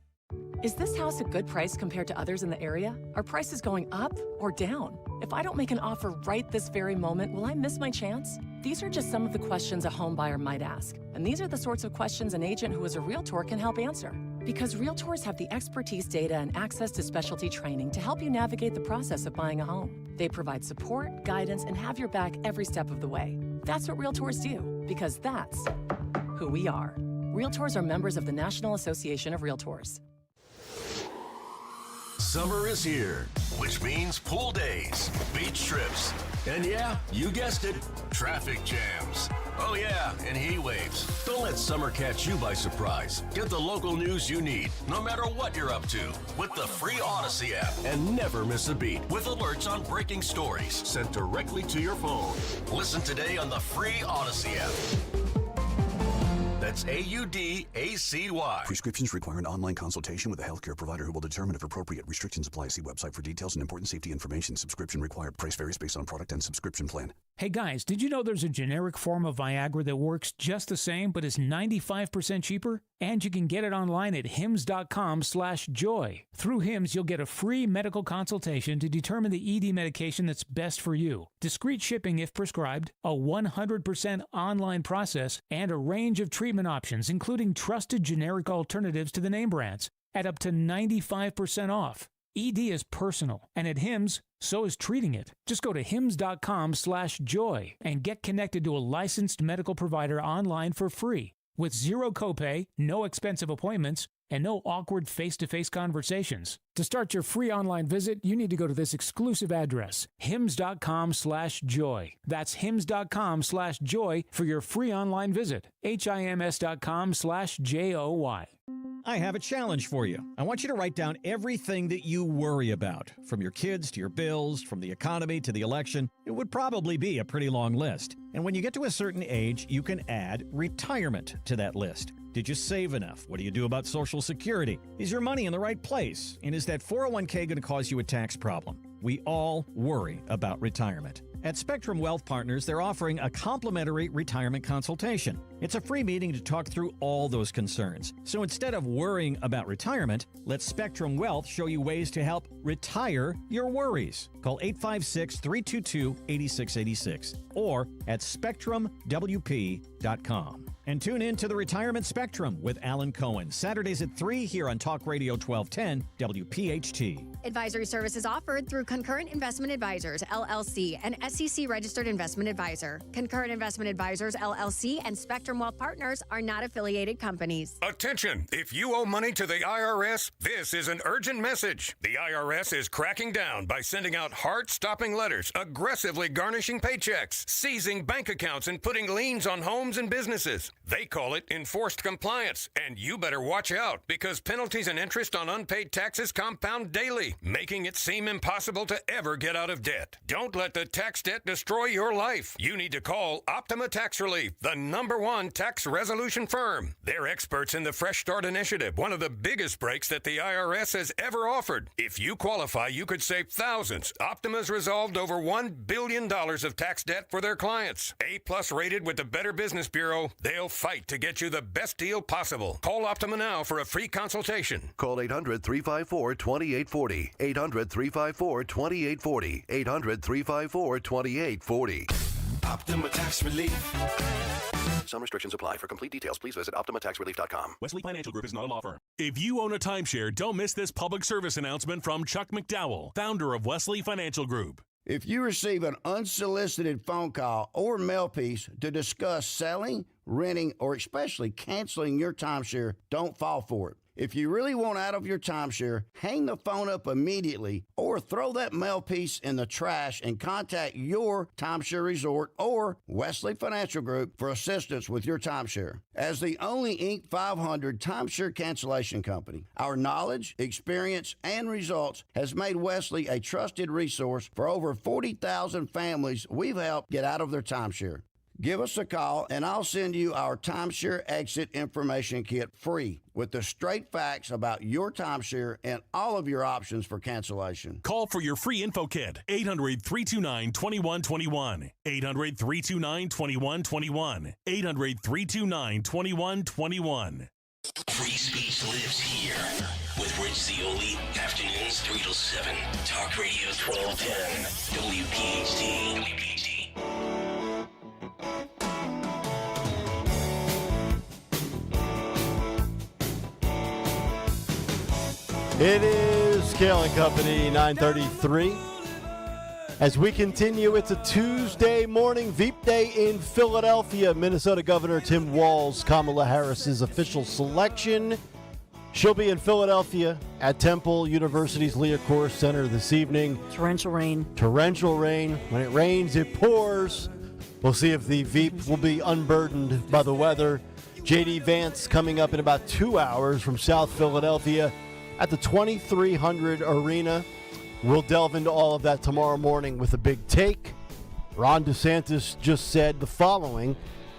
Is this house a good price compared to others in the area? Are prices going up or down? If I don't make an offer right this very moment, will I miss my chance? These are just some of the questions a home buyer might ask. And these are the sorts of questions an agent who is a realtor can help answer. Because realtors have the expertise, data, and access to specialty training to help you navigate the process of buying a home. They provide support, guidance, and have your back every step of the way. That's what realtors do, because that's who we are. Realtors are members of the National Association of Realtors. Summer is here, which means pool days, beach trips, and yeah, you guessed it, traffic jams. Oh yeah, and heat waves. Don't let summer catch you by surprise. Get the local news you need, no matter what you're up to, with the free Odyssey app. And never miss a beat with alerts on breaking stories sent directly to your phone. Listen today on the free Odyssey app. That's AUDACY. Prescriptions require an online consultation with a healthcare provider who will determine if appropriate. Restrictions apply. See website for details and important safety information. Subscription required. Price varies based on product and subscription plan. Hey guys, did you know there's a generic form of Viagra that works just the same but is 95% cheaper? And you can get it online at hims.com/joy. Through Hims, you'll get a free medical consultation to determine the ED medication that's best for you, discreet shipping if prescribed, a 100% online process, and a range of treatment options, including trusted generic alternatives to the name brands, at up to 95% off. ED is personal, and at Hims, so is treating it. Just go to hims.com/joy and get connected to a licensed medical provider online for free, with zero copay, no expensive appointments, and no awkward face-to-face conversations. To start your free online visit, you need to go to this exclusive address, hims.com/joy. That's hims.com/joy for your free online visit. hims.com/joy. I have a challenge for you. I want you to write down everything that you worry about, from your kids to your bills, from the economy to the election. It would probably be a pretty long list. And when you get to a certain age, you can add retirement to that list. Did you save enough? What do you do about Social Security? Is your money in the right place? And is that 401k going to cause you a tax problem? We all worry about retirement. At Spectrum Wealth Partners, they're offering a complimentary retirement consultation. It's a free meeting to talk through all those concerns. So instead of worrying about retirement, let Spectrum Wealth show you ways to help retire your worries. Call 856-322-8686 or at SpectrumWP.com. And tune in to the Retirement Spectrum with Alan Cohen, Saturdays at 3 here on Talk Radio 1210 WPHT. Advisory services offered through Concurrent Investment Advisors, LLC, an SEC-registered investment advisor. Concurrent Investment Advisors, LLC, and Spectrum Wealth Partners are not affiliated companies. Attention! If you owe money to the IRS, this is an urgent message. The IRS is cracking down by sending out heart-stopping letters, aggressively garnishing paychecks, seizing bank accounts, and putting liens on homes and businesses. They call it enforced compliance, and you better watch out because penalties and interest on unpaid taxes compound daily, making it seem impossible to ever get out of debt. Don't let the tax debt destroy your life. You need to call Optima Tax Relief, the #1 tax resolution firm. They're experts in the Fresh Start Initiative, one of the biggest breaks that the IRS has ever offered. If you qualify, you could save thousands. Optima's resolved over $1 billion of tax debt for their clients. A+ rated with the Better Business Bureau, they'll fight to get you the best deal possible. Call Optima now for a free consultation. Call 800-354-2840. 800-354-2840. 800-354-2840. Optima Tax Relief. Some restrictions apply. For complete details, please visit OptimaTaxRelief.com. Wesley Financial Group is not a law firm. If you own a timeshare, don't miss this public service announcement from Chuck McDowell, founder of Wesley Financial Group. If you receive an unsolicited phone call or mail piece to discuss selling, renting, or especially canceling your timeshare, don't fall for it. If you really want out of your timeshare, hang the phone up immediately or throw that mail piece in the trash and contact your timeshare resort or Wesley Financial Group for assistance with your timeshare. As the only Inc. 500 timeshare cancellation company, our knowledge, experience, and results has made Wesley a trusted resource for over 40,000 families we've helped get out of their timeshare. Give us a call, and I'll send you our timeshare exit information kit free with the straight facts about your timeshare and all of your options for cancellation. Call for your free info kit, 800-329-2121. 800-329-2121. 800-329-2121. Free speech lives here. with Rich Zioli. Afternoons 3 till 7. Talk Radio 1210. WPHT. It is Kayal and Company, 9:33. As we continue, it's a Tuesday morning Veep Day in Philadelphia. Minnesota Governor Tim Walz, Kamala Harris's official selection. She'll be in Philadelphia at Temple University's Liacouras Center this evening. Torrential rain. Torrential rain. When it rains, it pours. We'll see if the Veep will be unburdened by the weather. J.D. Vance coming up in about 2 hours from South Philadelphia at the 2300 Arena. We'll delve into all of that tomorrow morning with a big take. Ron DeSantis just said the following: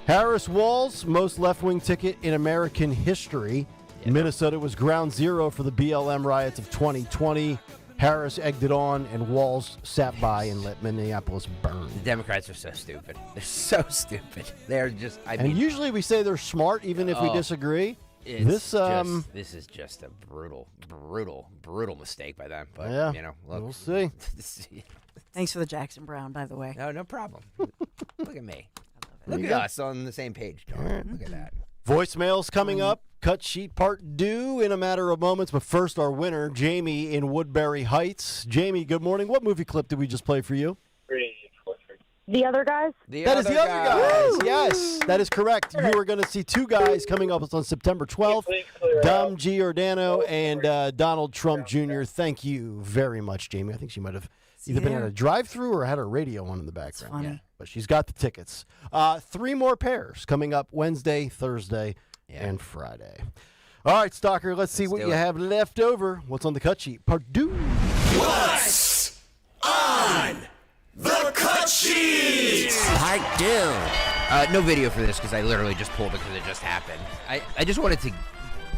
Harris-Walz, most left-wing ticket in American history. Yeah. Minnesota was ground zero for the BLM riots of 2020. Harris egged it on, and Walz sat by and let Minneapolis burn. The Democrats are so stupid. They're so stupid. They're just, and usually we say they're smart, even if we disagree. This is just a brutal mistake by them. But, yeah, look, we'll see. Thanks for the Jackson Brown, by the way. No problem. Look at me. Look at us on the same page, John. Right. Look at that. Voicemails coming up. Cut sheet part due in a matter of moments. But first, our winner, Jamie in Woodbury Heights. Jamie, good morning. What movie clip did we just play for you? The Other Guys? That is The Other Guys. Yes, that is correct. You are going to see two guys coming up on September 12th, Dom Giordano and Donald Trump Jr. Thank you very much, Jamie. I think she might have either been at a drive-thru or had her radio on in the background. Funny. Yeah, but she's got the tickets. 3 more pairs coming up Wednesday, Thursday, and Friday. All right, Stalker, let's see what you have left over. What's on the cut sheet? Part due. What's on the cut sheet? Part due. No video for this because I literally just pulled it because it just happened. I just wanted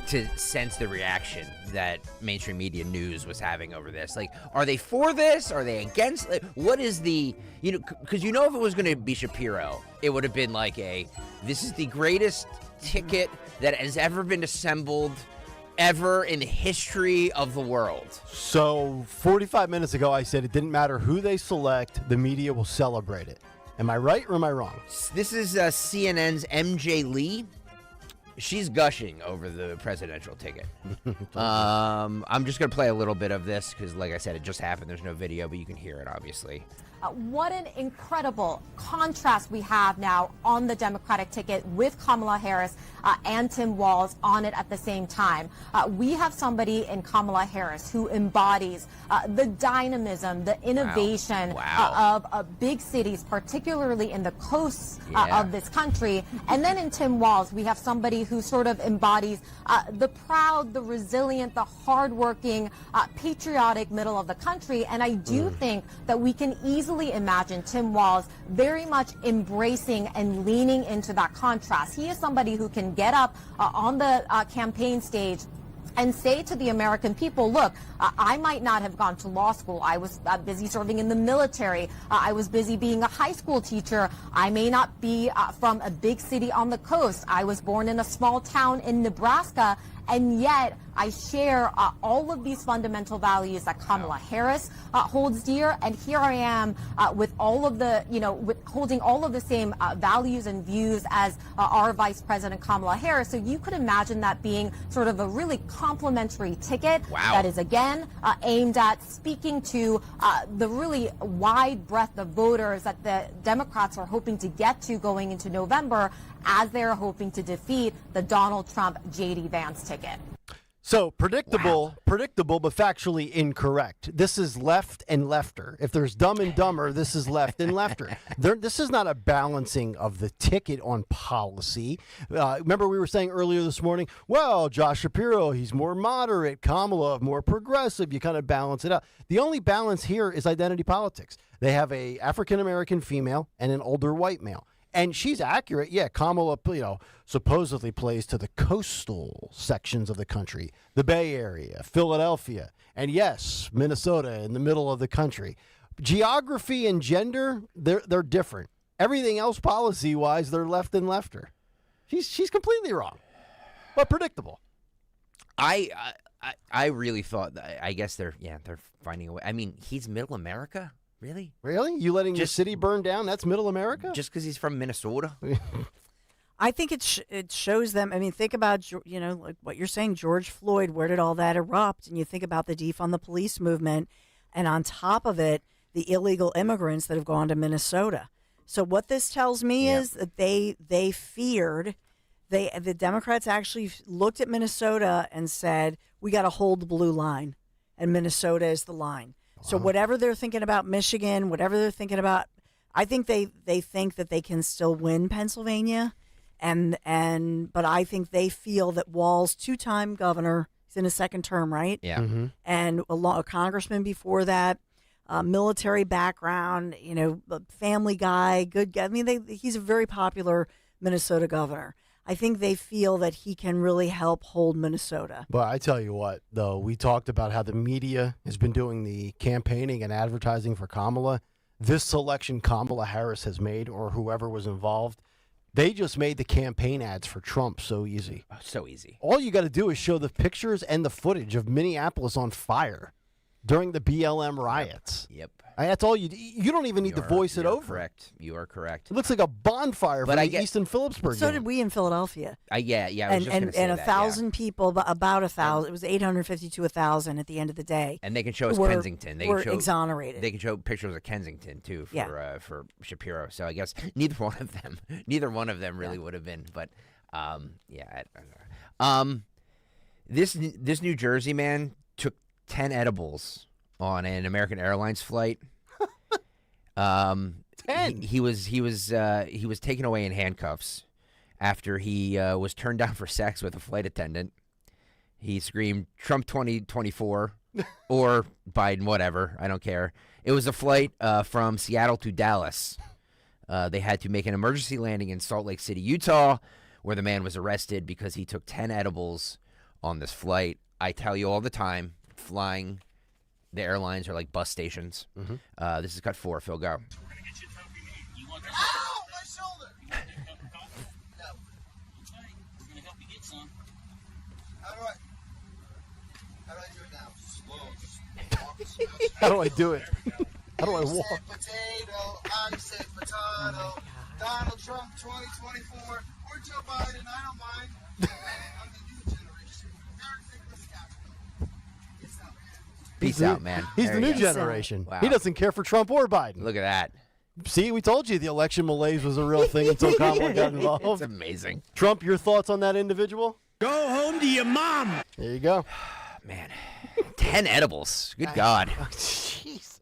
to sense the reaction that mainstream media news was having over this. Like, are they for this? Are they against? Like, what is the, because if it was going to be Shapiro, it would have been like this is the greatest ticket that has ever been assembled ever in the history of the world. So 45 minutes ago, I said it didn't matter who they select, the media will celebrate it. Am I right or am I wrong? This is CNN's MJ Lee. She's gushing over the presidential ticket. I'm just going to play a little bit of this because, like I said, it just happened. There's no video, but you can hear it, obviously. What an incredible contrast we have now on the Democratic ticket with Kamala Harris and Tim Walz on it at the same time. We have somebody in Kamala Harris who embodies the dynamism, the innovation of big cities, particularly in the coasts of this country. And then in Tim Walz, we have somebody who sort of embodies the proud, the resilient, the hardworking, patriotic middle of the country. And I do think that we can easily imagine Tim Walz very much embracing and leaning into that contrast. He is somebody who can get up on the campaign stage and say to the American people, look, I might not have gone to law school. I was busy serving in the military. I was busy being a high school teacher. I may not be from a big city on the coast. I was born in a small town in Nebraska. And yet, I share all of these fundamental values that Kamala Harris holds dear. And here I am with all of the, with holding all of the same values and views as our Vice President Kamala Harris. So you could imagine that being sort of a really complementary ticket that is, again, aimed at speaking to the really wide breadth of voters that the Democrats are hoping to get to going into November, as they're hoping to defeat the Donald Trump J.D. Vance ticket. So predictable, but factually incorrect. This is left and lefter. If there's dumb and dumber, this is left and lefter. This is not a balancing of the ticket on policy. Remember we were saying earlier this morning, well, Josh Shapiro, he's more moderate. Kamala, more progressive. You kind of balance it out. The only balance here is identity politics. They have a African-American female and an older white male. And she's accurate. Yeah, Kamala, supposedly plays to the coastal sections of the country, the Bay Area, Philadelphia, and yes, Minnesota in the middle of the country. Geography and gender, they're different. Everything else policy-wise, they're left and lefter. She's completely wrong, but predictable. I really thought that, I guess they're finding a way. I mean, he's Middle America, really? Really? You letting your city burn down? That's Middle America? Just because he's from Minnesota? I think it shows them. I mean, think about, like what you're saying, George Floyd, where did all that erupt? And you think about the defund the police movement, and on top of it, the illegal immigrants that have gone to Minnesota. So what this tells me is that they feared, the Democrats actually looked at Minnesota and said, we got to hold the blue line, and Minnesota is the line. Wow. So whatever they're thinking about Michigan, whatever they're thinking about, I think they think that they can still win Pennsylvania. But I think they feel that Walz, two-time governor, he's in his second term, right? Yeah. Mm-hmm. And a congressman before that, military background, family guy, good guy. I mean, he's a very popular Minnesota governor. I think they feel that he can really help hold Minnesota. But I tell you what, though, we talked about how the media has been doing the campaigning and advertising for Kamala. This selection Kamala Harris has made, or whoever was involved, they just made the campaign ads for Trump so easy. Oh, so easy. All you got to do is show the pictures and the footage of Minneapolis on fire during the BLM riots. Yep. That's all you don't even need to voice it over. Correct. You are correct. It looks like a bonfire from the Easton Phillipsburg. So did we in Philadelphia. Yeah. I was just gonna say and that, 1,000 people, about 1,000. It was 850 to 1,000 at the end of the day. And they can show us were, Kensington. They were can show, exonerated. They can show pictures of Kensington too for Shapiro. So I guess neither one of them really would have been. But I don't know. This New Jersey man took 10 edibles on an American Airlines flight. 10. He was taken away in handcuffs after he was turned down for sex with a flight attendant. He screamed Trump 2024 or Biden, whatever. I don't care. It was a flight from Seattle to Dallas. They had to make an emergency landing in Salt Lake City, Utah, where the man was arrested because he took 10 edibles on this flight. I tell you all the time, flying the airlines are like bus stations. Mm-hmm. This is cut 4. Phil, go. Ow, my shoulder! No. Okay, we're going to help you get some. How do I do it now? Slow. How do I do it? How do I walk? I said potato. Donald Trump 2024 or Joe Biden, I don't mind. I'm the new generation. Peace out, man. He's There the you new go. generation. Wow. He doesn't care for Trump or Biden. Look at that. See, we told you the election malaise was a real thing until Kamala got involved. It's amazing. Trump, your thoughts on that individual? Go home to your mom. There you go. Man, 10 edibles. Good God. Jeez.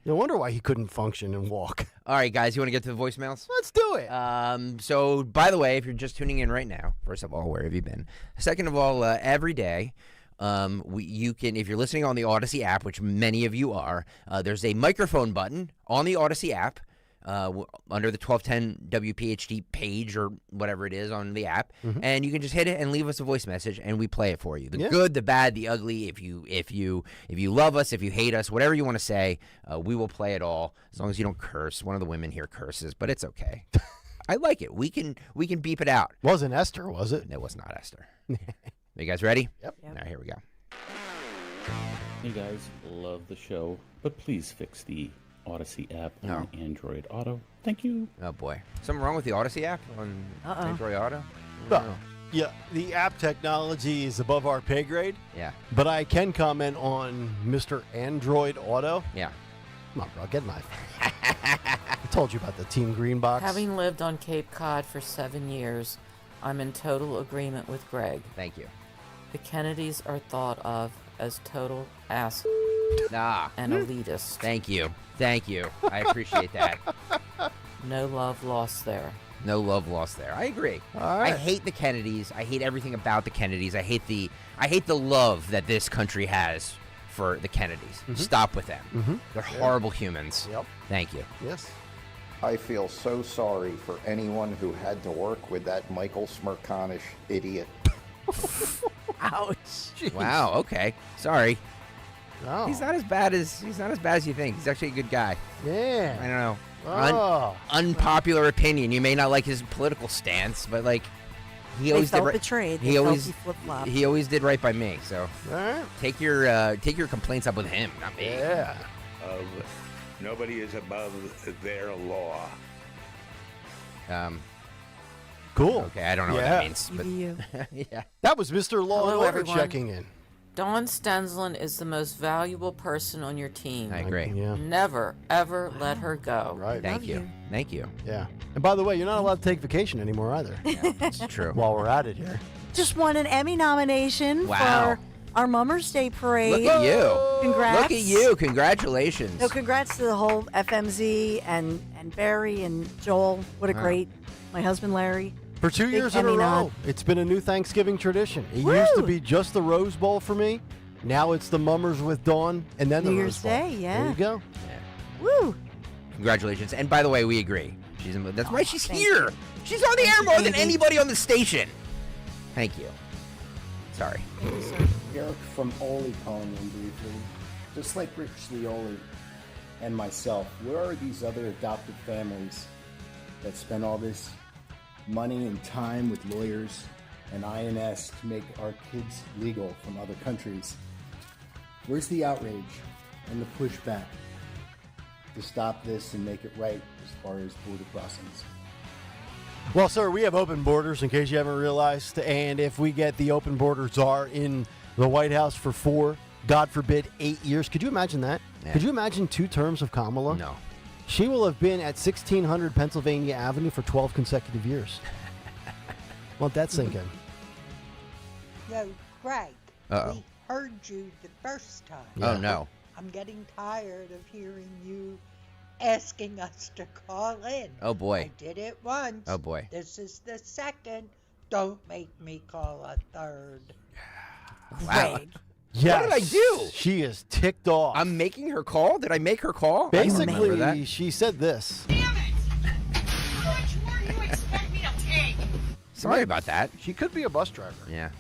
No wonder why he couldn't function and walk. All right, guys, you want to get to the voicemails? Let's do it. So, by the way, if you're just tuning in right now, first of all, where have you been? Second of all, every day, you can, if you're listening on the Odyssey app, which many of you are, there's a microphone button on the Odyssey app under the 1210 WPHT page or whatever it is on the app, and you can just hit it and leave us a voice message, and we play it for you. The good, the bad, the ugly. If you love us, if you hate us, whatever you want to say, we will play it all as long as you don't curse. One of the women here curses, but it's okay. I like it. We can beep it out. Wasn't Esther, was it? It was not Esther. You guys ready? Yep. Now here we go. Hey guys, love the show, but please fix the Odyssey app on Android Auto. Thank you. Oh boy, something wrong with the Odyssey app on Android Auto? Yeah, the app technology is above our pay grade. Yeah. But I can comment on Mr. Android Auto. Yeah. Come on, bro, get an iPhone. I told you about the Team Green box. Having lived on Cape Cod for 7 years, I'm in total agreement with Greg. Thank you. The Kennedys are thought of as total ass and elitist. Thank you. Thank you. I appreciate that. No love lost there. No love lost there. I agree. All right. I hate the Kennedys. I hate everything about the Kennedys. I hate the love that this country has for the Kennedys. Stop with them. They're horrible humans. Yep. Thank you. Yes. I feel so sorry for anyone who had to work with that Michael Smirkanish idiot. Ouch. Jeez. Wow. Okay. Sorry. Oh. He's not as bad as you think. He's actually a good guy. Yeah. I don't know. Oh. Unpopular opinion. You may not like his political stance, but like, He always felt did right. betrayed. He They felt always he flip-flopped. He always did right by me. So All right. take your complaints up with him, not me. Yeah. Nobody is above their law. Cool. Okay, I don't know what that means, but yeah. That was Mr. Law and Hello, Order everyone. checking in. Dawn Stensland is the most valuable person on your team. I agree. Yeah. Never, ever let her go. Right. Thank you. Thank you. Yeah. And by the way, you're not allowed to take vacation anymore either. Yeah, that's true. While we're at it here. Just won an Emmy nomination Wow. for our Mummers Day parade. Look at you. Congrats. Look at you. Congratulations. No, congrats to the whole FMZ and Barry and Joel. What a Wow. great, my husband Larry. For 2 Big years in a Emmy row, nod. it's been a new Thanksgiving tradition. It Woo! used to be just the Rose Bowl for me. Now it's the Mummers with Dawn, and then New the Year's Rose Bowl. Day, yeah. There you go. Woo! Congratulations. And by the way, we agree. That's why she's thank here. you. She's on the Thank air you, more than baby. anybody on the station. Thank you. Sorry. Eric from Oli calling in briefly. Just like Rich Leoli and myself, where are these other adopted families that spend all this money and time with lawyers and INS to make our kids legal from other countries? Where's the outrage and the pushback to stop this and make it right as far as border crossings? Well, sir, we have open borders, in case you haven't realized. And if we get the open border czar in the White House for 4, God forbid, 8 years, could you imagine that? Yeah. Could you imagine 2 terms of Kamala? No. She will have been at 1600 Pennsylvania Avenue for 12 consecutive years. Let that sink in. No, Greg. Uh-oh. We heard you the first time. Oh, no. I'm getting tired of hearing you asking us to call in. Oh, boy. I did it once. Oh, boy. This is the second. Don't make me call a third. Wow. Yes. What did I do? She is ticked off. I'm making her call? Did I make her call? I don't remember that. Basically, she said this. Sorry about that. She could be a bus driver. Yeah.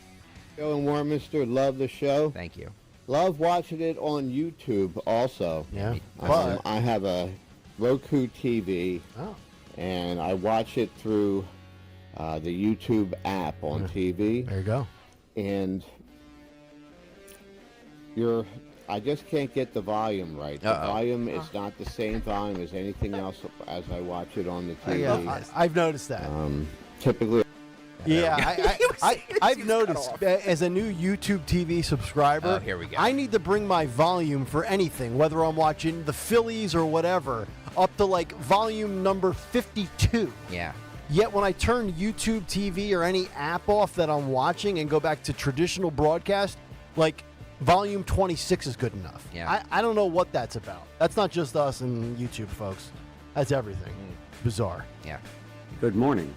Joe and Warminster, love the show. Thank you. Love watching it on YouTube also. Yeah. But I have a Roku TV, and I watch it through the YouTube app on TV. There you go. And I just can't get the volume right. The volume is not the same volume as anything else as I watch it on the TV. Yeah, I've noticed that. Typically. Yeah, I've noticed as a new YouTube TV subscriber, here we go. I need to bring my volume for anything, whether I'm watching the Phillies or whatever, up to like volume number 52. Yeah. Yet when I turn YouTube TV or any app off that I'm watching and go back to traditional broadcast, like volume 26 is good enough. Yeah. I don't know what that's about. That's not just us and YouTube folks. That's everything. Bizarre. Yeah. Good morning.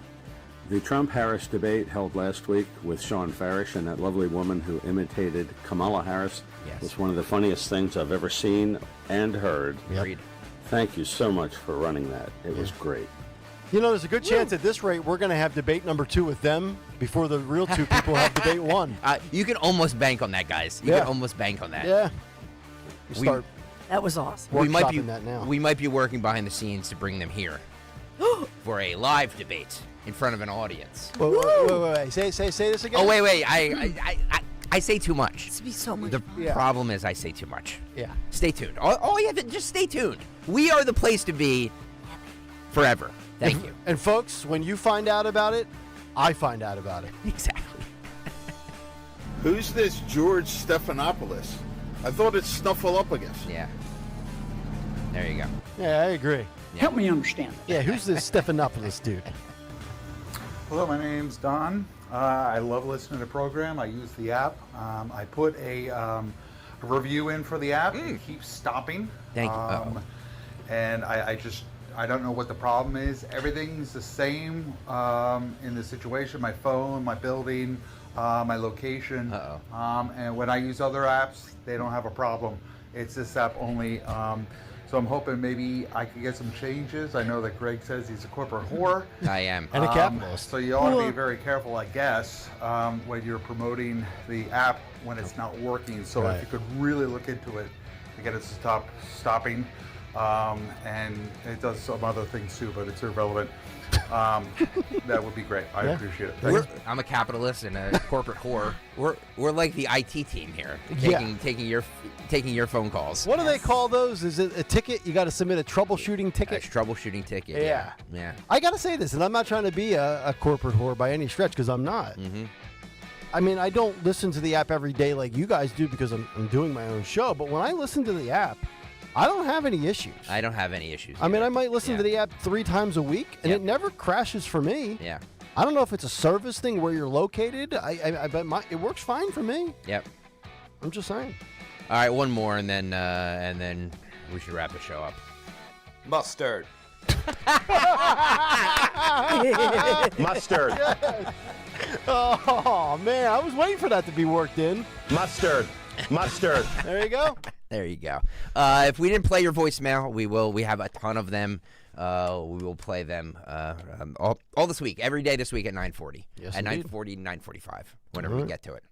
The Trump-Harris debate held last week with Sean Farish and that lovely woman who imitated Kamala Harris was one of the funniest things I've ever seen and heard. Agreed. Thank you so much for running that. It was great. You know, there's a good chance at this rate we're going to have debate number 2 with them before the real 2 people have debate 1. You can almost bank on that, guys. You can almost bank on that. Yeah. That was awesome. We might be Workshopping that now. We might be working behind the scenes to bring them here for a live debate in front of an audience. Wait. Say this again. Oh, wait. I say too much. This would be so much The fun. problem is I say too much. Yeah. Stay tuned. All you have to just stay tuned. We are the place to be forever. Thank you. And folks, when you find out about it, I find out about it. Exactly. Who's this George Stephanopoulos? I thought it's Snuffleupagus. Yeah. There you go. Yeah, I agree. Help me understand that. Yeah, who's this Stephanopoulos dude? Hello, my name's Don. I love listening to the program. I use the app. I put a review in for the app. It keeps stopping. Thank you. And I don't know what the problem is. Everything's the same in the situation. My phone, my building, my location. And when I use other apps, they don't have a problem. It's this app only. So I'm hoping maybe I could get some changes. I know that Greg says he's a corporate whore. I am. And a capitalist. So you ought to be very careful, I guess, when you're promoting the app when it's not working. So if you could really look into it to get it to stop stopping. And it does some other things too, but it's irrelevant. that would be great. I appreciate it. I'm a capitalist and a corporate whore. We're like the IT team here, taking your phone calls. What do they call those? Is it a ticket? You got to submit a troubleshooting ticket. A troubleshooting ticket. Yeah. Yeah. I got to say this, and I'm not trying to be a corporate whore by any stretch, because I'm not. Mm-hmm. I mean, I don't listen to the app every day like you guys do because I'm doing my own show. But when I listen to the app, I don't have any issues. I don't have any issues. I mean, I might listen to the app 3 times a week, and it never crashes for me. Yeah. I don't know if it's a service thing where you're located. I bet it works fine for me. Yep. I'm just saying. All right, one more, and then we should wrap the show up. Mustard. Mustard. Oh, man. I was waiting for that to be worked in. Mustard. Mustard. There you go. There you go. If we didn't play your voicemail, we will. We have a ton of them. We will play them all this week, every day this week at 9:40. Yes, at indeed. 9:40, 9:45, whenever we get to it.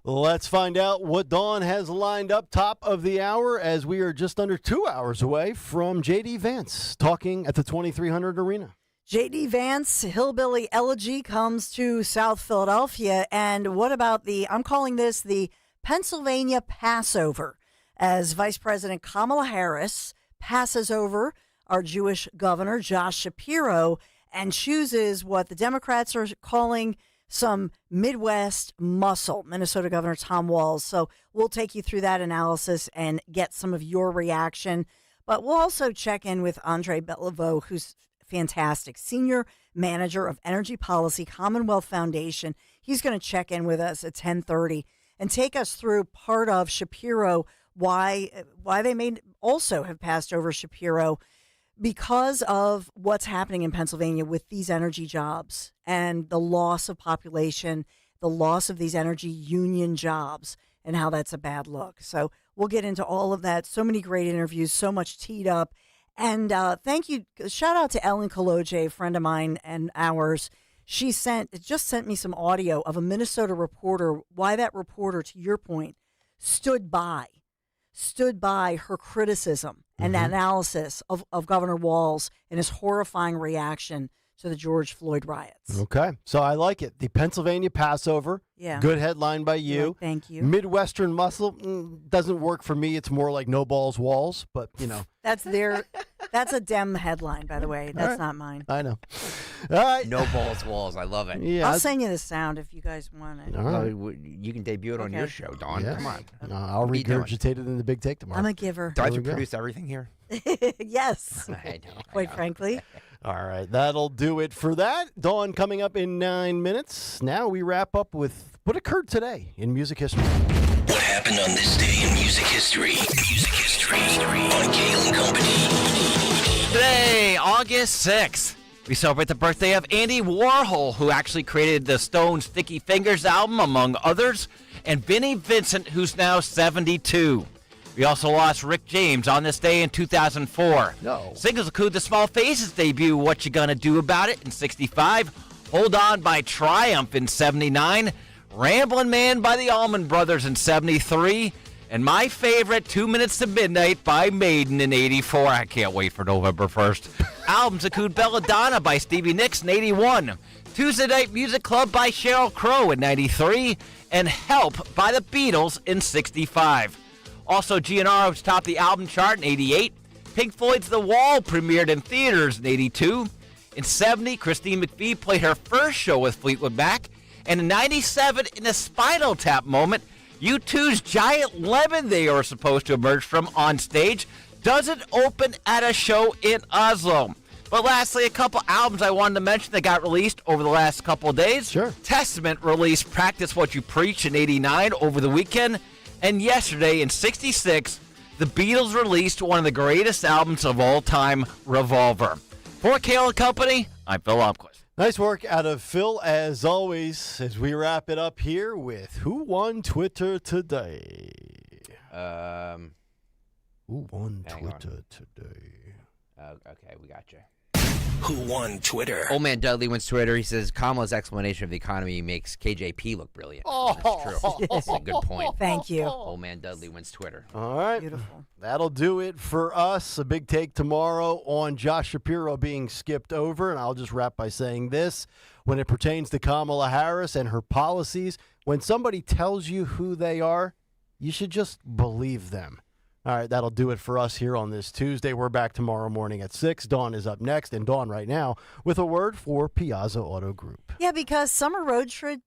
Let's find out what Dawn has lined up top of the hour, as we are just under 2 hours away from J.D. Vance talking at the 2300 Arena. J.D. Vance, Hillbilly Elegy, comes to South Philadelphia. And what about I'm calling this the Pennsylvania Passover, as Vice President Kamala Harris passes over our Jewish governor, Josh Shapiro, and chooses what the Democrats are calling some Midwest muscle, Minnesota Governor Tom Walz. So we'll take you through that analysis and get some of your reaction. But we'll also check in with Andre Beliveau, who's fantastic, Senior Manager of Energy Policy, Commonwealth Foundation. He's going to check in with us at 10:30 and take us through part of Shapiro, why they may also have passed over Shapiro, because of what's happening in Pennsylvania with these energy jobs and the loss of population, the loss of these energy union jobs, and how that's a bad look. So we'll get into all of that. So many great interviews, so much teed up. And thank you. Shout out to Ellen Koloje, a friend of mine and ours. She just sent me some audio of a Minnesota reporter, why that reporter, to your point, stood by her criticism and analysis of Governor Walz and his horrifying reaction to the George Floyd riots. Okay. So I like it. The Pennsylvania Passover. Yeah. Good headline by you. Yeah, thank you. Midwestern muscle doesn't work for me. It's more like no balls walls, but That's a Dem headline, by the way. That's not mine. I know. All right. No balls walls. I love it. Yeah. I'll send you the sound if you guys want it. All right. You can debut it on your show, Dawn. Yes. Come on. I'll What are you doing? regurgitate it in the big take tomorrow. I'm a giver. Do I have There to we go. produce everything here? Yes. I know. Quite frankly. All right, that'll do it for that. Dawn coming up in 9 minutes. Now we wrap up with what occurred today in music history. What happened on this day in music history? Music history on Kayal and Company. Today, August 6th, we celebrate the birthday of Andy Warhol, who actually created the Stones' Sticky Fingers album, among others, and Vinnie Vincent, who's now 72. We also lost Rick James on this day in 2004. No. Singles include the Small Faces debut, What You Gonna Do About It, in 65. Hold On by Triumph in 79. Ramblin' Man by the Allman Brothers in 73. And my favorite, 2 Minutes to Midnight by Maiden in 84. I can't wait for November 1st. Albums include Belladonna by Stevie Nicks in 81. Tuesday Night Music Club by Sheryl Crow in 93. And Help by the Beatles in 65. Also, GNR topped the album chart in 88. Pink Floyd's The Wall premiered in theaters in 82. In 70, Christine McVie played her first show with Fleetwood Mac. And in 97, in a Spinal Tap moment, U2's Giant Lemon they were supposed to emerge from on stage doesn't open at a show in Oslo. But lastly, a couple albums I wanted to mention that got released over the last couple of days. Sure. Testament released Practice What You Preach in 89 over the weekend. And yesterday, in 66, the Beatles released one of the greatest albums of all time, Revolver. For Kayal & Company, I'm Phil Lomquist. Nice work out of Phil, as always, as we wrap it up here with Who Won Twitter Today? Who won Twitter today? Okay, we got you. Who won Twitter? Old man Dudley wins Twitter. He says Kamala's explanation of the economy makes KJP look brilliant. Oh, that's true. That's a good point. Thank you. Old man Dudley wins Twitter. All right. Beautiful. That'll do it for us. A big take tomorrow on Josh Shapiro being skipped over. And I'll just wrap by saying this. When it pertains to Kamala Harris and her policies, when somebody tells you who they are, you should just believe them. All right, that'll do it for us here on this Tuesday. We're back tomorrow morning at 6. Dawn is up next, and Dawn right now with a word for Piazza Auto Group. Yeah, because summer road trip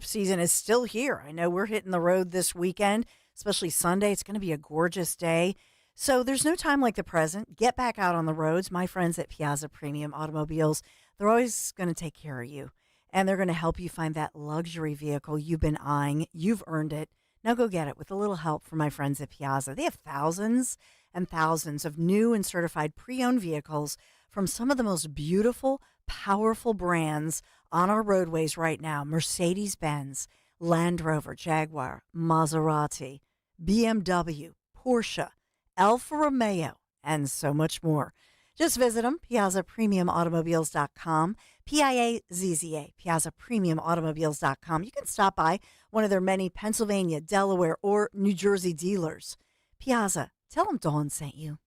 season is still here. I know we're hitting the road this weekend, especially Sunday. It's going to be a gorgeous day. So there's no time like the present. Get back out on the roads. My friends at Piazza Premium Automobiles, they're always going to take care of you, and they're going to help you find that luxury vehicle you've been eyeing. You've earned it. Now go get it with a little help from my friends at Piazza. They have thousands and thousands of new and certified pre-owned vehicles from some of the most beautiful, powerful brands on our roadways right now. Mercedes-Benz, Land Rover, Jaguar, Maserati, BMW, Porsche, Alfa Romeo, and so much more. Just visit them, PiazzaPremiumAutomobiles.com, Piazza, PiazzaPremiumAutomobiles.com. You can stop by one of their many Pennsylvania, Delaware, or New Jersey dealers. Piazza, tell them Dawn sent you.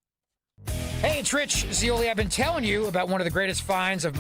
Hey, it's Rich Zioli. I've been telling you about one of the greatest finds of